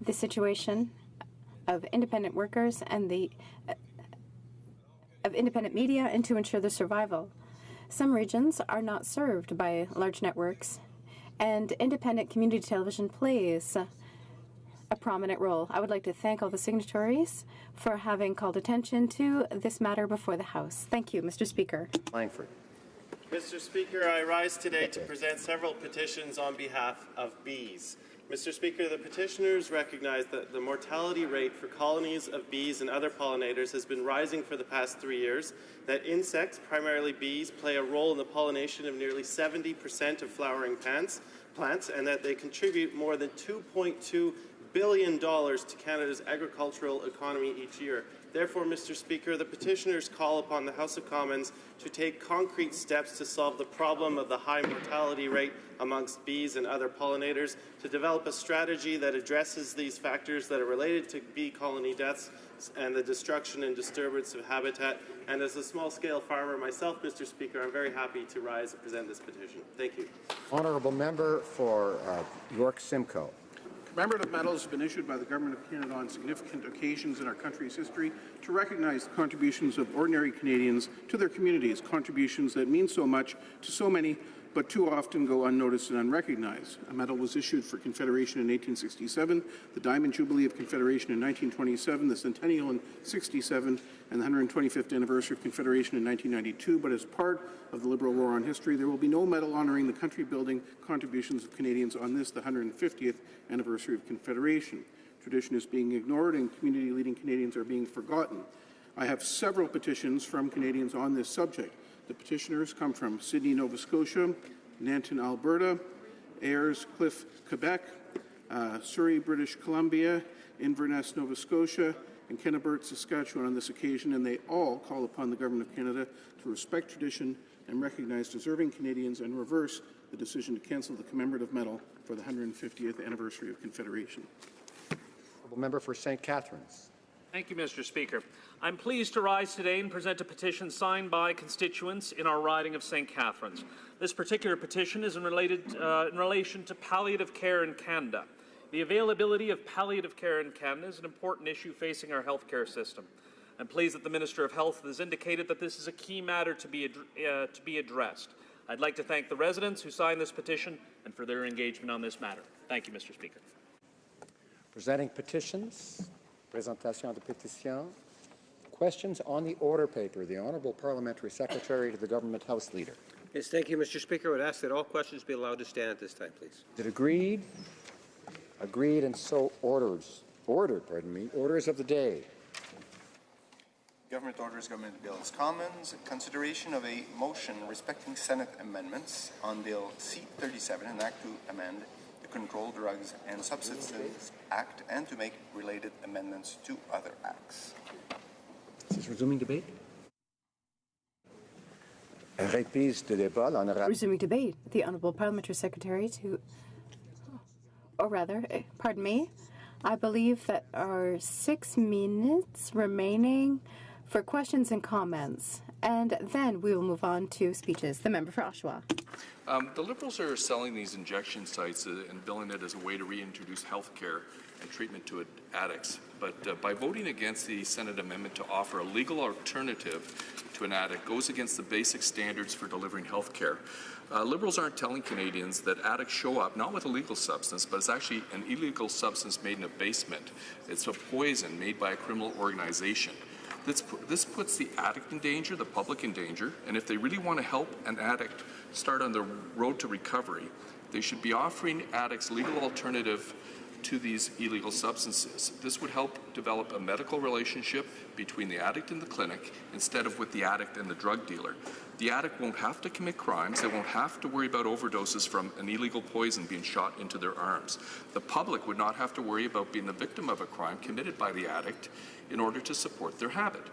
the situation of independent workers and of independent media and to ensure their survival. Some regions are not served by large networks, and independent community television plays
a prominent role. I would like to thank all the signatories for having called attention to this matter before the House. Thank you, Mr. Speaker.
Langford.
Mr. Speaker, I rise today to present several petitions on behalf of bees. Mr. Speaker, the petitioners recognize that the mortality rate for colonies of bees and other pollinators has been rising for the past 3 years, that insects, primarily bees, play a role in the pollination of nearly 70% of flowering plants, and that they contribute more than $2.2 billion to Canada's agricultural economy each year. Therefore, Mr. Speaker, the petitioners call upon the House of Commons to take concrete steps to solve the problem of the high mortality rate amongst bees and other pollinators, to develop a strategy that addresses these factors that are related to bee colony deaths and the destruction and disturbance of habitat. And as a small-scale farmer myself, Mr. Speaker, I'm very happy to rise and present this petition. Thank you.
Honourable member for York Simcoe.
Commemorative medals have been issued by the Government of Canada on significant occasions in our country's history to recognize the contributions of ordinary Canadians to their communities, contributions that mean so much to so many but too often go unnoticed and unrecognized. A medal was issued for Confederation in 1867, the Diamond Jubilee of Confederation in 1927, the Centennial in 67, and the 125th anniversary of Confederation in 1992. But as part of the Liberal War on History, there will be no medal honoring the country-building contributions of Canadians on this, the 150th anniversary of Confederation. Tradition is being ignored and community-leading Canadians are being forgotten. I have several petitions from Canadians on this subject. The petitioners come from Sydney, Nova Scotia, Nanton, Alberta, Ayers Cliff, Quebec, Surrey, British Columbia, Inverness, Nova Scotia, and Kennebert, Saskatchewan on this occasion, and they all call upon the Government of Canada to respect tradition and recognize deserving Canadians and reverse the decision to cancel the commemorative medal for the 150th anniversary of Confederation.
Honourable member for St. Catharines.
Thank you, Mr. Speaker. I'm pleased to rise today and present a petition signed by constituents in our riding of St. Catharines. This particular petition is in relation to palliative care in Canada. The availability of palliative care in Canada is an important issue facing our healthcare system. I'm pleased that the Minister of Health has indicated that this is a key matter to be addressed. I'd like to thank the residents who signed this petition and for their engagement on this matter. Thank you, Mr. Speaker.
Presenting petitions. Présentation de pétitions. Questions on the order paper. The Honourable Parliamentary Secretary to the Government House Leader.
Yes, thank you, Mr. Speaker. I would ask that all questions be allowed to stand at this time, please.
Is it agreed? Agreed, and so ordered, pardon me. Orders of the day.
Government Orders, Government Bills Commons. Consideration of a motion respecting Senate amendments on Bill C-37, an act to amend the Controlled Drugs and Substances Act and to make related amendments to other acts.
This is resuming debate.
Resuming debate. The Honourable Parliamentary Secretary to, or rather, pardon me, I believe that are 6 minutes remaining for questions and comments, and then we will move on to speeches. The member for Oshawa.
The Liberals are selling these injection sites and billing it as a way to reintroduce health care and treatment to addicts. But by voting against the Senate amendment to offer a legal alternative to an addict goes against the basic standards for delivering health care. Liberals aren't telling Canadians that addicts show up not with a legal substance, but it's actually an illegal substance made in a basement. It's a poison made by a criminal organization. This puts the addict in danger, the public in danger, and if they really want to help an addict start on the road to recovery, they should be offering addicts legal alternative to these illegal substances. This would help develop a medical relationship between the addict and the clinic instead of with the addict and the drug dealer. The addict won't have to commit crimes. They won't have to worry about overdoses from an illegal poison being shot into their arms. The public would not have to worry about being the victim of a crime committed by the addict in order to support their habit.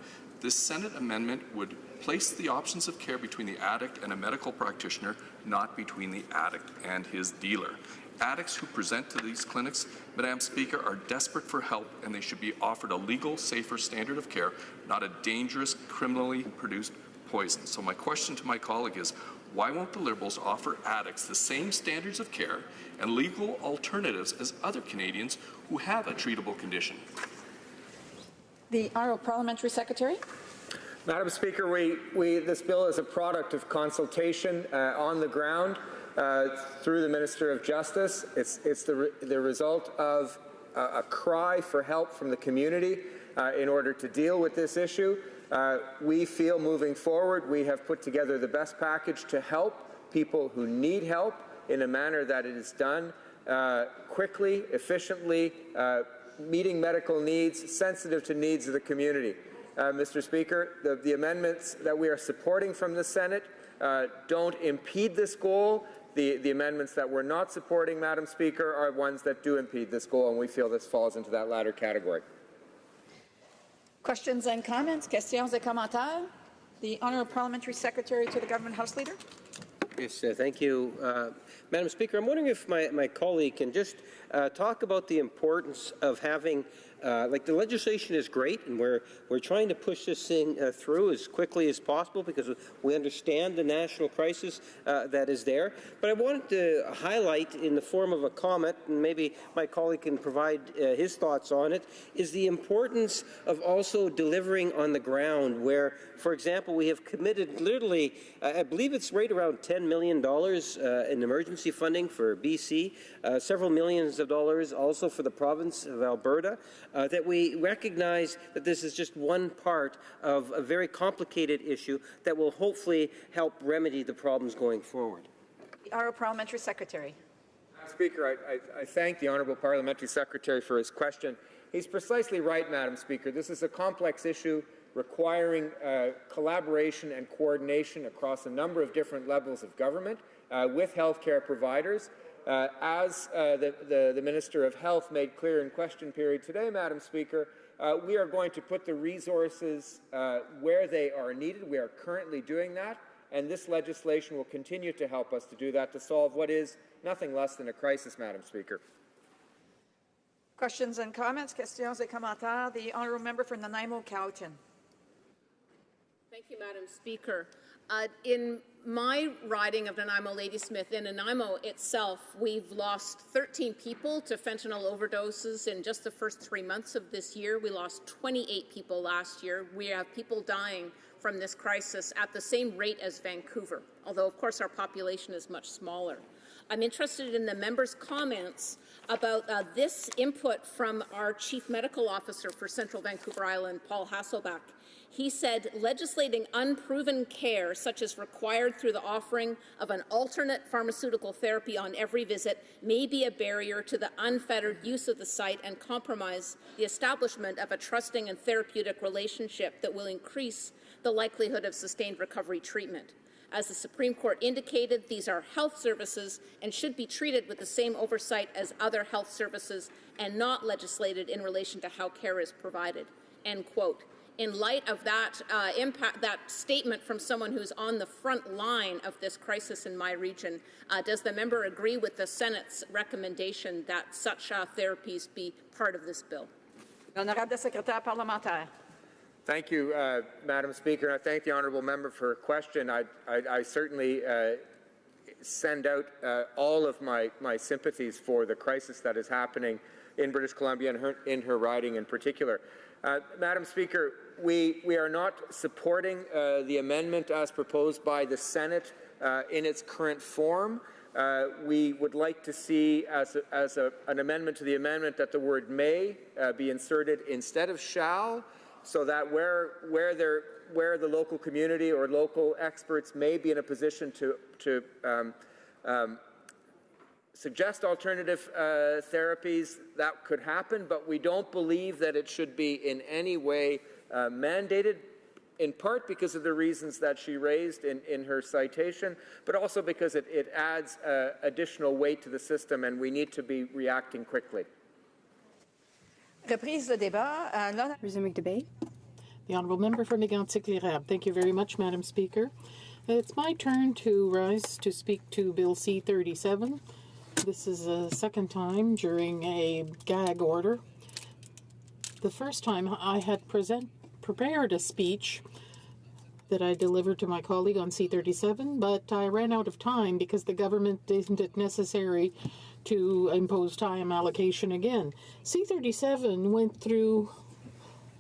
This Senate amendment would place the options of care between the addict and a medical practitioner, not between the addict and his dealer. Addicts who present to these clinics, Madam Speaker, are desperate for help, and they should be offered a legal, safer standard of care, not a dangerous, criminally produced poison. So my question to my colleague is, why won't the Liberals offer addicts the same standards of care and legal alternatives as other Canadians who have a treatable condition?
The Honourable Parliamentary Secretary.
Madam Speaker, this bill is a product of consultation on the ground through the Minister of Justice. It's the result of a cry for help from the community in order to deal with this issue. We feel moving forward we have put together the best package to help people who need help in a manner that it is done quickly, efficiently, meeting medical needs, sensitive to needs of the community. Mr. Speaker, the amendments that we are supporting from the Senate don't impede this goal. The amendments that we're not supporting, Madam Speaker, are ones that do impede this goal, and we feel this falls into that latter category.
Questions and comments? Questions et commentaires? The Honourable Parliamentary Secretary to the Government House Leader.
Yes, thank you. Madam Speaker, I'm wondering if my colleague can just talk about the importance of having, the legislation is great, and we're trying to push this thing through as quickly as possible because we understand the national crisis that is there. But I wanted to highlight in the form of a comment, and maybe my colleague can provide his thoughts on it, is the importance of also delivering on the ground where, for example, we have committed literally, I believe it's right around $10 million in emergency funding for BC, several millions of dollars also for the province of Alberta, that we recognize that this is just one part of a very complicated issue that will hopefully help remedy the problems going forward.
The Honourable Parliamentary Secretary.
Madam Speaker, I thank the Honourable Parliamentary Secretary for his question. He's precisely right, Madam Speaker. This is a complex issue requiring collaboration and coordination across a number of different levels of government with healthcare providers. As the Minister of Health made clear in question period today, Madam Speaker, we are going to put the resources where they are needed. We are currently doing that, and this legislation will continue to help us to do that, to solve what is nothing less than a crisis, Madam Speaker.
Questions and comments? Questions et commentaires? The Honourable Member for Nanaimo-Cowichan.
Thank you, Madam Speaker. In my riding of Nanaimo Ladysmith, in Nanaimo itself, we've lost 13 people to fentanyl overdoses in just the first 3 months of this year. We lost 28 people last year. We have people dying from this crisis at the same rate as Vancouver, although, of course, our population is much smaller. I'm interested in the members' comments about this input from our Chief Medical Officer for Central Vancouver Island, Paul Hasselbach. He said legislating unproven care, such as required through the offering of an alternate pharmaceutical therapy on every visit, may be a barrier to the unfettered use of the site and compromise the establishment of a trusting and therapeutic relationship that will increase the likelihood of sustained recovery treatment. As the Supreme Court indicated, these are health services and should be treated with the same oversight as other health services and not legislated in relation to how care is provided. End quote. In light of that that statement from someone who's on the front line of this crisis in my region, does the member agree with the Senate's recommendation that such therapies be part of this bill?
L'Honorable Secrétaire Parlementaire.
Thank you, Madam Speaker. I thank the honourable member for her question. I certainly send out all of my sympathies for the crisis that is happening in British Columbia and in her riding in particular. Madam Speaker, we are not supporting the amendment as proposed by the Senate in its current form. We would like to see as an amendment to the amendment that the word may be inserted instead of shall, so that where the local community or local experts may be in a position to suggest alternative therapies, that could happen, but we don't believe that it should be in any way mandated, in part because of the reasons that she raised in her citation, but also because it adds additional weight to the system, and we need to be reacting quickly.
Resuming debate.
The Honourable Member for Mégantic-Lérable. Thank you very much, Madam Speaker. It's my turn to rise to speak to Bill C-37. This is a second time during a gag order. The first time I had prepared a speech that I delivered to my colleague on C-37, but I ran out of time because the government deemed it necessary to impose time allocation again. C-37 went through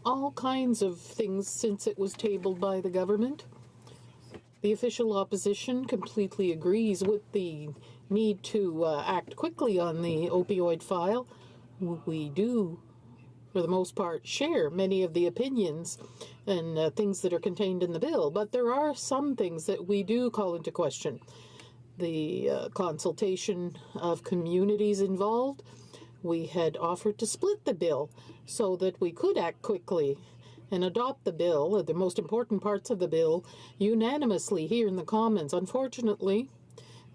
all kinds of things since it was tabled by the government. The official opposition completely agrees with the need to act quickly on the opioid file. we do, for the most part, share many of the opinions and things that are contained in the bill, but there are some things that we do call into question. The consultation of communities involved. We had offered to split the bill so that we could act quickly and adopt the bill, the most important parts of the bill, unanimously here in the Commons. Unfortunately,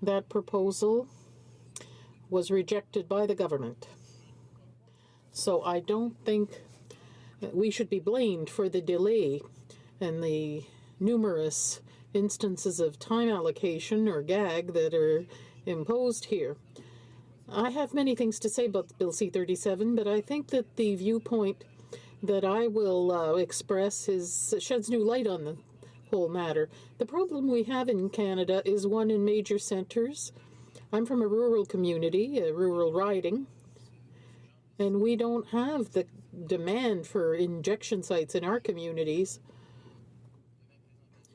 that proposal was rejected by the government. So I don't think that we should be blamed for the delay and the numerous instances of time allocation or gag that are imposed here. I have many things to say about Bill C-37, but I think that the viewpoint that I will express sheds new light on the whole matter. The problem we have in Canada is one in major centres. I'm from a rural community, a rural riding, and we don't have the demand for injection sites in our communities.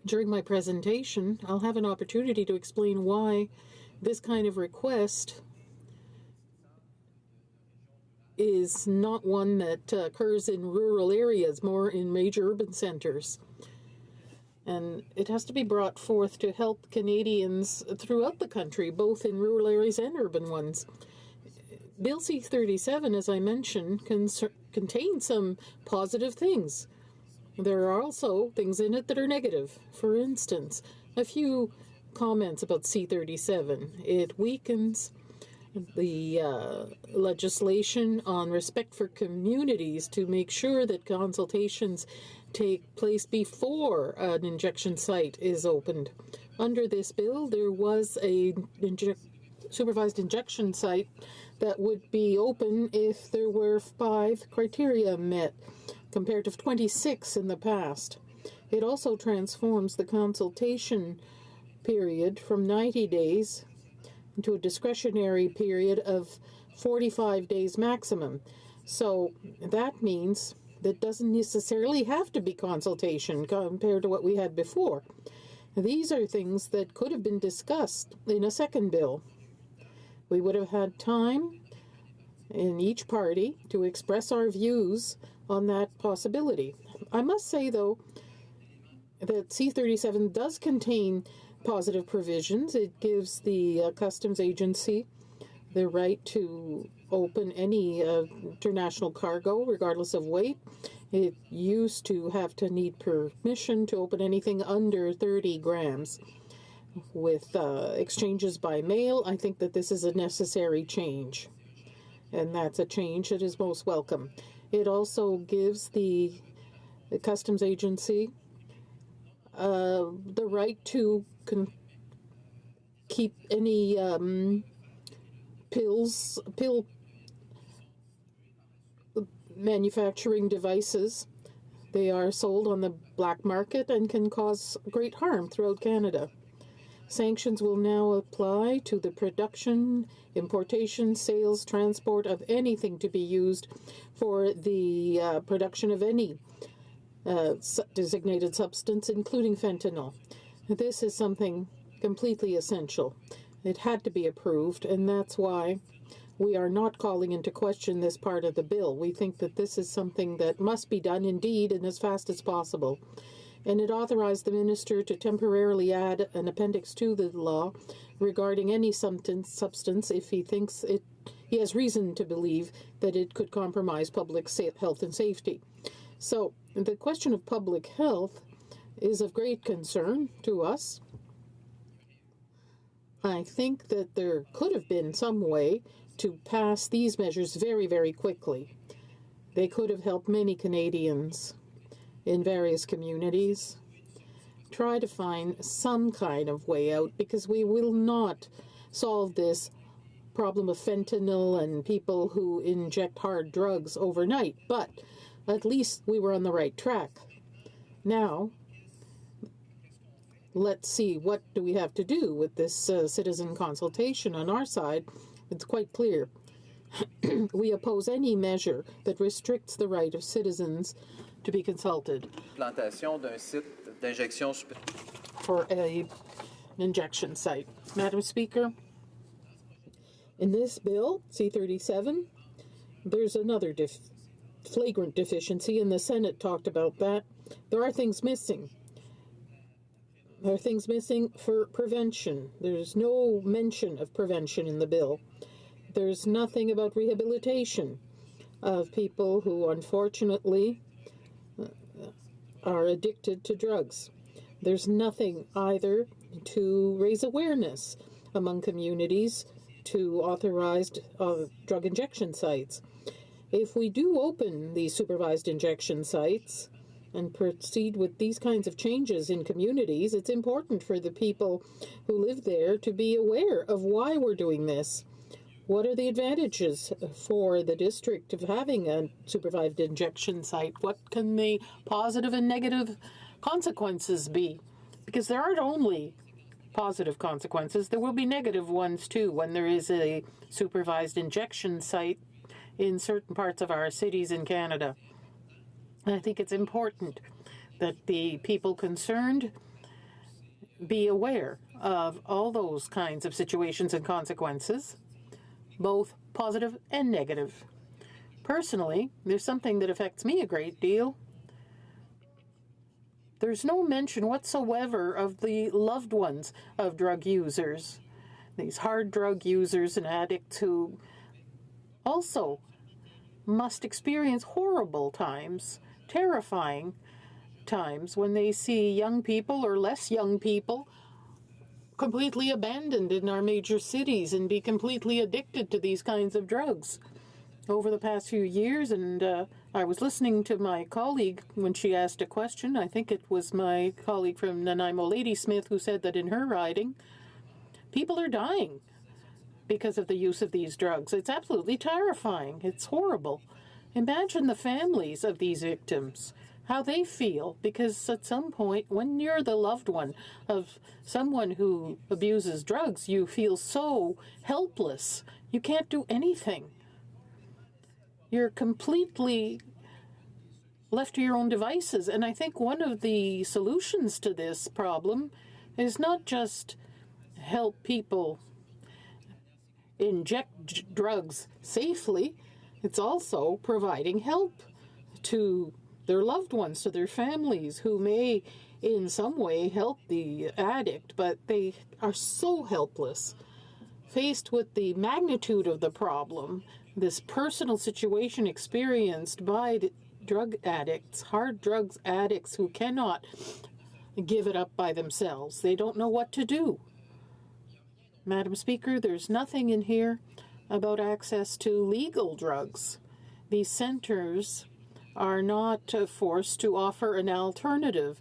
During my presentation, I'll have an opportunity to explain why this kind of request is not one that occurs in rural areas, more in major urban centres. And it has to be brought forth to help Canadians throughout the country, both in rural areas and urban ones. Bill C-37, as I mentioned, contains some positive things. There are also things in it that are negative. For instance, a few comments about C-37. It weakens the legislation on respect for communities to make sure that consultations take place before an injection site is opened. Under this bill, there was a supervised injection site that would be open if there were 5 criteria met, compared to 26 in the past. It also transforms the consultation period from 90 days into a discretionary period of 45 days maximum. So that means that doesn't necessarily have to be consultation compared to what we had before. These are things that could have been discussed in a second bill. We would have had time in each party to express our views on that possibility. I must say, though, that C-37 does contain positive provisions. It gives the Customs Agency the right to open any international cargo, regardless of weight. It used to have to need permission to open anything under 30 grams. With exchanges by mail, I think that this is a necessary change, and that's a change that is most welcome. It also gives the Customs Agency the right to keep any pill manufacturing devices. They are sold on the black market and can cause great harm throughout Canada. Sanctions will now apply to the production, importation, sales, transport of anything to be used for the production of any designated substance, including fentanyl. This is something completely essential. It had to be approved, and that's why we are not calling into question this part of the bill. We think that this is something that must be done indeed and as fast as possible. And it authorized the minister to temporarily add an appendix to the law regarding any substance if he thinks he has reason to believe that it could compromise public health and safety. So the question of public health is of great concern to us. I think that there could have been some way to pass these measures very, very quickly. They could have helped many Canadians in various communities try to find some kind of way out, because we will not solve this problem of fentanyl and people who inject hard drugs overnight, but at least we were on the right track. Now, let's see, what do we have to do with this citizen consultation? On our side, it's quite clear. We oppose any measure that restricts the right of citizens to be consulted for an injection site. Madam Speaker, in this bill, C-37, There's another flagrant deficiency, and the Senate talked about that. There are things missing. There are things missing for prevention. There's no mention of prevention in the bill. There's nothing about rehabilitation of people who unfortunately are addicted to drugs. There's nothing either to raise awareness among communities to authorized drug injection sites. If we do open these supervised injection sites and proceed with these kinds of changes in communities, it's important for the people who live there to be aware of why we're doing this. What are the advantages for the district of having a supervised injection site? What can the positive and negative consequences be? Because there aren't only positive consequences, there will be negative ones too when there is a supervised injection site in certain parts of our cities in Canada. And I think it's important that the people concerned be aware of all those kinds of situations and consequences, both positive and negative. Personally, there's something that affects me a great deal. There's no mention whatsoever of the loved ones of drug users, these hard drug users and addicts who also must experience horrible times, terrifying times when they see young people or less young people completely abandoned in our major cities and be completely addicted to these kinds of drugs. Over the past few years, and I was listening to my colleague when she asked a question. I think it was my colleague from Nanaimo, Ladysmith, who said that in her riding, people are dying because of the use of these drugs. It's absolutely terrifying. It's horrible. Imagine the families of these victims, how they feel, because at some point, when you're the loved one of someone who abuses drugs, you feel so helpless. You can't do anything. You're completely left to your own devices. And I think one of the solutions to this problem is not just help people inject drugs safely, it's also providing help to their loved ones, to their families who may in some way help the addict, but they are so helpless. Faced with the magnitude of the problem, this personal situation experienced by drug addicts, hard drugs addicts who cannot give it up by themselves. They don't know what to do. Madam Speaker, there's nothing in here about access to legal drugs. These centers are not forced to offer an alternative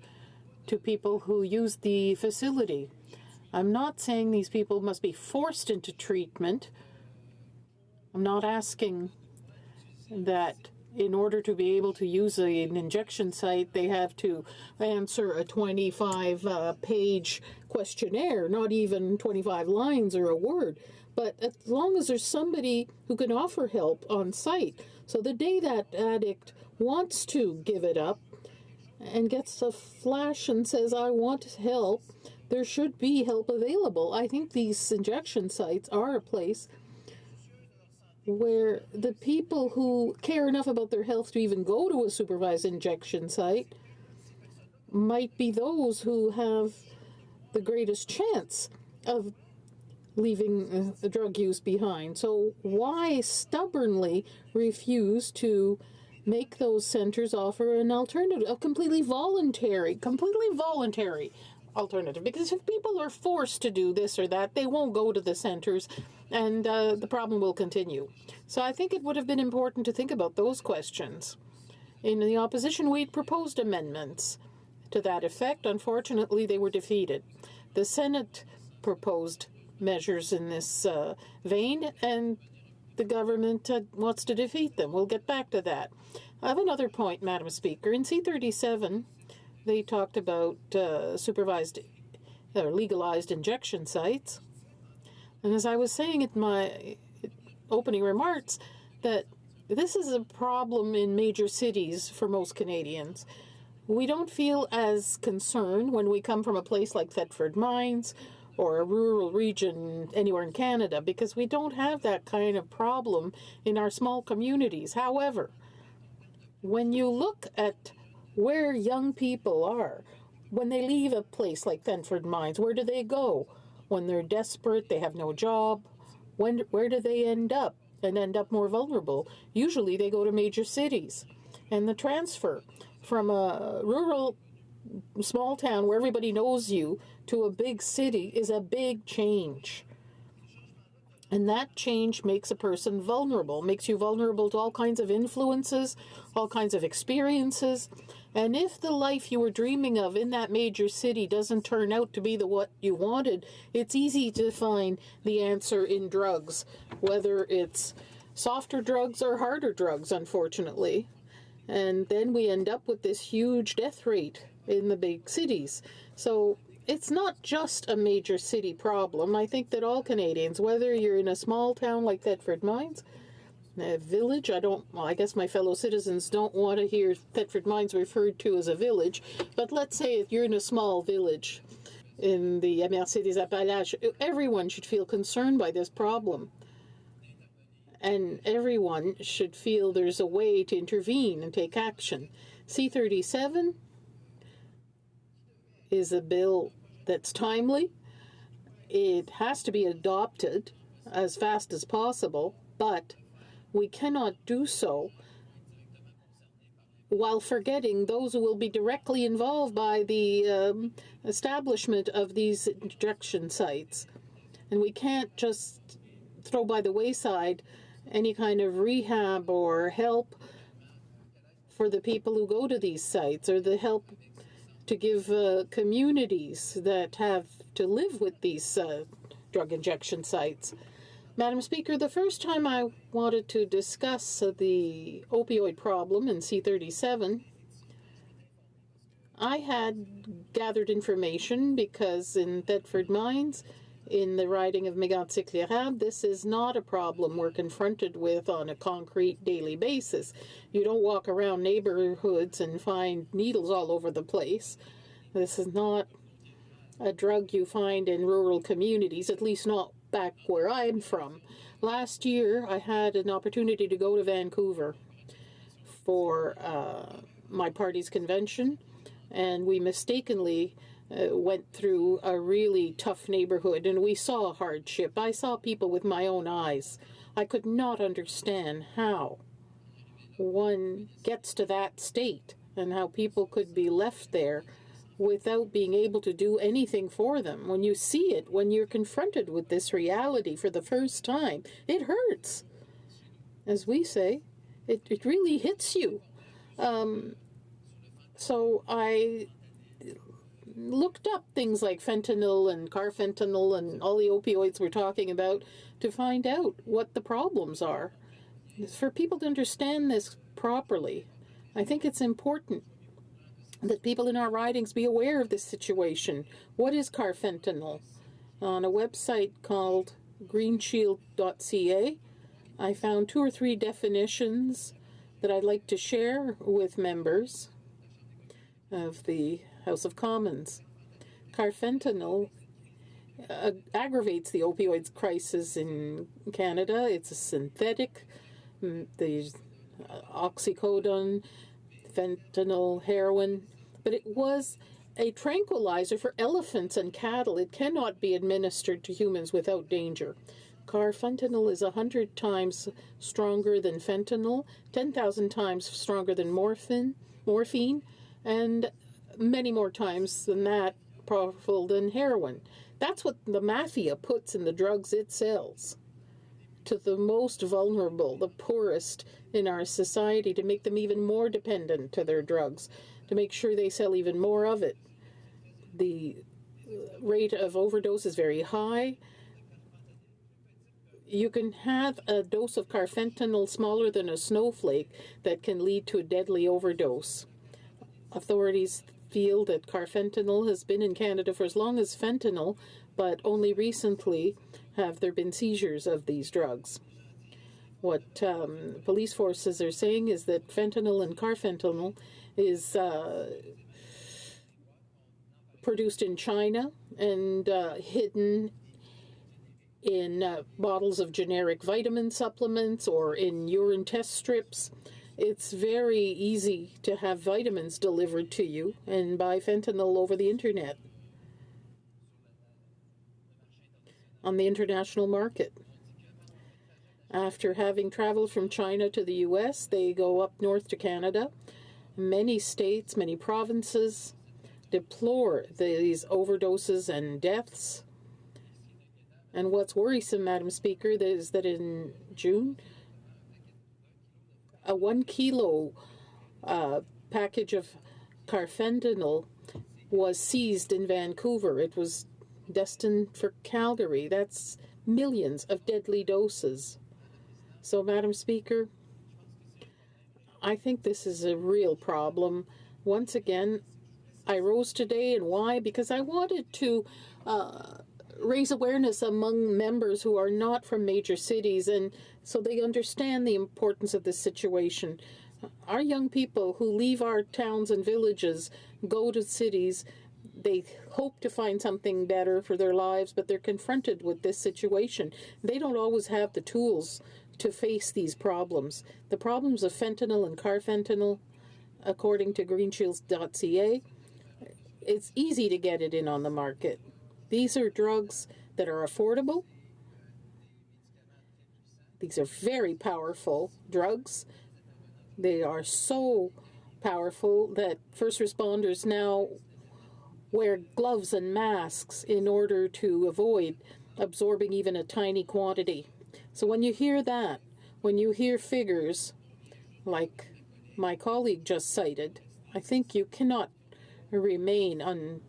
to people who use the facility. I'm not saying these people must be forced into treatment. I'm not asking that in order to be able to use an injection site, they have to answer a 25-page questionnaire, not even 25 lines or a word. But as long as there's somebody who can offer help on site, so the day that addict wants to give it up and gets a flash and says, I want help, there should be help available. I think these injection sites are a place where the people who care enough about their health to even go to a supervised injection site might be those who have the greatest chance of leaving drug use behind. So why stubbornly refuse to make those centers offer an alternative, a completely voluntary alternative? Because if people are forced to do this or that, they won't go to the centers, and the problem will continue. So I think it would have been important to think about those questions. In the opposition, we'd proposed amendments to that effect. Unfortunately, they were defeated. The Senate proposed measures in this vein, and the government wants to defeat them. We'll get back to that. I have another point, Madam Speaker. In C-37, they talked about supervised or legalized injection sites. And as I was saying in my opening remarks, that this is a problem in major cities for most Canadians. We don't feel as concerned when we come from a place like Thetford Mines or a rural region anywhere in Canada, because we don't have that kind of problem in our small communities. However, when you look at where young people are, when they leave a place like Thetford Mines, where do they go? When they're desperate, they have no job, where do they end up and end up more vulnerable? Usually they go to major cities. And the transfer from a rural small town where everybody knows you to a big city is a big change. And that change makes a person vulnerable, makes you vulnerable to all kinds of influences, all kinds of experiences. And if the life you were dreaming of in that major city doesn't turn out to be what you wanted, it's easy to find the answer in drugs, whether it's softer drugs or harder drugs, unfortunately. And then we end up with this huge death rate in the big cities. So it's not just a major city problem. I think that all Canadians, whether you're in a small town like Thetford Mines, a village, I guess my fellow citizens don't want to hear Thetford Mines referred to as a village, but let's say if you're in a small village in the MRC des Appalaches, everyone should feel concerned by this problem. And everyone should feel there's a way to intervene and take action. C-37 is a bill that's timely. It has to be adopted as fast as possible, but we cannot do so while forgetting those who will be directly involved by the establishment of these injection sites. And we can't just throw by the wayside any kind of rehab or help for the people who go to these sites, or the help to give communities that have to live with these drug injection sites. Madam Speaker, the first time I wanted to discuss the opioid problem in C-37, I had gathered information because in Thetford Mines, in the riding of Mégantic-L'Érable, this is not a problem we're confronted with on a concrete daily basis. You don't walk around neighborhoods and find needles all over the place. This is not a drug you find in rural communities, at least not back where I'm from. Last year, I had an opportunity to go to Vancouver for my party's convention, and we mistakenly went through a really tough neighborhood, and we saw hardship. I saw people with my own eyes. I could not understand how one gets to that state and how people could be left there without being able to do anything for them. When you see it, when you're confronted with this reality for the first time, it hurts. As we say, it really hits you. So I looked up things like fentanyl and carfentanil and all the opioids we're talking about to find out what the problems are. For people to understand this properly, I think it's important that people in our ridings be aware of this situation. What is carfentanil? On a website called greenshield.ca, I found 2 or 3 definitions that I'd like to share with members of the House of Commons. Carfentanil aggravates the opioids crisis in Canada. It's a synthetic. There's oxycodone, fentanyl, heroin, but it was a tranquilizer for elephants and cattle. It cannot be administered to humans without danger. Carfentanil is 100 times stronger than fentanyl, 10,000 times stronger than morphine, and many more times than that powerful than heroin. That's what the mafia puts in the drugs it sells to the most vulnerable, the poorest in our society, to make them even more dependent to their drugs, to make sure they sell even more of it. The rate of overdose is very high. You can have a dose of carfentanil smaller than a snowflake that can lead to a deadly overdose. Authorities feel that carfentanil has been in Canada for as long as fentanyl, but only recently have there been seizures of these drugs. What police forces are saying is that fentanyl and carfentanil is produced in China and hidden in bottles of generic vitamin supplements or in urine test strips. It's very easy to have vitamins delivered to you and buy fentanyl over the internet on the international market. After having traveled from China to the U.S., they go up north to Canada. Many states, many provinces deplore these overdoses and deaths. And what's worrisome, Madam Speaker, is that in June, a 1 kilo package of carfentanil was seized in Vancouver. It was destined for Calgary. That's millions of deadly doses. So, Madam Speaker, I think this is a real problem. Once again, I rose today, and why? Because I wanted to raise awareness among members who are not from major cities, and so they understand the importance of this situation. Our young people who leave our towns and villages go to cities. They hope to find something better for their lives, but they're confronted with this situation. They don't always have the tools to face these problems. The problems of fentanyl and carfentanil, according to greenshields.ca, it's easy to get it in on the market. These are drugs that are affordable. These are very powerful drugs. They are so powerful that first responders now wear gloves and masks in order to avoid absorbing even a tiny quantity. So when you hear that, when you hear figures like my colleague just cited, I think you cannot remain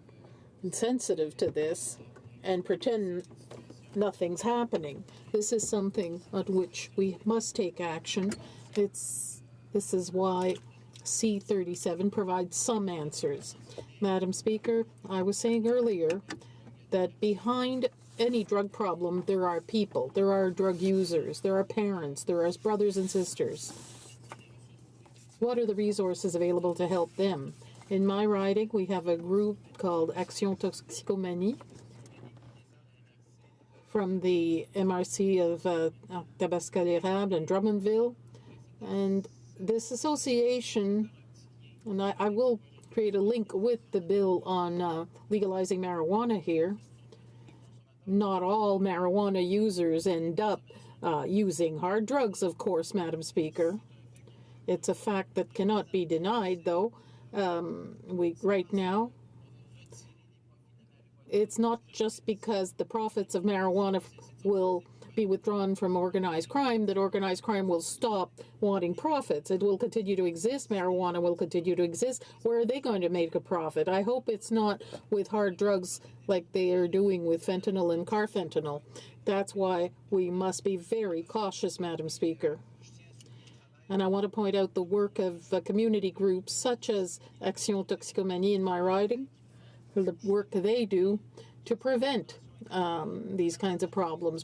insensitive to this and pretend nothing's happening. This is something on which we must take action. This is why C-37 provides some answers. Madam Speaker, I was saying earlier that behind any drug problem, there are people, there are drug users, there are parents, there are brothers and sisters. What are the resources available to help them? In my riding, we have a group called Action Toxicomanie from the MRC of Tabasco-l'Érable and Drummondville. And this association, and I will create a link with the bill on legalizing marijuana here. Not all marijuana users end up using hard drugs, of course, Madam Speaker. It's a fact that cannot be denied, though. Right now, it's not just because the profits of marijuana will be withdrawn from organized crime that organized crime will stop wanting profits. It will continue to exist. Marijuana will continue to exist. Where are they going to make a profit? I hope it's not with hard drugs like they are doing with fentanyl and carfentanil. That's why we must be very cautious, Madam Speaker. And I want to point out the work of community groups such as Action Toxicomanie in my riding, the work they do to prevent these kinds of problems.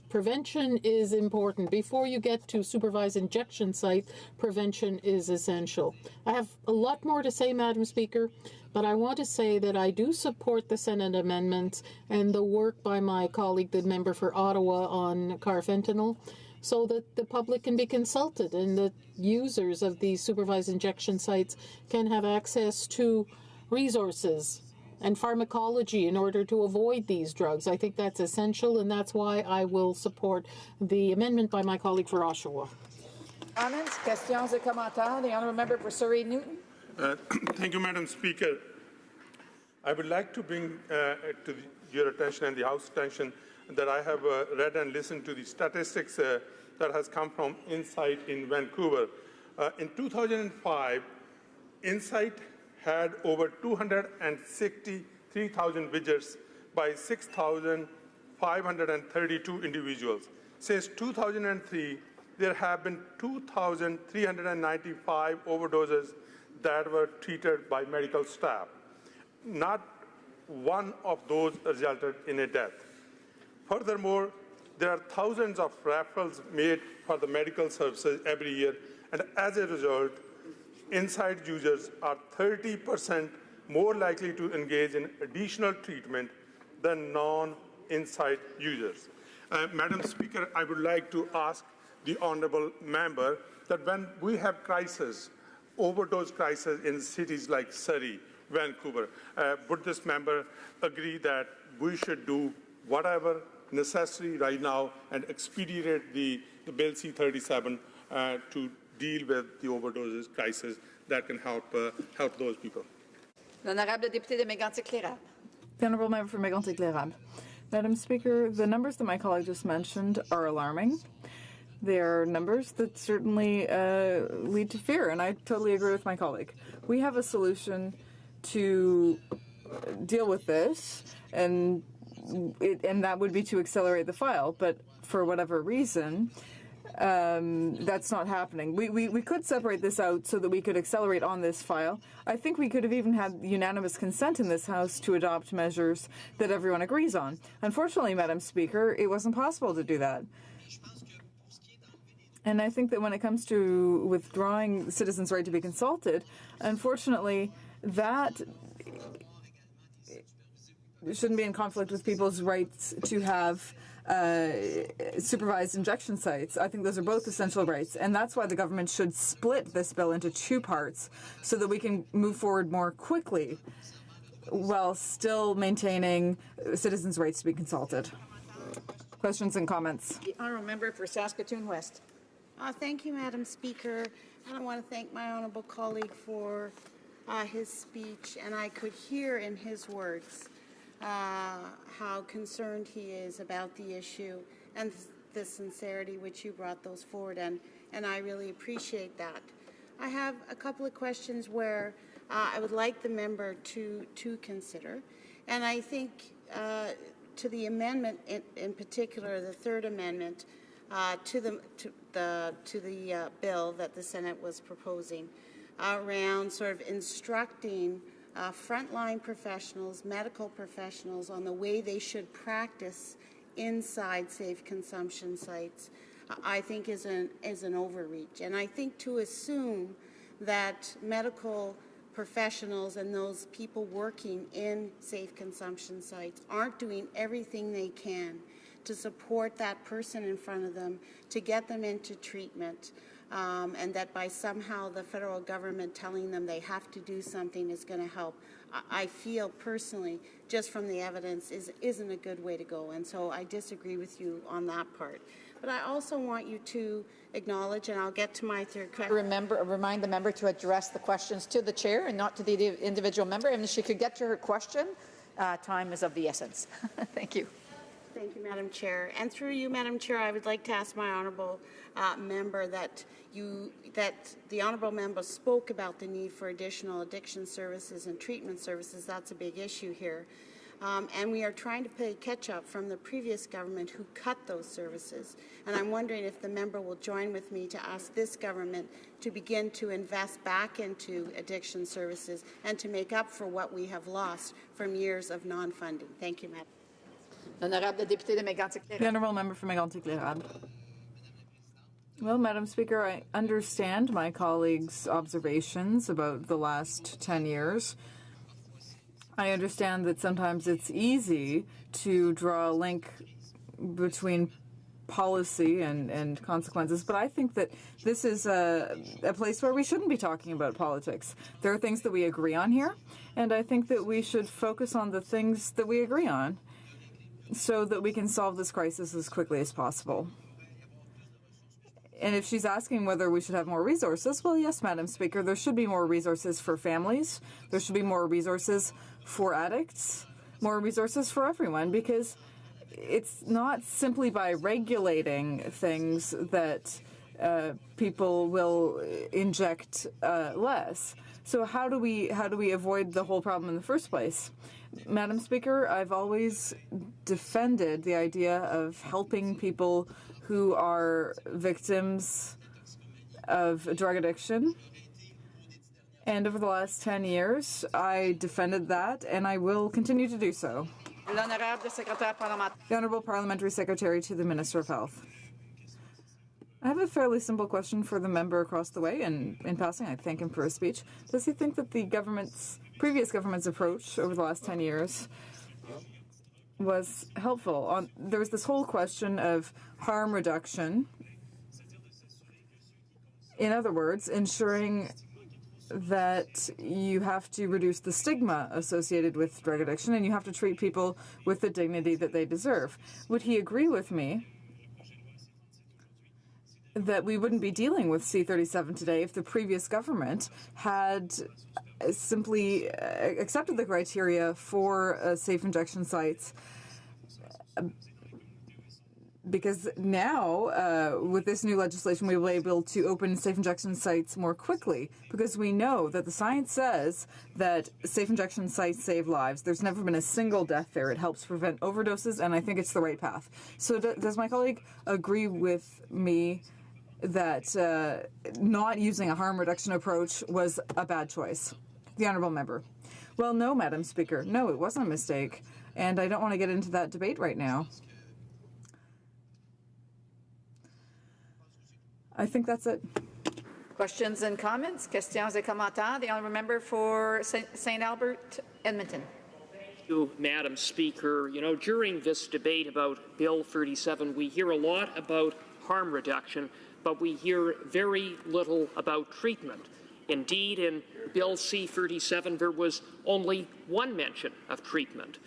Prevention is important. Before you get to supervised injection site, prevention is essential. I have a lot more to say, Madam Speaker, but I want to say that I do support the Senate amendments and the work by my colleague, the member for Ottawa, on carfentanil, so that the public can be consulted and the users of these supervised injection sites can have access to resources and pharmacology in order to avoid these drugs. I think that's essential, and that's why I will support the amendment by my colleague for Oshawa.
Comments, questions, et commentaires. The honourable member for Surrey Newton.
Thank you, Madam Speaker. I would like to bring to your attention and the House attention that I have read and listened to the statistics that has come from Insight in Vancouver. In 2005, Insight had over 263,000 visits by 6,532 individuals. Since 2003, there have been 2,395 overdoses that were treated by medical staff. Not one of those resulted in a death. Furthermore, there are thousands of referrals made for the medical services every year, and as a result, Insight users are 30% more likely to engage in additional treatment than non-inside users. Madam Speaker, I would like to ask the honourable member that when we have crises, overdose crisis in cities like Surrey, Vancouver, would this member agree that we should do whatever necessary right now and expedite the Bill C-37 to deal with the overdoses crisis that can help those people?
L'honorable député de Mégantic-Lérable.
The honourable member for Mégantic-Lérable. Madam Speaker, the numbers that my colleague just mentioned are alarming. They are numbers that certainly lead to fear, and I totally agree with my colleague. We have a solution to deal with this, and that would be to accelerate the file, but for whatever reason, that's not happening. We could separate this out so that we could accelerate on this file. I think we could have even had unanimous consent in this House to adopt measures that everyone agrees on. Unfortunately, Madam Speaker, it wasn't possible to do that. And I think that when it comes to withdrawing citizens' right to be consulted, unfortunately, that shouldn't be in conflict with people's rights to have supervised injection sites. I think those are both essential rights, and that's why the government should split this bill into two parts so that we can move forward more quickly while still maintaining citizens' rights to be consulted. Questions and comments?
The honourable member for Saskatoon West.
Thank you, Madam Speaker. And I want to thank my honourable colleague for his speech, and I could hear in his words how concerned he is about the issue and the sincerity which you brought those forward, and I really appreciate that. I have a couple of questions where I would like the member to consider, and I think to the amendment in particular, the third amendment to the bill that the Senate was proposing around sort of instructing frontline professionals, medical professionals, on the way they should practice inside safe consumption sites, I think is an overreach. And I think to assume that medical professionals and those people working in safe consumption sites aren't doing everything they can to support that person in front of them, to get them into treatment, and that by somehow the federal government telling them they have to do something is going to help. I feel personally, just from the evidence, isn't a good way to go, and so I disagree with you on that part. But I also want you to acknowledge, and I'll get to my third question.
Remind the member to address the questions to the chair and not to the individual member. And if she could get to her question, time is of the essence. Thank you.
Thank you, Madam Chair. And through you, Madam Chair, I would like to ask my honourable member that the honourable member spoke about the need for additional addiction services and treatment services. That's a big issue here. And we are trying to play catch-up from the previous government who cut those services. And I'm wondering if the member will join with me to ask this government to begin to invest back into addiction services and to make up for what we have lost from years of non-funding. Thank you, Madam.
The honourable member for Mégantic-Lérable. Well, Madam Speaker, I understand my colleague's observations about the last 10 years. I understand that sometimes it's easy to draw a link between policy and consequences, but I think that this is a place where we shouldn't be talking about politics. There are things that we agree on here, and I think that we should focus on the things that we agree on so that we can solve this crisis as quickly as possible. And if she's asking whether we should have more resources, well, yes, Madam Speaker, there should be more resources for families. There should be more resources for addicts, more resources for everyone, because it's not simply by regulating things that people will inject less. So how do we avoid the whole problem in the first place? Madam Speaker, I've always defended the idea of helping people who are victims of drug addiction. And over the last 10 years, I defended that, and I will continue to do so. The Honourable Parliamentary Secretary to the Minister of Health. I have a fairly simple question for the member across the way, and in passing, I thank him for his speech. Does he think that the previous government's approach over the last 10 years was helpful? There was this whole question of harm reduction. In other words, ensuring that you have to reduce the stigma associated with drug addiction and you have to treat people with the dignity that they deserve. Would he agree with me that we wouldn't be dealing with C-37 today if the previous government had simply accepted the criteria for safe injection sites? Because now, with this new legislation, we will be able to open safe injection sites more quickly, because we know that the science says that safe injection sites save lives. There's never been a single death there. It helps prevent overdoses, and I think it's the right path. So does my colleague agree with me that not using a harm reduction approach was a bad choice? The honourable member. Well, no, Madam Speaker. No, it wasn't a mistake, and I don't want to get into that debate right now. I think that's it.
Questions and comments? Questions et commentaires. The honourable member for St. Albert, Edmonton.
Thank you, Madam Speaker. You know, during this debate about Bill 37, we hear a lot about harm reduction, but we hear very little about treatment. Indeed, in Bill C-37, there was only one mention of treatment.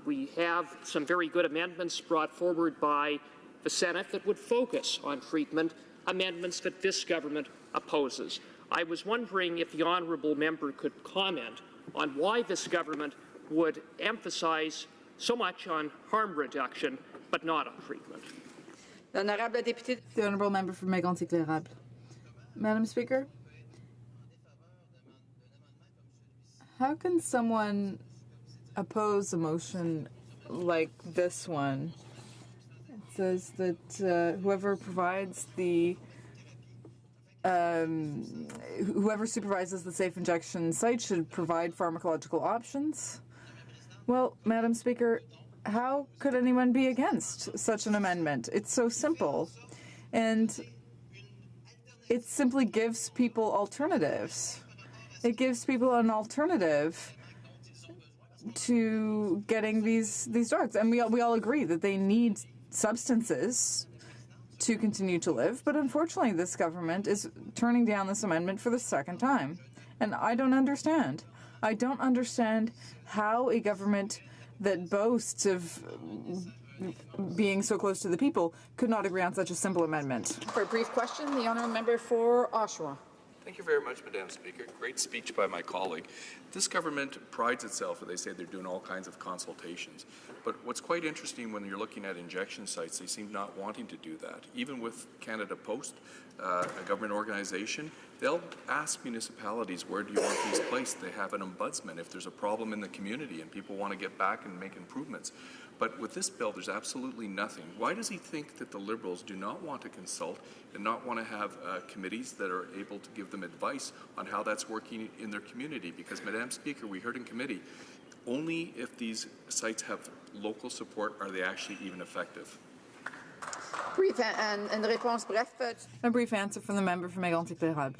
We have some very good amendments brought forward by the Senate that would focus on treatment, amendments that this government opposes. I was wondering if the honourable member could comment on why this government would emphasize so much on harm reduction but not on treatment.
The honourable member for Mégantic-L'Érable. Madam Speaker, how can someone oppose a motion like this one? Says that whoever provides whoever supervises the safe injection site should provide pharmacological options. Well, Madam Speaker, how could anyone be against such an amendment? It's so simple, and it simply gives people alternatives. It gives people an alternative to getting these drugs, and we all agree that they need substances to continue to live, but unfortunately this government is turning down this amendment for the second time. And I don't understand. I don't understand how a government that boasts of being so close to the people could not agree on such a simple amendment.
For a brief question, the honourable member for Oshawa.
Thank you very much, Madam Speaker. Great speech by my colleague. This government prides itself, they say they're doing all kinds of consultations. But what's quite interesting when you're looking at injection sites, they seem not wanting to do that. Even with Canada Post, a government organization, they'll ask municipalities, where do you want these placed? They have an ombudsman if there's a problem in the community and people want to get back and make improvements. But with this bill, there's absolutely nothing. Why does he think that the Liberals do not want to consult and not want to have committees that are able to give them advice on how that's working in their community? Because, Madam Speaker, we heard in committee, only if these sites have local support are they actually even effective.
Brief and réponse bref.
A brief answer from the member for Mégantic-L'Érable.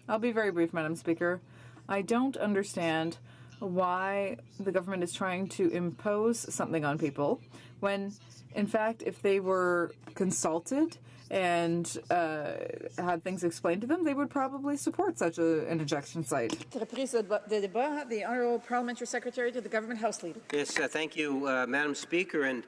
I'll be very brief, Madam Speaker. I don't understand why the government is trying to impose something on people when, in fact, if they were consulted and had things explained to them, they would probably support such an injection site.
The Honourable Parliamentary Secretary to the Government House Leader.
Yes, thank you, Madam Speaker. And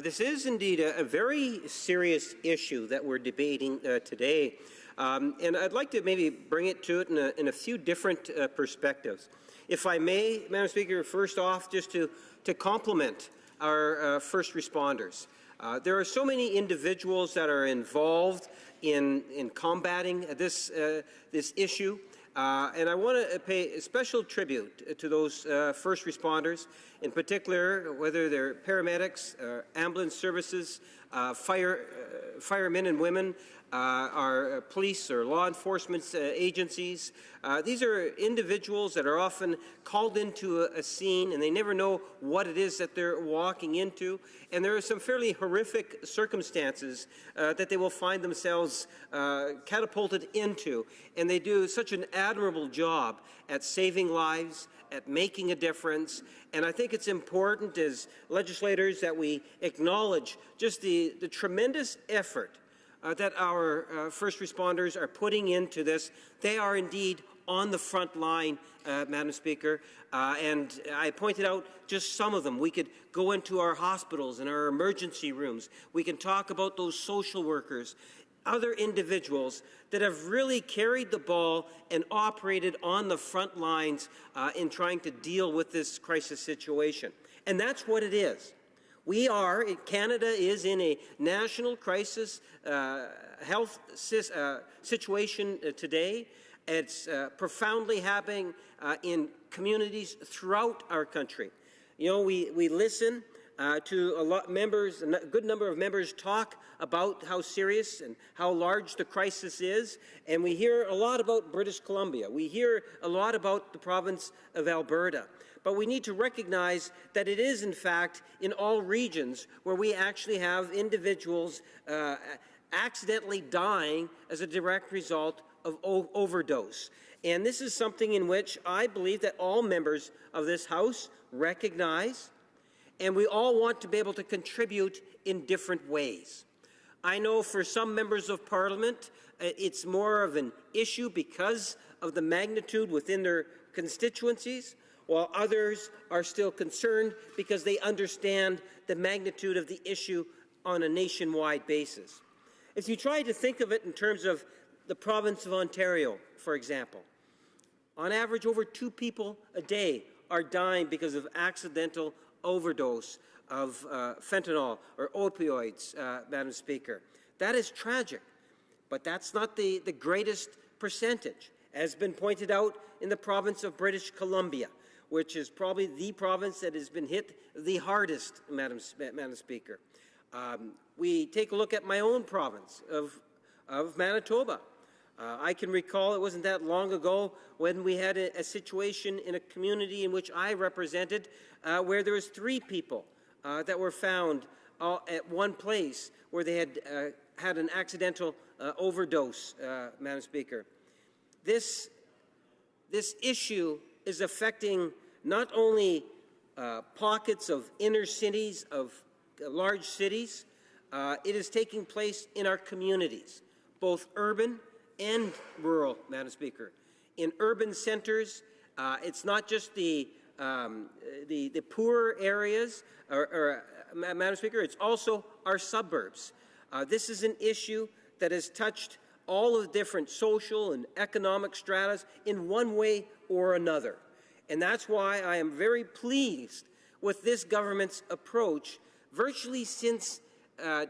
this is indeed a very serious issue that we're debating today. And I'd like to maybe bring it to it in a few different perspectives. If I may, Madam Speaker, first off, just to compliment our first responders. There are so many individuals that are involved in combating this issue, and I want to pay a special tribute to those first responders, in particular, whether they're paramedics, ambulance services, firemen and women, our police or law enforcement agencies. These are individuals that are often called into a scene and they never know what it is that they're walking into. And there are some fairly horrific circumstances that they will find themselves catapulted into. And they do such an admirable job at saving lives, at making a difference. And I think it's important as legislators that we acknowledge just the tremendous effort that our first responders are putting into this. They are indeed on the front line, Madam Speaker, and I pointed out just some of them. We could go into our hospitals and our emergency rooms. We can talk about those social workers, other individuals that have really carried the ball and operated on the front lines in trying to deal with this crisis situation. And that's what it is. Canada is in a national crisis health situation today. It's profoundly happening in communities throughout our country. You know, we listen to a good number of members talk about how serious and how large the crisis is, and we hear a lot about British Columbia. We hear a lot about the province of Alberta. But we need to recognize that it is, in fact, in all regions where we actually have individuals accidentally dying as a direct result of overdose. And this is something in which I believe that all members of this House recognize, and we all want to be able to contribute in different ways. I know for some members of Parliament, it's more of an issue because of the magnitude within their constituencies, while others are still concerned because they understand the magnitude of the issue on a nationwide basis. If you try to think of it in terms of the province of Ontario, for example, on average, over 2 people a day are dying because of accidental overdose of fentanyl or opioids, Madam Speaker. That is tragic, but that's not the greatest percentage, as has been pointed out in the province of British Columbia, which is probably the province that has been hit the hardest, Madam Speaker. We take a look at my own province of Manitoba. I can recall it wasn't that long ago when we had a situation in a community in which I represented where there was 3 people that were found at one place where they had an accidental overdose, Madam Speaker. This issue is affecting not only pockets of inner cities, of large cities, it is taking place in our communities, both urban and rural, Madam Speaker. In urban centres, it's not just the poorer areas, Madam Speaker, it's also our suburbs. This is an issue that has touched all of the different social and economic stratas in one way or another. And that's why I am very pleased with this government's approach. Virtually since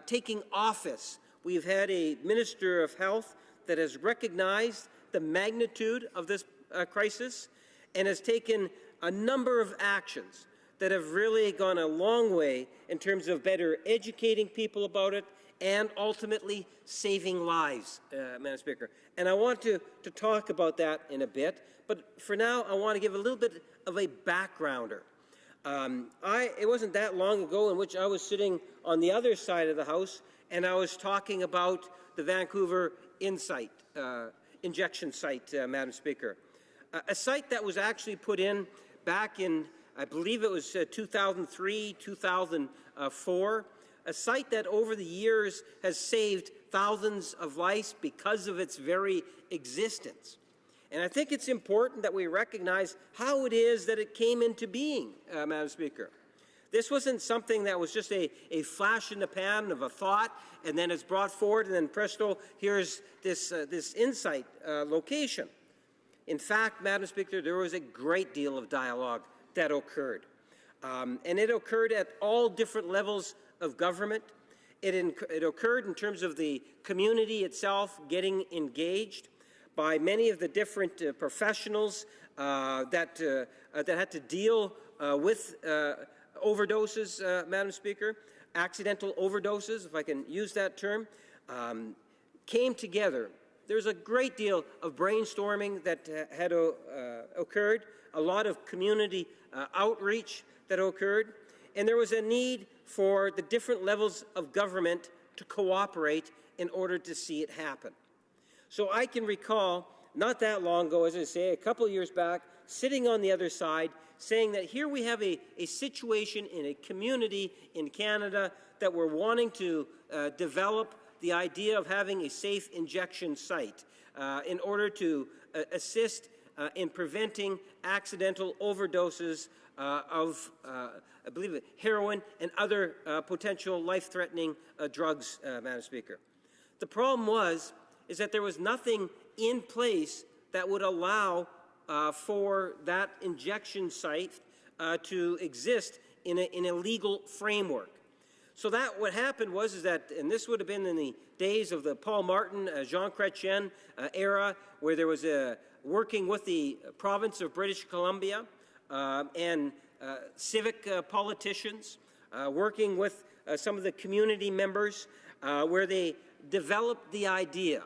taking office, we've had a Minister of Health that has recognized the magnitude of this crisis and has taken a number of actions that have really gone a long way in terms of better educating people about it and ultimately saving lives, Madam Speaker. And I want to talk about that in a bit, but for now I want to give a little bit of a backgrounder. It wasn't that long ago in which I was sitting on the other side of the House and I was talking about the Vancouver injection site, Madam Speaker. A site that was actually put in back in, I believe it was 2003, 2004, a site that over the years has saved thousands of lives because of its very existence. And I think it's important that we recognize how it is that it came into being, Madam Speaker. This wasn't something that was just a flash in the pan of a thought, and then it's brought forward, and then presto, here's this InSite location. In fact, Madam Speaker, there was a great deal of dialogue that occurred. And it occurred at all different levels of government. It occurred in terms of the community itself getting engaged by many of the different professionals that had to deal with overdoses, Madam Speaker.
accidental overdoses, if I can use that term, came together. There's a great deal of brainstorming that had occurred, a lot of community outreach that occurred, and there was a need for the different levels of government to cooperate in order to see it happen. So I can recall, not that long ago, as I say, a couple of years back, sitting on the other side, saying that here we have a situation in a community in Canada that we're wanting to develop the idea of having a safe injection site in order to assist in preventing accidental overdoses of, I believe, heroin and other potential life-threatening drugs, Madam Speaker. The problem is that there was nothing in place that would allow for that injection site to exist in a legal framework. So that what happened was that, and this would have been in the days of the Paul Martin, Jean Chrétien era, where there was working with the province of British Columbia and civic politicians, working with some of the community members, where they developed the idea,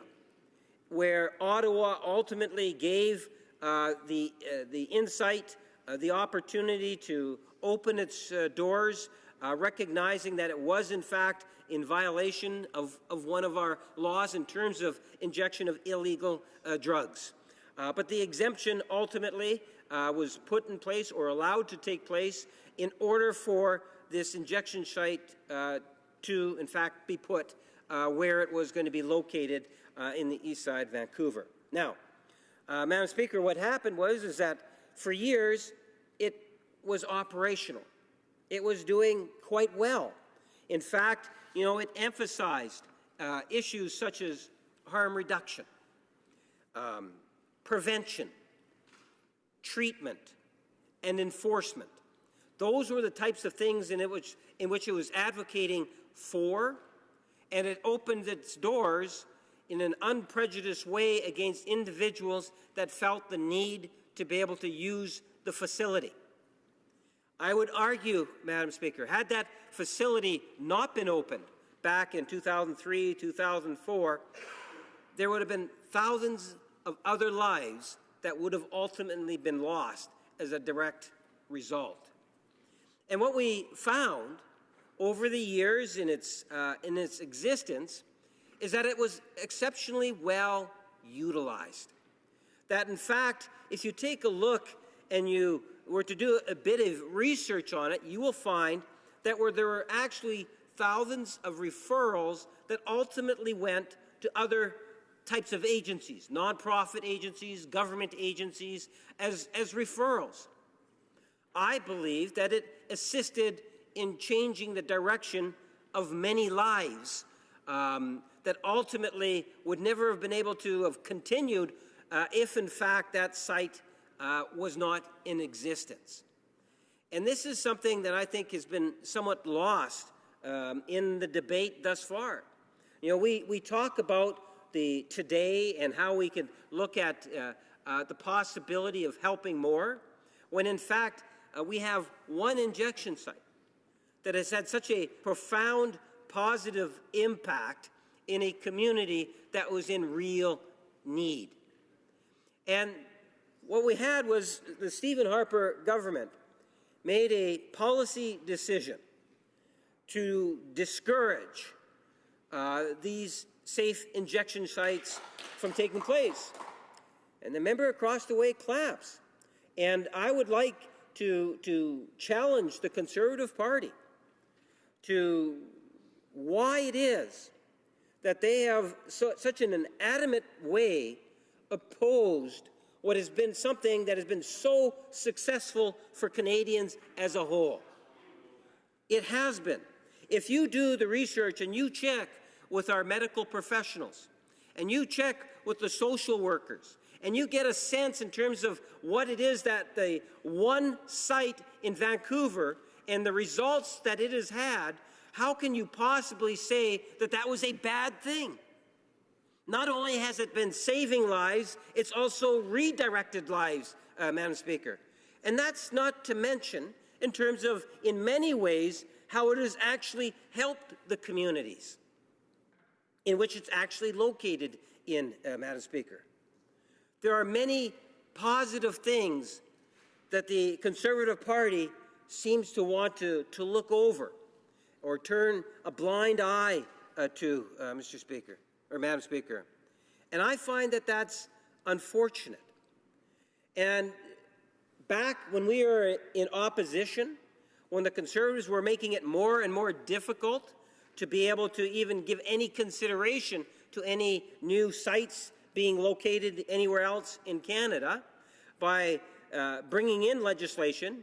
where Ottawa ultimately gave the insight, the opportunity to open its doors, recognizing that it was, in fact, in violation of one of our laws in terms of injection of illegal drugs. But the exemption ultimately was put in place or allowed to take place in order for this injection site to, in fact, be put where it was going to be located in the east side, Vancouver. Now, Madam Speaker, what happened was that for years it was operational. It was doing quite well. In fact, you know, it emphasized issues such as harm reduction, prevention, treatment, and enforcement. Those were the types of things in which it was advocating for, and it opened its doors in an unprejudiced way against individuals that felt the need to be able to use the facility. I would argue, Madam Speaker, had that facility not been opened back in 2003, 2004, there would have been thousands of other lives that would have ultimately been lost as a direct result. And what we found over the years in its existence is that it was exceptionally well utilized. That, in fact, if you take a look and you were to do a bit of research on it, you will find that there were actually thousands of referrals that ultimately went to other types of agencies, nonprofit agencies, government agencies, as referrals. I believe that it assisted in changing the direction of many lives that ultimately would never have been able to have continued if, in fact, that site was not in existence. And this is something that I think has been somewhat lost in the debate thus far. You know, we talk about the today and how we can look at the possibility of helping more, when in fact we have one injection site that has had such a profound positive impact in a community that was in real need. And what we had was the Stephen Harper government made a policy decision to discourage these safe injection sites from taking place. And the member across the way claps. And I would like to challenge the Conservative Party to why it is that they have such an adamant way opposed what has been something that has been so successful for Canadians as a whole. It has been. If you do the research and you check with our medical professionals and you check with the social workers and you get a sense in terms of what it is that the one site in Vancouver and the results that it has had, how can you possibly say that that was a bad thing? Not only has it been saving lives, it's also redirected lives, Madam Speaker. And that's not to mention, in terms of, in many ways, how it has actually helped the communities in which it's actually located in, Madam Speaker. There are many positive things that the Conservative Party seems to want to look over or turn a blind eye to, Mr. Speaker, or Madam Speaker. And I find that that's unfortunate. And back when we were in opposition, when the Conservatives were making it more and more difficult to be able to even give any consideration to any new sites being located anywhere else in Canada by bringing in legislation,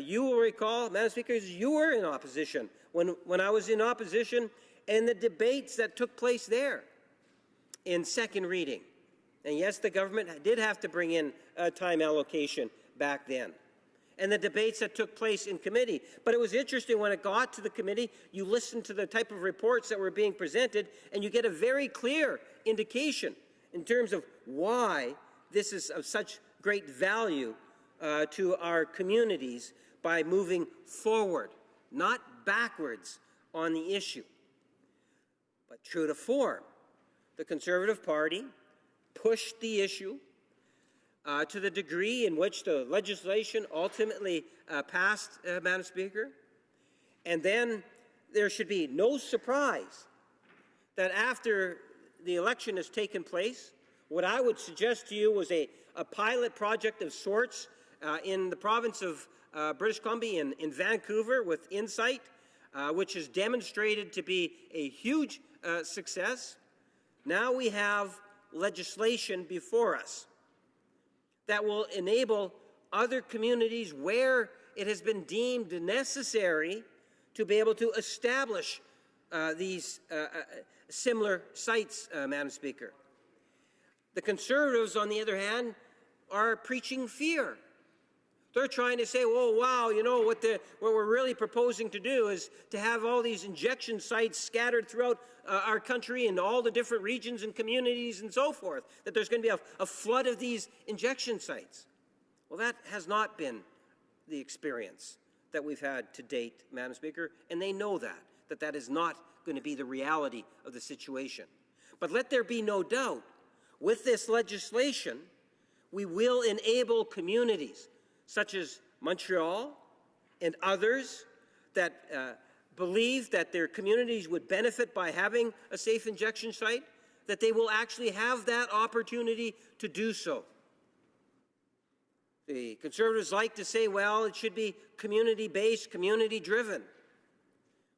you will recall, Madam Speaker, you were in opposition when I was in opposition and the debates that took place there in second reading. And yes, the government did have to bring in time allocation back then, and the debates that took place in committee. But it was interesting when it got to the committee, you listened to the type of reports that were being presented, and you get a very clear indication in terms of why this is of such great value to our communities by moving forward, not backwards on the issue. But true to form, the Conservative Party pushed the issue to the degree in which the legislation ultimately passed, Madam Speaker. And then there should be no surprise that after the election has taken place, what I would suggest to you was a pilot project of sorts in the province of British Columbia in Vancouver with Insight, which has demonstrated to be a huge success. Now we have legislation before us that will enable other communities where it has been deemed necessary to be able to establish these similar sites, Madam Speaker. The Conservatives, on the other hand, are preaching fear. They're trying to say, oh, wow, you know, what we're really proposing to do is to have all these injection sites scattered throughout our country in all the different regions and communities and so forth, that there's going to be a flood of these injection sites. Well, that has not been the experience that we've had to date, Madam Speaker, and they know that that is not going to be the reality of the situation. But let there be no doubt, with this legislation, we will enable communities such as Montreal and others that believe that their communities would benefit by having a safe injection site, that they will actually have that opportunity to do so. The Conservatives like to say, well, it should be community-based, community-driven.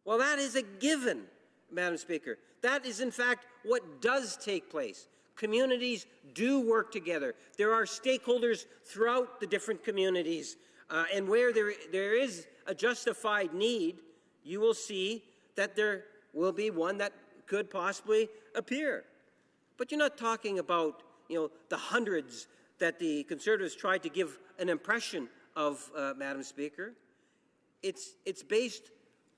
Well, that is a given, Madam Speaker. That is, in fact, what does take place. Communities do work together. There are stakeholders throughout the different communities, and where there is a justified need, you will see that there will be one that could possibly appear. But you're not talking about, you know, the hundreds that the Conservatives tried to give an impression of, Madam Speaker. It's based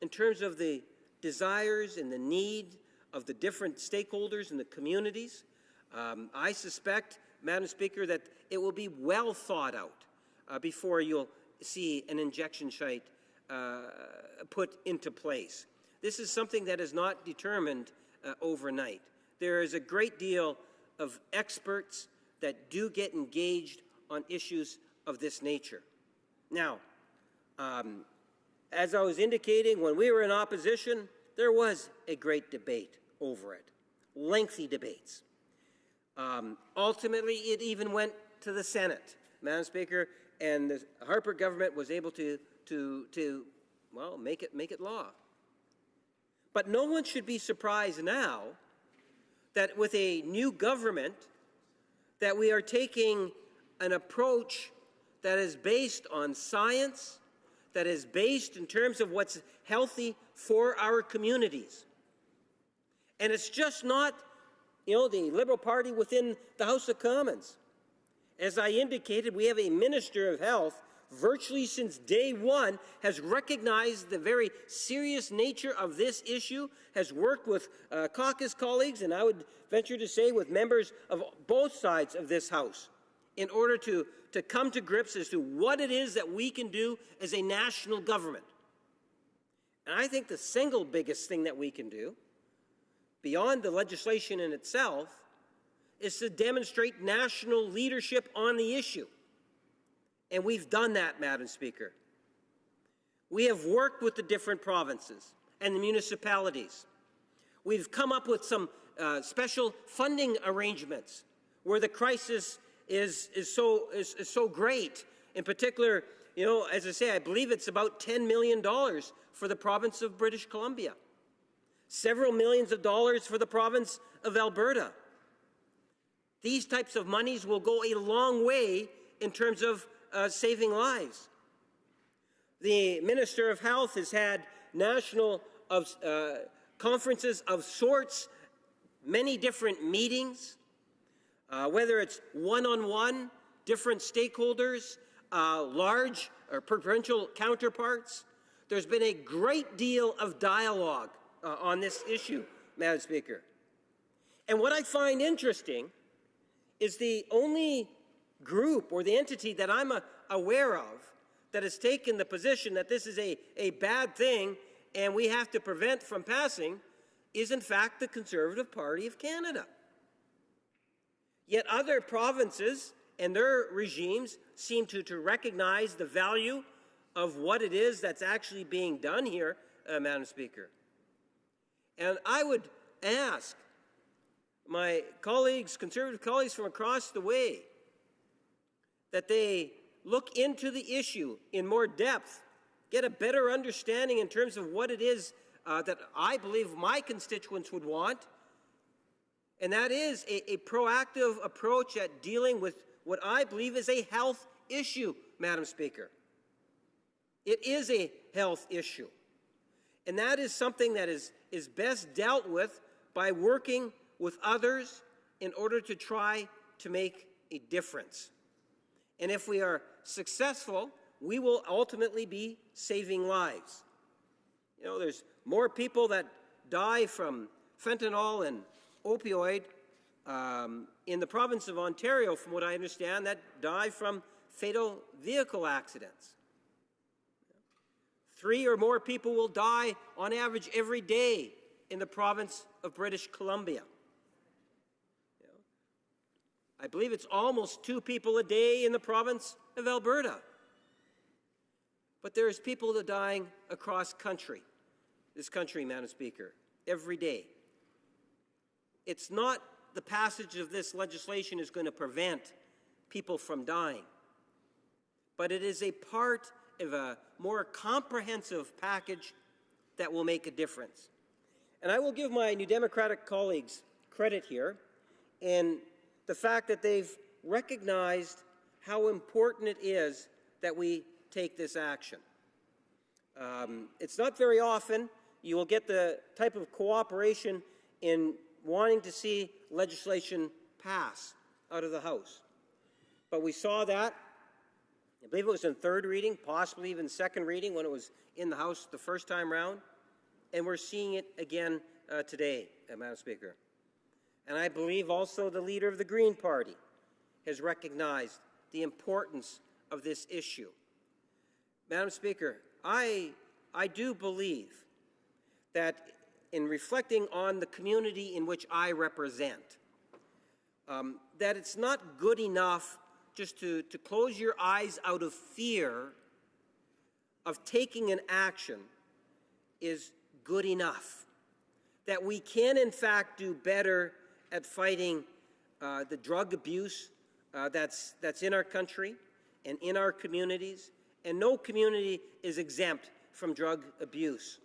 in terms of the desires and the need of the different stakeholders in the communities. I suspect, Madam Speaker, that it will be well thought out before you'll see an injection site put into place. This is something that is not determined overnight. There is a great deal of experts that do get engaged on issues of this nature. Now, as I was indicating, when we were in opposition, there was a great debate over it, lengthy debates. Ultimately, it even went to the Senate, Madam Speaker, and the Harper government was able to make it law. But no one should be surprised now that with a new government, that we are taking an approach that is based on science, that is based in terms of what's healthy for our communities. And it's just not, you know, the Liberal Party within the House of Commons. As I indicated, we have a Minister of Health virtually since day one has recognized the very serious nature of this issue, has worked with caucus colleagues, and I would venture to say with members of both sides of this House, in order to come to grips as to what it is that we can do as a national government. And I think the single biggest thing that we can do, beyond the legislation in itself, is to demonstrate national leadership on the issue. And we've done that, Madam Speaker. We have worked with the different provinces and the municipalities. We've come up with some special funding arrangements where the crisis is so great. In particular, you know, as I say, I believe it's about $10 million for the province of British Columbia, several millions of dollars for the province of Alberta. These types of monies will go a long way in terms of saving lives. The Minister of Health has had national conferences of sorts, many different meetings, whether it's one-on-one, different stakeholders, large or provincial counterparts. There's been a great deal of dialogue on this issue, Madam Speaker. And what I find interesting is the only group or the entity that I'm aware of that has taken the position that this is a bad thing and we have to prevent from passing is, in fact, the Conservative Party of Canada. Yet other provinces and their regimes seem to recognize the value of what it is that's actually being done here, Madam Speaker. And I would ask my colleagues, Conservative colleagues from across the way, that they look into the issue in more depth, get a better understanding in terms of what it is that I believe my constituents would want, and that is a proactive approach at dealing with what I believe is a health issue, Madam Speaker. It is a health issue, and that is something that is best dealt with by working with others in order to try to make a difference. And if we are successful, we will ultimately be saving lives. You know, there's more people that die from fentanyl and opioid in the province of Ontario, from what I understand, that die from fatal vehicle accidents. 3 or more people will die on average every day in the province of British Columbia. I believe it's almost 2 people a day in the province of Alberta. But there's people that are dying across this country, Madam Speaker, every day. It's not the passage of this legislation is going to prevent people from dying, but it is a part of a more comprehensive package that will make a difference. And I will give my New Democratic colleagues credit here in the fact that they've recognized how important it is that we take this action. It's not very often you will get the type of cooperation in wanting to see legislation pass out of the House. But we saw that, I believe it was in 3rd reading, possibly even 2nd reading when it was in the House the first time round, and we're seeing it again today, Madam Speaker. And I believe also the leader of the Green Party has recognized the importance of this issue. Madam Speaker, I do believe that in reflecting on the community in which I represent, that it's not good enough just to close your eyes out of fear of taking an action is good enough. That we can, in fact, do better at fighting the drug abuse that's in our country and in our communities, and no community is exempt from drug abuse.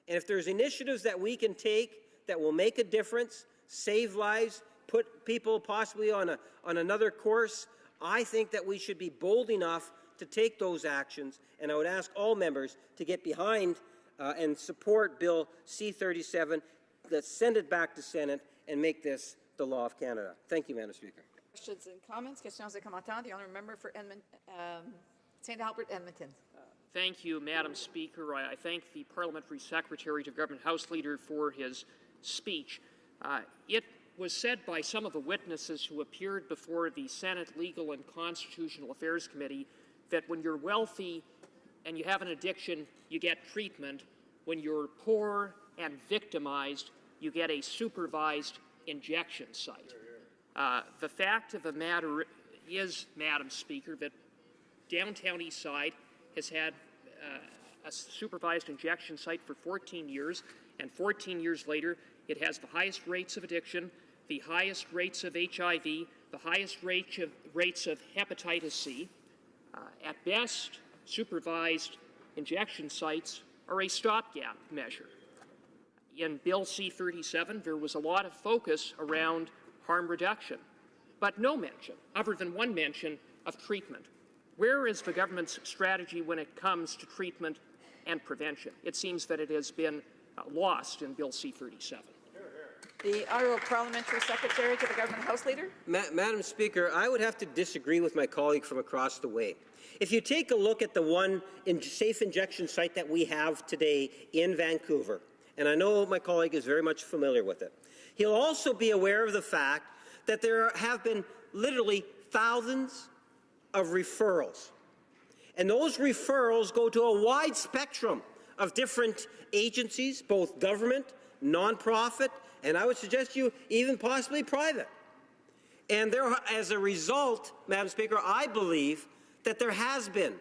And if there's initiatives that we can take that will make a difference, save lives, put people possibly on another course, I think that we should be bold enough to take those actions, and I would ask all members to get behind and support Bill C-37, send it back to Senate, and make this the law of Canada. Thank you, Madam Speaker.
Questions and comments? Questions et commentaires. The honourable member for St. Albert, Edmonton.
Thank you, Madam Speaker. I thank the Parliamentary Secretary to Government House Leader for his speech. It was said by some of the witnesses who appeared before the Senate Legal and Constitutional Affairs Committee that when you're wealthy and you have an addiction, you get treatment, when you're poor and victimized, you get a supervised injection site. The fact of the matter is, Madam Speaker, that downtown Eastside has had a supervised injection site for 14 years, and 14 years later, it has the highest rates of addiction, the highest rates of HIV, the highest rates of hepatitis C. At best, supervised injection sites are a stopgap measure. In Bill C-37, there was a lot of focus around harm reduction, but no mention, other than one mention, of treatment. Where is the government's strategy when it comes to treatment and prevention? It seems that it has been lost in Bill C-37.
The Honourable Parliamentary Secretary to the Government House Leader.
Madam Speaker, I would have to disagree with my colleague from across the way. If you take a look at the one safe injection site that we have today in Vancouver, and I know my colleague is very much familiar with it, he'll also be aware of the fact that there have been literally thousands of referrals. And those referrals go to a wide spectrum of different agencies, both government, nonprofit, and I would suggest you even possibly private. And there, as a result, Madam Speaker, I believe that there has been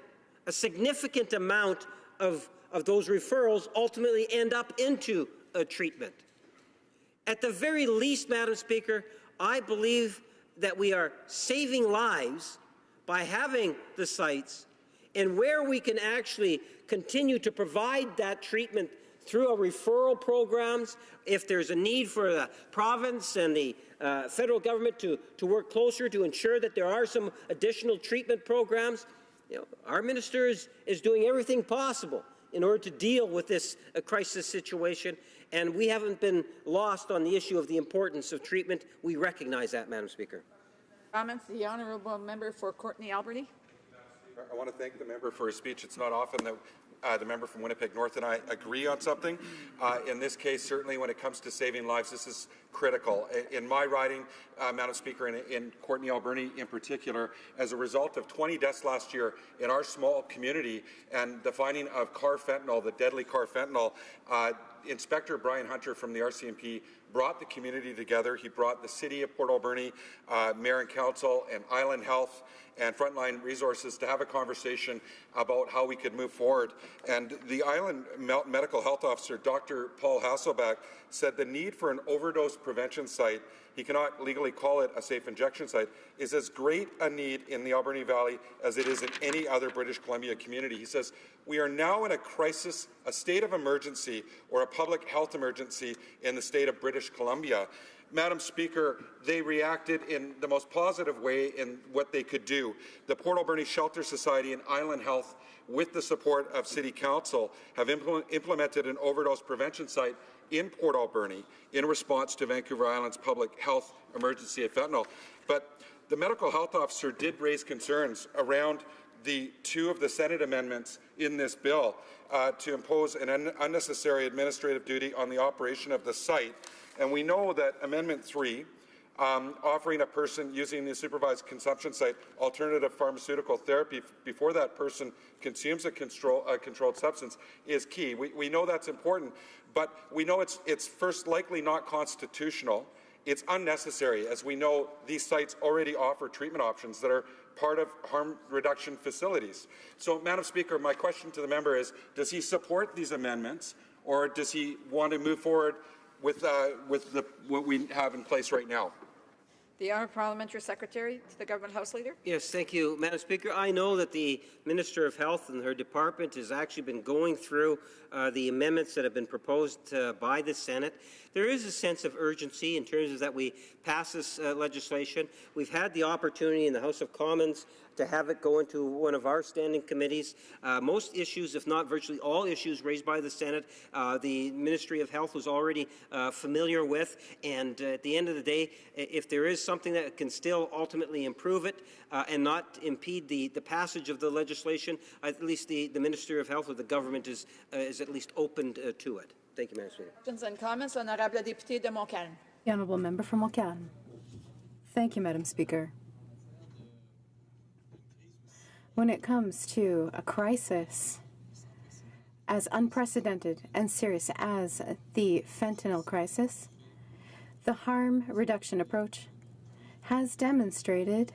a significant amount of those referrals ultimately end up into a treatment. At the very least, Madam Speaker, I believe that we are saving lives by having the sites, and where we can actually continue to provide that treatment through our referral programs, if there's a need for the province and the federal government to work closer to ensure that there are some additional treatment programs, our minister is doing everything possible in order to deal with this crisis situation, and we haven't been lost on the issue of the importance of treatment. We recognize that, Madam Speaker.
Comments, the Honourable Member for Courtenay Alberni.
I want to thank the member for his speech. It's not often that the member from Winnipeg North and I agree on something. In this case, certainly when it comes to saving lives, this is critical. In my riding, Madam Speaker, in Courtenay Alberni in particular, as a result of 20 deaths last year in our small community and the finding of carfentanil, the deadly carfentanil, Inspector Brian Hunter from the RCMP brought the community together. He brought the City of Port Alberni, Mayor and Council, and Island Health and Frontline Resources to have a conversation about how we could move forward. And the Island Medical Health Officer, Dr. Paul Hasselbeck, said the need for an overdose prevention site, he cannot legally call it a safe injection site, is as great a need in the Alberni Valley as it is in any other British Columbia community. He says, we are now in a crisis, a state of emergency or a public health emergency in the state of British Columbia. Madam Speaker, they reacted in the most positive way in what they could do. The Port Alberni Shelter Society and Island Health, with the support of City Council, have implemented an overdose prevention site in Port Alberni in response to Vancouver Island's public health emergency of fentanyl. But the medical health officer did raise concerns around the two of the Senate amendments in this bill to impose an unnecessary administrative duty on the operation of the site. And we know that Amendment 3, offering a person using the supervised consumption site alternative pharmaceutical therapy before that person consumes a controlled substance, is key. We know that's important, but we know it's first likely not constitutional. It's unnecessary, as we know these sites already offer treatment options that are part of harm reduction facilities. So, Madam Speaker, my question to the member is, does he support these amendments, or does he want to move forward with what we have in place right now?
The Honourable Parliamentary Secretary to the Government House Leader.
Yes, thank you, Madam Speaker. I know that the Minister of Health and her department has actually been going through the amendments that have been proposed by the Senate. There is a sense of urgency in terms of that we pass this legislation. We've had the opportunity in the House of Commons to have it go into one of our standing committees. Most issues, if not virtually all issues raised by the Senate, the Ministry of Health was already familiar with. And at the end of the day, if there is something that can still ultimately improve it and not impede the passage of the legislation, at least the Minister of Health or the government is at least open to it. Thank you, Madam Speaker.
Questions and comments, Honourable Député de Montcalm.
The Honourable Member from Montcalm. Thank you, Madam Speaker. When it comes to a crisis as unprecedented and serious as the fentanyl crisis, the harm reduction approach has demonstrated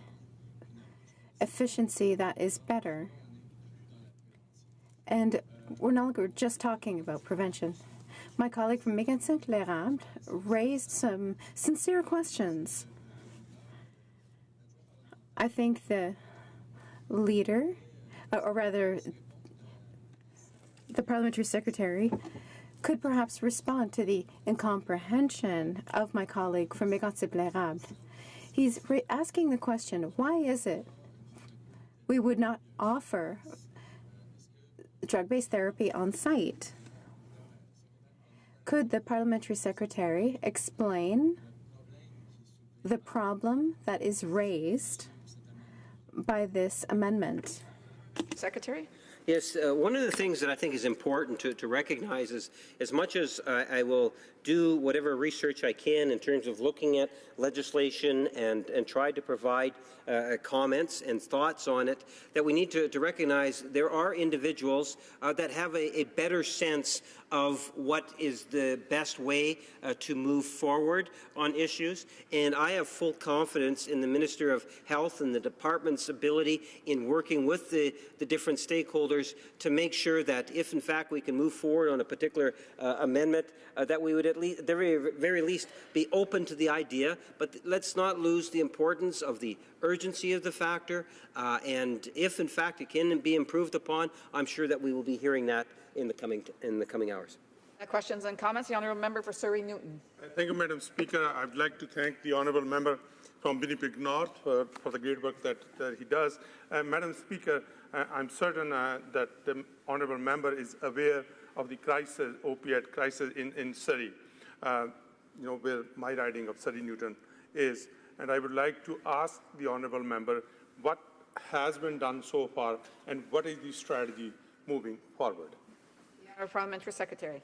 efficiency that is better. And we're no longer just talking about prevention. My colleague from Mégantic-L'Érable raised some sincere questions. I think the leader, or rather the parliamentary secretary, could perhaps respond to the incomprehension of my colleague from Mégantic-L'Érable. He's asking the question, why is it we would not offer drug-based therapy on site? Could the parliamentary secretary explain the problem that is raised by this amendment?
Secretary?
Yes, one of the things that I think is important to recognize is, as much as I will do whatever research I can in terms of looking at legislation and try to provide comments and thoughts on it, that we need to recognize there are individuals that have a better sense of what is the best way to move forward on issues. And I have full confidence in the Minister of Health and the department's ability in working with the different stakeholders to make sure that if, in fact, we can move forward on a particular amendment, that we would at least, at the very least, be open to the idea. But let's not lose the importance of the urgency of the factor. And if, in fact, it can be improved upon, I'm sure that we will be hearing that in the coming hours.
Questions and comments? The honourable member for Surrey Newton.
Thank you, Madam Speaker. I'd like to thank the honourable member from Winnipeg North for the great work that he does. Madam Speaker, I'm certain that the honourable member is aware of the crisis, opiate crisis in Surrey, where my riding of Surrey Newton is. And I would like to ask the honourable member what has been done so far and what is the strategy moving forward.
The honourable parliamentary secretary.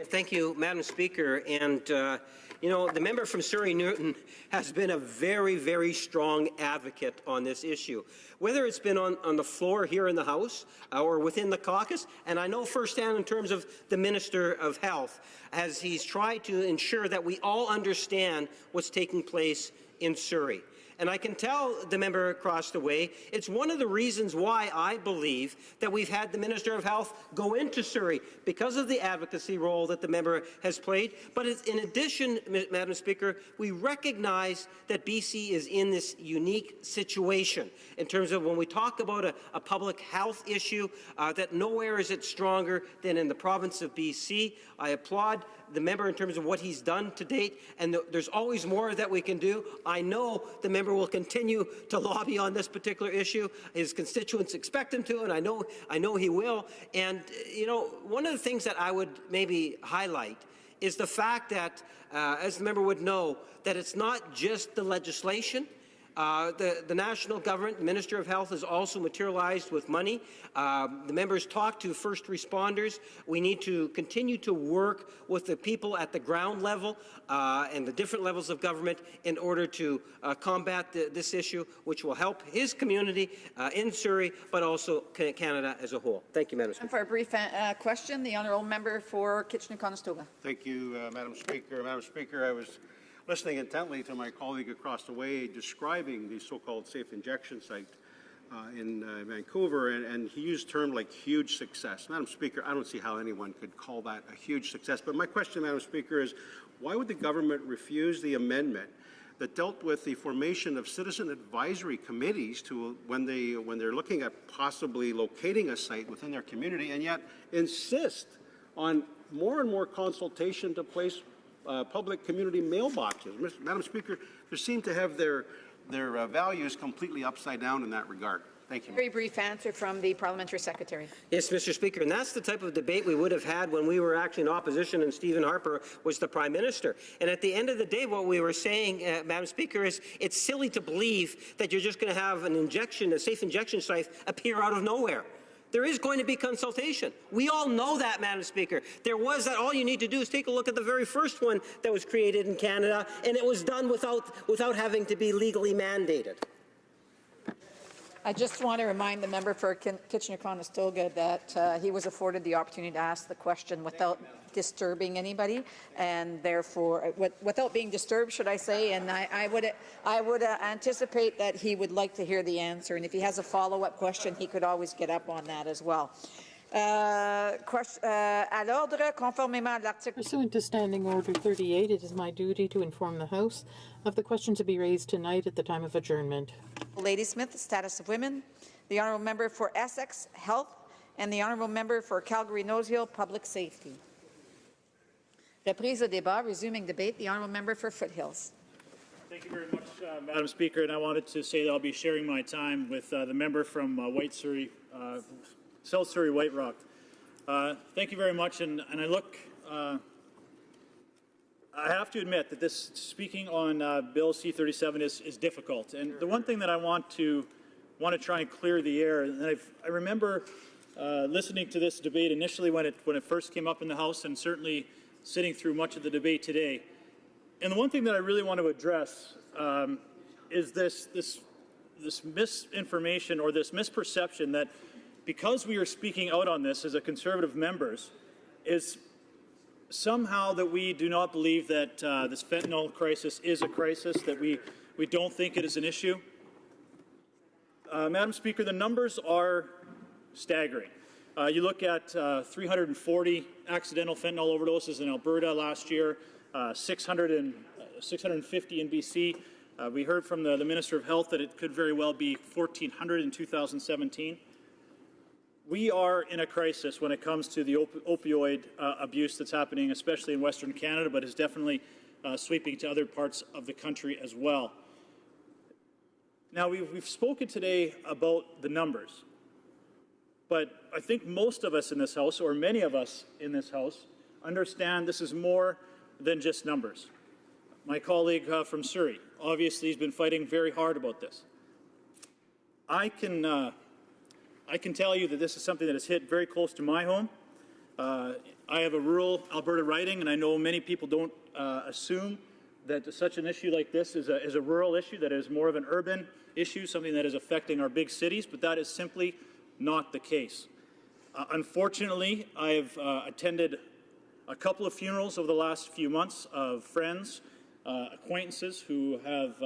Thank you, Madam Speaker. And, the member from Surrey Newton has been a very, very strong advocate on this issue, whether it's been on the floor here in the House or within the caucus. And I know firsthand in terms of the Minister of Health, as he's tried to ensure that we all understand what's taking place in Surrey. And I can tell the member across the way, it's one of the reasons why I believe that we've had the Minister of Health go into Surrey, because of the advocacy role that the member has played. But in addition, Madam Speaker, we recognize that BC is in this unique situation in terms of when we talk about a public health issue, that nowhere is it stronger than in the province of BC. I applaud the member in terms of what he's done to date, and there's always more that we can do. I know the member will continue to lobby on this particular issue. His constituents expect him to, and I know he will. And one of the things that I would maybe highlight is the fact that, as the member would know, that it's not just the legislation. The national government, the Minister of Health, has also materialized with money. The members talked to first responders. We need to continue to work with the people at the ground level and the different levels of government in order to combat this issue, which will help his community in Surrey, but also Canada as a whole. Thank you, Madam Speaker.
And for a brief question, the honourable member for Kitchener-Conestoga.
Thank you, Madam Speaker. Madam Speaker, I was listening intently to my colleague across the way describing the so-called safe injection site in Vancouver, and he used terms like huge success. Madam Speaker, I don't see how anyone could call that a huge success. But my question, Madam Speaker, is why would the government refuse the amendment that dealt with the formation of citizen advisory committees to when they're looking at possibly locating a site within their community, and yet insist on more and more consultation to place public community mailboxes? Madam Speaker, they seem to have their values completely upside down in that regard. Thank you.
Very brief answer from the parliamentary secretary.
Yes, Mr. Speaker, and that's the type of debate we would have had when we were actually in opposition and Stephen Harper was the Prime Minister. And at the end of the day, what we were saying, Madam Speaker, is it's silly to believe that you're just going to have a safe injection site appear out of nowhere. There is going to be consultation. We all know that, Madam Speaker. There was that. All you need to do is take a look at the very first one that was created in Canada, and it was done without having to be legally mandated.
I just want to remind the member for Kitchener-Conestoga that he was afforded the opportunity to ask the question without disturbing anybody, and therefore, without being disturbed, should I say, and I would anticipate that he would like to hear the answer, and if he has a follow-up question, he could always get up on that as well.
Pursuant to Standing Order 38, it is my duty to inform the House of the question to be raised tonight at the time of adjournment.
Ladysmith, the status of women, the honourable member for Essex, health, and the honourable member for Calgary-Nose Hill, public safety. Reprise au débat, resuming debate, the honourable member for Foothills.
Thank you very much, Madam Speaker, and I wanted to say that I'll be sharing my time with the member from South Surrey White Rock. Thank you very much, and I look. I have to admit that this speaking on Bill C-37 is difficult, and the one thing that I want to try and clear the air, and I remember listening to this debate initially when it first came up in the House, and certainly sitting through much of the debate today. And the one thing that I really want to address is this misinformation or this misperception that because we are speaking out on this as a Conservative members, is somehow that we do not believe that this fentanyl crisis is a crisis, that we don't think it is an issue. Madam Speaker, the numbers are staggering. You look at 340 accidental fentanyl overdoses in Alberta last year, 650 in BC. We heard from the Minister of Health that it could very well be 1,400 in 2017. We are in a crisis when it comes to the opioid abuse that's happening, especially in Western Canada, but is definitely sweeping to other parts of the country as well. Now, we've spoken today about the numbers, but I think most of us in this House, or many of us in this House, understand this is more than just numbers. My colleague from Surrey, obviously, has been fighting very hard about this. I can tell you that this is something that has hit very close to my home. I have a rural Alberta riding, and I know many people don't assume that such an issue like this is a rural issue, that is more of an urban issue, something that is affecting our big cities, but that is simply not the case. Unfortunately, I have attended a couple of funerals over the last few months of friends, acquaintances who have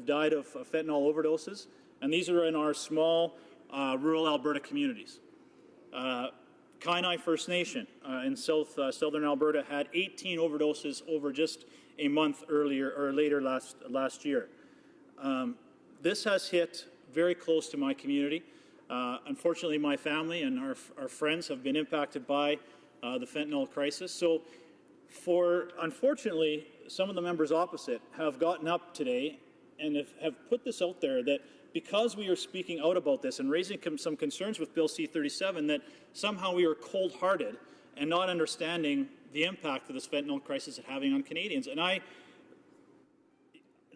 died of fentanyl overdoses, and these are in our small rural Alberta communities. Kainai First Nation in southern Alberta had 18 overdoses over just a month earlier or later last year. This has hit very close to my community. Unfortunately, my family and our friends have been impacted by the fentanyl crisis. So, unfortunately, some of the members opposite have gotten up today and have put this out there that because we are speaking out about this and raising some concerns with Bill C-37, that somehow we are cold-hearted and not understanding the impact that this fentanyl crisis is having on Canadians. And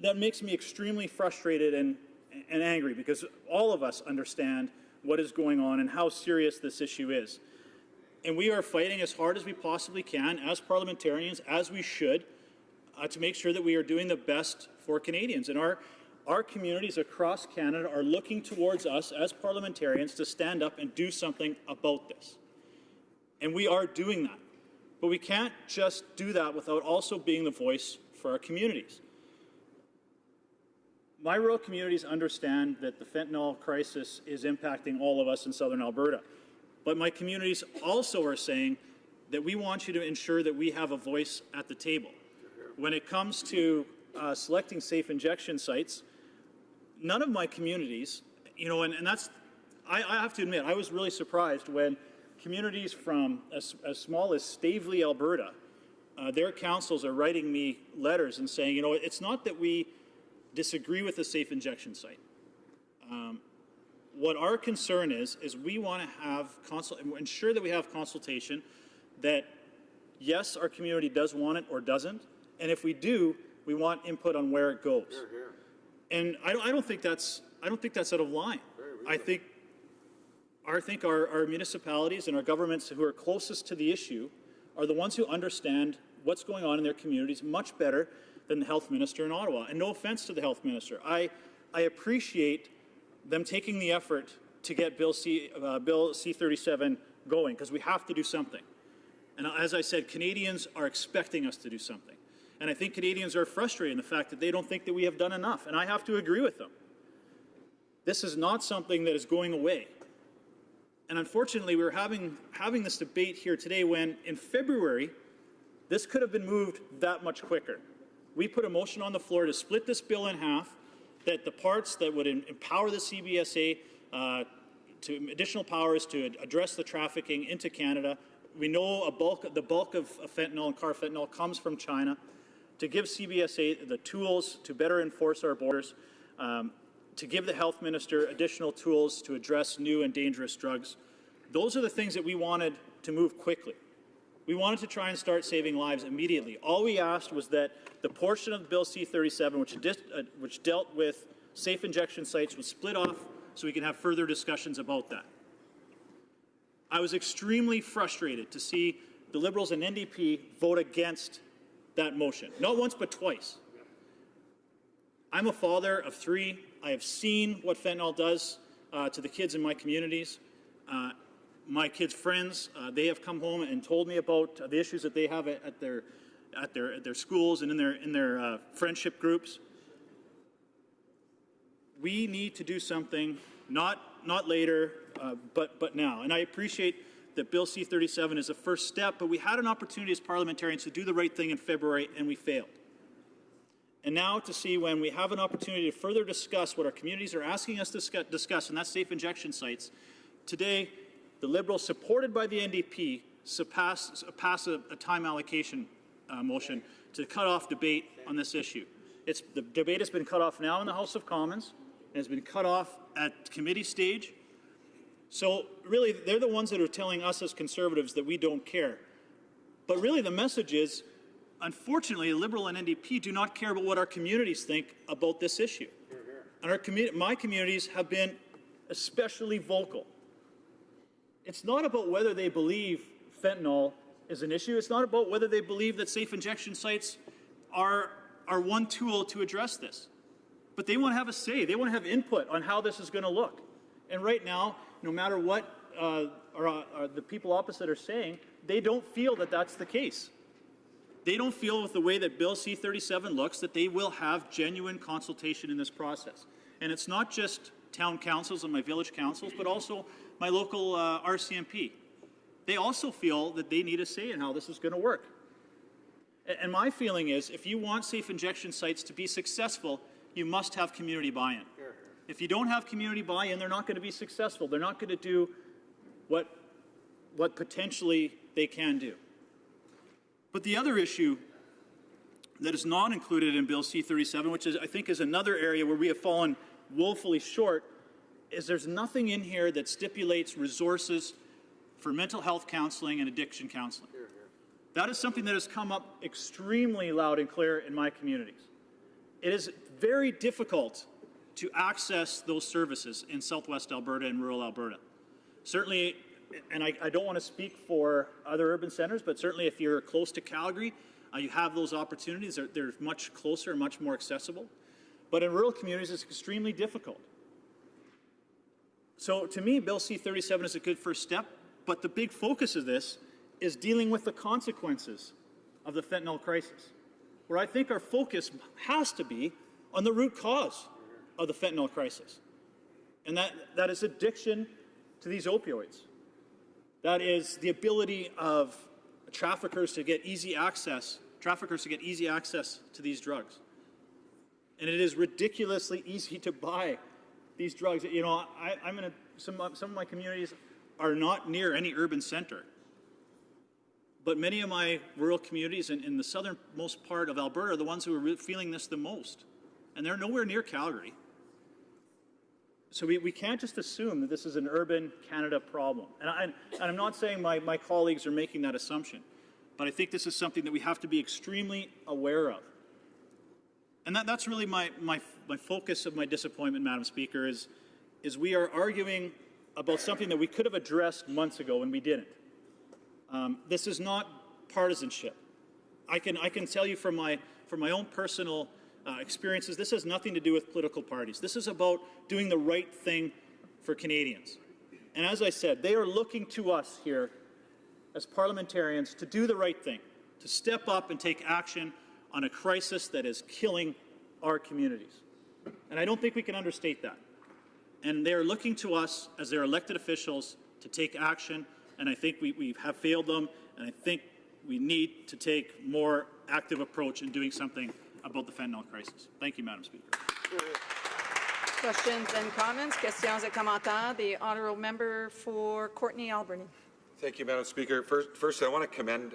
that makes me extremely frustrated and angry, because all of us understand what is going on and how serious this issue is. And we are fighting as hard as we possibly can as parliamentarians, as we should, to make sure that we are doing the best for Canadians. And our communities across Canada are looking towards us as parliamentarians to stand up and do something about this. And we are doing that. But we can't just do that without also being the voice for our communities. My rural communities understand that the fentanyl crisis is impacting all of us in southern Alberta. But my communities also are saying that we want you to ensure that we have a voice at the table. When it comes to selecting safe injection sites, none of my communities, and that's, I have to admit, I was really surprised when communities from as small as Stavely, Alberta, their councils are writing me letters and saying, it's not that we disagree with the safe injection site. What our concern is we want to have ensure that we have consultation, that yes, our community does want it or doesn't, and if we do, we want input on where it goes. Here, here. And I don't think that's out of line. I think our municipalities and our governments who are closest to the issue are the ones who understand what's going on in their communities much better than the health minister in Ottawa. And no offense to the health minister, I appreciate them taking the effort to get Bill C-37 going, because we have to do something. And as I said, Canadians are expecting us to do something. And I think Canadians are frustrated in the fact that they don't think that we have done enough, and I have to agree with them. This is not something that is going away. And unfortunately, we're having this debate here today when, in February, this could have been moved that much quicker. We put a motion on the floor to split this bill in half, that the parts that would empower the CBSA to additional powers to address the trafficking into Canada. We know the bulk of fentanyl and carfentanil comes from China. To give CBSA the tools to better enforce our borders, to give the health minister additional tools to address new and dangerous drugs. Those are the things that we wanted to move quickly. We wanted to try and start saving lives immediately. All we asked was that the portion of Bill C-37 which dealt with safe injection sites was split off so we can have further discussions about that. I was extremely frustrated to see the Liberals and NDP vote against that motion. Not once, but twice. I'm a father of 3. I have seen what fentanyl does to the kids in my communities. My kids' friends, they have come home and told me about the issues that they have at their schools and in their friendship groups. We need to do something, not later, but now. And I appreciate that Bill C-37 is a first step, but we had an opportunity as parliamentarians to do the right thing in February, and we failed. And now to see when we have an opportunity to further discuss what our communities are asking us to discuss, and that's safe injection sites, today the Liberals, supported by the NDP, pass a time allocation motion to cut off debate on this issue. The debate has been cut off now in the House of Commons, and has been cut off at committee stage. So really, they're the ones that are telling us as Conservatives that we don't care. But really the message is, unfortunately, Liberal and NDP do not care about what our communities think about this issue. And my communities have been especially vocal. It's not about whether they believe fentanyl is an issue. It's not about whether they believe that safe injection sites are one tool to address this. But they want to have a say. They want to have input on how this is going to look. And right now, no matter what the people opposite are saying, they don't feel that that's the case. They don't feel with the way that Bill C-37 looks that they will have genuine consultation in this process. And it's not just town councils and my village councils, but also my local RCMP. They also feel that they need a say in how this is going to work. And my feeling is, if you want safe injection sites to be successful, you must have community buy-in. If you don't have community buy-in, they're not going to be successful. They're not going to do what potentially they can do. But the other issue that is not included in Bill C-37, which I think is another area where we have fallen woefully short, is there's nothing in here that stipulates resources for mental health counseling and addiction counseling. That is something that has come up extremely loud and clear in my communities. It is very difficult to access those services in Southwest Alberta and rural Alberta. Certainly, and I don't want to speak for other urban centres, but certainly if you're close to Calgary, you have those opportunities. They're much closer and much more accessible. But in rural communities, it's extremely difficult. So to me, Bill C-37 is a good first step, but the big focus of this is dealing with the consequences of the fentanyl crisis, where I think our focus has to be on the root cause of the fentanyl crisis. And that is addiction to these opioids. That is the ability of traffickers to get easy access to these drugs. And it is ridiculously easy to buy these drugs. You know, some of my communities are not near any urban center. But many of my rural communities in the southernmost part of Alberta are the ones who are feeling this the most. And they're nowhere near Calgary. So we can't just assume that this is an urban Canada problem. And I'm not saying my colleagues are making that assumption, but I think this is something that we have to be extremely aware of. And that's really my focus of my disappointment, Madam Speaker, is we are arguing about something that we could have addressed months ago and we didn't. This is not partisanship. I can tell you from my own personal experiences. This has nothing to do with political parties. This is about doing the right thing for Canadians. And as I said, they are looking to us here as parliamentarians to do the right thing, to step up and take action on a crisis that is killing our communities. And I don't think we can understate that. And they're looking to us as their elected officials to take action, and I think we have failed them, and I think we need to take more active approach in doing something about the fentanyl crisis. Thank you, Madam Speaker.
Questions and comments? Questions et commentaires. The honourable member for Courtenay Alberni.
Thank you, Madam Speaker. First, I want to commend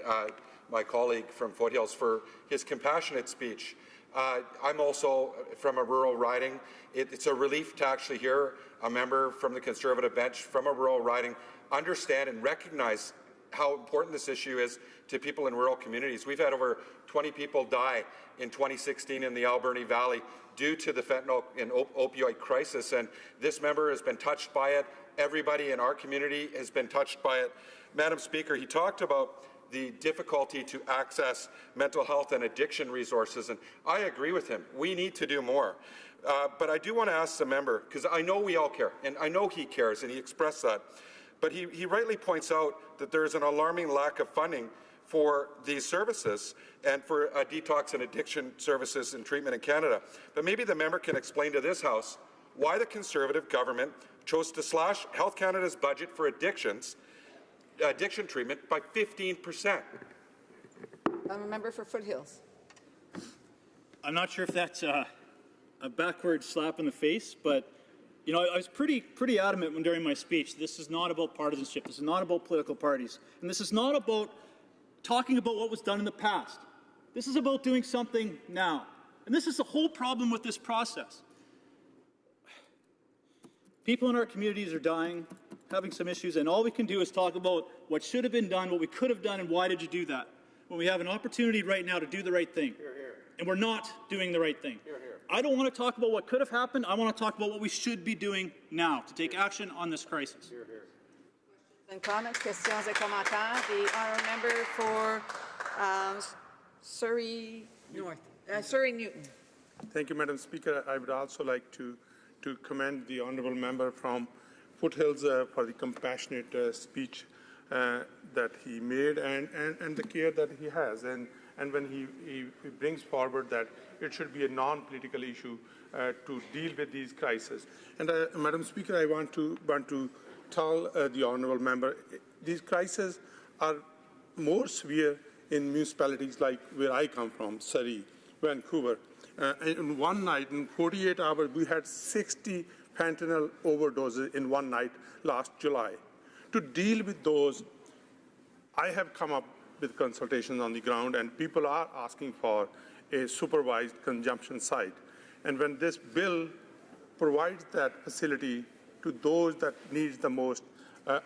my colleague from Foothills for his compassionate speech. I'm also from a rural riding. It's a relief to actually hear a member from the Conservative bench from a rural riding understand and recognize how important this issue is to people in rural communities. We've had over 20 people die in 2016 in the Alberni Valley due to the fentanyl and opioid crisis, and this member has been touched by it. Everybody in our community has been touched by it. Madam Speaker, he talked about the difficulty to access mental health and addiction resources, and I agree with him. We need to do more. But I do want to ask the member, because I know we all care, and I know he cares, and he expressed that. But he rightly points out that there is an alarming lack of funding for these services and for detox and addiction services and treatment in Canada. But maybe the member can explain to this House why the Conservative government chose to slash Health Canada's budget for addiction treatment by 15%.
I'm a member for Foothills.
I'm not sure if that's a backward slap in the face, but you know, I was pretty adamant during my speech. This is not about partisanship. This is not about political parties, and this is not about talking about what was done in the past. This is about doing something now, and this is the whole problem with this process. People in our communities are dying, having some issues, and all we can do is talk about what should have been done, what we could have done, and why did you do that? When we have an opportunity right now to do the right thing, and we're not doing the right thing. I don't want to talk about what could have happened. I want to talk about what we should be doing now to take action on this crisis.
And comments, questions et commentaires. The honourable member for Surrey North, Surrey Newton.
Thank you, Madam Speaker. I would also like to commend the honourable member from Foothills for the compassionate speech that he made and the care that he has. And when he brings forward that it should be a non-political issue to deal with these crises. And Madam Speaker, I want to tell the honourable member, these crises are more severe in municipalities like where I come from, Surrey, Vancouver. In one night, in 48 hours, we had 60 fentanyl overdoses in one night last July. To deal with those, I have come up with consultations on the ground, and people are asking for a supervised consumption site. And when this bill provides that facility to those that need the most,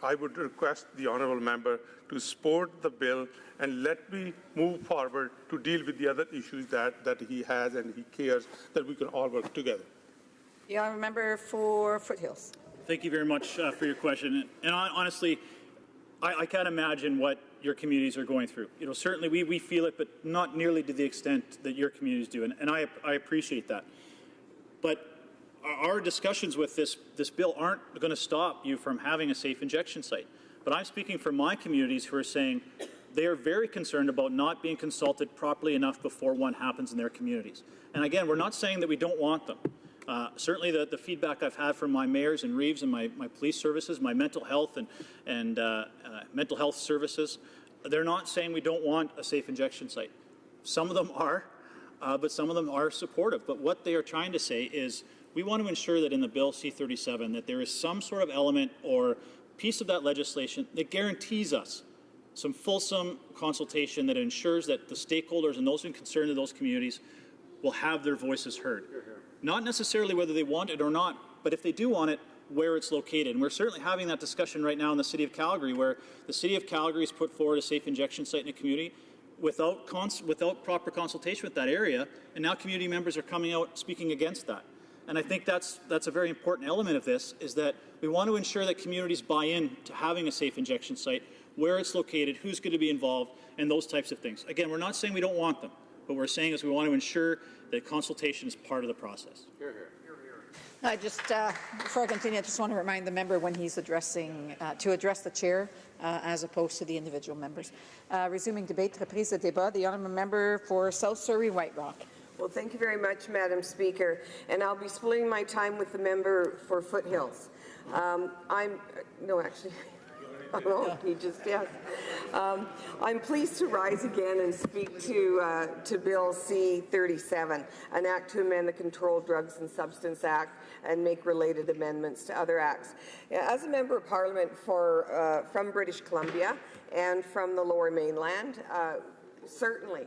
I would request the honourable member to support the bill and let me move forward to deal with the other issues that he has and he cares, that we can all work together.
The honourable member for Foothills.
Thank you very much for your question. And honestly, I can't imagine what your communities are going through. You know, certainly we feel it, but not nearly to the extent that your communities do, and I appreciate that. But our discussions with this bill aren't going to stop you from having a safe injection site. But I'm speaking for my communities who are saying they are very concerned about not being consulted properly enough before one happens in their communities. And again, we're not saying that we don't want them. Certainly the feedback I've had from my mayors in Reeves and my police services, my mental health and mental health services, they're not saying we don't want a safe injection site. Some of them are, but some of them are supportive. But what they are trying to say is we want to ensure that in the Bill C-37 that there is some sort of element or piece of that legislation that guarantees us some fulsome consultation that ensures that the stakeholders and those concerned in those communities will have their voices heard. Not necessarily whether they want it or not, but if they do want it, where it's located. And we're certainly having that discussion right now in the City of Calgary, where the City of Calgary has put forward a safe injection site in a community without proper consultation with that area, and now community members are coming out speaking against that. And I think that's a very important element of this, is that we want to ensure that communities buy in to having a safe injection site, where it's located, who's going to be involved, and those types of things. Again, we're not saying we don't want them. What we're saying is we want to ensure that consultation is part of the process.
I just, before I continue, I just want to remind the member when he's addressing, to address the chair as opposed to the individual members. Resuming debate, reprise de débat, the honourable member for South Surrey White Rock.
Well, thank you very much, Madam Speaker. And I'll be splitting my time with the member for Foothills. I'm pleased to rise again and speak to Bill C-37, an act to amend the Controlled Drugs and Substance Act and make related amendments to other acts. As a member of Parliament from British Columbia and from the Lower Mainland, certainly,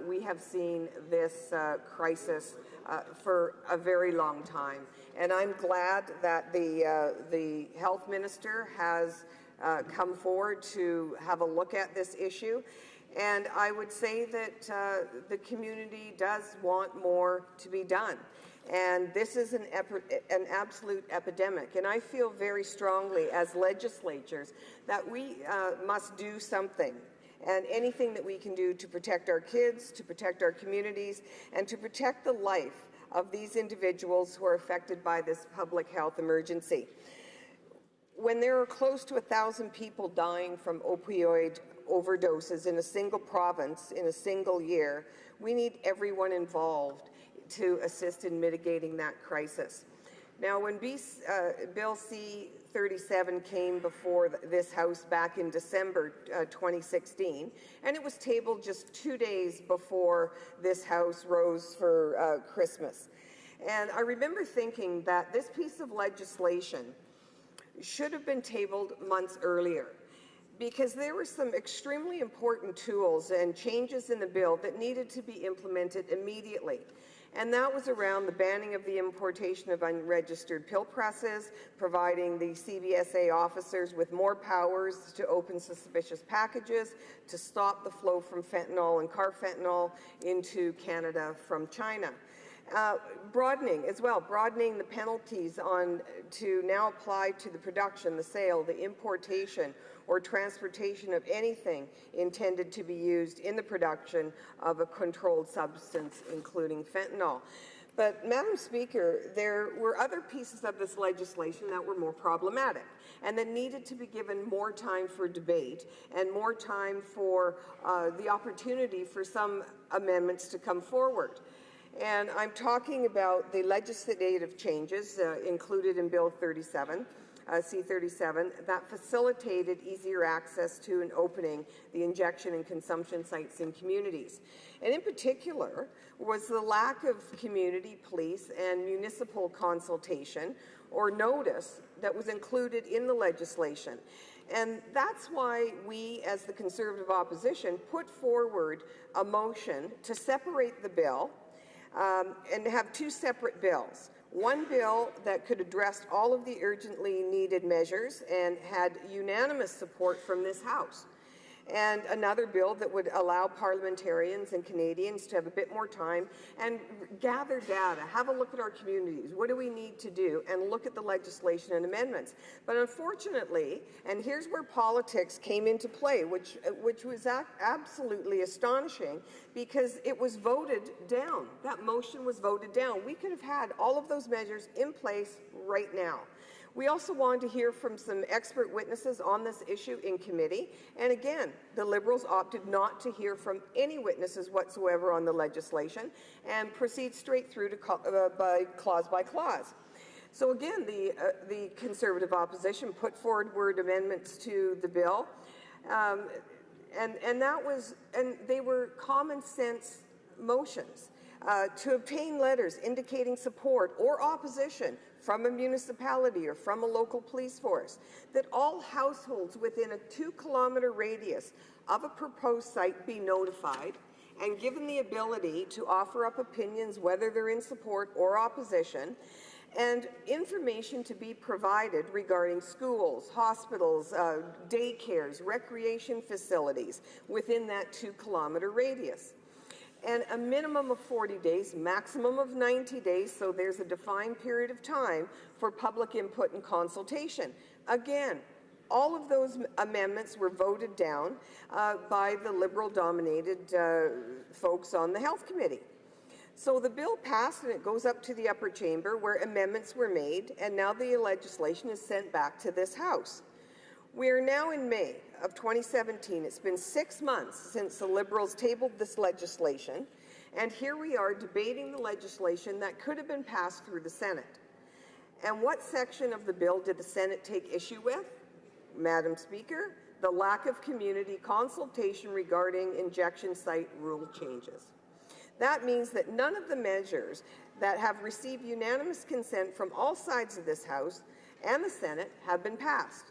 we have seen this crisis for a very long time. And I'm glad that the health minister has come forward to have a look at this issue. And I would say that the community does want more to be done. And this is an absolute epidemic. And I feel very strongly as legislators that we must do something, and anything that we can do to protect our kids, to protect our communities, and to protect the life of these individuals who are affected by this public health emergency. When there are close to 1,000 people dying from opioid overdoses in a single province in a single year, we need everyone involved to assist in mitigating that crisis. Now, when Bill C-37 came before this House back in December 2016, and it was tabled just 2 days before this House rose for Christmas. And I remember thinking that this piece of legislation should have been tabled months earlier, because there were some extremely important tools and changes in the bill that needed to be implemented immediately. And that was around the banning of the importation of unregistered pill presses, providing the CBSA officers with more powers to open suspicious packages, to stop the flow from fentanyl and carfentanil into Canada from China. Broadening the penalties to now apply to the production, the sale, the importation, or transportation of anything intended to be used in the production of a controlled substance, including fentanyl. But, Madam Speaker, there were other pieces of this legislation that were more problematic and that needed to be given more time for debate and more time for the opportunity for some amendments to come forward. And I'm talking about the legislative changes included in Bill 37, C-37, that facilitated easier access to and opening the injection and consumption sites in communities. And in particular was the lack of community, police, and municipal consultation or notice that was included in the legislation. And that's why we, as the Conservative opposition, put forward a motion to separate the bill and have two separate bills. One bill that could address all of the urgently needed measures and had unanimous support from this House. And another bill that would allow parliamentarians and Canadians to have a bit more time and gather data, have a look at our communities, what do we need to do, and look at the legislation and amendments. But unfortunately, and here's where politics came into play, which was absolutely astonishing, because it was voted down. That motion was voted down. We could have had all of those measures in place right now. We also wanted to hear from some expert witnesses on this issue in committee, and again, the Liberals opted not to hear from any witnesses whatsoever on the legislation and proceed straight through to clause by clause. So again, the Conservative opposition put forward word amendments to the bill, and they were common sense motions. To obtain letters indicating support or opposition from a municipality or from a local police force, that all households within a 2-kilometer radius of a proposed site be notified and given the ability to offer up opinions, whether they're in support or opposition, and information to be provided regarding schools, hospitals, daycares, recreation facilities within that 2-kilometer radius. And a minimum of 40 days, maximum of 90 days, so there's a defined period of time for public input and consultation. Again, All of those amendments were voted down by the Liberal-dominated folks on the Health Committee. So the bill passed and it goes up to the upper chamber where amendments were made, and now the legislation is sent back to this House. We are now in May of 2017. It's been 6 months since the Liberals tabled this legislation, and here we are debating the legislation that could have been passed through the Senate. And what section of the bill did the Senate take issue with? Madam Speaker, the lack of community consultation regarding injection site rule changes. That means that none of the measures that have received unanimous consent from all sides of this House and the Senate have been passed.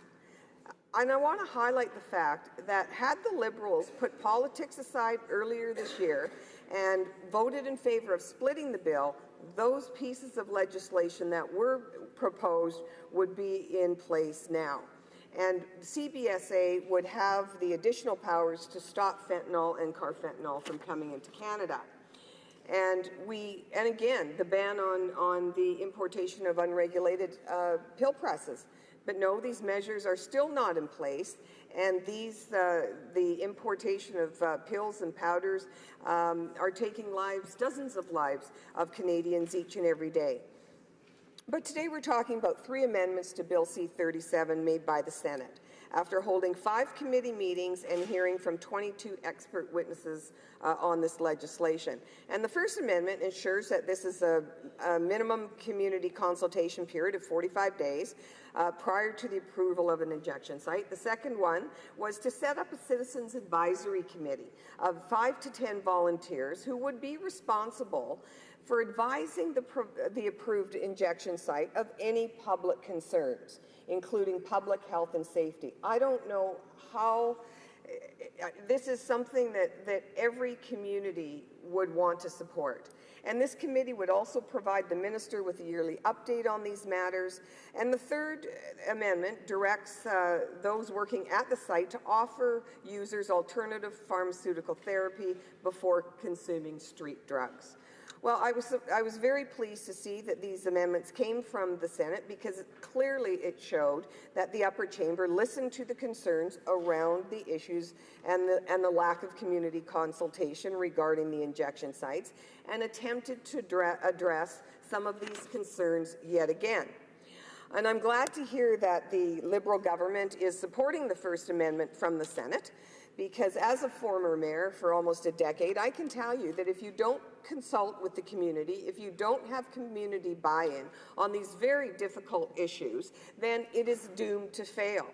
And I want to highlight the fact that had the Liberals put politics aside earlier this year and voted in favor of splitting the bill, those pieces of legislation that were proposed would be in place now. And CBSA would have the additional powers to stop fentanyl and carfentanil from coming into Canada. And again, the ban on the importation of unregulated pill presses. But no, these measures are still not in place, and the importation of pills and powders are taking lives, dozens of lives of Canadians each and every day. But today we're talking about 3 amendments to Bill C-37 made by the Senate, after holding 5 committee meetings and hearing from 22 expert witnesses on this legislation. And the first amendment ensures that this is a minimum community consultation period of 45 days prior to the approval of an injection site. The second one was to set up a citizens advisory committee of 5 to 10 volunteers who would be responsible for advising the approved injection site of any public concerns, including public health and safety. I don't know how this is something that every community would want to support. And this committee would also provide the minister with a yearly update on these matters. And the third amendment directs those working at the site to offer users alternative pharmaceutical therapy before consuming street drugs. Well, I was very pleased to see that these amendments came from the Senate, because clearly it showed that the upper chamber listened to the concerns around the issues and the lack of community consultation regarding the injection sites, and attempted to address some of these concerns yet again. And I'm glad to hear that the Liberal government is supporting the First Amendment from the Senate, because as a former mayor for almost a decade, I can tell you that if you don't consult with the community, if you don't have community buy-in on these very difficult issues, then it is doomed to fail.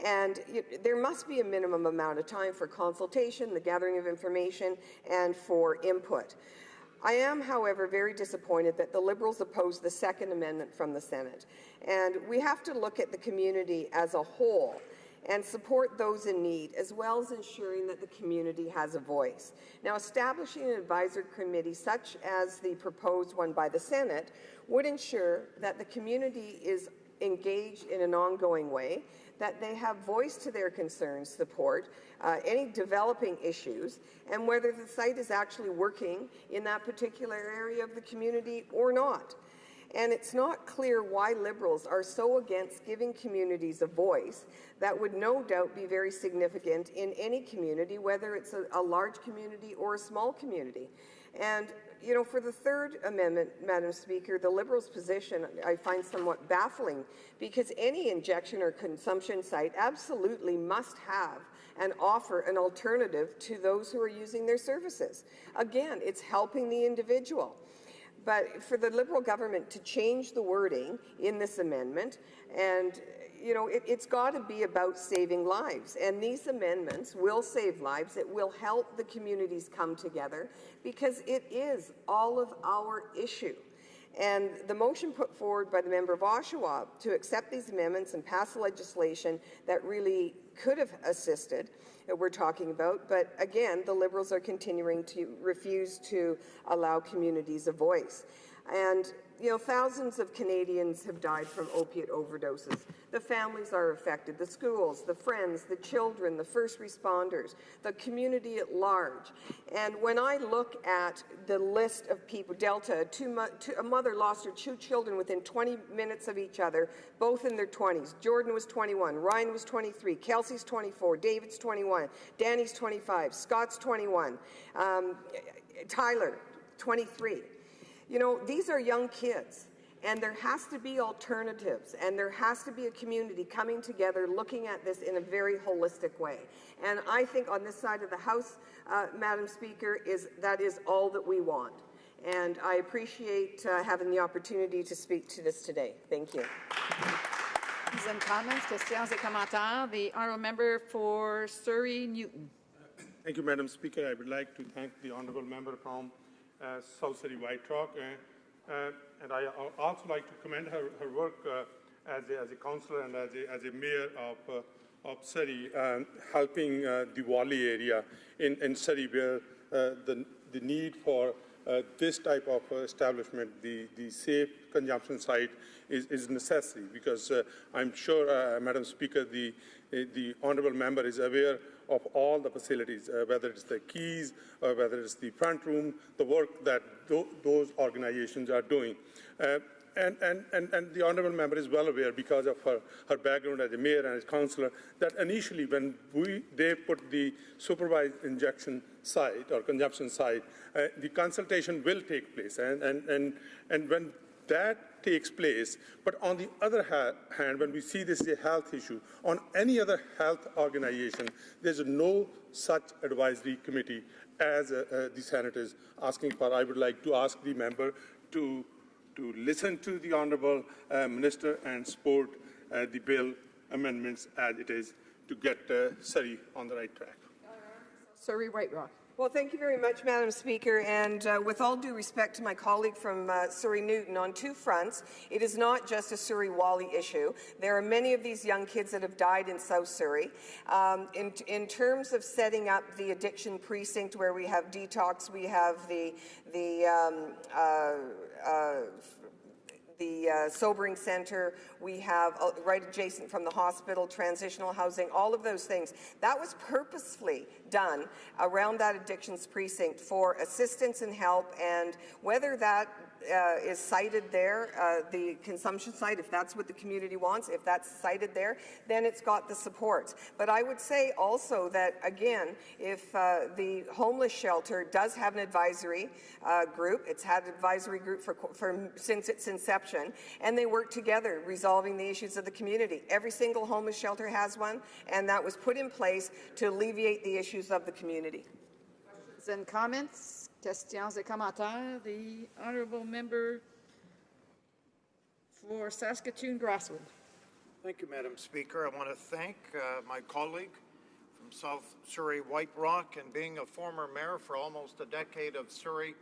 And there must be a minimum amount of time for consultation, the gathering of information, and for input. I am, however, very disappointed that the Liberals opposed the Second Amendment from the Senate. And we have to look at the community as a whole and support those in need, as well as ensuring that the community has a voice. Now, establishing an advisory committee such as the proposed one by the Senate would ensure that the community is engaged in an ongoing way, that they have voice to their concerns, support any developing issues, and whether the site is actually working in that particular area of the community or not. And it's not clear why Liberals are so against giving communities a voice that would no doubt be very significant in any community, whether it's a large community or a small community. And, you know, for the Third Amendment, Madam Speaker, the Liberals' position I find somewhat baffling, because any injection or consumption site absolutely must have and offer an alternative to those who are using their services. Again, it's helping the individual. But for the Liberal government to change the wording in this amendment, and you know, it's got to be about saving lives. And these amendments will save lives. It will help the communities come together, because it is all of our issue. And the motion put forward by the member of Oshawa to accept these amendments and pass legislation that really could have assisted that we're talking about. But again, the Liberals are continuing to refuse to allow communities a voice. And, you know, thousands of Canadians have died from opiate overdoses. The families are affected, the schools, the friends, the children, the first responders, the community at large. And when I look at the list of people, Delta, a mother lost her 2 children within 20 minutes of each other, both in their 20s. Jordan was 21, Ryan was 23, Kelsey's 24, David's 21, Danny's 25, Scott's 21, Tyler, 23. You know, these are young kids, and there has to be alternatives, and there has to be a community coming together looking at this in a very holistic way. And I think on this side of the House, Madam Speaker, that is all that we want. And I appreciate having the opportunity to speak to this today. Thank you.
And comments, questions et commentaires. The honourable member for Surrey Newton.
Thank you, Madam Speaker. I would like to thank the honourable member from South Surrey White Rock, and I also like to commend her work as a councillor and as a mayor of Surrey, helping the Wally area in Surrey, where the need for this type of establishment, the safe consumption site, is necessary, because I'm sure, Madam Speaker, the honourable member is aware of all the facilities, whether it's the keys or whether it's the front room, the work that those organizations are doing. And the honourable member is well aware, because of her background as a mayor and as councillor, that initially when they put the supervised injection site or consumption site, the consultation will take place. And when that takes place, but on the other hand, when we see this as a health issue, on any other health organization, there's no such advisory committee as the Senate is asking for. I would like to ask the member to listen to the Honourable Minister and support the bill amendments as it is, to get Surrey on the right track.
Surrey White Rock.
Well, thank you very much, Madam Speaker. And with all due respect to my colleague from Surrey Newton, on 2 fronts, it is not just a Surrey Wally issue. There are many of these young kids that have died in South Surrey. In terms of setting up the addiction precinct, where we have detox, we have the sobering center, we have right adjacent from the hospital, transitional housing, all of those things. That was purposefully done around that addictions precinct for assistance and help, and whether that is cited there, the consumption site, if that's what the community wants, if that's cited there, then it's got the supports. But I would say also that, again, if the homeless shelter does have an advisory group, it's had an advisory group since its inception, and they work together resolving the issues of the community. Every single homeless shelter has one, and that was put in place to alleviate the issues of the community.
Questions and comments? Questions et commentaires. The honourable member for Saskatoon-Grasswood.
Thank you, Madam Speaker. I want to thank my colleague from South Surrey White Rock, and being a former mayor for almost a decade of Surrey,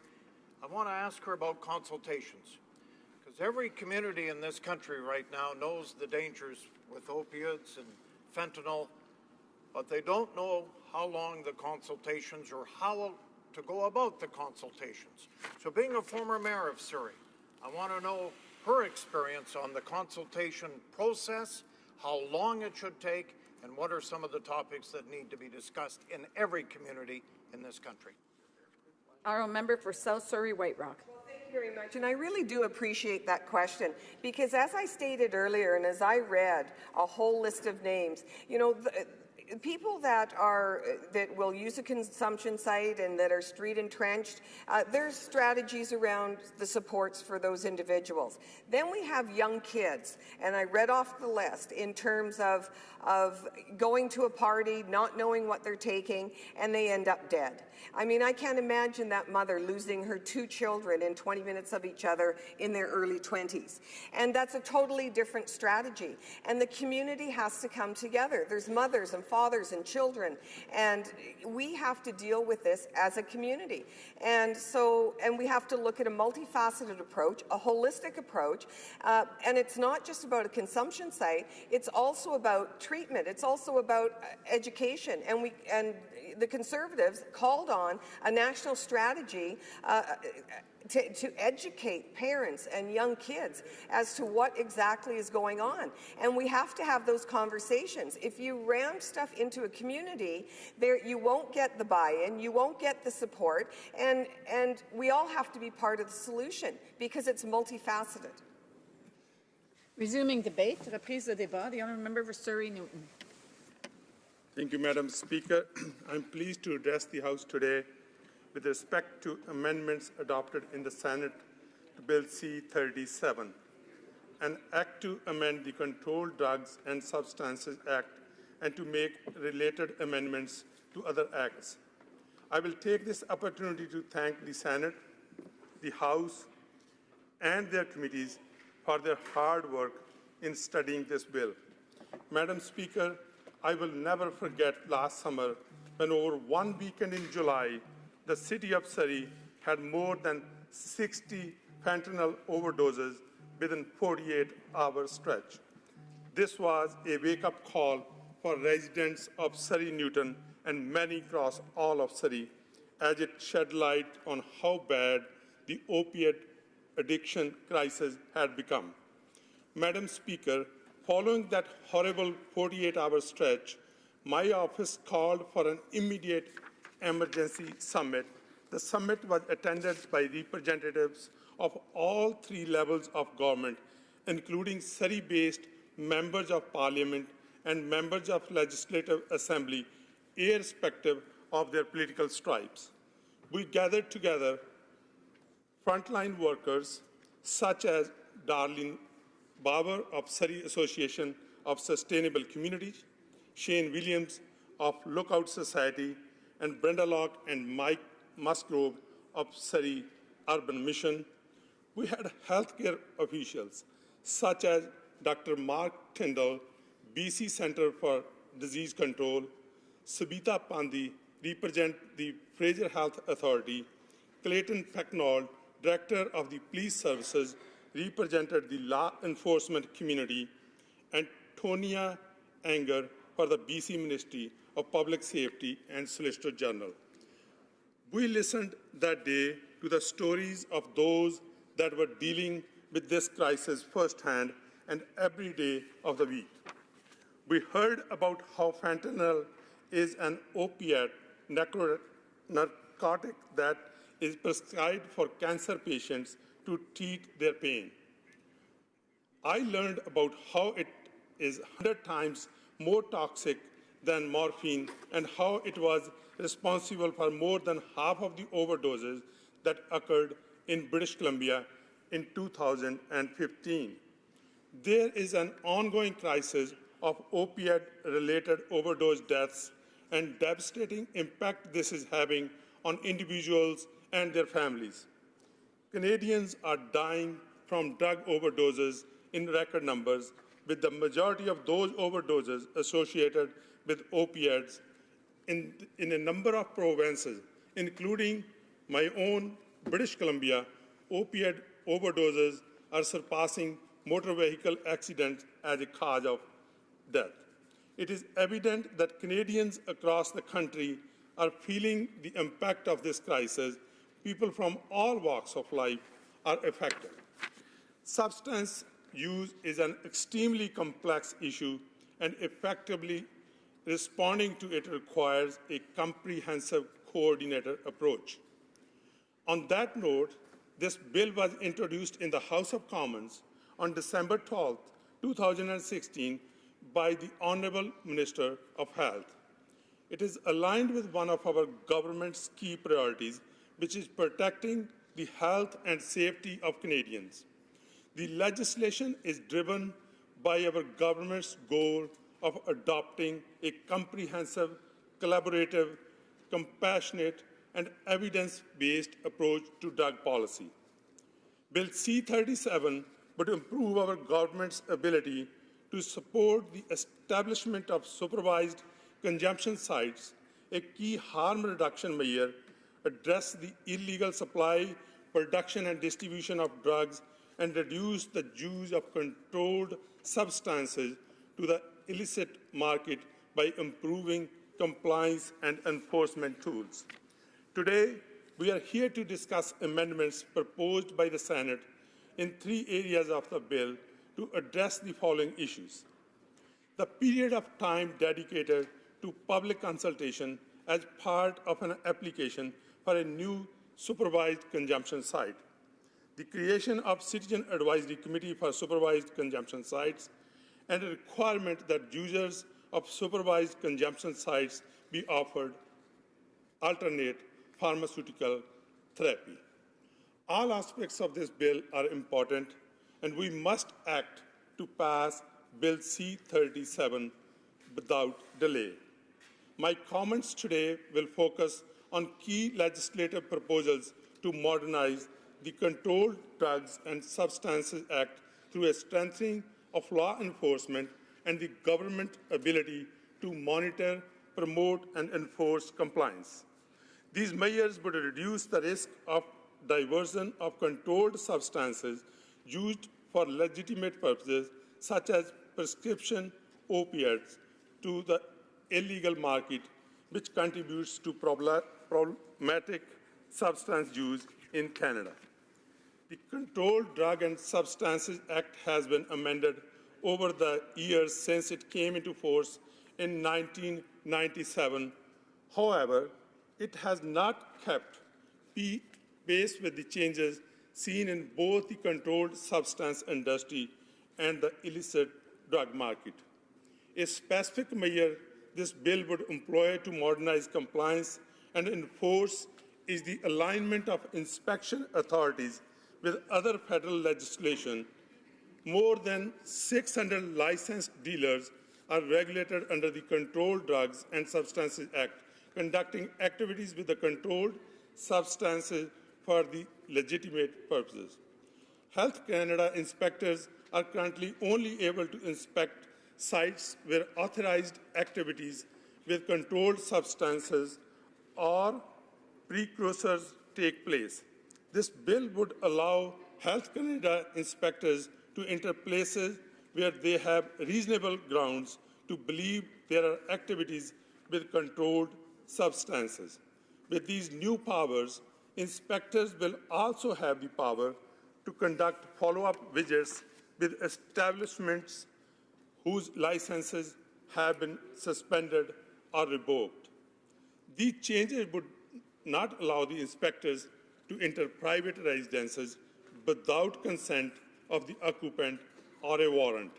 I want to ask her about consultations, because every community in this country right now knows the dangers with opiates and fentanyl, but they don't know how long the consultations or how to go about the consultations. So being a former mayor of Surrey, I want to know her experience on the consultation process, how long it should take, and what are some of the topics that need to be discussed in every community in this country.
Honourable member for South Surrey White Rock.
Well, thank you very much, and I really do appreciate that question, because as I stated earlier, and as I read a whole list of names, you know, people that will use a consumption site and that are street entrenched, there's strategies around the supports for those individuals. Then we have young kids, and I read off the list in terms of going to a party, not knowing what they're taking, and they end up dead. I mean, I can't imagine that mother losing her 2 children in 20 minutes of each other in their early 20s. And that's a totally different strategy. And the community has to come together. There's mothers and fathers and children, and we have to deal with this as a community. And we have to look at a multifaceted approach, a holistic approach, and it's not just about a consumption site, it's also about treatment, it's also about education, and the Conservatives called on a national strategy to educate parents and young kids as to what exactly is going on. And we have to have those conversations. If you ram stuff into a community, you won't get the buy-in, you won't get the support, and we all have to be part of the solution because it's multifaceted.
Resuming debate, reprise de débat, the honourable member for Surrey Newton.
Thank you, Madam Speaker. I'm pleased to address the House today with respect to amendments adopted in the Senate to Bill C-37, an act to amend the Controlled Drugs and Substances Act and to make related amendments to other acts. I will take this opportunity to thank the Senate, the House, and their committees for their hard work in studying this bill. Madam Speaker, I will never forget last summer when over one weekend in July, the city of Surrey had more than 60 fentanyl overdoses within 48-hour stretch. This was a wake-up call for residents of Surrey Newton and many across all of Surrey, as it shed light on how bad the opiate addiction crisis had become. Madam Speaker, following that horrible 48-hour stretch, my office called for an immediate emergency summit. The summit was attended by representatives of all three levels of government, including Surrey-based members of parliament and members of legislative assembly, irrespective of their political stripes. We gathered together frontline workers such as Darlene Bauer of Surrey Association of Sustainable Communities, Shane Williams of Lookout Society, and Brenda Locke and Mike Musgrove of Surrey Urban Mission. We had healthcare officials such as Dr. Mark Tyndall, BC Centre for Disease Control, Sabita Pandey, represent the Fraser Health Authority, Clayton Pecknold, Director of the Police Services, represented the law enforcement community, and Tonia Anger for the BC Ministry of Public Safety and Solicitor General. We listened that day to the stories of those that were dealing with this crisis firsthand and every day of the week. We heard about how fentanyl is an opiate narcotic that is prescribed for cancer patients to treat their pain. I learned about how it is 100 times more toxic than morphine and how it was responsible for more than half of the overdoses that occurred in British Columbia in 2015. There is an ongoing crisis of opiate-related overdose deaths and devastating impact this is having on individuals and their families. Canadians are dying from drug overdoses in record numbers, with the majority of those overdoses associated with opiates in a number of provinces, including my own British Columbia. Opiate overdoses are surpassing motor vehicle accidents as a cause of death. It is evident that Canadians across the country are feeling the impact of this crisis. People from all walks of life are affected. Substance use is an extremely complex issue, and effectively responding to it requires a comprehensive, coordinated approach. On that note, this bill was introduced in the House of Commons on December 12, 2016, by the Honourable Minister of Health. It is aligned with one of our government's key priorities, which is protecting the health and safety of Canadians. The legislation is driven by our government's goal of adopting a comprehensive, collaborative, compassionate, and evidence-based approach to drug policy. Bill C-37 would improve our government's ability to support the establishment of supervised consumption sites, a key harm reduction measure, address the illegal supply, production, and distribution of drugs, and reduce the use of controlled substances to the illicit market by improving compliance and enforcement tools. Today, We are here to discuss amendments proposed by the Senate in 3 areas of the bill to address the following issues. The period of time dedicated to public consultation as part of an application for a new supervised consumption site, the creation of Citizen Advisory Committee for Supervised Consumption Sites, and a requirement that users of supervised consumption sites be offered alternate pharmaceutical therapy. All aspects of this bill are important, and we must act to pass Bill C-37 without delay. My comments today will focus on key legislative proposals to modernize the Controlled Drugs and Substances Act through a strengthening of law enforcement and the government ability to monitor, promote, and enforce compliance. These measures would reduce the risk of diversion of controlled substances used for legitimate purposes, such as prescription opiates, to the illegal market, which contributes to problematic substance use in Canada. The Controlled Drug and Substances Act has been amended over the years since it came into force in 1997. However, it has not kept pace with the changes seen in both the controlled substance industry and the illicit drug market. A specific measure this bill would employ to modernize compliance and enforce is the alignment of inspection authorities with other federal legislation. More than 600 licensed dealers are regulated under the Controlled Drugs and Substances Act, conducting activities with the controlled substances for the legitimate purposes. Health Canada inspectors are currently only able to inspect sites where authorized activities with controlled substances or precursors take place. This bill would allow Health Canada inspectors to enter places where they have reasonable grounds to believe there are activities with controlled substances. With these new powers, inspectors will also have the power to conduct follow-up visits with establishments whose licenses have been suspended or revoked. These changes would not allow the inspectors to enter private residences without consent of the occupant or a warrant.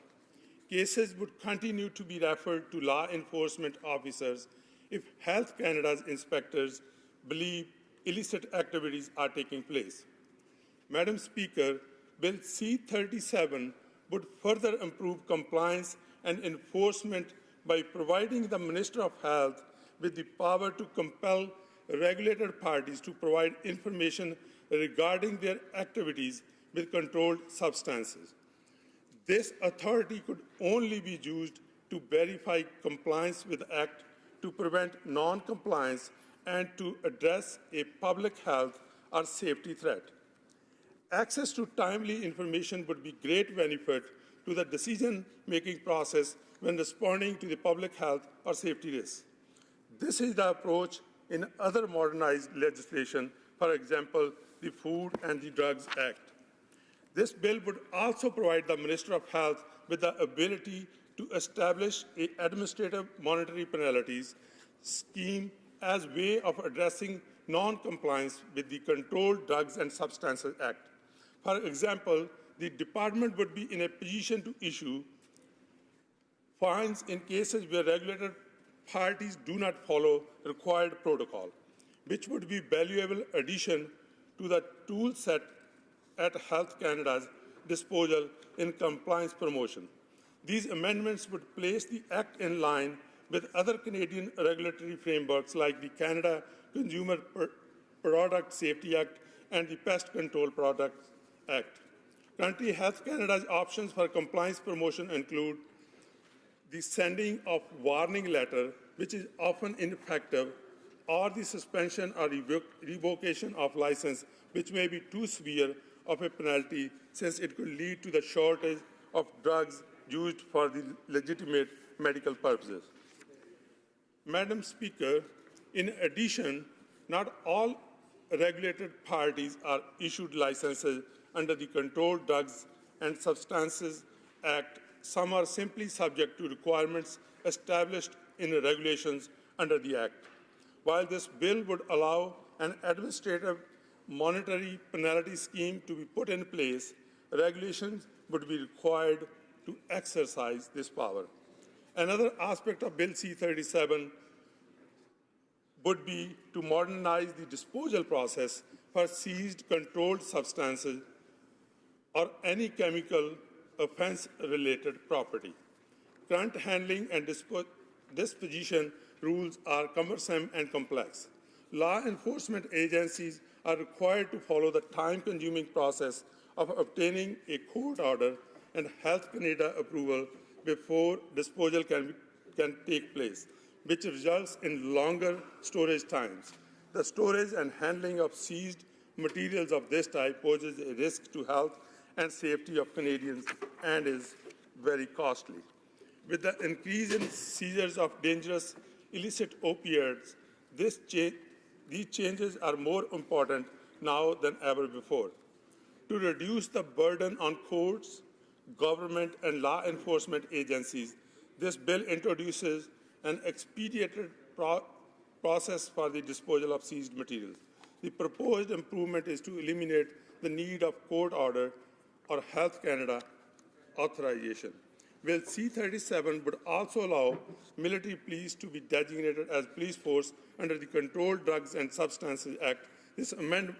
Cases would continue to be referred to law enforcement officers if Health Canada's inspectors believe illicit activities are taking place. Madam Speaker, Bill C-37 would further improve compliance and enforcement by providing the Minister of Health with the power to compel regulated parties to provide information regarding their activities with controlled substances. This authority could only be used to verify compliance with the Act, to prevent non-compliance, and to address a public health or safety threat. Access to timely information would be great benefit to the decision-making process when responding to the public health or safety risks. This is the approach in other modernized legislation, for example, the Food and the Drugs Act. This bill would also provide the Minister of Health with the ability to establish an administrative monetary penalties scheme as a way of addressing non-compliance with the Controlled Drugs and Substances Act. For example, the department would be in a position to issue fines in cases where regulated parties do not follow required protocol, which would be valuable addition to the tool set at Health Canada's disposal in compliance promotion. These amendments would place the Act in line with other Canadian regulatory frameworks like the Canada Consumer Product Safety Act and the Pest Control Products Act. Currently, Health Canada's options for compliance promotion include the sending of warning letter, which is often ineffective, or the suspension or revocation of license, which may be too severe of a penalty since it could lead to the shortage of drugs used for the legitimate medical purposes. Madam Speaker, in addition, not all regulated parties are issued licenses under the Controlled Drugs and Substances Act. Some are simply subject to requirements established in the regulations under the Act. While this bill would allow an administrative monetary penalty scheme to be put in place, regulations would be required to exercise this power. Another aspect of Bill C-37 would be to modernize the disposal process for seized controlled substances or any chemical offense-related property. Current handling and disposition rules are cumbersome and complex. Law enforcement agencies are required to follow the time-consuming process of obtaining a court order and Health Canada approval before disposal can take place, which results in longer storage times. The storage and handling of seized materials of this type poses a risk to health and safety of Canadians and is very costly. With the increase in seizures of dangerous illicit opioids, these changes are more important now than ever before. To reduce the burden on courts, government, and law enforcement agencies, this bill introduces an expedited process for the disposal of seized materials. The proposed improvement is to eliminate the need of court order or Health Canada authorization. Bill C-37 would also allow military police to be designated as police force under the Controlled Drugs and Substances Act. This amendment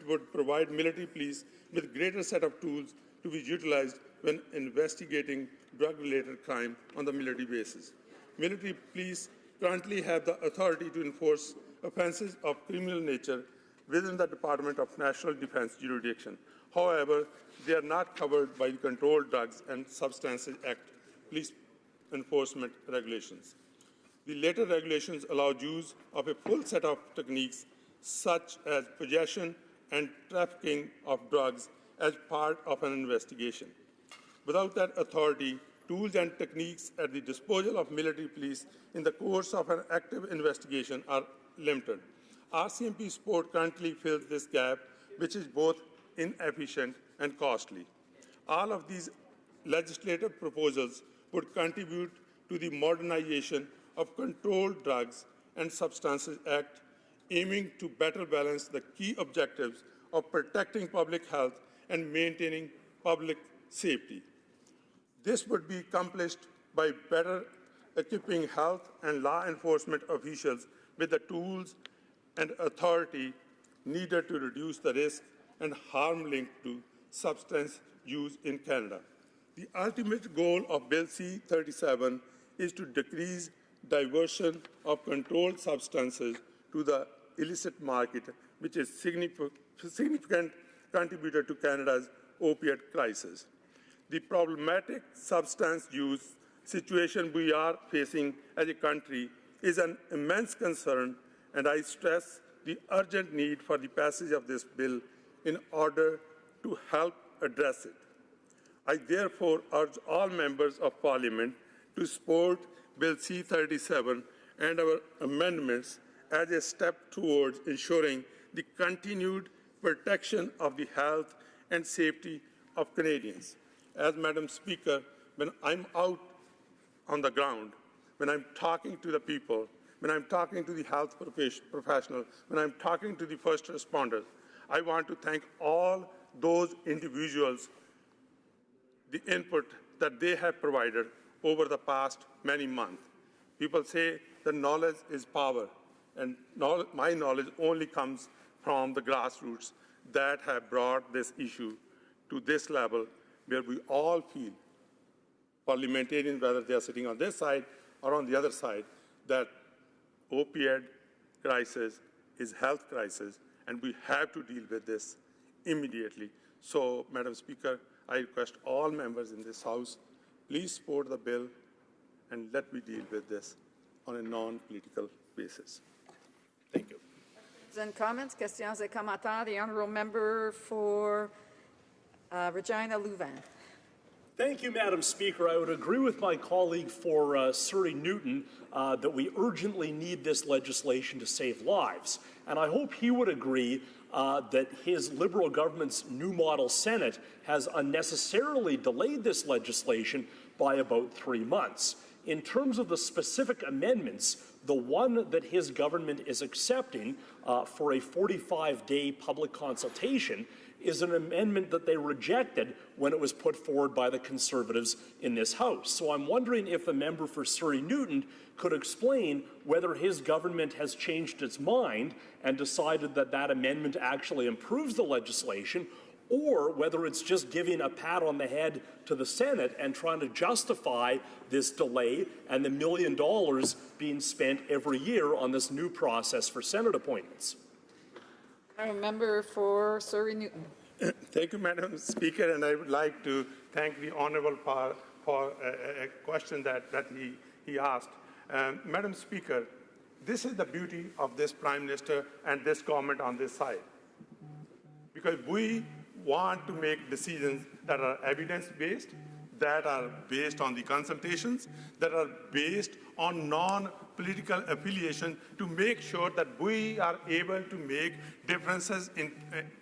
would provide military police with greater set of tools to be utilized when investigating drug-related crime on the military basis. Military police currently have the authority to enforce offenses of criminal nature within the Department of National Defense jurisdiction. However, they are not covered by the Controlled Drugs and Substances Act police enforcement regulations. The later regulations allow use of a full set of techniques such as possession and trafficking of drugs as part of an investigation. Without that authority, tools and techniques at the disposal of military police in the course of an active investigation are limited. RCMP Sport currently fills this gap, which is both inefficient and costly. All of these legislative proposals would contribute to the modernization of Controlled Drugs and Substances Act, aiming to better balance the key objectives of protecting public health and maintaining public safety. This would be accomplished by better equipping health and law enforcement officials with the tools and authority needed to reduce the risk and harm linked to substance use in Canada. The ultimate goal of Bill C-37 is to decrease diversion of controlled substances to the illicit market, which is a significant contributor to Canada's opiate crisis. The problematic substance use situation we are facing as a country is an immense concern, and I stress the urgent need for the passage of this bill in order to help address it. I therefore urge all members of Parliament to support Bill C-37 and our amendments as a step towards ensuring the continued protection of the health and safety of Canadians. As Madam Speaker, when I'm out on the ground, when I'm talking to the people, when I'm talking to the health professionals, when I'm talking to the first responders, I want to thank all those individuals, the input that they have provided over the past many months. People say that knowledge is power, and my knowledge only comes from the grassroots that have brought this issue to this level where we all feel, parliamentarians, whether they are sitting on this side or on the other side, that opioid crisis is health crisis, and we have to deal with this immediately. So, Madam Speaker, I request all members in this House, please support the bill and let me deal with this on a non-political basis. Thank you.
And comments, questions et commentaires. The honourable member for Regina Louvain.
Thank you, Madam Speaker. I would agree with my colleague for Surrey Newton that we urgently need this legislation to save lives. And I hope he would agree that his Liberal government's new model Senate has unnecessarily delayed this legislation by about 3 months. In terms of the specific amendments, the one that his government is accepting for a 45-day public consultation is an amendment that they rejected when it was put forward by the Conservatives in this House. So I'm wondering if the member for Surrey Newton could explain whether his government has changed its mind and decided that that amendment actually improves the legislation, or whether it's just giving a pat on the head to the Senate and trying to justify this delay and the $1 million being spent every year on this new process for Senate appointments.
A member for Surrey Newton.
Thank you, Madam Speaker, and I would like to thank the Honourable for a question that he asked. Madam Speaker, this is the beauty of this Prime Minister and this government on this side, because we want to make decisions that are evidence-based, that are based on the consultations, that are based on non-political affiliation, to make sure that we are able to make differences in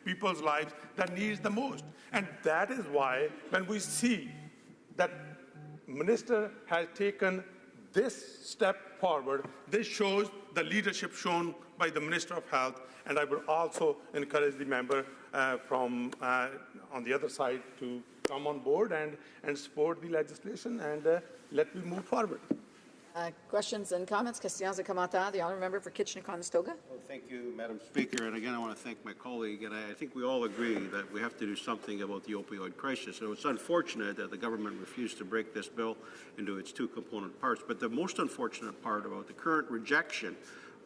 people's lives that needs the most. And that is why when we see that Minister has taken this step forward, this shows the leadership shown by the Minister of Health, and I would also encourage the member from on the other side to come on board and support the legislation, and let me move forward.
Questions and comments? Questions et commentaires. The honourable member for Kitchener-Conestoga.
Well, thank you, Madam Speaker. And again, I want to thank my colleague. And I think we all agree that we have to do something about the opioid crisis. And it's unfortunate that the government refused to break this bill into its two component parts. But the most unfortunate part about the current rejection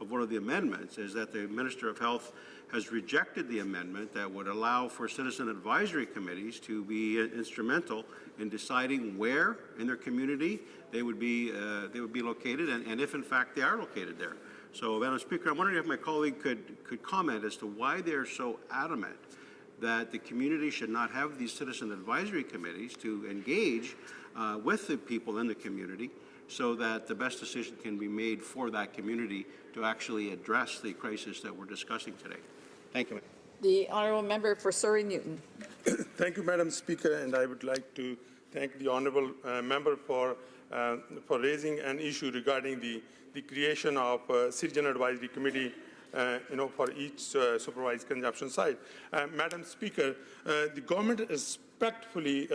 of one of the amendments is that the Minister of Health has rejected the amendment that would allow for citizen advisory committees to be instrumental in deciding where in their community they would be located, and if in fact they are located there. So, Madam Speaker, I'm wondering if my colleague could comment as to why they're so adamant that the community should not have these citizen advisory committees to engage with the people in the community, so that the best decision can be made for that community to actually address the crisis that we're discussing today. Thank you.
The honourable member for Surrey Newton.
Thank you, Madam Speaker, and I would like to thank the honourable member for raising an issue regarding the creation of a Citizen Advisory Committee for each supervised consumption site. Madam Speaker, the government respectfully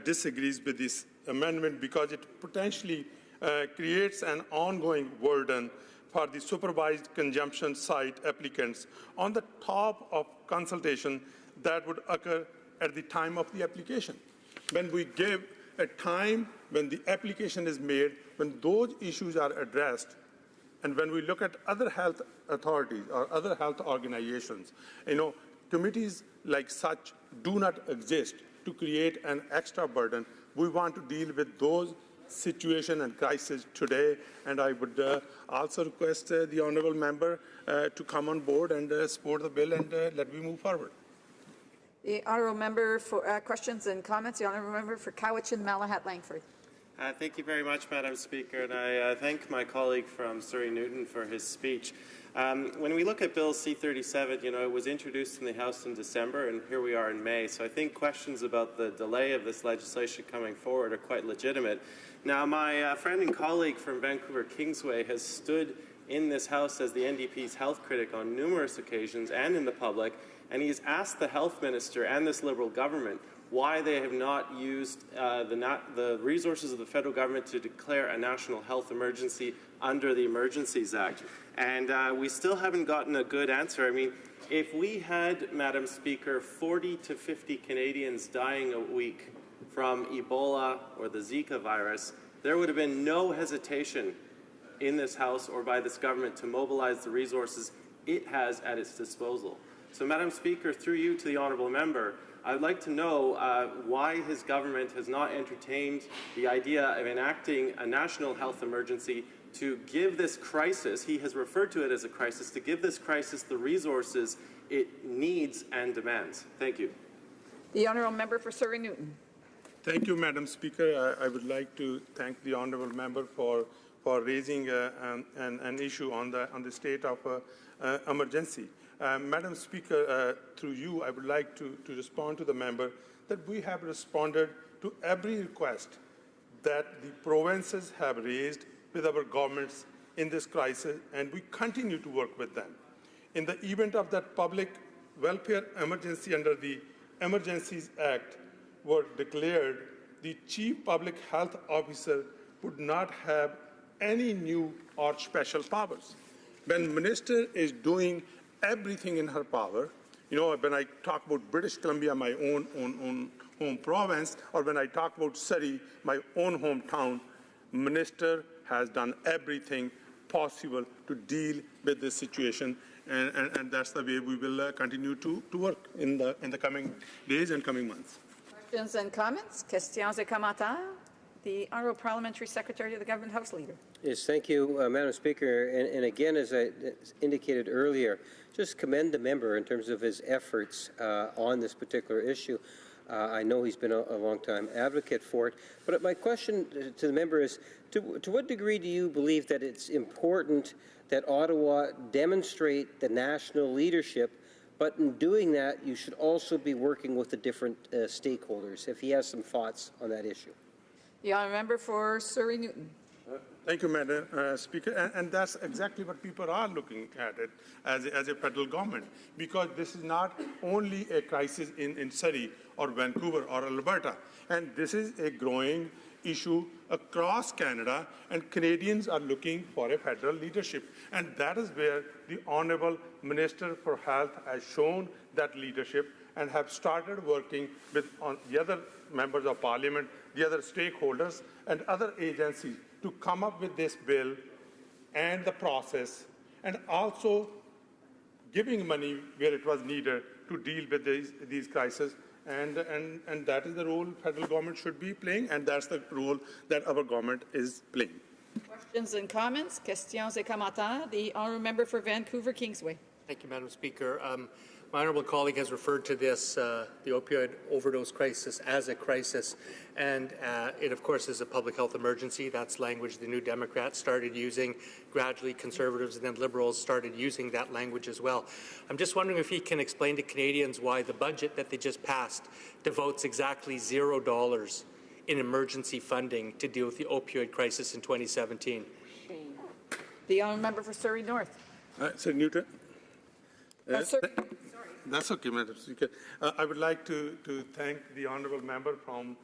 disagrees with this amendment because it potentially creates an ongoing burden for the supervised consumption site applicants on the top of consultation that would occur at the time of the application. When we give a time when the application is made, when those issues are addressed, and when we look at other health authorities or other health organizations, committees like such do not exist to create an extra burden. We want to deal with those situation and crisis today, and I would also request the honourable member to come on board and support the bill, and let me move forward.
The honourable member for questions and comments. The honourable member for Cowichan, Malahat, Langford.
Thank you very much, Madam Speaker, and I thank my colleague from Surrey Newton for his speech. When we look at Bill C-37, it was introduced in the House in December, and here we are in May. So I think questions about the delay of this legislation coming forward are quite legitimate. Now, my friend and colleague from Vancouver Kingsway has stood in this House as the NDP's health critic on numerous occasions and in the public, and he's asked the health minister and this Liberal government why they have not used the resources of the federal government to declare a national health emergency under the Emergencies Act. And we still haven't gotten a good answer. I mean, if we had, Madam Speaker, 40 to 50 Canadians dying a week from Ebola or the Zika virus, there would have been no hesitation in this House or by this government to mobilize the resources it has at its disposal. So, Madam Speaker, through you to the honourable member, I'd like to know why his government has not entertained the idea of enacting a national health emergency to give this crisis, he has referred to it as a crisis, to give this crisis the resources it needs and demands. Thank you.
The honourable member for Surrey Newton.
Thank you, Madam Speaker. I would like to thank the honourable member for raising an issue on the state of emergency. Madam Speaker, through you, I would like to respond to the member that we have responded to every request that the provinces have raised with our governments in this crisis, and we continue to work with them. In the event of that public welfare emergency under the Emergencies Act were declared, the Chief Public Health Officer would not have any new or special powers. When Minister is doing everything in her power, you know, when I talk about British Columbia, my own home province, or when I talk about Surrey, my own hometown, Minister has done everything possible to deal with this situation, and that's the way we will continue to work in the coming days and coming months.
Questions and comments? Questions et commentaires? The Honourable Parliamentary Secretary to the Government House Leader.
Yes, thank you, Madam Speaker. And again, as I indicated earlier, just commend the member in terms of his efforts on this particular issue. I know he's been a long-time advocate for it. But my question to the member is, to what degree do you believe that it's important that Ottawa demonstrate the national leadership, but in doing that, you should also be working with the different stakeholders, if he has some thoughts on that issue?
The Honourable Member for Surrey Newton.
Thank you, Madam Speaker. And that's exactly what people are looking at it as a federal government, because this is not only a crisis in Surrey or Vancouver or Alberta, and this is a growing issue across Canada, and Canadians are looking for a federal leadership. And that is where the Honourable Minister for Health has shown that leadership and have started working with the other members of Parliament, the other stakeholders, and other agencies to come up with this bill and the process, and also giving money where it was needed to deal with these crises. And that is the role federal government should be playing, and that's the role that our government is playing.
Questions and comments? Questions et commentaires? The Honourable Member for Vancouver Kingsway.
Thank you, Madam Speaker. My honourable colleague has referred to this, the opioid overdose crisis, as a crisis, and it, of course, is a public health emergency. That's language the New Democrats started using. Gradually, Conservatives and then Liberals started using that language as well. I'm just wondering if he can explain to Canadians why the budget that they just passed devotes exactly $0 in emergency funding to deal with the opioid crisis in 2017.
The Honourable Member for Surrey North.
Sir Newton. That's okay, Madam Speaker. I would like to thank the honourable member from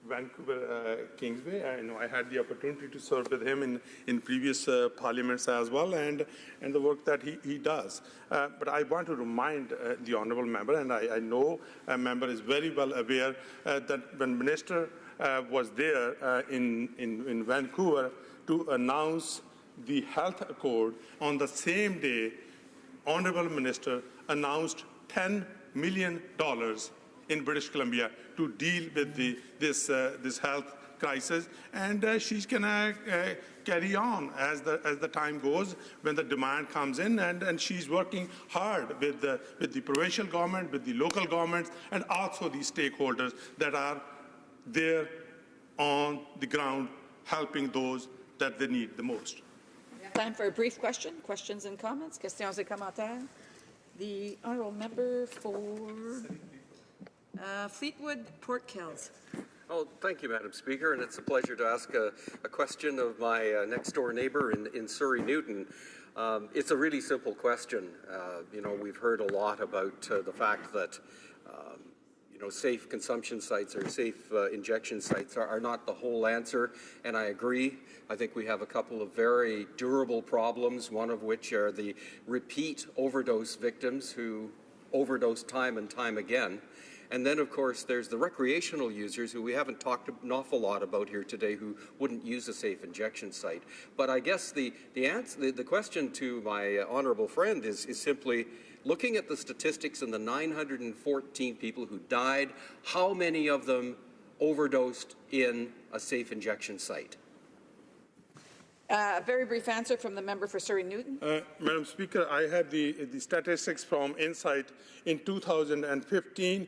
Vancouver Kingsway. I know I had the opportunity to serve with him in previous parliaments as well, and the work that he does. But I want to remind the honourable member, and I know a member is very well aware that when Minister was there in Vancouver to announce the health accord, on the same day, Honourable Minister announced $10 million in British Columbia to deal with this health crisis, and she's going to carry on as the time goes when the demand comes in, and she's working hard with the provincial government, with the local governments, and also the stakeholders that are there on the ground helping those that they need the most.
Time for a brief question. Questions and comments? Questions et commentaires? The Honourable Member for Fleetwood Port Kells.
Oh, thank you, Madam Speaker, and it's a pleasure to ask a question of my next-door neighbour in Surrey Newton. It's a really simple question. You know, we've heard a lot about the fact that safe consumption sites or safe injection sites are not the whole answer, and I agree. I think we have a couple of very durable problems, one of which are the repeat overdose victims who overdose time and time again. And then, of course, there's the recreational users who we haven't talked an awful lot about here today who wouldn't use a safe injection site. But I guess the question to my honourable friend is simply, looking at the statistics and the 914 people who died, how many of them overdosed in a safe injection site?
A very brief answer from the member for Surrey Newton.
Madam Speaker, I have the statistics from Insight. In 2015,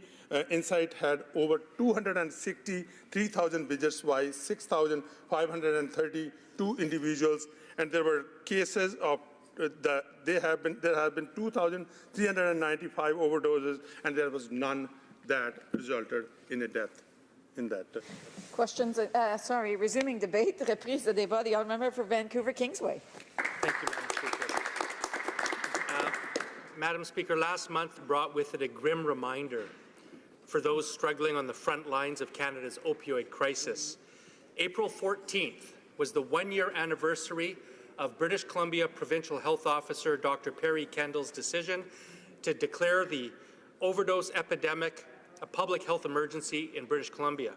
Insight had over 263,000 visits by 6,532 individuals, and there were cases of there have been 2,395 overdoses, and there was none that resulted in a death in that.
Questions? Resuming debate. Reprise de débat. The honourable member for Vancouver Kingsway.
Thank you, Madam Speaker. Madam Speaker, last month brought with it a grim reminder for those struggling on the front lines of Canada's opioid crisis. April 14th was the one-year anniversary of British Columbia Provincial Health Officer Dr. Perry Kendall's decision to declare the overdose epidemic a public health emergency in British Columbia.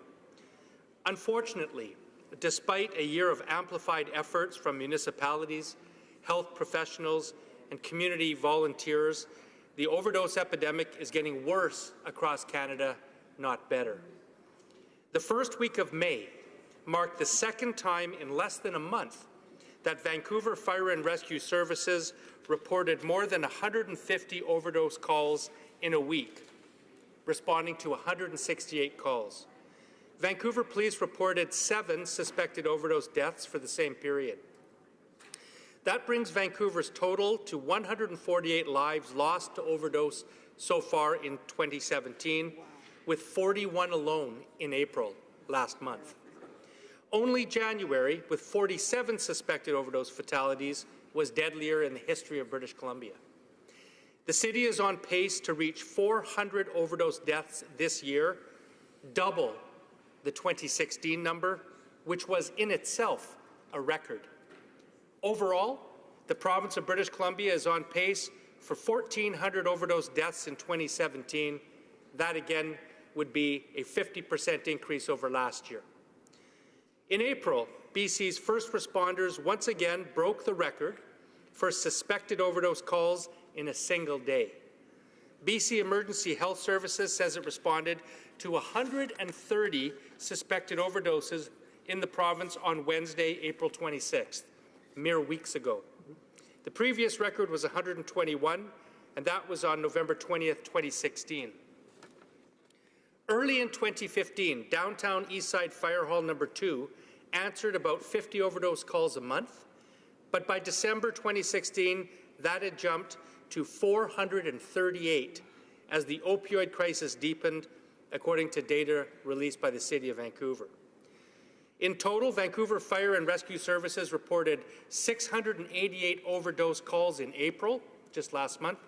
Unfortunately, despite a year of amplified efforts from municipalities, health professionals, and community volunteers, the overdose epidemic is getting worse across Canada, not better. The first week of May marked the second time in less than a month that Vancouver Fire and Rescue Services reported more than 150 overdose calls in a week, responding to 168 calls. Vancouver Police reported 7 suspected overdose deaths for the same period. That brings Vancouver's total to 148 lives lost to overdose so far in 2017, with 41 alone in April last month. Only January, with 47 suspected overdose fatalities, was deadlier in the history of British Columbia. The city is on pace to reach 400 overdose deaths this year, double the 2016 number, which was in itself a record. Overall, the province of British Columbia is on pace for 1,400 overdose deaths in 2017. That again would be a 50% increase over last year. In April, BC's first responders once again broke the record for suspected overdose calls in a single day. BC Emergency Health Services says it responded to 130 suspected overdoses in the province on Wednesday, April 26th, mere weeks ago. The previous record was 121, and that was on November 20th, 2016. Early in 2015, downtown Eastside Fire Hall No. 2 answered about 50 overdose calls a month, but by December 2016, that had jumped to 438 as the opioid crisis deepened, according to data released by the City of Vancouver. In total, Vancouver Fire and Rescue Services reported 688 overdose calls in April, just last month,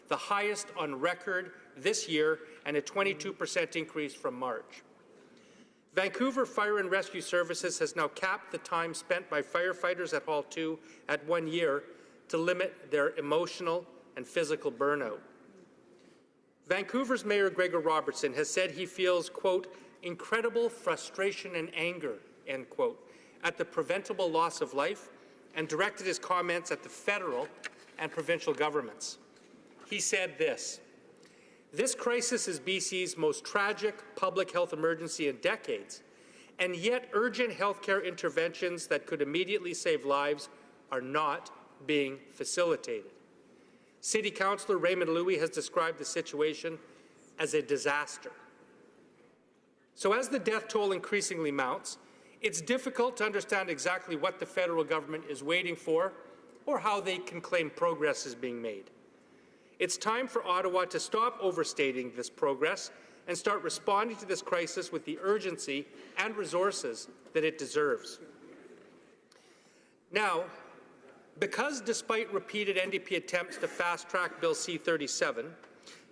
the highest on record this year, and a 22% increase from March. Vancouver Fire and Rescue Services has now capped the time spent by firefighters at Hall 2 at 1 year to limit their emotional and physical burnout. Vancouver's Mayor Gregor Robertson has said he feels, quote, incredible frustration and anger, end quote, at the preventable loss of life, and directed his comments at the federal and provincial governments. He said this: "This crisis is BC's most tragic public health emergency in decades, and yet urgent healthcare interventions that could immediately save lives are not being facilitated." City Councillor Raymond Louie has described the situation as a disaster. So as the death toll increasingly mounts, it's difficult to understand exactly what the federal government is waiting for or how they can claim progress is being made. It's time for Ottawa to stop overstating this progress and start responding to this crisis with the urgency and resources that it deserves. Now, because despite repeated NDP attempts to fast-track Bill C-37,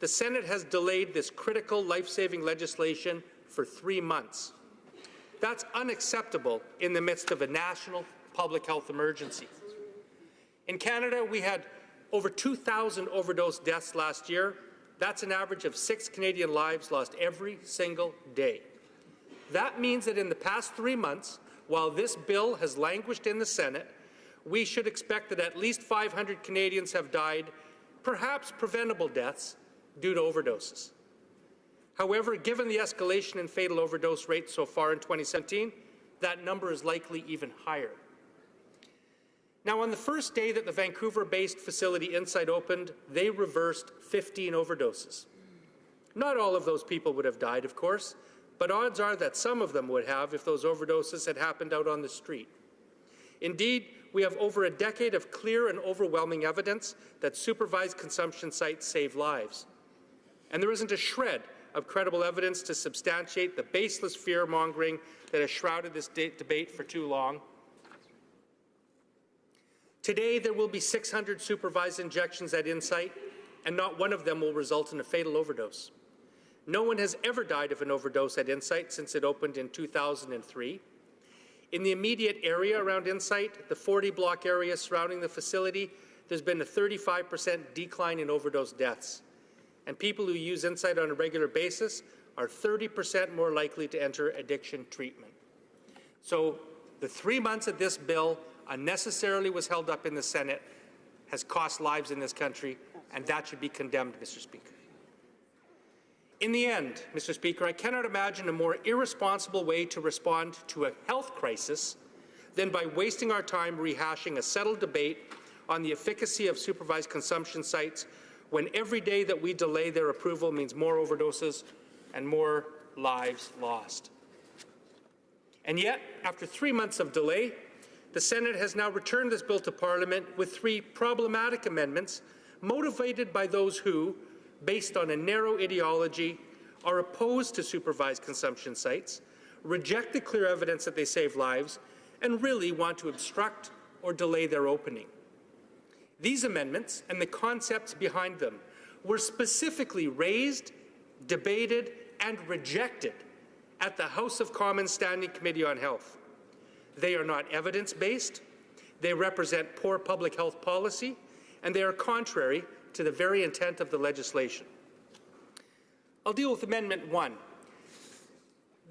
the Senate has delayed this critical life-saving legislation for 3 months. That's unacceptable in the midst of a national public health emergency. In Canada, we had over 2,000 overdose deaths last year. That's an average of 6 Canadian lives lost every single day. That means that in the past 3 months, while this bill has languished in the Senate, we should expect that at least 500 Canadians have died, perhaps preventable deaths, due to overdoses. However, given the escalation in fatal overdose rates so far in 2017, that number is likely even higher. Now, on the first day that the Vancouver-based facility Insight opened, they reversed 15 overdoses. Not all of those people would have died, of course, but odds are that some of them would have if those overdoses had happened out on the street. Indeed, we have over a decade of clear and overwhelming evidence that supervised consumption sites save lives. And there isn't a shred of credible evidence to substantiate the baseless fear-mongering that has shrouded this debate for too long. Today, there will be 600 supervised injections at Insight, and not one of them will result in a fatal overdose. No one has ever died of an overdose at Insight since it opened in 2003. In the immediate area around Insight, the 40-block area surrounding the facility, there's been a 35% decline in overdose deaths. And people who use Insight on a regular basis are 30% more likely to enter addiction treatment. So the 3 months that this bill unnecessarily was held up in the Senate has cost lives in this country, and that should be condemned, Mr. Speaker. In the end, Mr. Speaker, I cannot imagine a more irresponsible way to respond to a health crisis than by wasting our time rehashing a settled debate on the efficacy of supervised consumption sites when every day that we delay their approval means more overdoses and more lives lost. And yet, after 3 months of delay, the Senate has now returned this bill to Parliament with 3 problematic amendments motivated by those who, based on a narrow ideology, are opposed to supervised consumption sites, reject the clear evidence that they save lives, and really want to obstruct or delay their opening. These amendments and the concepts behind them were specifically raised, debated, and rejected at the House of Commons Standing Committee on Health. They are not evidence-based, they represent poor public health policy, and they are contrary to the very intent of the legislation. I'll deal with Amendment 1.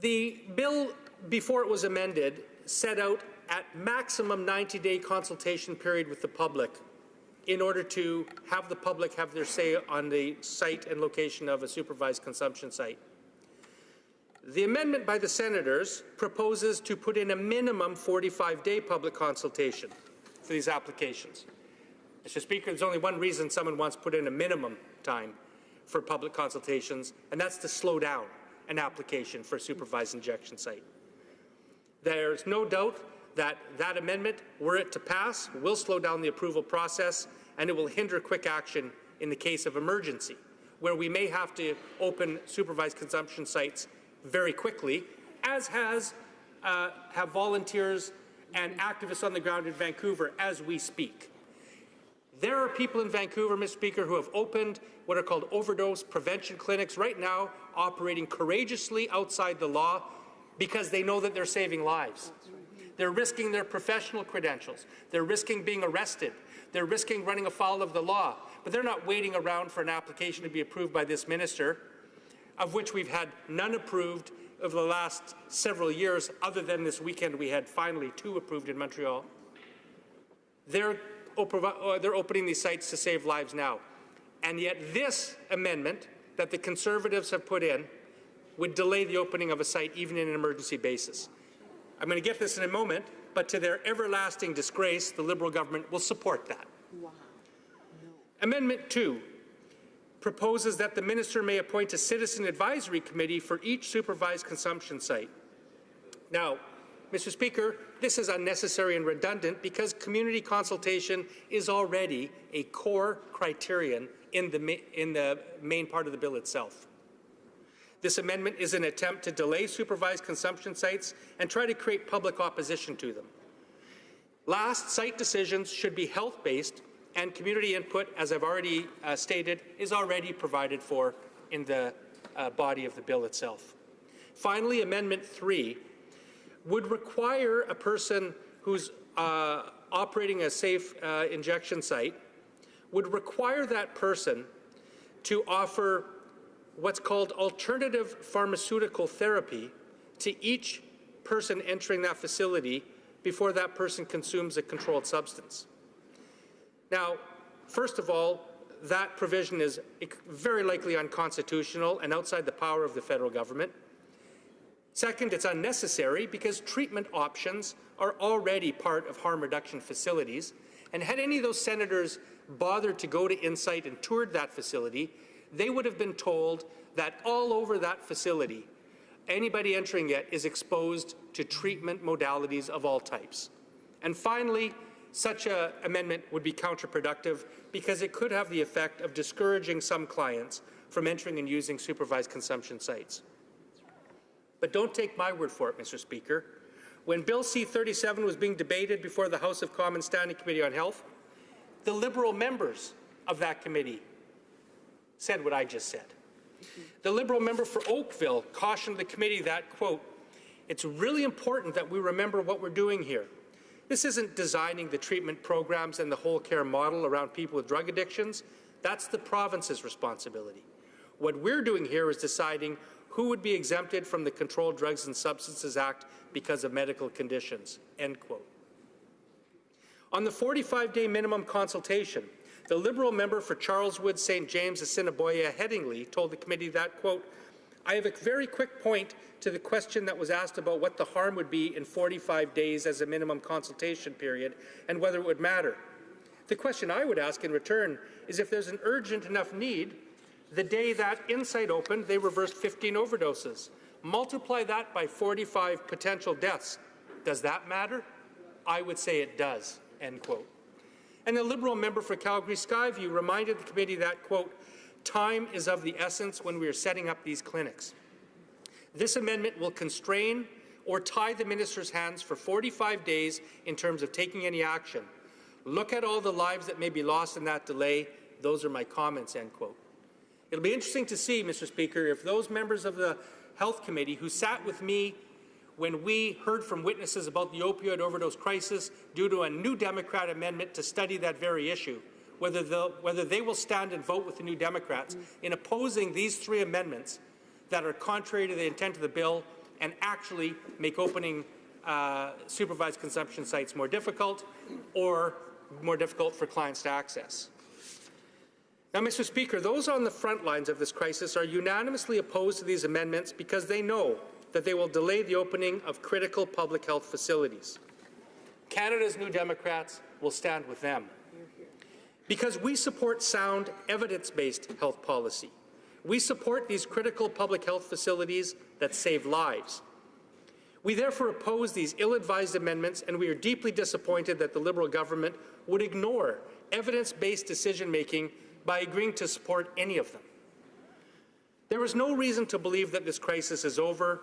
The bill, before it was amended, set out at maximum 90-day consultation period with the public in order to have the public have their say on the site and location of a supervised consumption site. The amendment by the senators proposes to put in a minimum 45-day public consultation for these applications. Mr. Speaker, there's only one reason someone wants to put in a minimum time for public consultations, and that's to slow down an application for a supervised injection site. There's no doubt that that amendment, were it to pass, will slow down the approval process, and it will hinder quick action in the case of emergency, where we may have to open supervised consumption sites very quickly, as have volunteers and activists on the ground in Vancouver as we speak. There are people in Vancouver, Mr. Speaker, who have opened what are called overdose prevention clinics right now, operating courageously outside the law because they know that they're saving lives. They're risking their professional credentials. They're risking being arrested. They're risking running afoul of the law. But they're not waiting around for an application to be approved by this minister, of which we've had none approved over the last several years, other than this weekend we had finally 2 approved in Montreal. They're opening these sites to save lives now. And yet this amendment that the Conservatives have put in would delay the opening of a site even in an emergency basis. I'm going to get this in a moment, but to their everlasting disgrace, the Liberal government will support that. Wow. No. Amendment 2 proposes that the minister may appoint a citizen advisory committee for each supervised consumption site. Now, Mr. Speaker, this is unnecessary and redundant because community consultation is already a core criterion in the main part of the bill itself. This amendment is an attempt to delay supervised consumption sites and try to create public opposition to them. Last, site decisions should be health-based, and community input, as I've already stated, is already provided for in the body of the bill itself. Finally, Amendment 3 would require a person who's operating a safe injection site, would require that person to offer what's called alternative pharmaceutical therapy to each person entering that facility before that person consumes a controlled substance. Now, first of all, that provision is very likely unconstitutional and outside the power of the federal government. Second, it's unnecessary because treatment options are already part of harm reduction facilities. And had any of those senators bothered to go to Insight and toured that facility, they would have been told
that all over that facility, anybody entering it is exposed to treatment modalities of all types. And finally, such an amendment would be counterproductive because it could have the effect of discouraging some clients from entering and using supervised consumption sites. But don't take my word for it, Mr. Speaker. When Bill C-37 was being debated before the House of Commons Standing Committee on Health, the Liberal members of that committee said what I just said. The Liberal member for Oakville cautioned the committee that, quote, "It's really important that we remember what we're doing here. This isn't designing the treatment programs and the whole care model around people with drug addictions. That's the province's responsibility. What we're doing here is deciding who would be exempted from the Controlled Drugs and Substances Act because of medical conditions," end quote. On the 45-day minimum consultation, the Liberal member for Charleswood, St. James, Assiniboia, Headingley told the committee that, quote, "I have a very quick point to the question that was asked about what the harm would be in 45 days as a minimum consultation period and whether it would matter. The question I would ask in return is if there's an urgent enough need. The day that Insight opened, they reversed 15 overdoses. Multiply that by 45 potential deaths. Does that matter? I would say it does," end quote. And the Liberal member for Calgary Skyview reminded the committee that, quote, "Time is of the essence when we are setting up these clinics. This amendment will constrain or tie the minister's hands for 45 days in terms of taking any action. Look at all the lives that may be lost in that delay. Those are my comments," end quote. It'll be interesting to see, Mr. Speaker, if those members of the Health Committee who sat with me when we heard from witnesses about the opioid overdose crisis due to a New Democrat amendment to study that very issue, whether they will stand and vote with the New Democrats in opposing these three amendments that are contrary to the intent of the bill and actually make opening supervised consumption sites more difficult or more difficult for clients to access. Now, Mr. Speaker, those on the front lines of this crisis are unanimously opposed to these amendments because they know that they will delay the opening of critical public health facilities. Canada's New Democrats will stand with them. Because we support sound, evidence-based health policy. We support these critical public health facilities that save lives. We therefore oppose these ill-advised amendments, and we are deeply disappointed that the Liberal government would ignore evidence-based decision-making by agreeing to support any of them. There is no reason to believe that this crisis is over,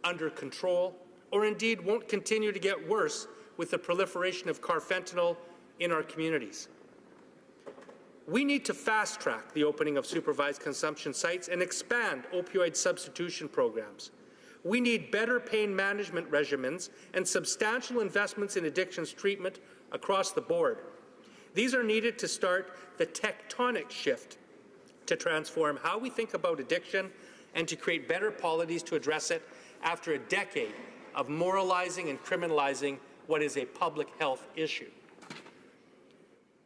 under control, or indeed won't continue to get worse with the proliferation of carfentanil in our communities. We need to fast-track the opening of supervised consumption sites and expand opioid substitution programs. We need better pain management regimens and substantial investments in addictions treatment across the board. These are needed to start the tectonic shift to transform how we think about addiction and to create better policies to address it after a decade of moralizing and criminalizing what is a public health issue.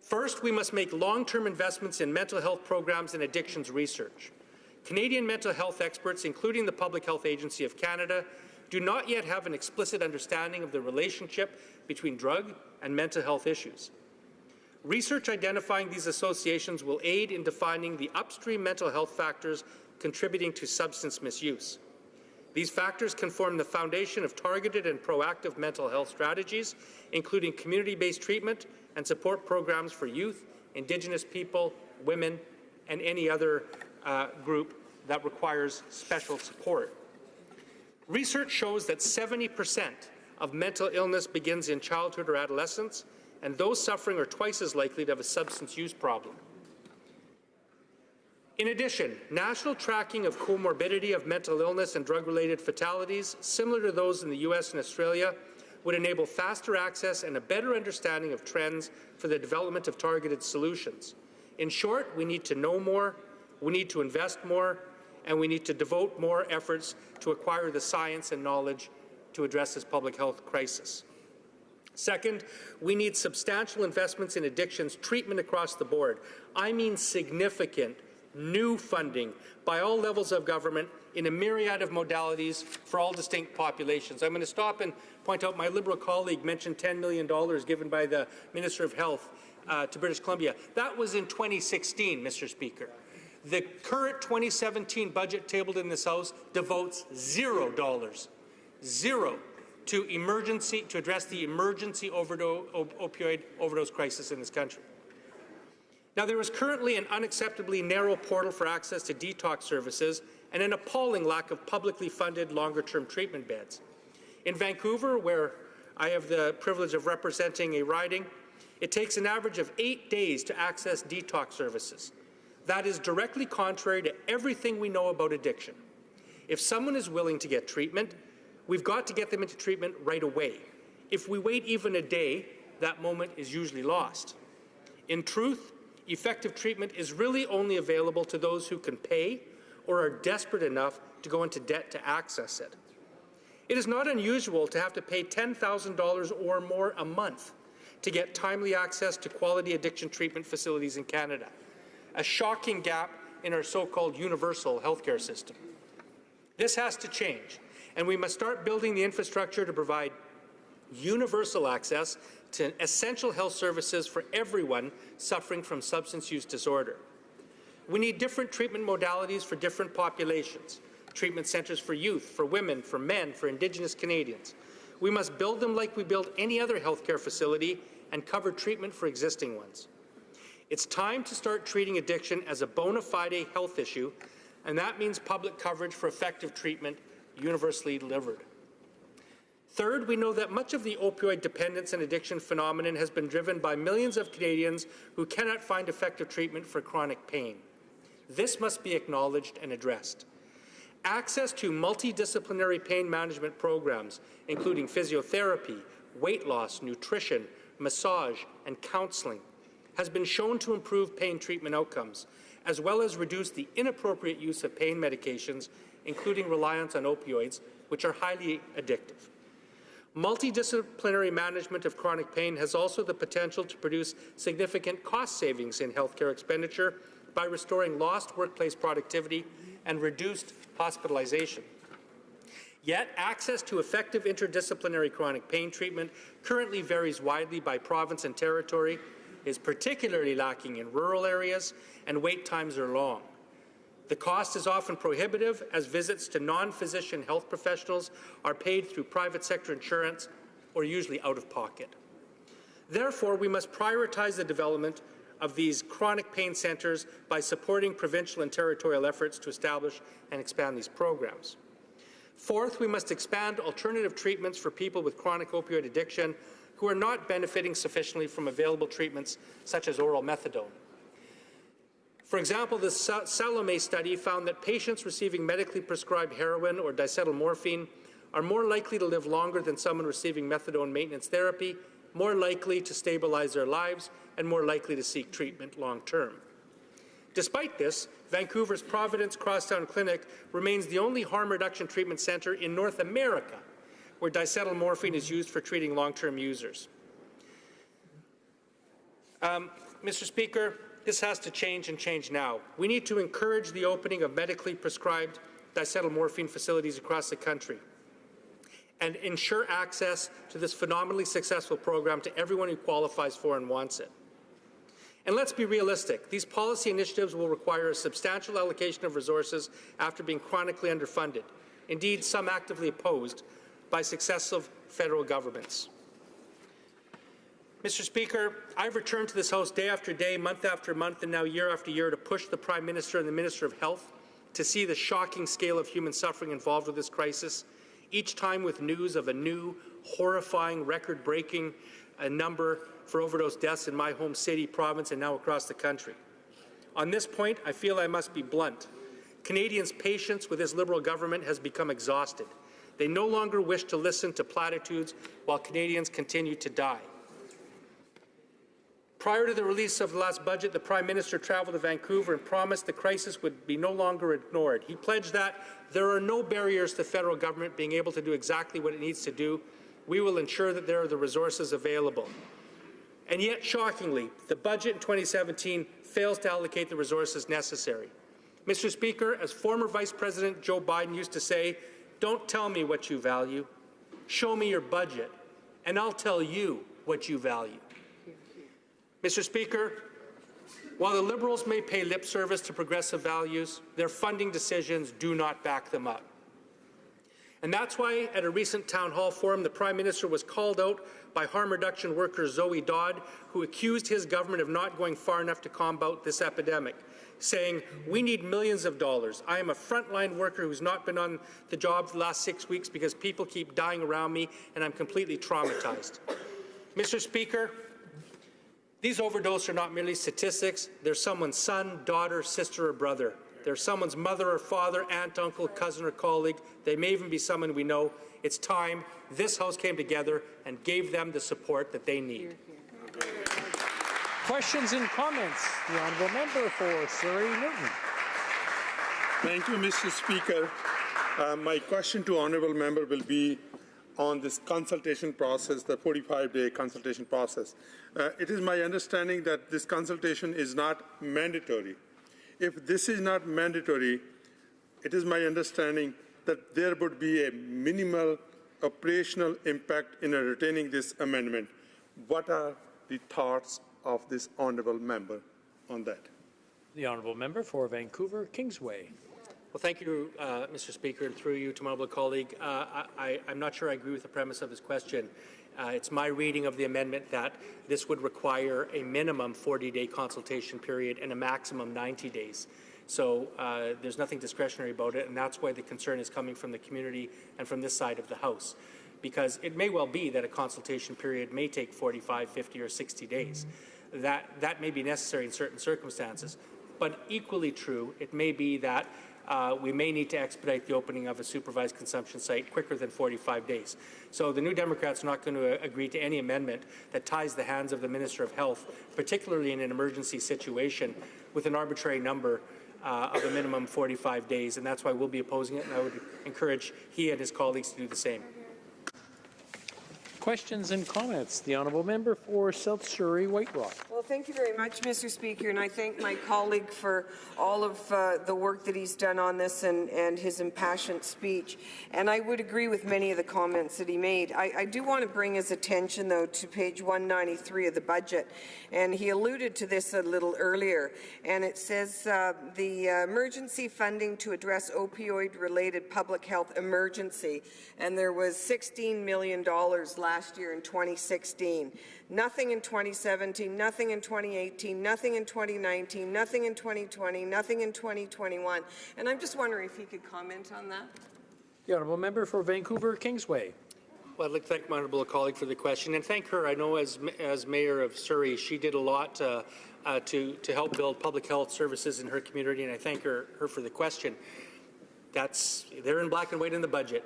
First, we must make long-term investments in mental health programs and addictions research. Canadian mental health experts, including the Public Health Agency of Canada, do not yet have an explicit understanding of the relationship between drug and mental health issues. Research identifying these associations will aid in defining the upstream mental health factors contributing to substance misuse. These factors can form the foundation of targeted and proactive mental health strategies, including community-based treatment and support programs for youth, Indigenous people, women, and any other group that requires special support. Research shows that 70% of mental illness begins in childhood or adolescence, and those suffering are twice as likely to have a substance use problem. In addition, national tracking of comorbidity of mental illness and drug-related fatalities, similar to those in the US and Australia, would enable faster access and a better understanding of trends for the development of targeted solutions. In short, we need to know more, we need to invest more, and we need to devote more efforts to acquire the science and knowledge to address this public health crisis. Second, we need substantial investments in addictions treatment across the board. I mean significant new funding by all levels of government in a myriad of modalities for all distinct populations. I'm going to stop and point out my Liberal colleague mentioned $10 million given by the Minister of Health to British Columbia. That was in 2016, Mr. Speaker. The current 2017 budget tabled in this House devotes $0 to address the emergency opioid overdose crisis in this country. Now, there is currently an unacceptably narrow portal for access to detox services and an appalling lack of publicly funded longer-term treatment beds. In Vancouver, where I have the privilege of representing a riding, it takes an average of 8 days to access detox services. That is directly contrary to everything we know about addiction. If someone is willing to get treatment, we've got to get them into treatment right away. If we wait even a day, that moment is usually lost. In truth, effective treatment is really only available to those who can pay or are desperate enough to go into debt to access it. It is not unusual to have to pay $10,000 or more a month to get timely access to quality addiction treatment facilities in Canada, a shocking gap in our so-called universal healthcare system. This has to change, and we must start building the infrastructure to provide universal access to essential health services for everyone suffering from substance use disorder. We need different treatment modalities for different populations, treatment centres for youth, for women, for men, for Indigenous Canadians. We must build them like we build any other healthcare facility and cover treatment for existing ones. It's time to start treating addiction as a bona fide health issue, and that means public coverage for effective treatment universally delivered. Third, we know that much of the opioid dependence and addiction phenomenon has been driven by millions of Canadians who cannot find effective treatment for chronic pain. This must be acknowledged and addressed. Access to multidisciplinary pain management programs, including physiotherapy, weight loss, nutrition, massage, and counseling, has been shown to improve pain treatment outcomes, as well as reduce the inappropriate use of pain medications, including reliance on opioids, which are highly addictive. Multidisciplinary management of chronic pain has also the potential to produce significant cost savings in healthcare expenditure by restoring lost workplace productivity and reduced hospitalization. Yet, access to effective interdisciplinary chronic pain treatment currently varies widely by province and territory, is particularly lacking in rural areas, and wait times are long. The cost is often prohibitive, as visits to non-physician health professionals are paid through private sector insurance or usually out of pocket. Therefore, we must prioritize the development of these chronic pain centres by supporting provincial and territorial efforts to establish and expand these programs. Fourth, we must expand alternative treatments for people with chronic opioid addiction who are not benefiting sufficiently from available treatments such as oral methadone. For example, the Salome study found that patients receiving medically prescribed heroin or diacetylmorphine are more likely to live longer than someone receiving methadone maintenance therapy, more likely to stabilize their lives, and more likely to seek treatment long-term. Despite this, Vancouver's Providence Crosstown Clinic remains the only harm reduction treatment centre in North America where diacetylmorphine is used for treating long-term users. Mr. Speaker, this has to change and change now. We need to encourage the opening of medically prescribed diacetylmorphine facilities across the country and ensure access to this phenomenally successful program to everyone who qualifies for and wants it. And let's be realistic. These policy initiatives will require a substantial allocation of resources after being chronically underfunded, indeed some actively opposed by successive federal governments. Mr. Speaker, I've returned to this House day after day, month after month, and now year after year to push the Prime Minister and the Minister of Health to see the shocking scale of human suffering involved with this crisis, each time with news of a new, horrifying, record-breaking number for overdose deaths in my home city, province, and now across the country. On this point, I feel I must be blunt. Canadians' patience with this Liberal government has become exhausted. They no longer wish to listen to platitudes while Canadians continue to die. Prior to the release of the last budget, the Prime Minister travelled to Vancouver and promised the crisis would be no longer ignored. He pledged that there are no barriers to the federal government being able to do exactly what it needs to do. We will ensure that there are the resources available. And yet, shockingly, the budget in 2017 fails to allocate the resources necessary. Mr. Speaker, as former Vice President Joe Biden used to say, don't tell me what you value, show me your budget, and I'll tell you what you value. Mr. Speaker, While the Liberals may pay lip service to progressive values, their funding decisions do not back them up. And that's why at a recent town hall forum, the Prime Minister was called out by harm reduction worker Zoe Dodd, who accused his government of not going far enough to combat this epidemic, saying, "We need millions of dollars. I am a frontline worker who's not been on the job for the last 6 weeks because people keep dying around me and I'm completely traumatized." Mr. Speaker, these overdoses are not merely statistics. They're someone's son, daughter, sister, or brother. They're someone's mother or father, aunt, uncle, cousin, or colleague. They may even be someone we know. It's time this House came together and gave them the support that they need.
Questions and comments? The honourable member for Surrey Newton.
Thank you, Mr. Speaker. My question to honourable member will be on this consultation process, the 45-day consultation process. It is my understanding that this consultation is not mandatory. If this is not mandatory, it is my understanding that there would be a minimal operational impact in retaining this amendment. What are the thoughts of this honourable member on that?
The honourable member for Vancouver Kingsway.
Well, thank you, Mr. Speaker, and through you to my honourable colleague. I'm not sure I agree with the premise of his question. It's my reading of the amendment that this would require a minimum 40-day consultation period and a maximum 90 days. So there's nothing discretionary about it, and that's why the concern is coming from the community and from this side of the House. Because it may well be that a consultation period may take 45, 50, or 60 days. That may be necessary in certain circumstances. But equally true, it may be that we may need to expedite the opening of a supervised consumption site quicker than 45 days. So the New Democrats are not going to agree to any amendment that ties the hands of the Minister of Health, particularly in an emergency situation, with an arbitrary number of a minimum 45 days, and that's why we'll be opposing it, and I would encourage he and his colleagues to do the same.
Questions and comments? The honourable member for South Surrey White Rock.
Well, thank you very much, Mr. Speaker, and I thank my colleague for all of the work that he's done on this and his impassioned speech. And I would agree with many of the comments that he made. I do want to bring his attention, though, to page 193 of the budget, and he alluded to this a little earlier. And it says the emergency funding to address opioid-related public health emergency, and there was $16 million last year in 2016. Nothing in 2017, nothing in 2018, nothing in 2019, nothing in 2020, nothing in 2021. And I'm just wondering if he could comment on that.
The honourable member for Vancouver Kingsway.
Well, I'd like to thank my honourable colleague for the question and thank her. I know as Mayor of Surrey, she did a lot to help build public health services in her community, and I thank her for the question. They're in black and white in the budget.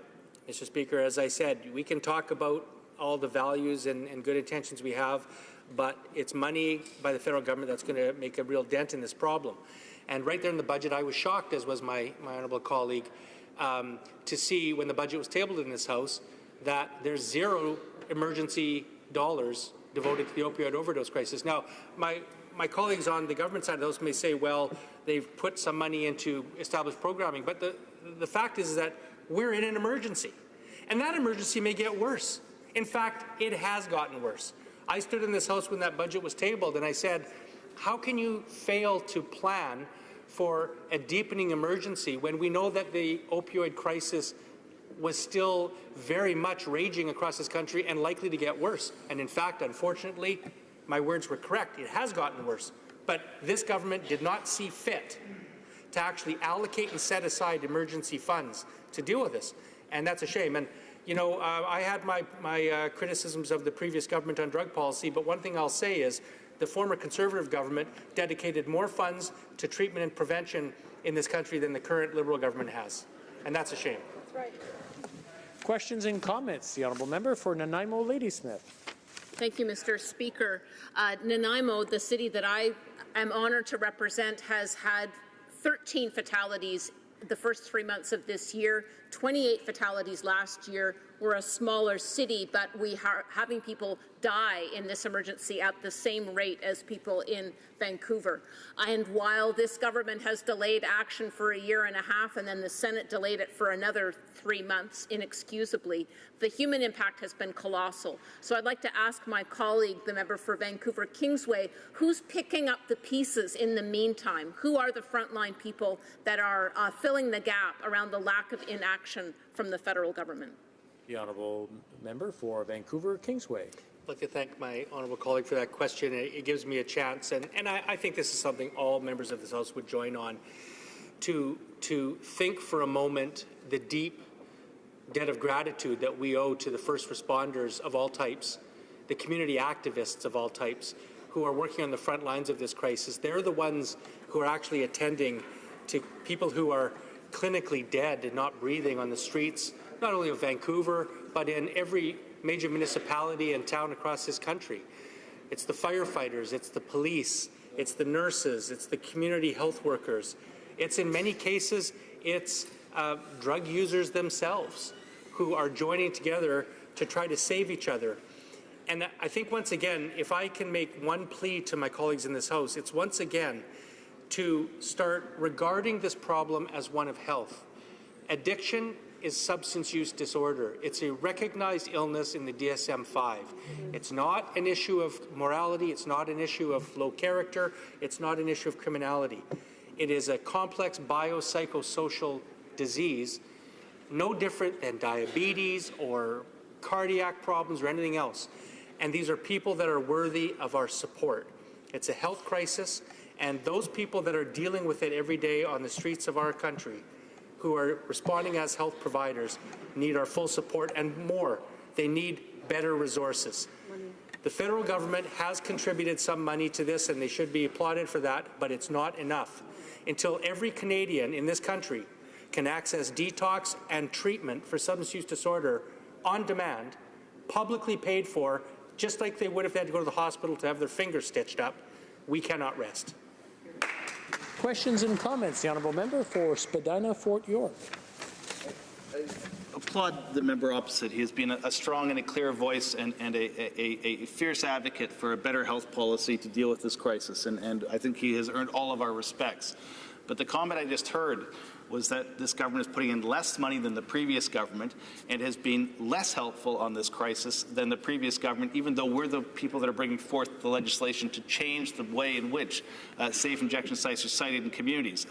Mr. Speaker, as I said, we can talk about all the values and good intentions we have, but it's money by the federal government that's going to make a real dent in this problem. And right there in the budget, I was shocked, as was my honourable colleague, to see when the budget was tabled in this House that there's zero emergency dollars devoted to the opioid overdose crisis. Now, my colleagues on the government side of the House may say, well, they've put some money into established programming, but the fact is that we're in an emergency. And that emergency may get worse. In fact, it has gotten worse. I stood in this House when that budget was tabled and I said, how can you fail to plan for a deepening emergency when we know that the opioid crisis was still very much raging across this country and likely to get worse? And in fact, unfortunately, my words were correct. It has gotten worse. But this government did not see fit to actually allocate and set aside emergency funds to deal with this. And that's a shame. And you know, I had my criticisms of the previous government on drug policy, but one thing I'll say is the former Conservative government dedicated more funds to treatment and prevention in this country than the current Liberal government has. And that's a shame.
That's right.
Questions and comments? The honourable member for Nanaimo Ladysmith.
Thank you, Mr. Speaker. Nanaimo, the city that I am honoured to represent, has had 13 fatalities the first 3 months of this year, 28 fatalities last year, we're a smaller city, but we are having people die in this emergency at the same rate as people in Vancouver. And while this government has delayed action for a year and a half, and then the Senate delayed it for another 3 months inexcusably, the human impact has been colossal. So I'd like to ask my colleague, the member for Vancouver Kingsway, who's picking up the pieces in the meantime? Who are the frontline people that are filling the gap around the lack of inaction from the federal government?
The honourable member for Vancouver Kingsway.
I'd like to thank my honourable colleague for that question. It gives me a chance, and I think this is something all members of this House would join on, to think for a moment the deep debt of gratitude that we owe to the first responders of all types, the community activists of all types, who are working on the front lines of this crisis. They're the ones who are actually attending to people who are clinically dead and not breathing on the streets, not only of Vancouver, but in every major municipality and town across this country. It's the firefighters, it's the police, it's the nurses, it's the community health workers. It's in many cases, it's drug users themselves who are joining together to try to save each other. And I think once again, if I can make one plea to my colleagues in this House, it's once again to start regarding this problem as one of health. Addiction is substance use disorder. It's a recognized illness in the DSM-5. It's not an issue of morality. It's not an issue of low character. It's not an issue of criminality. It is a complex biopsychosocial disease, no different than diabetes or cardiac problems or anything else. And these are people that are worthy of our support. It's a health crisis, and those people that are dealing with it every day on the streets of our country, who are responding as health providers, need our full support and more. They need better resources. The federal government has contributed some money to this, and they should be applauded for that, but it's not enough. Until every Canadian in this country can access detox and treatment for substance use disorder on demand, publicly paid for, just like they would if they had to go to the hospital to have their fingers stitched up, we cannot rest.
Questions and comments. The honourable member for Spadina, Fort York.
I applaud the member opposite. He has been a strong and a clear voice and a fierce advocate for a better health policy to deal with this crisis, and I think he has earned all of our respects. But the comment I just heard was that this government is putting in less money than the previous government and has been less helpful on this crisis than the previous government, even though we're the people that are bringing forth the legislation to change the way in which safe injection sites are sited in communities.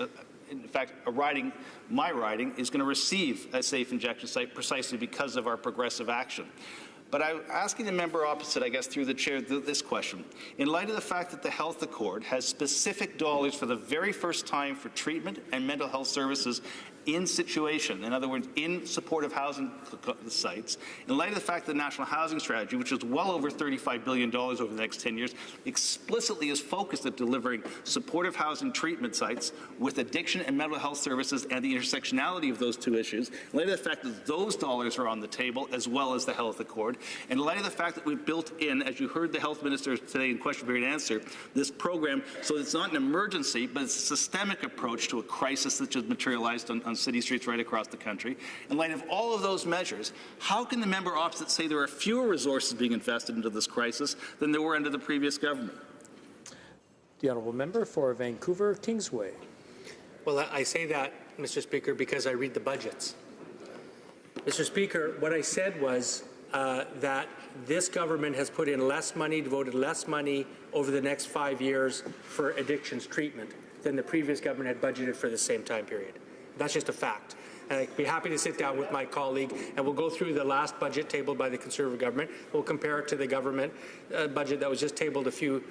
In fact, my riding is going to receive a safe injection site precisely because of our progressive action. But I'm asking the member opposite, I guess, through the chair, this question. In light of the fact that the Health Accord has specific dollars for the very first time for treatment and mental health services in situation, in other words, in supportive housing sites, in light of the fact that the National Housing Strategy, which is well over $35 billion over the next 10 years, explicitly is focused at delivering supportive housing treatment sites with addiction and mental health services and the intersectionality of those two issues, in light of the fact that those dollars are on the table as well as the Health Accord, and in light of the fact that we've built in, as you heard the health minister today in question period answer, this program so it's not an emergency, but it's a systemic approach to a crisis that just materialized on city streets right across the country. In light of all of those measures, how can the member opposite say there are fewer resources being invested into this crisis than there were under the previous government?
The honourable member for Vancouver Kingsway.
Well, I say that, Mr. Speaker, because I read the budgets. Mr. Speaker, what I said was that this government has put in less money, devoted less money over the next 5 years for addictions treatment than the previous government had budgeted for the same time period. That's just a fact. And I'd be happy to sit down with my colleague and we'll go through the last budget tabled by the Conservative government. We'll compare it to the government budget that was just tabled a few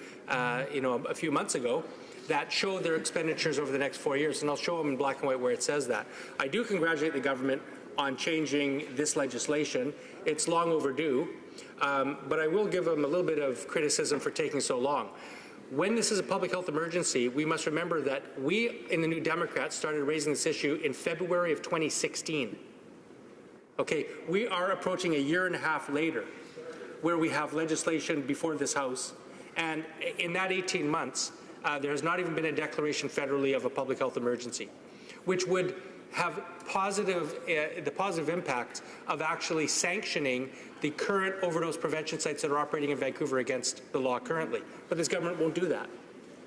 months ago that show their expenditures over the next 4 years. And I'll show them in black and white where it says that. I do congratulate the government on changing this legislation. It's long overdue, but I will give them a little bit of criticism for taking so long. When this is a public health emergency, we must remember that we in the New Democrats started raising this issue in February of 2016. Okay, we are approaching a year and a half later where we have legislation before this House, and in that 18 months, there has not even been a declaration federally of a public health emergency, which would have the positive impact of actually sanctioning the current overdose prevention sites that are operating in Vancouver against the law currently. But this government won't do that.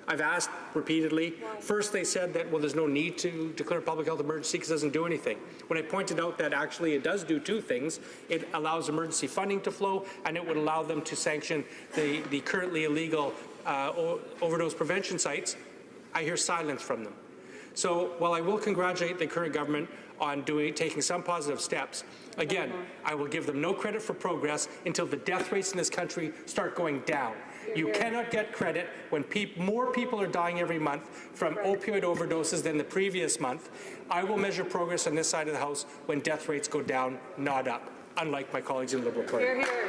I've asked repeatedly. First, they said that, well, there's no need to declare a public health emergency because it doesn't do anything. When I pointed out that actually it does do two things, it allows emergency funding to flow, and it would allow them to sanction the currently illegal overdose prevention sites, I hear silence from them. So while I will congratulate the current government on taking some positive steps, again, I will give them no credit for progress until the death rates in this country start going down. You cannot get credit when more people are dying every month from opioid overdoses than the previous month. I will measure progress on this side of the House when death rates go down, not up, unlike my colleagues in the Liberal Party.
Hear, hear.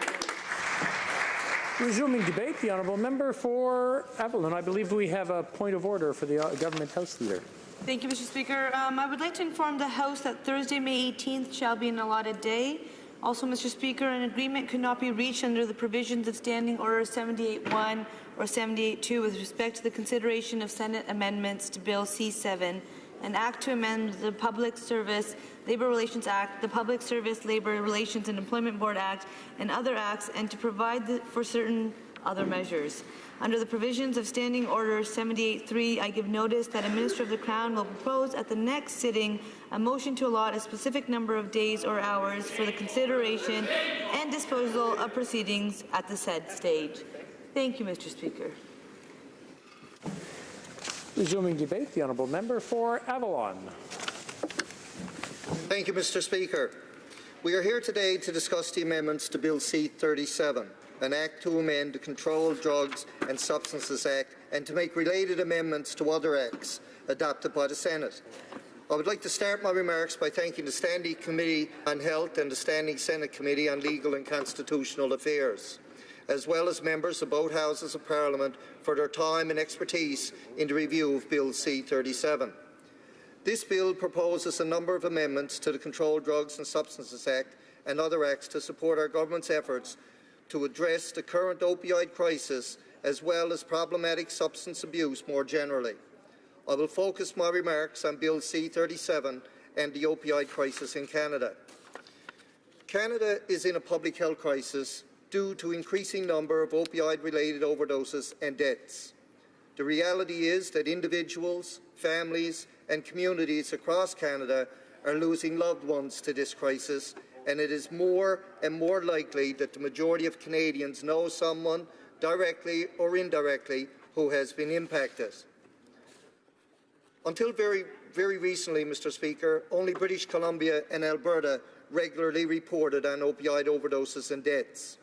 Resuming debate, the honourable member for Evelyn. I believe we have a point of order for the Government House Leader.
Thank you, Mr. Speaker. I would like to inform the House that Thursday, May 18th shall be an allotted day. Also, Mr. Speaker, an agreement could not be reached under the provisions of Standing Order 78.1 or 78.2 with respect to the consideration of Senate amendments to Bill C-7, an act to amend the Public Service Labor Relations Act, the Public Service Labor Relations and Employment Board Act, and other acts, and to provide for certain other measures. Under the provisions of Standing Order 78.3, I give notice that a Minister of the Crown will propose at the next sitting a motion to allot a specific number of days or hours for the consideration and disposal of proceedings at the said stage. Thank you, Mr. Speaker.
Resuming debate, the honourable member for Avalon.
Thank you, Mr. Speaker. We are here today to discuss the amendments to Bill C-37, an act to amend the Controlled Drugs and Substances Act and to make related amendments to other acts adopted by the Senate. I would like to start my remarks by thanking the Standing Committee on Health and the Standing Senate Committee on Legal and Constitutional Affairs, as well as members of both Houses of Parliament for their time and expertise in the review of Bill C-37. This bill proposes a number of amendments to the Controlled Drugs and Substances Act and other acts to support our government's efforts to address the current opioid crisis as well as problematic substance abuse more generally. I will focus my remarks on Bill C-37 and the opioid crisis in Canada. Canada is in a public health crisis due to increasing number of opioid-related overdoses and deaths. The reality is that individuals, families, and communities across Canada are losing loved ones to this crisis, and it is more and more likely that the majority of Canadians know someone, directly or indirectly, who has been impacted. Until very recently, Mr. Speaker, only British Columbia and Alberta regularly reported on opioid overdoses and deaths.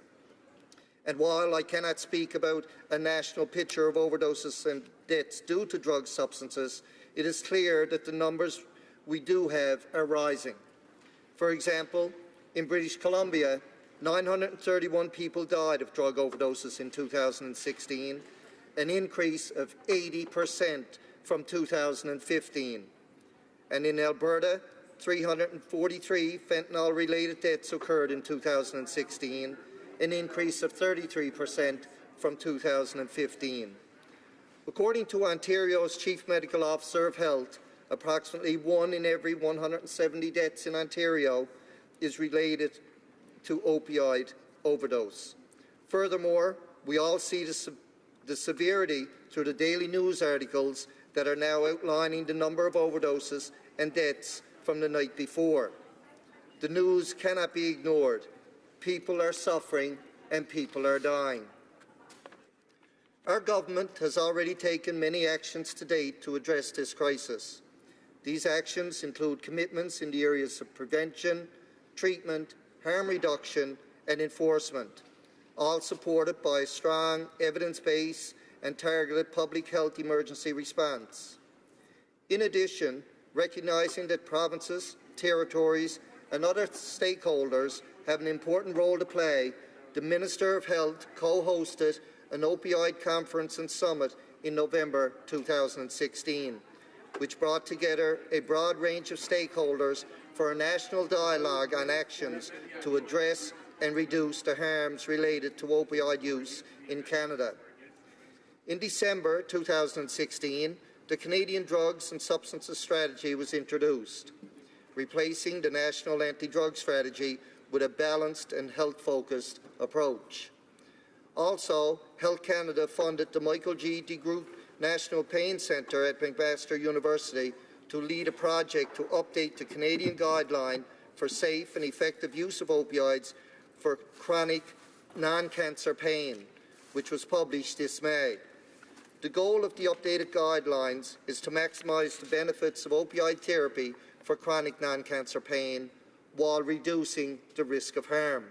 And while I cannot speak about a national picture of overdoses and deaths due to drug substances, it is clear that the numbers we do have are rising. For example, in British Columbia, 931 people died of drug overdoses in 2016, an increase of 80% from 2015. And in Alberta, 343 fentanyl-related deaths occurred in 2016, an increase of 33% from 2015. According to Ontario's Chief Medical Officer of Health, approximately 1 in every 170 deaths in Ontario is related to opioid overdose. Furthermore, we all see the severity through the daily news articles that are now outlining the number of overdoses and deaths from the night before. The news cannot be ignored. People are suffering and people are dying. Our government has already taken many actions to date to address this crisis. These actions include commitments in the areas of prevention, treatment, harm reduction and enforcement, all supported by a strong evidence-based and targeted public health emergency response. In addition, recognising that provinces, territories and other stakeholders have an important role to play, the Minister of Health co-hosted an opioid conference and summit in November 2016, which brought together a broad range of stakeholders for a national dialogue on actions to address and reduce the harms related to opioid use in Canada. In December 2016, the Canadian Drugs and Substances Strategy was introduced. replacing the national anti-drug strategy with a balanced and health-focused approach. Also, Health Canada funded the Michael G. de Groot National Pain Centre at McMaster University to lead a project to update the Canadian guideline for safe and effective use of opioids for chronic non-cancer pain, which was published this May. The goal of the updated guidelines is to maximise the benefits of opioid therapy for chronic non-cancer pain while reducing the risk of harm.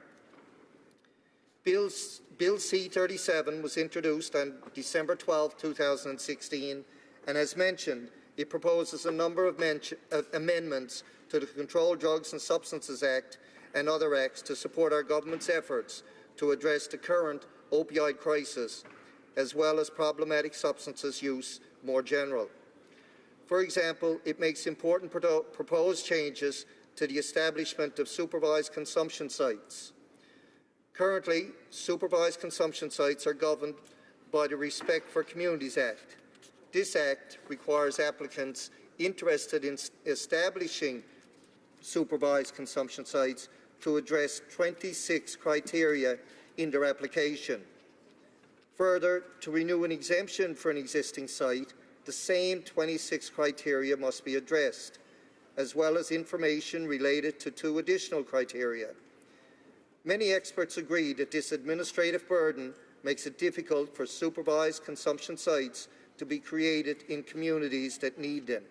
Bill C-37 was introduced on December 12, 2016, and as mentioned, it proposes a number of amendments to the Controlled Drugs and Substances Act and other acts to support our government's efforts to address the current opioid crisis, as well as problematic substances use more general. For example, it makes important proposed changes to the establishment of supervised consumption sites. Currently, supervised consumption sites are governed by the Respect for Communities Act. This Act requires applicants interested in establishing supervised consumption sites to address 26 criteria in their application. Further, to renew an exemption for an existing site, the same 26 criteria must be addressed, as well as information related to 2 additional criteria. Many experts agree that this administrative burden makes it difficult for supervised consumption sites to be created in communities that need them.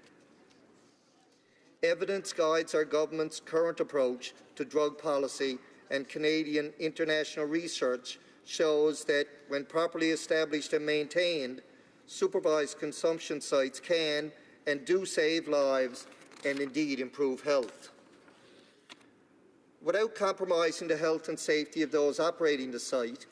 Evidence guides our government's current approach to drug policy, and Canadian international research shows that when properly established and maintained, supervised consumption sites can and do save lives and indeed improve health. Without compromising the health and safety of those operating the site,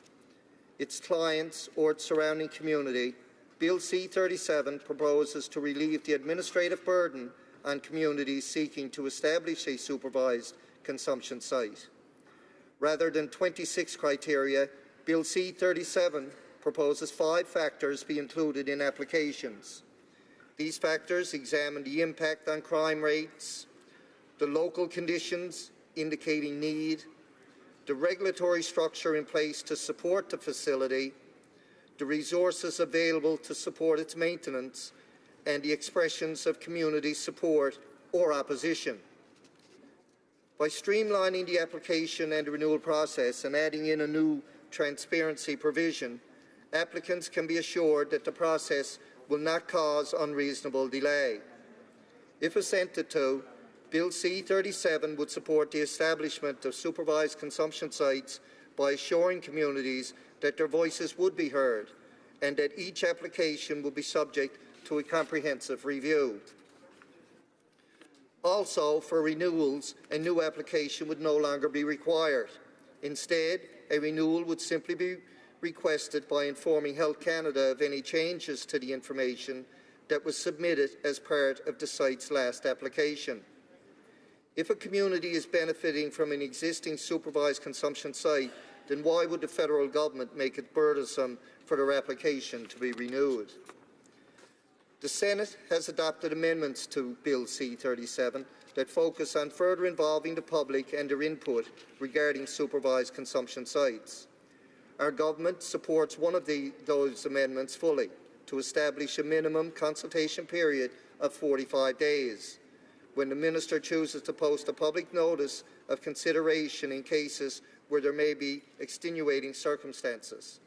its clients or its surrounding community, Bill C-37 proposes to relieve the administrative burden on communities seeking to establish a supervised consumption site. Rather than 26 criteria, Bill C-37 proposes 5 factors be included in applications. These factors examine the impact on crime rates, the local conditions indicating need, the regulatory structure in place to support the facility, the resources available to support its maintenance, and the expressions of community support or opposition. By streamlining the application and renewal process and adding in a new transparency provision, applicants can be assured that the process will not cause unreasonable delay. If assented to, Bill C-37 would support the establishment of supervised consumption sites by assuring communities that their voices would be heard and that each application will be subject to a comprehensive review. Also, for renewals, a new application would no longer be required. Instead, a renewal would simply be requested by informing Health Canada of any changes to the information that was submitted as part of the site's last application. If a community is benefiting from an existing supervised consumption site, then why would the federal government make it burdensome for their application to be renewed? The Senate has adopted amendments to Bill C-37 that focus on further involving the public and their input regarding supervised consumption sites. Our government supports one of those amendments fully, to establish a minimum consultation period of 45 days. When the minister chooses to post a public notice of consideration in cases where there may be extenuating circumstances.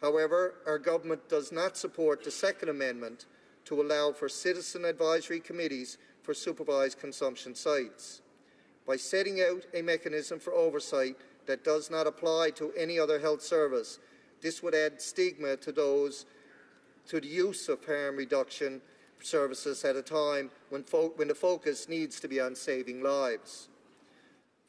However, our government does not support the second amendment to allow for citizen advisory committees for supervised consumption sites. By setting out a mechanism for oversight that does not apply to any other health service, this would add stigma to the use of harm reduction services at a time when the focus needs to be on saving lives.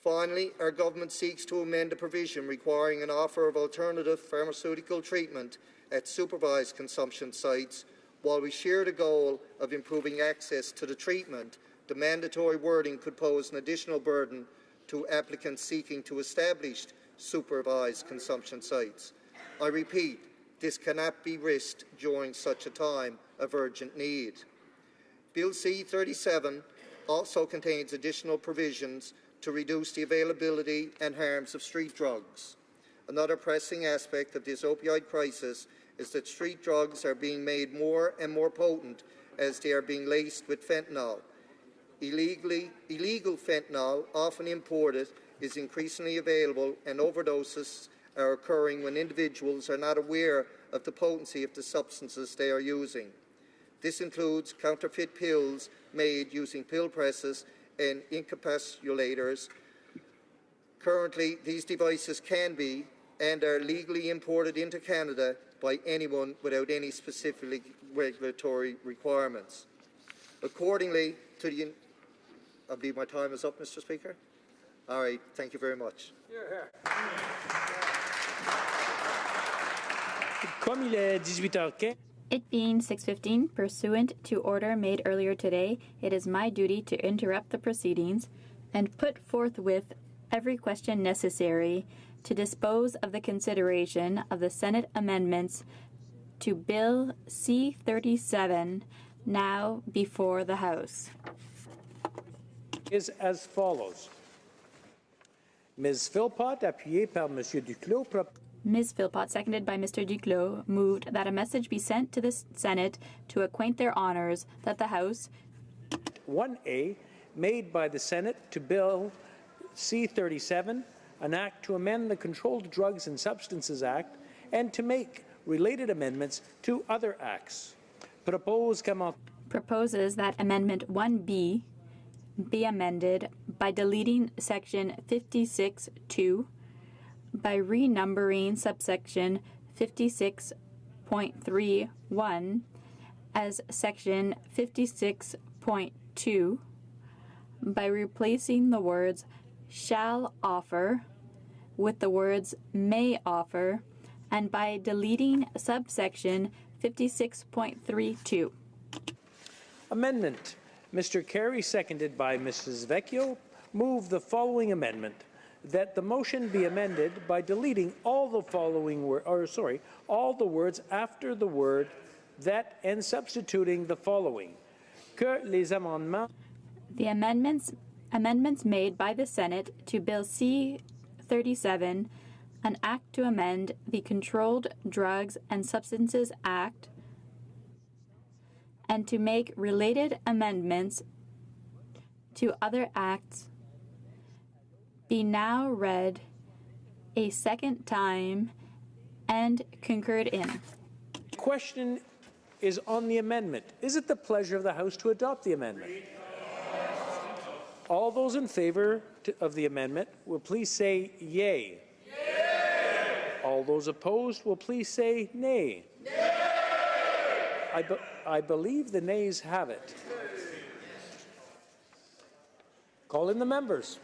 Finally, our government seeks to amend a provision requiring an offer of alternative pharmaceutical treatment at supervised consumption sites. While we share the goal of improving access to the treatment, the mandatory wording could pose an additional burden to applicants seeking to establish supervised consumption sites. I repeat, this cannot be risked during such a time of urgent need. Bill C-37 also contains additional provisions to reduce the availability and harms of street drugs. Another pressing aspect of this opioid crisis is that street drugs are being made more and more potent as they are being laced with fentanyl. Illegal fentanyl, often imported, is increasingly available, and overdoses are occurring when individuals are not aware of the potency of the substances they are using. This includes counterfeit pills made using pill presses and incapsulators. Currently, these devices can be and are legally imported into Canada by anyone without any specific regulatory requirements. Accordingly to the... I believe my time is up, Mr. Speaker. All right, thank you very much.
Comme il est 18h15.
It being 6:15, pursuant to order made earlier today, it is my duty to interrupt the proceedings and put forthwith every question necessary to dispose of the consideration of the Senate amendments to Bill C-37, now before the House.
Is as follows. Ms. Philpott, appuyée par M. Duclos,
Ms. Philpott, seconded by Mr. Duclos, moved that a message be sent to the Senate to acquaint their honors that the House
1A, made by the Senate to Bill C-37, an act to amend the Controlled Drugs and Substances Act and to make related amendments to other acts.
Proposes that Amendment 1B be amended by deleting Section 56.2, by renumbering subsection 56.31 as Section 56.2, by replacing the words shall offer with the words may offer, and by deleting subsection 56.32.
Amendment. Mr. Carey, seconded by Mrs. Vecchio, move the following amendment: that the motion be amended by deleting all the following all the words after the word that and substituting the following. Que les amendements.
The amendments made by the Senate to Bill C-37, an act to amend the Controlled Drugs and Substances Act, and to make related amendments to other acts, be now read a second time and concurred in.
The question is on the amendment. Is it the pleasure of the House to adopt the amendment? All those in favor of the amendment will please say yay. Yay. All those opposed will please say nay. Nay. I believe the nays have it. Call in the members.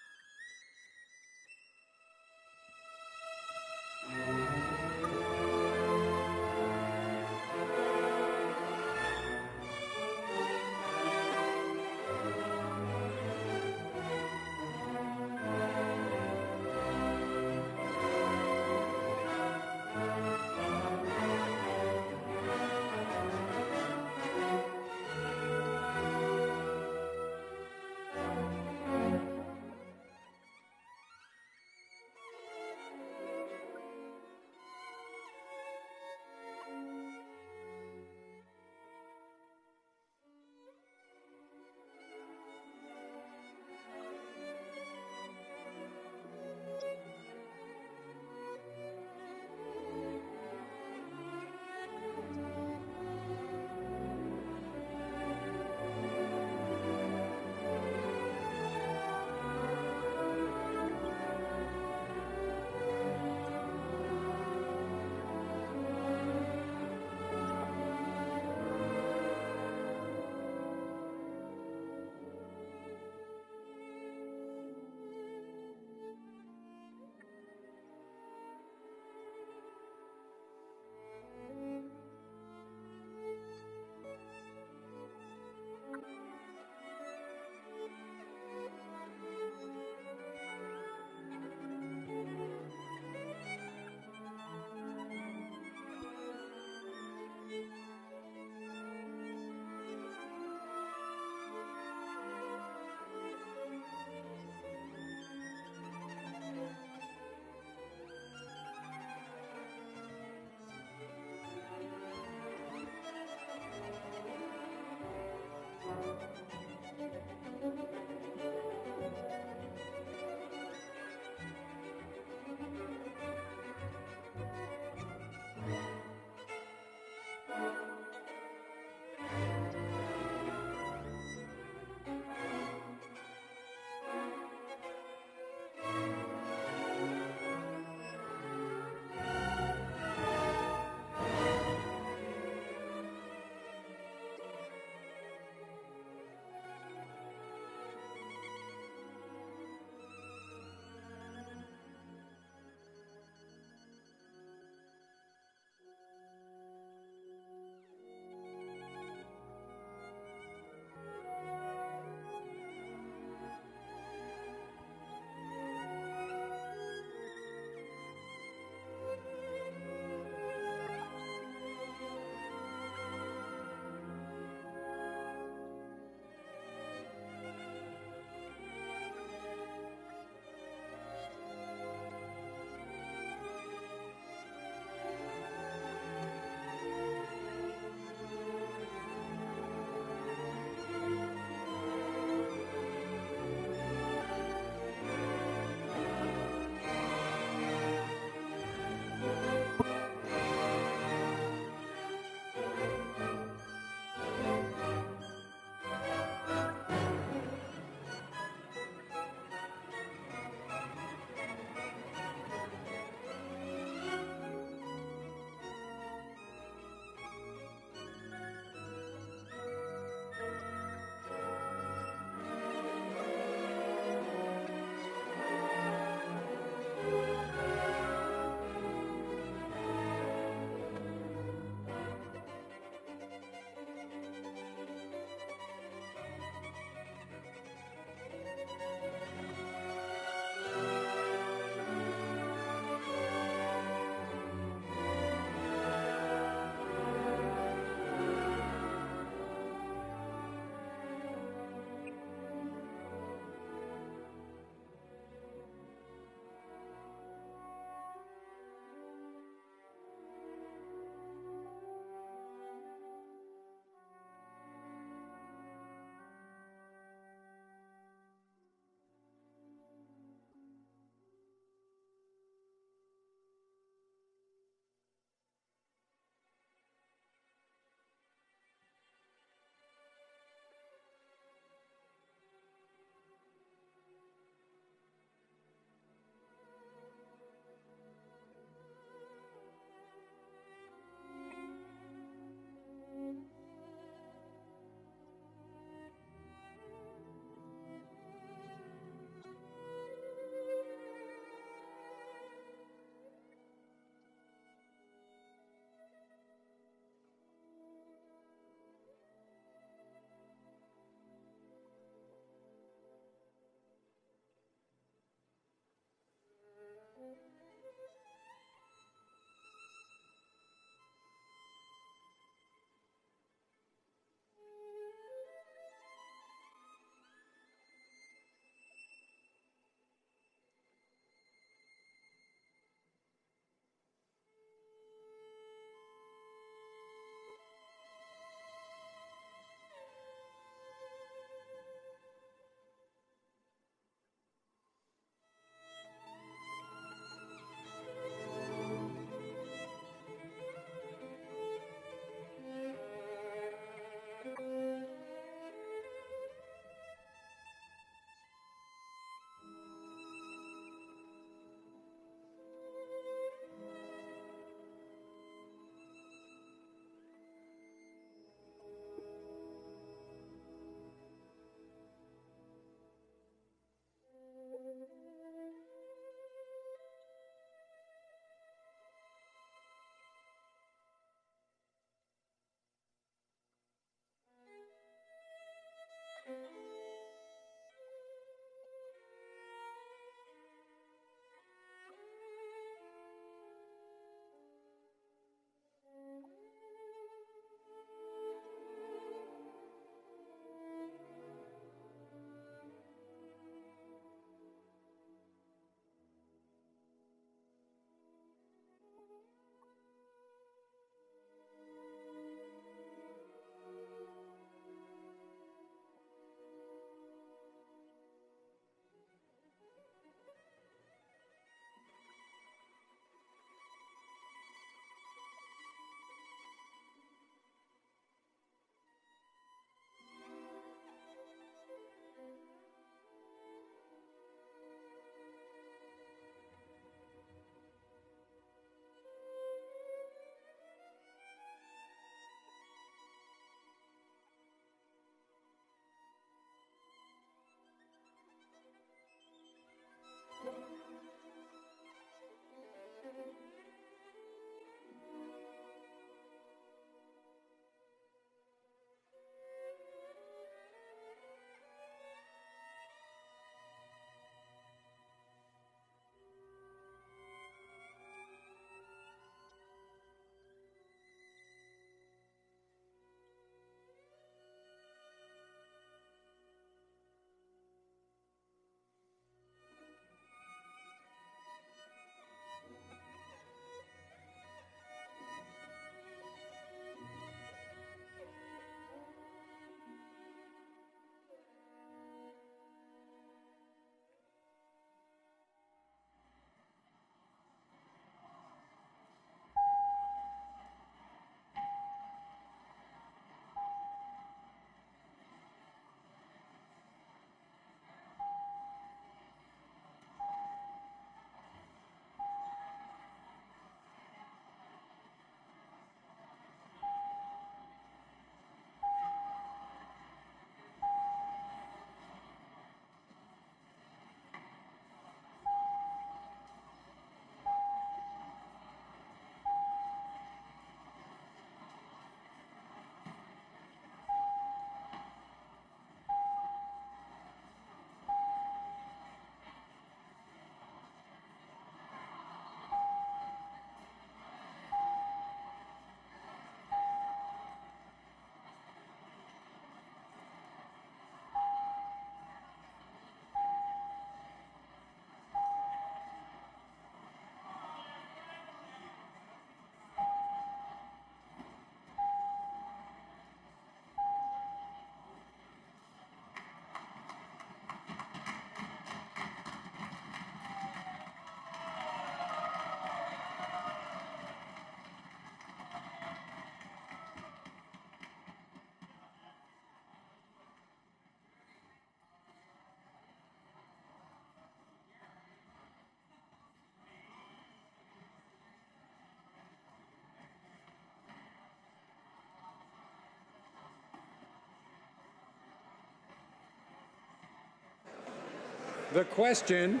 The question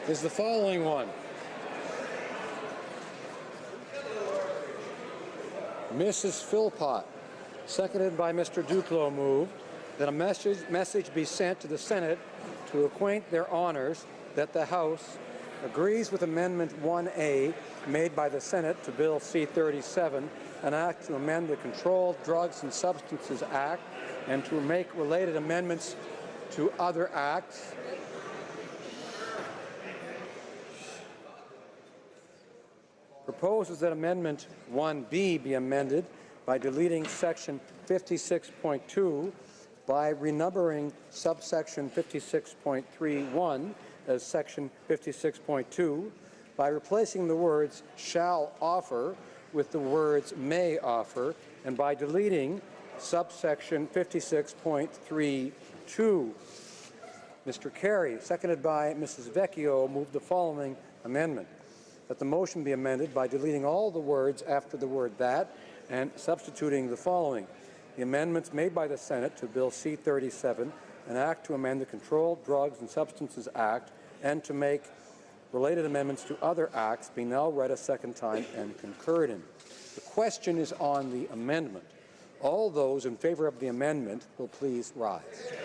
is the following one. Mrs. Philpott, seconded by Mr. Duclos, moved that a message be sent to the Senate to acquaint their honors that the House agrees with Amendment 1A made by the Senate to Bill C-37, an act to amend the Controlled Drugs and Substances Act and to make related amendments to other acts. Proposes that Amendment 1B be amended by deleting Section 56.2 by renumbering subsection 56.31 as Section 56.2, by replacing the words shall offer with the words may offer, and by deleting subsection 56.32. Mr. Carey, seconded by Mrs. Vecchio, moved the following amendment: that the motion be amended by deleting all the words after the word that and substituting the following: the amendments made by the Senate to Bill C-37, an act to amend the Controlled Drugs and Substances Act and to make related amendments to other acts, be now read a second time and concurred in. The question is on the amendment. All those in favor of the amendment will please rise.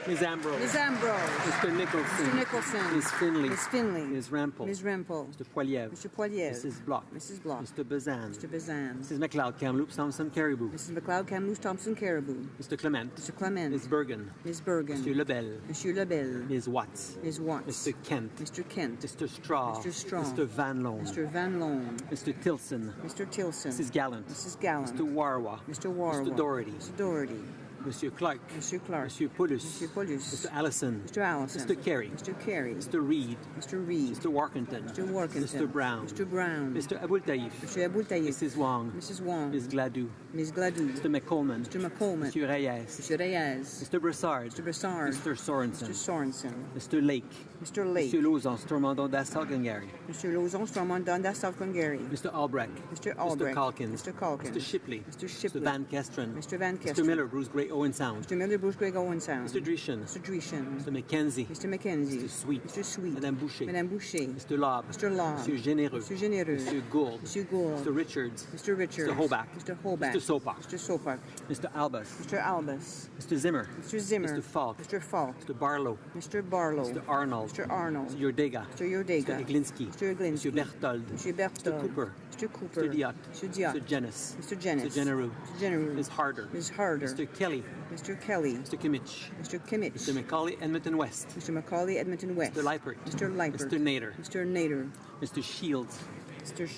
Ms. Ambrose.
Ms. Ambrose.
Mr. Nicholson.
Mr. Nicholson.
Ms. Finley.
Ms. Finley.
Ms. Rempel.
Ms. Rempel.
Mr. Poilievre.
Mr. Poilievre.
Mrs. Block.
Mrs. Block.
Mr. Bazan.
Mr. Bazan.
Mrs. McLeod, Kamloops, Thompson, Caribou.
Mrs. McLeod, Kamloops, Thompson, Caribou.
Mr. Clement.
Mr. Clement.
Ms. Bergen.
Ms. Bergen.
Monsieur Lebel.
Monsieur Lebel.
Ms. Watts.
Ms. Watts.
Mr. Kent.
Mr. Kent.
Mr. Straw.
Mr. Straw.
Mr. Van Loan.
Mr. Van Loan.
Mr. Tilson.
Mr. Tilson.
Mrs. Gallant.
Mrs. Gallant.
Mr. Warwa.
Mr. Warwa.
Mr. Doherty.
Mr. Doherty.
Monsieur Clark.
Monsieur Clark.
Monsieur Paulus.
Monsieur Paulus.
Mr. Allison.
Mr. Allison.
Mr. Carey.
Mr. Carey.
Mr. Reid.
Mr. Reid.
Mr. Workington.
Mr. Workington.
Mr. Brown.
Mr. Brown.
Mr. Aboultaïf.
Mr. Aboultaïf.
Mrs. Wong.
Mrs. Wong.
Ms. Gladue.
Ms. Gladue.
Mr. McColeman.
Mr. McColeman.
Mr. Reyes.
Mr. Reyes.
Mr. Broussard.
Mr. Broussard.
Mr. Sorensen.
Mr. Sorensen.
Mr. Lake.
Mr. Lake.
Mr. Lauzon, Stormont, Dassel-Gungary.
Mr. Lauzon, Stormont, Dundas, South Gungary.
Mr. Albrecht.
Mr. Albrecht.
Mr. Calkins.
Mr. Calkins.
Mr. Shipley.
Mr. Shipley.
Mr. Van Kesteren.
Mr. Van Kesteren.
Mr. Miller, Bruce Gray, Owen Sound.
Mr. Miller, Bruce Gregg, Owen Sound.
Mr. Dreeshen.
Mr. Dreeshen.
Mr. McKenzie.
Mr. McKenzie.
Mr. Sweet.
Mr. Sweet.
Madame Boucher.
Madame Boucher.
Mr. Lobb.
Mr. Lobb.
Monsieur Généreux.
Mr. Généreux.
Monsieur Gould.
Monsieur Gould.
Mr. Richards.
Mr. Richards.
Mr. Hoback.
Mr. Hoback.
Mr. Sopak.
Mr. Sopak.
Mr. Albus.
Mr. Albus.
Mr. Zimmer.
Mr. Zimmer.
Mr. Falk.
Mr. Falk.
Mr. Barlow.
Mr. Barlow.
Mr. Arnold.
Mr. Arnold.
Mr. Yordega.
Mr. Yordega.
Mr. Iglinski.
Mr. Iglinski.
Mr. Berthold.
Mr. Berthold.
Mr. Cooper.
Mr. Cooper.
Mr. Diot.
Mr. Diot.
Mr. Jenis.
Mr. Jenis.
Mr. Genereux.
Mr. Genereux.
Ms. Harder.
Ms. Harder.
Mr. Kelly.
Mr. Kelly.
Mr. Kimmich.
Mr. Kimmich.
Mr. Macaulay, Edmonton West.
Mr. Macaulay, Edmonton West.
Mr. Leipert.
Mr. Leipert.
Mr. Nader.
Mr. Nader.
Mr. Shields.
Mr.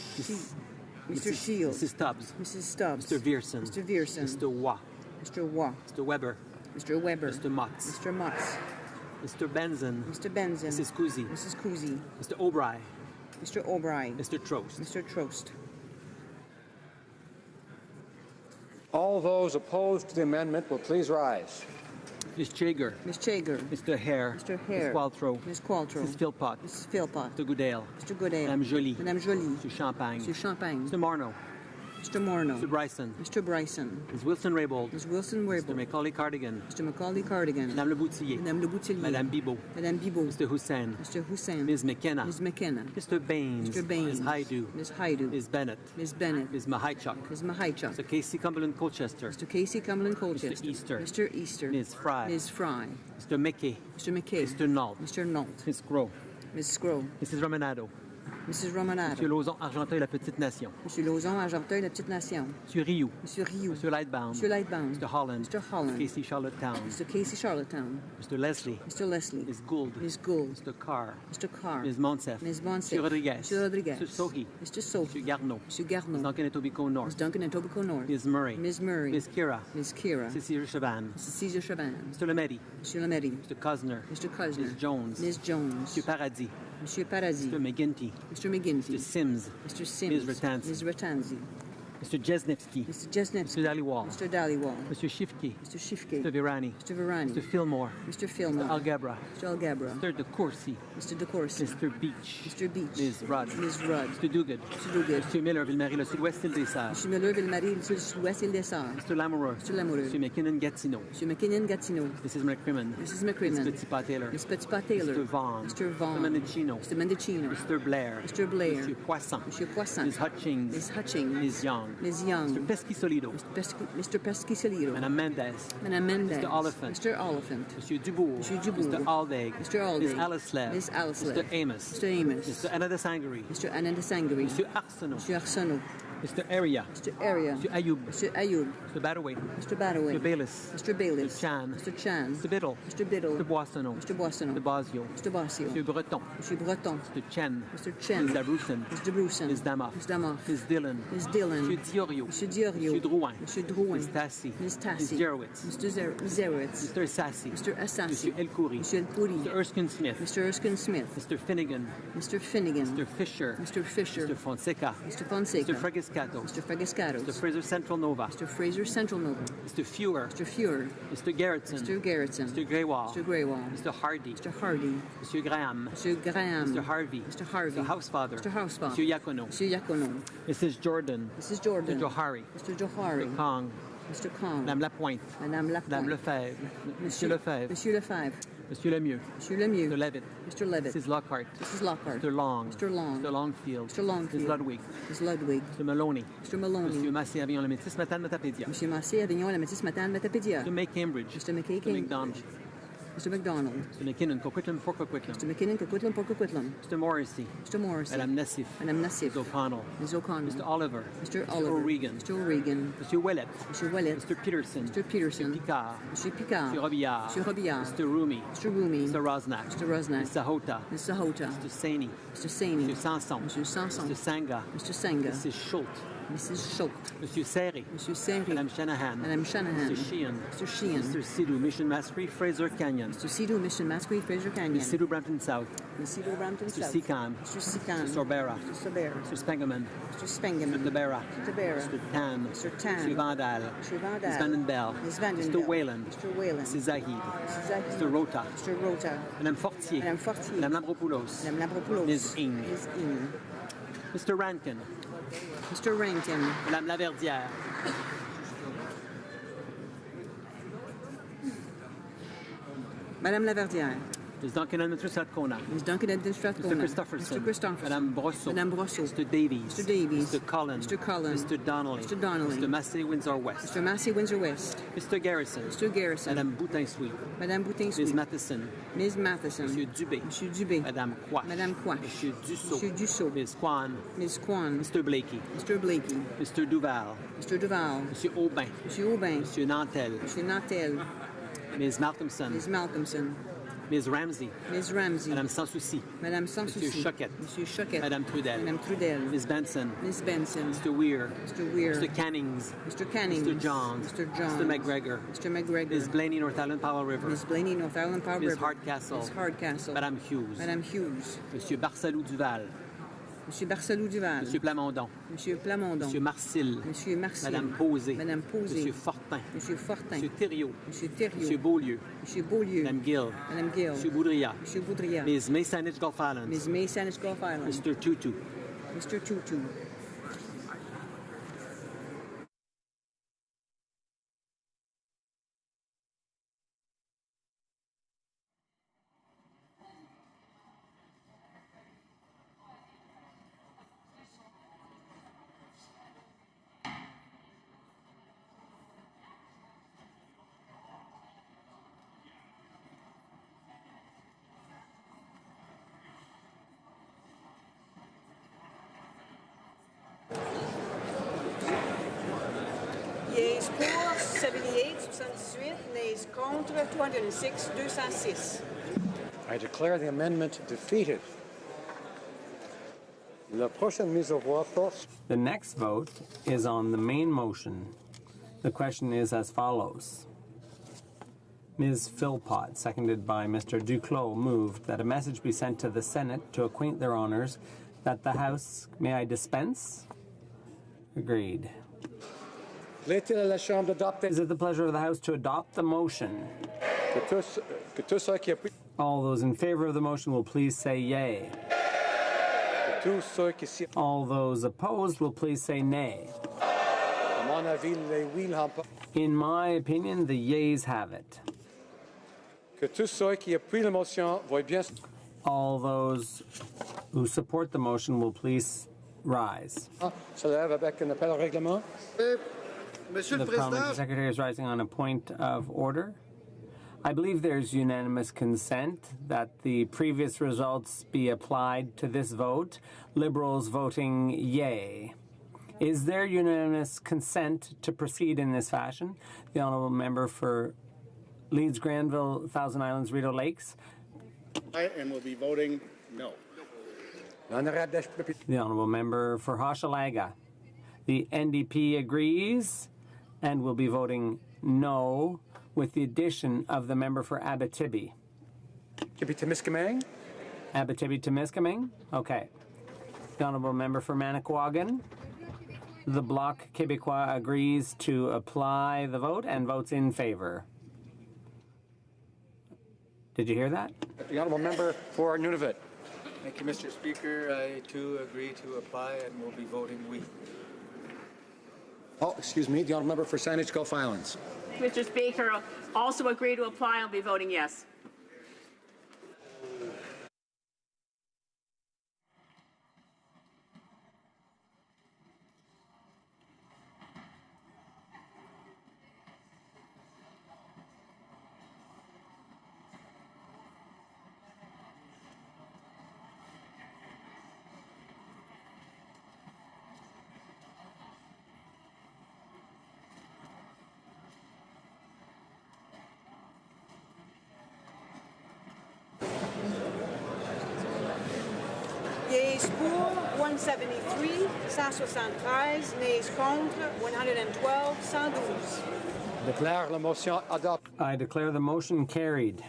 Mr. Shields.
Mrs. Stubbs.
Mrs. Stubbs.
Mr. Vierson.
Mr. Vierson.
Mr. Waugh.
Mr. Waugh.
Mr. Weber.
Mr. Weber.
Mr. Motz.
Mr. Motz.
Mr. Benson.
Mr. Benson.
Mrs. Cousy.
Mrs. Cousy.
Mr. O'Brien.
Mr. O'Brien.
Mr. Trost.
Mr. Trost.
All those opposed to the amendment will please rise.
Ms. Chager.
Ms. Chager.
Mr. Hare.
Mr. Hare.
Ms. Qualtrough.
Ms. Qualtrough.
Mrs. Philpott.
Mrs. Philpott.
Mr. Goodale.
Mr. Goodale.
Madame Joly.
Madame Joly.
Mr. Champagne.
Mr. Champagne.
Mr. Morneau.
Mr. Morneau.
Mr. Bryson.
Mr. Bryson.
Ms. Wilson-Raybould.
Ms. Wilson-Raybould.
Mr. Macaulay Cardigan.
Mr. Macaulay Cardigan.
Madame Le Boutillier.
Madame Le Boutillier.
Madame Bibot.
Madame Bibot.
Mr. Hussein.
Mr. Hussein.
Ms. McKenna.
Ms. McKenna.
Mr. Baines.
Mr. Baines.
Ms. Haidu.
Ms. Haidu.
Ms. Bennett.
Ms. Bennett.
Ms. Mahaichuk.
Ms. Mahaichuk.
Mr. Casey Cumberland Colchester.
Mr. Casey Cumberland Colchester.
Mr. Easter.
Mr. Easter.
Ms. Fry.
Ms. Fry.
Mr. McKay.
Mr. McKay.
Mr. Nault.
Mr. Nault.
Ms. Scrow.
Ms. Scrow.
Mrs. Romanado.
Mrs. Romanado.
Monsieur Lauzon, Argenteuil, la Petite Nation.
Monsieur Lauzon, Argenteuil, la Petite Nation.
Monsieur Rioux.
Monsieur Rioux.
Monsieur Lightbound.
Monsieur Lightbound.
Mr. Holland.
Mr. Holland.
Casey Charlottetown.
Mr. Casey Charlottetown.
Mr. Leslie.
Mr. Leslie.
Ms. Gould.
Ms. Gould.
Mr. Carr.
Mr. Carr.
Ms. Monsef.
Ms. Monsef.
Monsieur Rodriguez.
Monsieur Rodriguez.
Mr. Sohi.
Mr. Sohi.
Mr. Garneau.
Mr. Garneau.
Ms. Duncan and Etobicoke North.
Ms. Duncan and Etobicoke North.
Ms. Murray.
Ms. Murray.
Ms. Kira.
Ms. Kira.
Cecilia Chaban.
Mrs. Caesar Chaban.
Mr. Lemedi.
Monsieur Lemedi.
Mr. Cosner.
Mr. Cosner.
Ms. Jones.
Ms. Jones.
Monsieur Paradis.
Monsieur Paradis.
Mr. McGinty.
Mr. McGinty.
Mr. Sims.
Mr. Sims.
Ms. Ratanzi.
Ms. Ratanzi.
Mr. Jesnevsky.
Mr. Jesnevsky.
Mr. Dhaliwal.
Mr. Dhaliwal.
Mr. Shifke.
Mr. Shifke.
Mr. Virani.
Mr. Virani.
Mr. Fillmore.
Mr. Fillmore.
Mr. Algebra.
Mr. Algebra.
Mr. De Courcy.
Mr. De Courcy.
Mr. Beach.
Mr. Beach.
Ms. Rudd.
Ms. Rudd.
Mr. Duguid.
Mr. Duguid.
Mr. Miller, Ville-Marie, le Sud-Ouest, Île des Sœurs.
Mr. Miller, Ville-Marie, le Sud-Ouest, Île des Sœurs.
Mr. Lamoureux.
Mr. Lamoureux.
Mr. McKinnon, Gatineau.
Mr. McKinnon, Gatineau.
Mrs. McCrimmon.
Mrs. McCrimmon.
Ms. Petitpas Taylor.
Ms. Petitpas Taylor.
Mr. Vaughn.
Mr. Vaughn.
Mr. Mendicino.
Mr. Mendicino.
Mr. Blair.
Mr. Blair.
Mr. Poisson.
Mr. Poisson.
Ms. Hutchings.
Ms. Hutchings.
Ms. Young.
Ms. Young.
Mr. Pesky-Solido.
Mr. Pesky-Solido.
Madame Mendez.
Madame Mendez.
Mr. Oliphant.
Mr. Oliphant.
Monsieur Dubourg.
Monsieur Dubourg.
Mr. Aldag.
Mr. Aldag.
Ms. Alislev.
Ms. Alislev.
Mr. Amos.
Mr. Amos.
Mr. Anna de Sangari.
Mr. Anna de Sangari.
Monsieur Arsenault.
Mr. Arsenault.
Mr. Area.
Mr. Area.
Mr. Ayoub.
Mr. Ayoub.
Mr. Badaway.
Mr. Badaway.
Mr. Bayliss.
Mr. Bayliss.
Mr. Chan.
Mr. Chan.
Mr. Biddle.
Mr. Biddle.
Mr. Boissonneau.
Mr. Boissonneau.
Mr. Basio.
Mr. Basio.
Mr. Breton.
Mr. Breton.
Mr. Chen.
Mr. Chen.
Ms. Dabroussen.
Mr. Bruson.
Ms. Damoff.
Ms. Damoff.
Ms. Dillon.
Ms. Dillon.
Mr. Diorio.
Mr. Diorio.
Mr. Drouin.
Mr. Drouin.
Ms. Tassi.
Ms. Tassi.
Ms. Zerowitz.
Mr. Zerowitz.
Mr. Sassi.
Mr. Assassi.
Mr. El Khoury.
Mr. El Khoury.
Mr. Erskine Smith.
Mr. Erskine Smith.
Mr. Finnegan.
Mr. Finnegan.
Mr. Fisher.
Mr. Fisher.
Mr. Fonseca.
Mr. Fonseca.
Mr. Fregiscato.
Mr. Fregiscato.
Mr. Fraser Central Nova.
Mr. Fraser Central Nova.
Mr. Fewer.
Mr. Fewer.
Mr. Garrettson.
Mr. Garrettson.
Mr. Greywall.
Mr. Greywall.
Mr. Hardy.
Mr. Hardy.
Mr. Graham.
Mr. Graham.
Mr. Harvey.
Mr. Harvey.
Mr. Housefather.
Mr. Housefather.
Mr. Yacono.
Mr. Yacono.
Mrs. Jordan.
Mrs. Jordan.
Mr. Johari.
Mr. Johari.
Mr. Kong.
Mr. Kong.
Madame Lapointe.
Madame Lapointe.
Madame Lefebvre. Monsieur Lefebvre.
Monsieur Lefebvre.
Monsieur Lemieux.
Monsieur Lemieux.
Mr. Levitt.
Mr. Levitt.
Mrs. Lockhart.
Mrs. Lockhart.
Mr. Long.
Mr. Long.
Mr. Longfield.
Mr. Longfield.
Mrs. Ludwig.
Mrs. Ludwig.
Mr. Maloney.
Mr. Maloney.
Monsieur Massé Avignon le Métis Matin Matapédia.
Monsieur Massé Avignon la Métis Matin Matapédia.
Mr. May Cambridge.
Mr. McKay
Mr. McDonald.
Mr. McDonald.
Mr. McKinnon, Coquitlam, Fort Coquitlam.
Mr. McKinnon, Coquitlam, Port Coquitlam.
Mr. Morrissey.
Mr. Morrissey.
Madame Nassif.
Madame Nassif.
Mr. O'Connell.
Ms. O'Connell.
Mr. Oliver.
Mr. Oliver.
O'Regan.
Mr. O'Regan.
Mr. Ouellet.
Mr. Ouellet.
Mr. Peterson.
Mr. Peterson.
Mr. Picard.
Mr. Picard.
Mr. Robillard.
Mr. Robillard.
Mr. Rumi.
Mr. Rumi.
Mr. Rosnack.
Mr. Rosnack.
Mr. Sahota.
Ms. Sahota.
Mr. Saini.
Mr. Saini.
Mr. Sanson.
Mr. Sanson.
Mr. Sanga.
Mr. Sanga.
Mrs. Schultz.
Mrs. Schultz.
Monsieur Serry.
Monsieur Serry.
Madame Shanahan.
Madame Shanahan.
Mr. Sheehan.
Mr. Sheehan.
Mr. Sidhu, Mission Mastery, Fraser Canyon.
Mr. Sidhu, Mission Masquerade, Fraser Canyon.
Ms. Sidhu, Brampton South.
Ms. Sidhu, Brampton
Mr.
South.
Seacon.
Mr. Seacon.
Mr. Sorbera.
Mr. Sorbera.
Mr. Spengeman.
Mr. Spengeman.
Mr. Tabera.
Mr. Tabera.
Mr. Tan.
Mr. Tan.
Mr. Vandal.
Mr. Vandal.
Ms. Vandenbell.
Ms. Vandenbell.
Mr. Whalen.
Mr. Whalen.
Mrs. Zahid.
Mrs. Zahid.
Mr. Rota.
Mr. Rota.
Madame Fortier.
Madame Fortier.
Madame Labropoulos.
Madame Labropoulos.
Ms. Ing.
Ms. Ing.
Mr. Rankin.
Mr. Rankin.
Madame Laverdière.
Madame Laverdière.
Ms. Duncan and Mr. Strathcona.
Ms. Duncan and Strathcona.
Mr. Christopherson.
Mr. Christopherson.
Madame Brosseau.
Madame Brosseau.
Mr. Davies.
Mr. Davies.
Mr. Cullen.
Mr. Cullen.
Mr. Donnelly.
Mr. Donnelly.
Mr. Massey, Windsor West.
Mr. Massey, Windsor West.
Mr. Garrison.
Mr. Garrison.
Madame Boutin-Sweet.
Madame Boutin-Sweet.
Ms. Matheson.
Ms. Matheson.
Monsieur Dubé.
Monsieur Dubé.
Madame Quash.
Madame Quash.
Monsieur Dussault.
Monsieur Dussault.
Ms. Kwan.
Ms. Kwan.
Mr. Blakey.
Mr. Blakey.
Mr. Duval.
Mr. Duval.
Monsieur Aubin.
Monsieur Aubin.
Monsieur Nantel.
Monsieur Nantel.
Ms. Malcolmson.
Ms. Malcolmson.
Ms. Ramsey.
Ms. Ramsey.
Madame Sanssouci.
Madame Sanssouci.
Monsieur Choquette.
Monsieur Choquette.
Madame Trudel.
Madame Trudel.
Ms. Benson.
Ms. Benson.
Mr. Weir.
Mr. Weir.
Mr. Cannings.
Mr. Cannings.
Mr. Johns.
Mr. Johns.
Mr. McGregor.
Mr. McGregor.
Ms. Blaney, North Island, Powell River.
Ms. Blaney, North Island, Powell
Ms.
River.
Hardcastle.
Ms. Hardcastle.
Madame Hughes.
Madame Hughes.
Monsieur Barcelou Duval.
Monsieur Barcelou Duval.
Monsieur Plamondon.
Monsieur Plamondon.
Monsieur Marcil.
Monsieur Marcil.
Madame Posé.
Madame Posé.
Monsieur Fortin.
Monsieur Fortin.
Monsieur Thériault.
Monsieur Thériault.
Monsieur Beaulieu.
Monsieur Beaulieu.
Madame Gill.
Madame Gill.
Monsieur Boudria.
Monsieur Boudria.
Ms. May Saanich Gulf Islands.
Ms. May Saanich Gulf Islands.
Mr. Tutu.
Mr. Tutu. Yeas pour 78, 78, nays contre 206, 206.
I declare the amendment defeated. La prochaine mise au voix porte.
The next vote is on the main motion. The question is as follows. Ms. Philpott, seconded by Mr. Duclos, moved that a message be sent to the Senate to acquaint their honors that the House, may I dispense? Agreed.
Plaît-il à la Chambre d'adopter?
Is it the pleasure of the House to adopt the motion?
Que tous ceux qui appuient.
All those in favor of the motion will please say yay.
Que tous ceux qui s'y.
All those opposed will please say nay.
À mon avis, les oui l'emportent.
In my opinion, the yeas have it.
Que tous ceux qui appuient la motion veuillent bien.
All those who support the motion will please rise.
Se lève avec un appel au règlement.
The Parliamentary Secretary is rising on a point of order. I believe there's unanimous consent that the previous results be applied to this vote. Liberals voting yay. Is there unanimous consent to proceed in this fashion? The Honourable Member for Leeds, Granville, Thousand Islands, Rideau Lakes.
And will be voting no.
The Honourable Member for Hochelaga. The NDP agrees and will be voting no, with the addition of the member for Abitibi.
Abitibi-Témiscamingue?
Abitibi-Témiscamingue? Okay. The Honourable Member for Manicouagan. The Bloc Québécois agrees to apply the vote and votes in favour. Did you hear that?
The Honourable Member for Nunavut.
Thank you, Mr. Speaker. I too agree to apply and will be voting oui.
Oh, excuse me, the Honourable Member for Saanich Gulf Islands.
Mr. Speaker, also agree to apply. I'll be voting yes.
Yeas pour 173, 173, nays contre 112, 112.
Déclare la motion adoptée.
I declare the motion carried.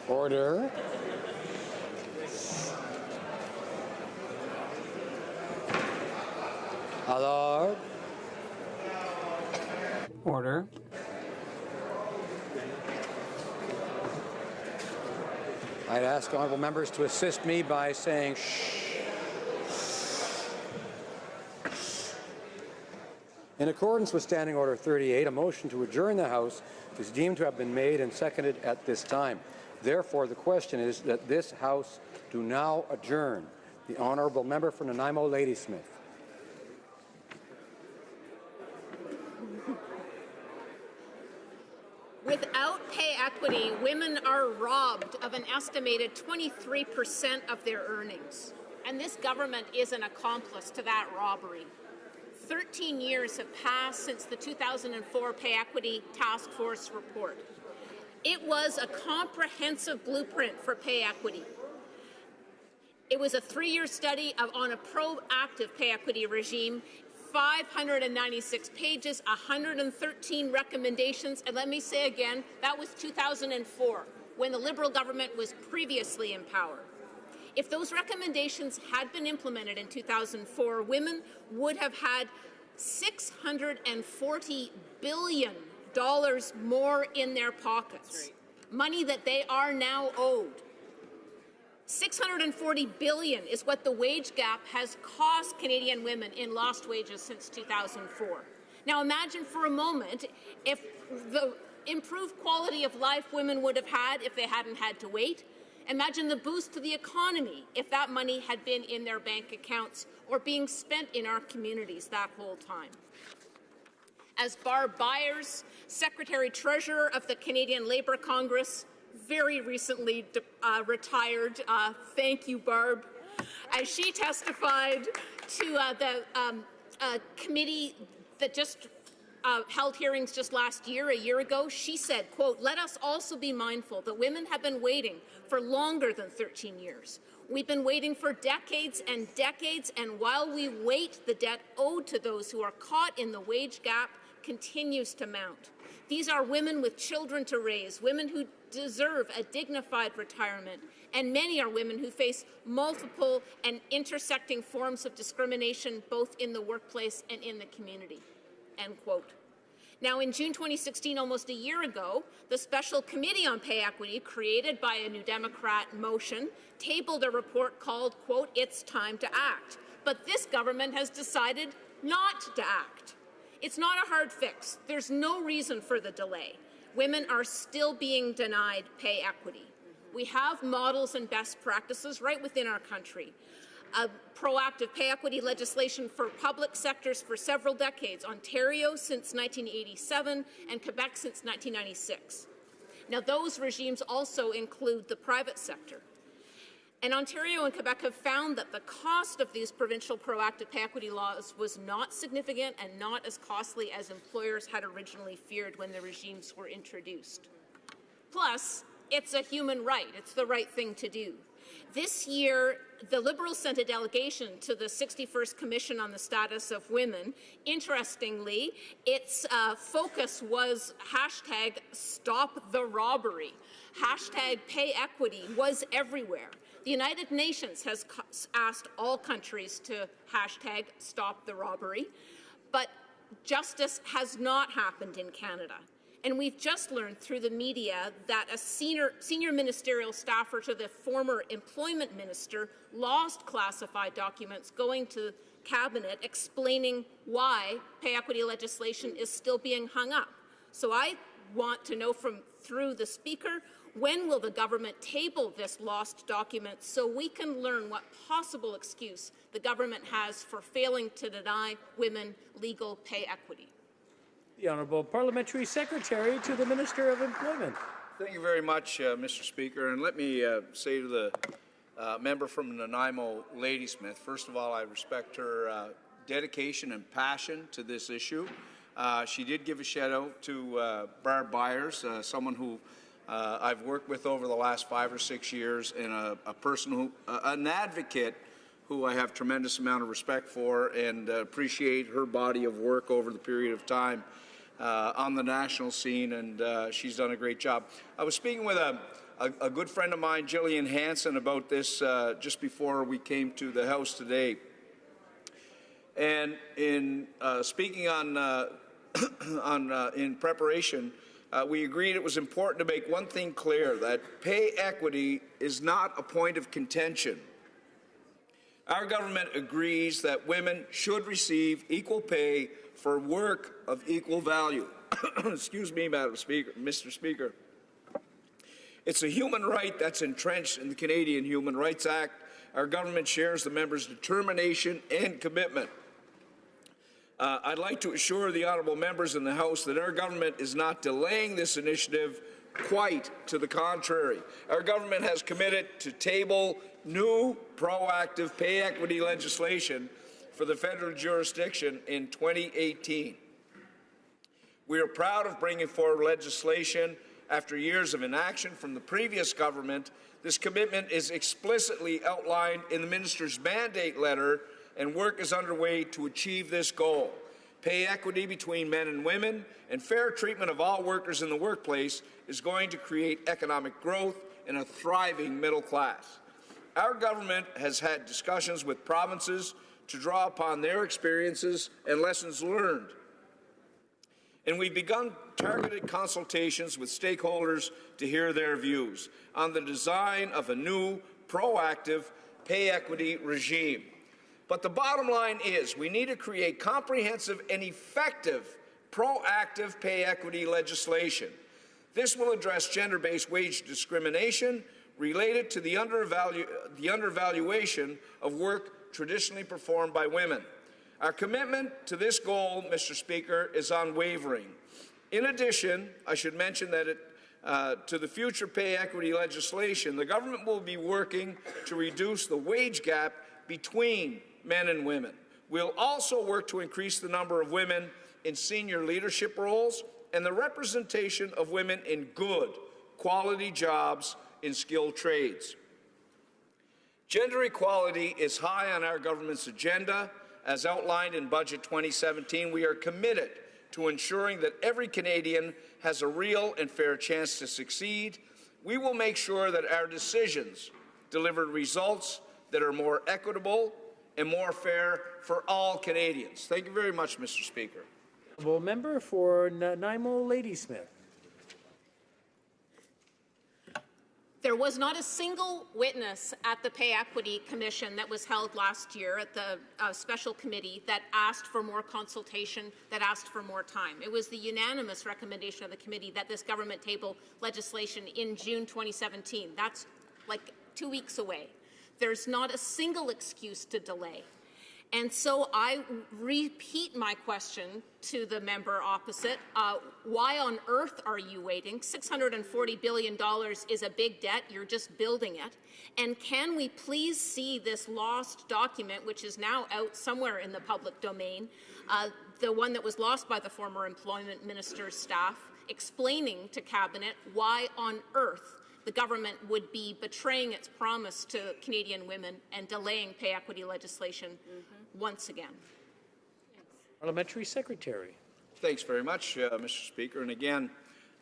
Order. Alors.
Order.
I'd ask honourable members to assist me by saying shh. In accordance with Standing Order 38, a motion to adjourn the House is deemed to have been made and seconded at this time. Therefore, the question is that this House do now adjourn. The Honourable Member for Nanaimo Ladysmith.
Without pay equity, women are robbed of an estimated 23% of their earnings. And this government is an accomplice to that robbery. 13 years have passed since the 2004 Pay Equity Task Force report. It was a comprehensive blueprint for pay equity. It was a 3-year study on a proactive pay equity regime, 596 pages, 113 recommendations, and let me say again, that was 2004, when the Liberal government was previously in power. If those recommendations had been implemented in 2004, women would have had $640 billion more in their pockets, money that they are now owed. $640 billion is what the wage gap has cost Canadian women in lost wages since 2004. Now imagine for a moment if the improved quality of life women would have had if they hadn't had to wait. Imagine the boost to the economy if that money had been in their bank accounts or being spent in our communities that whole time. As Barb Byers, Secretary-Treasurer of the Canadian Labour Congress, very recently retired, thank you, Barb, as she testified to the committee that just held hearings just last year, a year ago, she said, quote, "Let us also be mindful that women have been waiting for longer than 13 years. We've been waiting for decades and decades, and while we wait, the debt owed to those who are caught in the wage gap continues to mount. These are women with children to raise, women who deserve a dignified retirement, and many are women who face multiple and intersecting forms of discrimination both in the workplace and in the community." End quote. Now, in June 2016, almost a year ago, the Special Committee on Pay Equity, created by a New Democrat motion, tabled a report called, quote, "It's Time to Act." But this government has decided not to act. It's not a hard fix. There's no reason for the delay. Women are still being denied pay equity. We have models and best practices right within our country. Proactive pay equity legislation for public sectors for several decades, Ontario since 1987 and Quebec since 1996. Now, those regimes also include the private sector. And Ontario and Quebec have found that the cost of these provincial proactive pay equity laws was not significant and not as costly as employers had originally feared when the regimes were introduced. Plus, it's a human right. It's the right thing to do. This year, the Liberals sent a delegation to the 61st Commission on the Status of Women. Interestingly, its focus was hashtag stop the robbery. Hashtag pay equity was everywhere. The United Nations has asked all countries to hashtag stop the robbery, but justice has not happened in Canada. And we've just learned through the media that a senior ministerial staffer to the former employment minister lost classified documents going to Cabinet explaining why pay equity legislation is still being hung up. So I want to know through the Speaker, when will the government table this lost document so we can learn what possible excuse the government has for failing to deny women legal pay equity?
The Honourable Parliamentary Secretary to the Minister of Employment.
Thank you very much, Mr. Speaker. And let me say to the member from Nanaimo, Ladysmith, first of all, I respect her dedication and passion to this issue. She did give a shout out to Barb Byers, someone who I've worked with over the last 5 or 6 years, and a person who, an advocate who I have tremendous amount of respect for and appreciate her body of work over the period of time on the national scene, and she's done a great job. I was speaking with a good friend of mine, Gillian Hansen, about this just before we came to the House today. And in speaking on in preparation, we agreed it was important to make one thing clear, that pay equity is not a point of contention. Our government agrees that women should receive equal pay for work of equal value. Excuse me, Mr. Speaker. It's a human right that's entrenched in the Canadian Human Rights Act. Our government shares the members' determination and commitment. I'd like to assure the honourable members in the House that our government is not delaying this initiative, quite to the contrary. Our government has committed to table new proactive pay equity legislation for the federal jurisdiction in 2018. We are proud of bringing forward legislation After years of inaction from the previous government, this commitment is explicitly outlined in the minister's mandate letter, and work is underway to achieve this goal. Pay equity between men and women and fair treatment of all workers in the workplace is going to create economic growth and a thriving middle class. Our government has had discussions with provinces to draw upon their experiences and lessons learned. And we've begun targeted consultations with stakeholders to hear their views on the design of a new, proactive pay equity regime. But the bottom line is we need to create comprehensive and effective proactive pay equity legislation. This will address gender-based wage discrimination related to the undervaluation of work traditionally performed by women. Our commitment to this goal, Mr. Speaker, is unwavering. In addition, I should mention that to the future pay equity legislation, the government will be working to reduce the wage gap between men and women. We'll also work to increase the number of women in senior leadership roles and the representation of women in good, quality jobs in skilled trades. Gender equality is high on our government's agenda. As outlined in Budget 2017, we are committed to ensuring that every Canadian has a real and fair chance to succeed. We will make sure that our decisions deliver results that are more equitable and more fair for all Canadians. Thank you very much, Mr. Speaker.
Honourable member for Nanaimo Ladysmith.
There was not a single witness at the Pay Equity Commission that was held last year at the special committee that asked for more consultation, that asked for more time. It was the unanimous recommendation of the committee that this government table legislation in June 2017. That's like 2 weeks away. There's not a single excuse to delay. And so I repeat my question to the member opposite. Why on earth are you waiting? $640 billion is a big debt. You're just building it. And can we please see this lost document, which is now out somewhere in the public domain, the one that was lost by the former employment minister's staff, explaining to Cabinet why on earth the government would be betraying its promise to Canadian women and delaying pay equity legislation once again.
Parliamentary Secretary.
Thanks very much, Mr. Speaker. And again,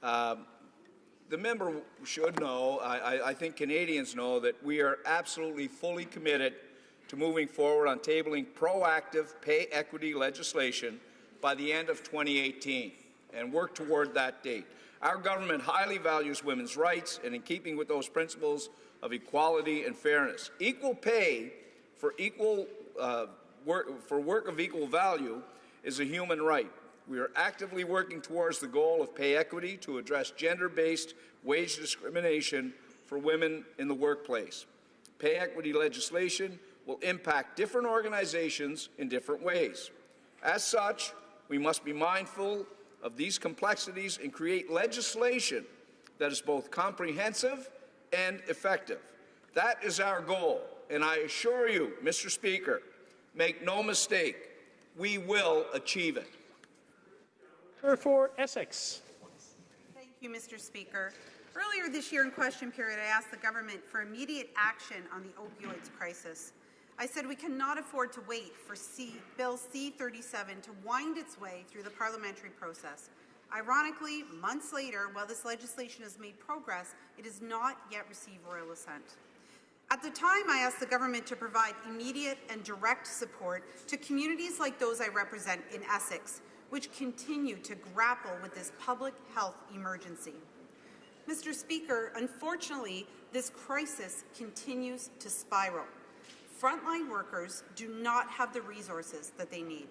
the member should know, I think Canadians know, that we are absolutely fully committed to moving forward on tabling proactive pay equity legislation by the end of 2018 and work toward that date. Our government highly values women's rights, and in keeping with those principles of equality and fairness, equal pay for work of equal value is a human right. We are actively working towards the goal of pay equity to address gender-based wage discrimination for women in the workplace. Pay equity legislation will impact different organizations in different ways. As such, we must be mindful of these complexities and create legislation that is both comprehensive and effective. That is our goal, and I assure you, Mr. Speaker, make no mistake, we will achieve it.
For Essex.
Thank you, Mr. Speaker. Earlier this year in question period, I asked the government for immediate action on the opioids crisis. I said we cannot afford to wait for Bill C-37 to wind its way through the parliamentary process. Ironically, months later, while this legislation has made progress, it has not yet received royal assent. At the time, I asked the government to provide immediate and direct support to communities like those I represent in Essex, which continue to grapple with this public health emergency. Mr. Speaker, unfortunately, this crisis continues to spiral. Frontline workers do not have the resources that they need.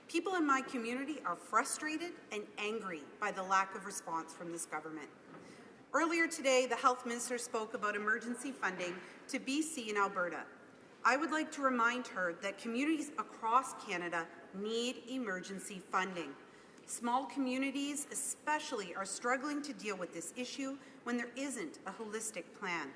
People in my community are frustrated and angry by the lack of response from this government. Earlier today, the Health Minister spoke about emergency funding to BC and Alberta. I would like to remind her that communities across Canada need emergency funding. Small communities especially are struggling to deal with this issue when there isn't a holistic plan.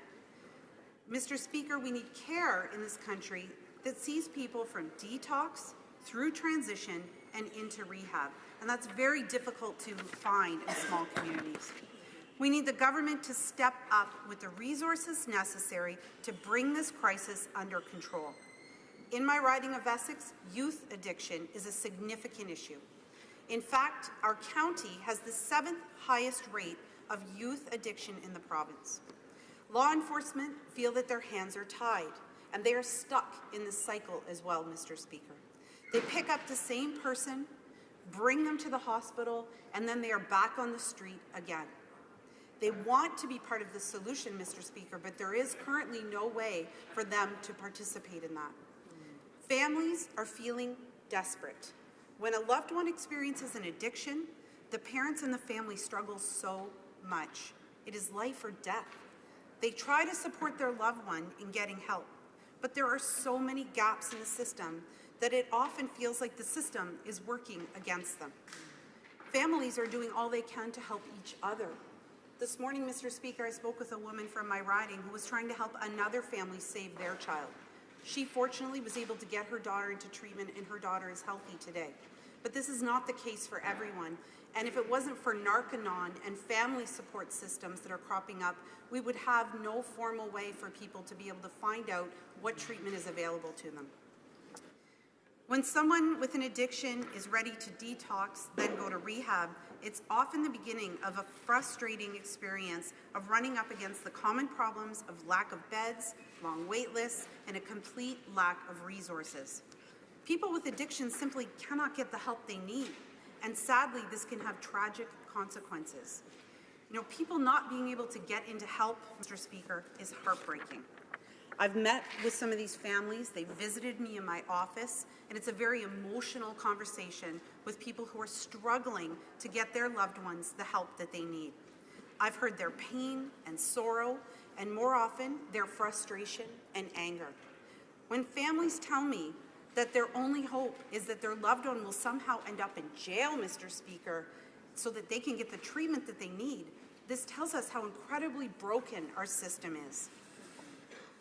Mr. Speaker, we need care in this country that sees people from detox through transition and into rehab, and that's very difficult to find in small communities. We need the government to step up with the resources necessary to bring this crisis under control. In my riding of Essex, youth addiction is a significant issue. In fact, our county has the 7th highest rate of youth addiction in the province. Law enforcement feel that their hands are tied, and they are stuck in this cycle as well, Mr. Speaker. They pick up the same person, bring them to the hospital, and then they are back on the street again. They want to be part of the solution, Mr. Speaker, but there is currently no way for them to participate in that. Families are feeling desperate. When a loved one experiences an addiction, the parents and the family struggle so much. It is life or death. They try to support their loved one in getting help, but there are so many gaps in the system that it often feels like the system is working against them. Families are doing all they can to help each other. This morning, Mr. Speaker, I spoke with a woman from my riding who was trying to help another family save their child. She fortunately was able to get her daughter into treatment, and her daughter is healthy today. But this is not the case for everyone. And if it wasn't for Narconon and family support systems that are cropping up, we would have no formal way for people to be able to find out what treatment is available to them. When someone with an addiction is ready to detox, then go to rehab, it's often the beginning of a frustrating experience of running up against the common problems of lack of beds, long wait lists, and a complete lack of resources. People with addiction simply cannot get the help they need, and sadly, this can have tragic consequences. You know, people not being able to get into help, Mr. Speaker, is heartbreaking. I've met with some of these families. They visited me in my office, and it's a very emotional conversation with people who are struggling to get their loved ones the help that they need. I've heard their pain and sorrow, and more often, their frustration and anger. When families tell me that their only hope is that their loved one will somehow end up in jail, Mr. Speaker, so that they can get the treatment that they need, this tells us how incredibly broken our system is.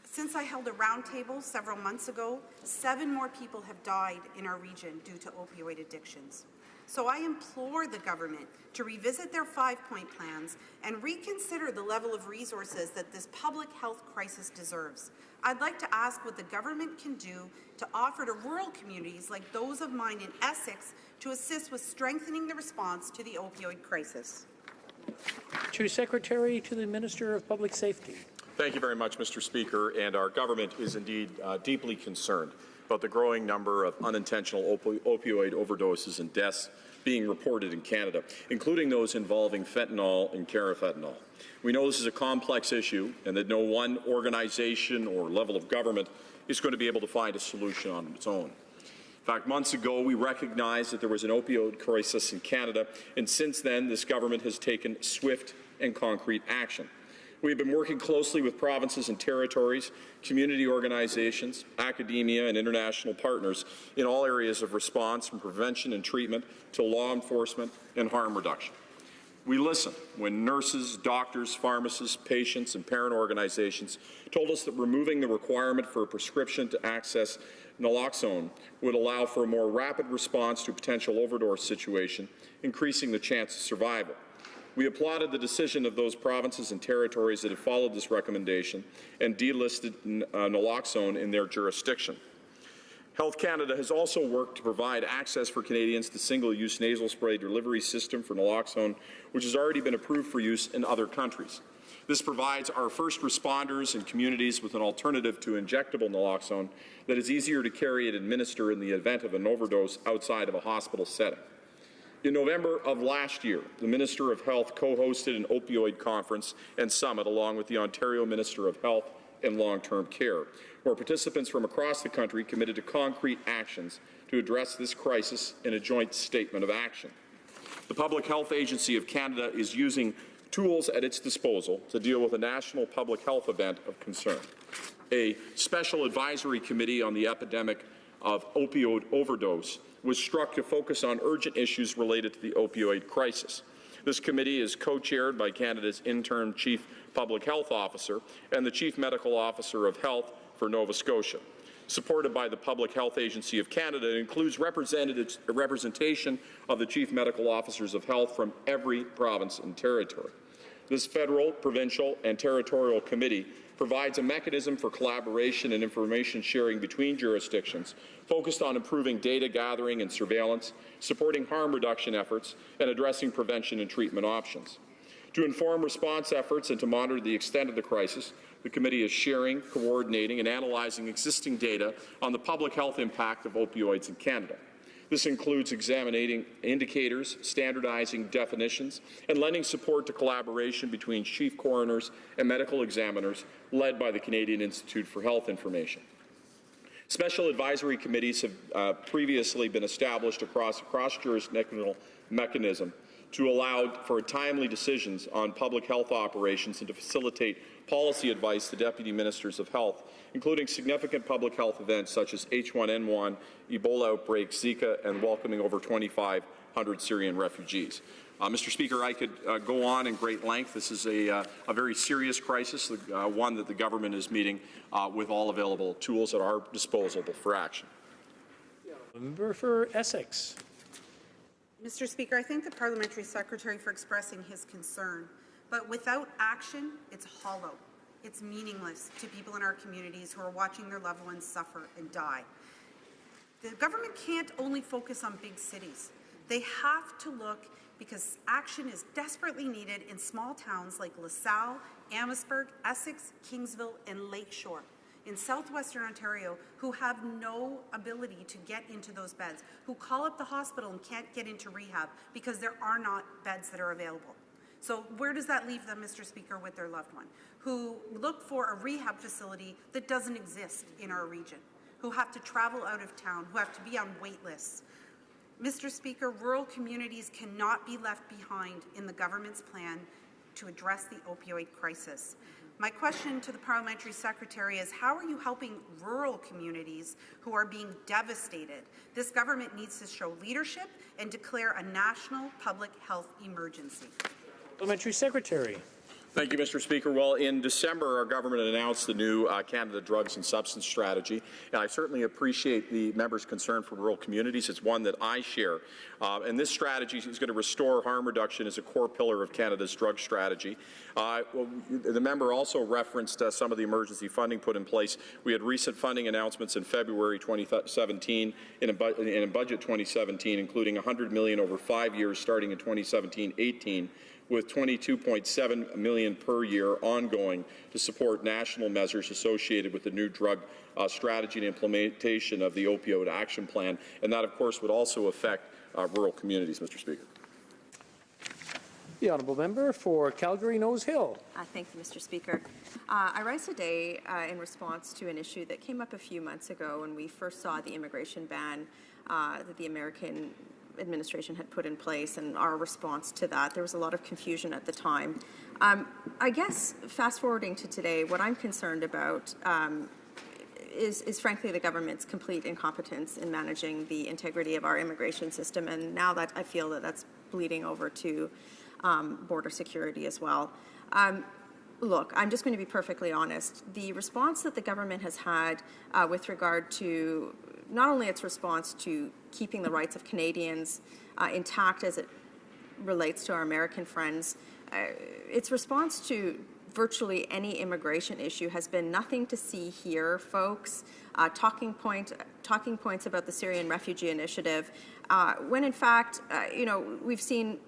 Since I held a roundtable several months ago, 7 more people have died in our region due to opioid addictions. So I implore the government to revisit their 5-point plans and reconsider the level of resources that this public health crisis deserves. I'd like to ask what the government can do to offer to rural communities like those of mine in Essex to assist with strengthening the response to the opioid crisis.
To Secretary to the Minister of Public Safety.
Thank you very much, Mr. Speaker. And our government is indeed deeply concerned about the growing number of unintentional opioid overdoses and deaths being reported in Canada, including those involving fentanyl and carfentanil. We know this is a complex issue and that no one organization or level of government is going to be able to find a solution on its own. In fact, months ago, we recognized that there was an opioid crisis in Canada, and since then, this government has taken swift and concrete action. We have been working closely with provinces and territories, community organizations, academia, and international partners in all areas of response, from prevention and treatment to law enforcement and harm reduction. We listened when nurses, doctors, pharmacists, patients, and parent organizations told us that removing the requirement for a prescription to access naloxone would allow for a more rapid response to a potential overdose situation, increasing the chance of survival. We applauded the decision of those provinces and territories that have followed this recommendation and delisted naloxone in their jurisdiction. Health Canada has also worked to provide access for Canadians to single-use nasal spray delivery system for naloxone, which has already been approved for use in other countries. This provides our first responders and communities with an alternative to injectable naloxone that is easier to carry and administer in the event of an overdose outside of a hospital setting. In November of last year, the Minister of Health co-hosted an opioid conference and summit along with the Ontario Minister of Health and Long-Term Care, where participants from across the country committed to concrete actions to address this crisis in a joint statement of action. The Public Health Agency of Canada is using tools at its disposal to deal with a national public health event of concern. A special advisory committee on the epidemic of opioid overdose was struck to focus on urgent issues related to the opioid crisis. This committee is co-chaired by Canada's interim Chief Public Health Officer and the Chief Medical Officer of Health for Nova Scotia. Supported by the Public Health Agency of Canada, it includes representation of the Chief Medical Officers of Health from every province and territory. This federal, provincial, and territorial committee provides a mechanism for collaboration and information sharing between jurisdictions focused on improving data gathering and surveillance, supporting harm reduction efforts, and addressing prevention and treatment options. To inform response efforts and to monitor the extent of the crisis, the committee is sharing, coordinating, and analyzing existing data on the public health impact of opioids in Canada. This includes examining indicators, standardizing definitions, and lending support to collaboration between chief coroners and medical examiners led by the Canadian Institute for Health Information. Special advisory committees have previously been established across a cross-jurisdictional mechanism to allow for timely decisions on public health operations and to facilitate policy advice to deputy ministers of health, including significant public health events such as H1N1, Ebola outbreaks, Zika, and welcoming over 2,500 Syrian refugees. Mr. Speaker, I could go on in great length. This is a very serious crisis, one that the government is meeting with all available tools at our disposal for action.
Member for Essex.
Mr. Speaker, I thank the Parliamentary Secretary for expressing his concern, but without action, it's hollow. It's meaningless to people in our communities who are watching their loved ones suffer and die. The government can't only focus on big cities. They have to look, because action is desperately needed in small towns like LaSalle, Amherstburg, Essex, Kingsville, and Lakeshore in southwestern Ontario, who have no ability to get into those beds, who call up the hospital and can't get into rehab because there are not beds that are available. So where does that leave them, Mr. Speaker, with their loved one, who look for a rehab facility that doesn't exist in our region, who have to travel out of town, who have to be on wait lists? Mr. Speaker, rural communities cannot be left behind in the government's plan to address the opioid crisis. My question to the Parliamentary Secretary is, how are you helping rural communities who are being devastated? This government needs to show leadership and declare a national public health emergency.
Parliamentary Secretary.
Thank you, Mr. Speaker. Well, in December, our government announced the new Canada Drugs and Substance Strategy, and I certainly appreciate the member's concern for rural communities. It's one that I share. And this strategy is going to restore harm reduction as a core pillar of Canada's drug strategy. The member also referenced some of the emergency funding put in place. We had recent funding announcements in February 2017 in a budget 2017, including $100 million over 5 years starting in 2017-18. with $22.7 million per year ongoing to support national measures associated with the new drug strategy and implementation of the Opioid Action Plan. And that, of course, would also affect rural communities, Mr. Speaker.
The honourable member for Calgary Nose Hill.
Thank you, Mr. Speaker. I rise today in response to an issue that came up a few months ago when we first saw the immigration ban that the American administration had put in place, and our response to that. There was a lot of confusion at the time. I guess, fast forwarding to today, what I'm concerned about is frankly the government's complete incompetence in managing the integrity of our immigration system, and now that I feel that that's bleeding over to border security as well. Look, I'm just going to be perfectly honest. The response that the government has had with regard to not only its response to keeping the rights of Canadians intact as it relates to our American friends, its response to virtually any immigration issue has been nothing to see here, folks. Talking points about the Syrian Refugee Initiative, when in fact, we've seen.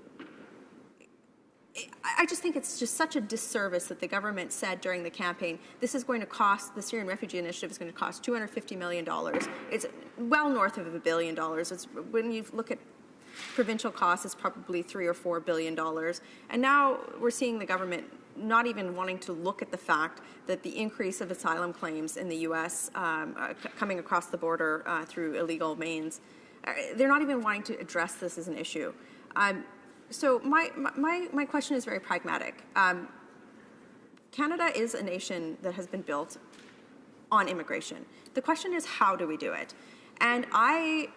I just think it's just such a disservice that the government said during the campaign, this is going to cost, the Syrian Refugee Initiative is going to cost $250 million. It's well north of $1 billion. It's, when you look at provincial costs, it's probably $3 or $4 billion. And now we're seeing the government not even wanting to look at the fact that the increase of asylum claims in the U.S. Coming across the border through illegal means, they're not even wanting to address this as an issue. So my question is very pragmatic. Canada is a nation that has been built on immigration. The question is, how do we do it? And I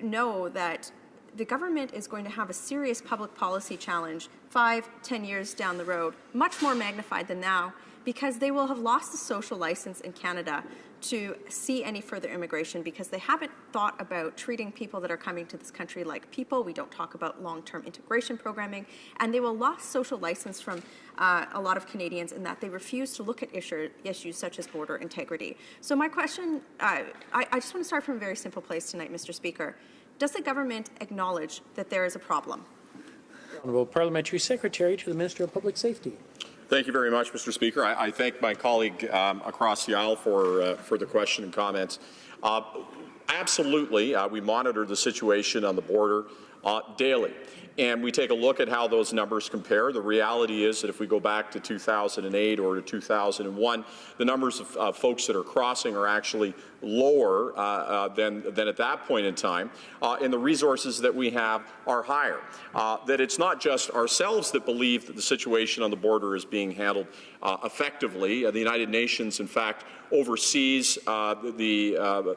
know that the government is going to have a serious public policy challenge 5-10 years down the road, much more magnified than now, because they will have lost the social license in Canada to see any further immigration because they haven't thought about treating people that are coming to this country like people. We don't talk about long-term integration programming, and they will lose social license from a lot of Canadians in that they refuse to look at issues such as border integrity. So my question, I just want to start from a very simple place tonight, Mr. Speaker. Does the government acknowledge that there is a problem?
Honourable Parliamentary Secretary to the Minister of Public Safety.
Thank you very much, Mr. Speaker. I thank my colleague across the aisle for the question and comments. Absolutely, we monitor the situation on the border daily, and we take a look at how those numbers compare. The reality is that if we go back to 2008 or to 2001, the numbers of folks that are crossing are actually lower than at that point in time, and the resources that we have are higher. That it's not just ourselves that believe that the situation on the border is being handled effectively. The United Nations, in fact, oversees the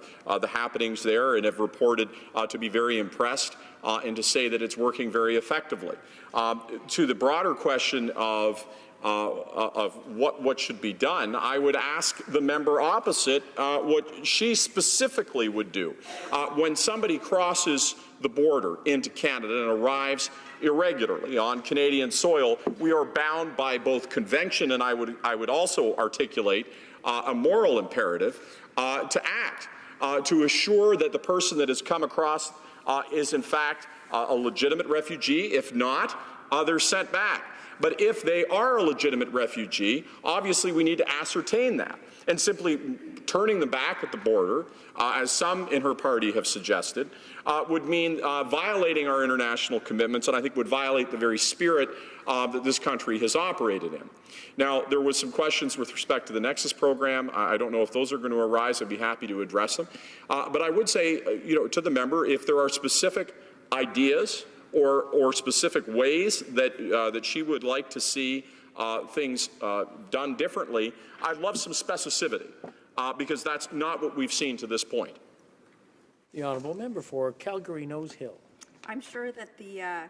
happenings there and have reported to be very impressed and to say that it's working very effectively. To the broader question of what should be done, I would ask the member opposite what she specifically would do. When somebody crosses the border into Canada and arrives irregularly on Canadian soil, we are bound by both convention and I would also articulate a moral imperative to act, to assure that the person that has come across is in fact a legitimate refugee. If not, they're sent back. But if they are a legitimate refugee, obviously we need to ascertain that. And simply turning them back at the border, as some in her party have suggested, would mean violating our international commitments, and I think would violate the very spirit that this country has operated in. Now, there was some questions with respect to the Nexus program. I don't know if those are going to arise. I'd be happy to address them. But I would say, to the member, if there are specific ideas or specific ways that she would like to see things done differently, I'd love some specificity, because that's not what we've seen to this point.
The Honourable Member for Calgary Nose Hill.
I'm sure that the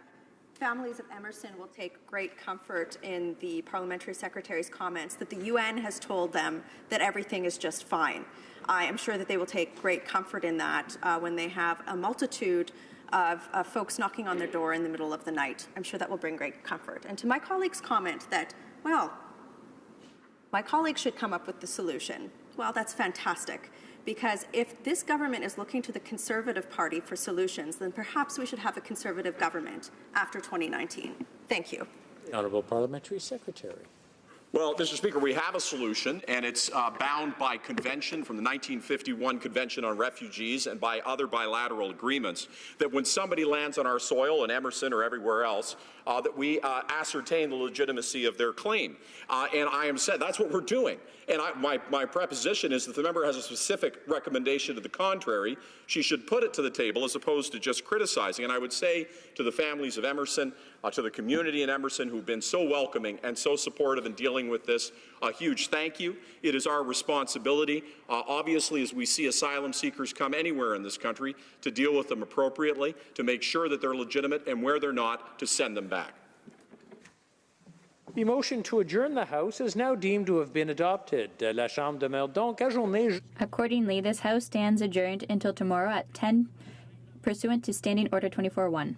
families of Emerson will take great comfort in the Parliamentary Secretary's comments that the UN has told them that everything is just fine. I am sure that they will take great comfort in that when they have a multitude of folks knocking on their door in the middle of the night. I'm sure that will bring great comfort. And to my colleague's comment that, well, my colleague should come up with the solution. Well, that's fantastic. Because if this government is looking to the Conservative Party for solutions, then perhaps we should have a Conservative government after 2019. Thank you.
The Honourable Parliamentary Secretary.
Well, Mr. Speaker, we have a solution, and it's bound by convention from the 1951 Convention on Refugees and by other bilateral agreements, that when somebody lands on our soil in Emerson or everywhere else, that we ascertain the legitimacy of their claim. And I am said that's what we're doing. And my preposition is that if the member has a specific recommendation to the contrary, she should put it to the table as opposed to just criticizing. And I would say to the families of Emerson, to the community in Emerson who've been so welcoming and so supportive in dealing with this, a huge thank you. It is our responsibility, obviously, as we see asylum seekers come anywhere in this country, to deal with them appropriately, to make sure that they're legitimate, and where they're not, to send them back.
The motion to adjourn the House is now deemed to have been adopted. La Chambre demeure donc ajournée.
Accordingly, this House stands adjourned until tomorrow at 10, pursuant to Standing Order 24-1.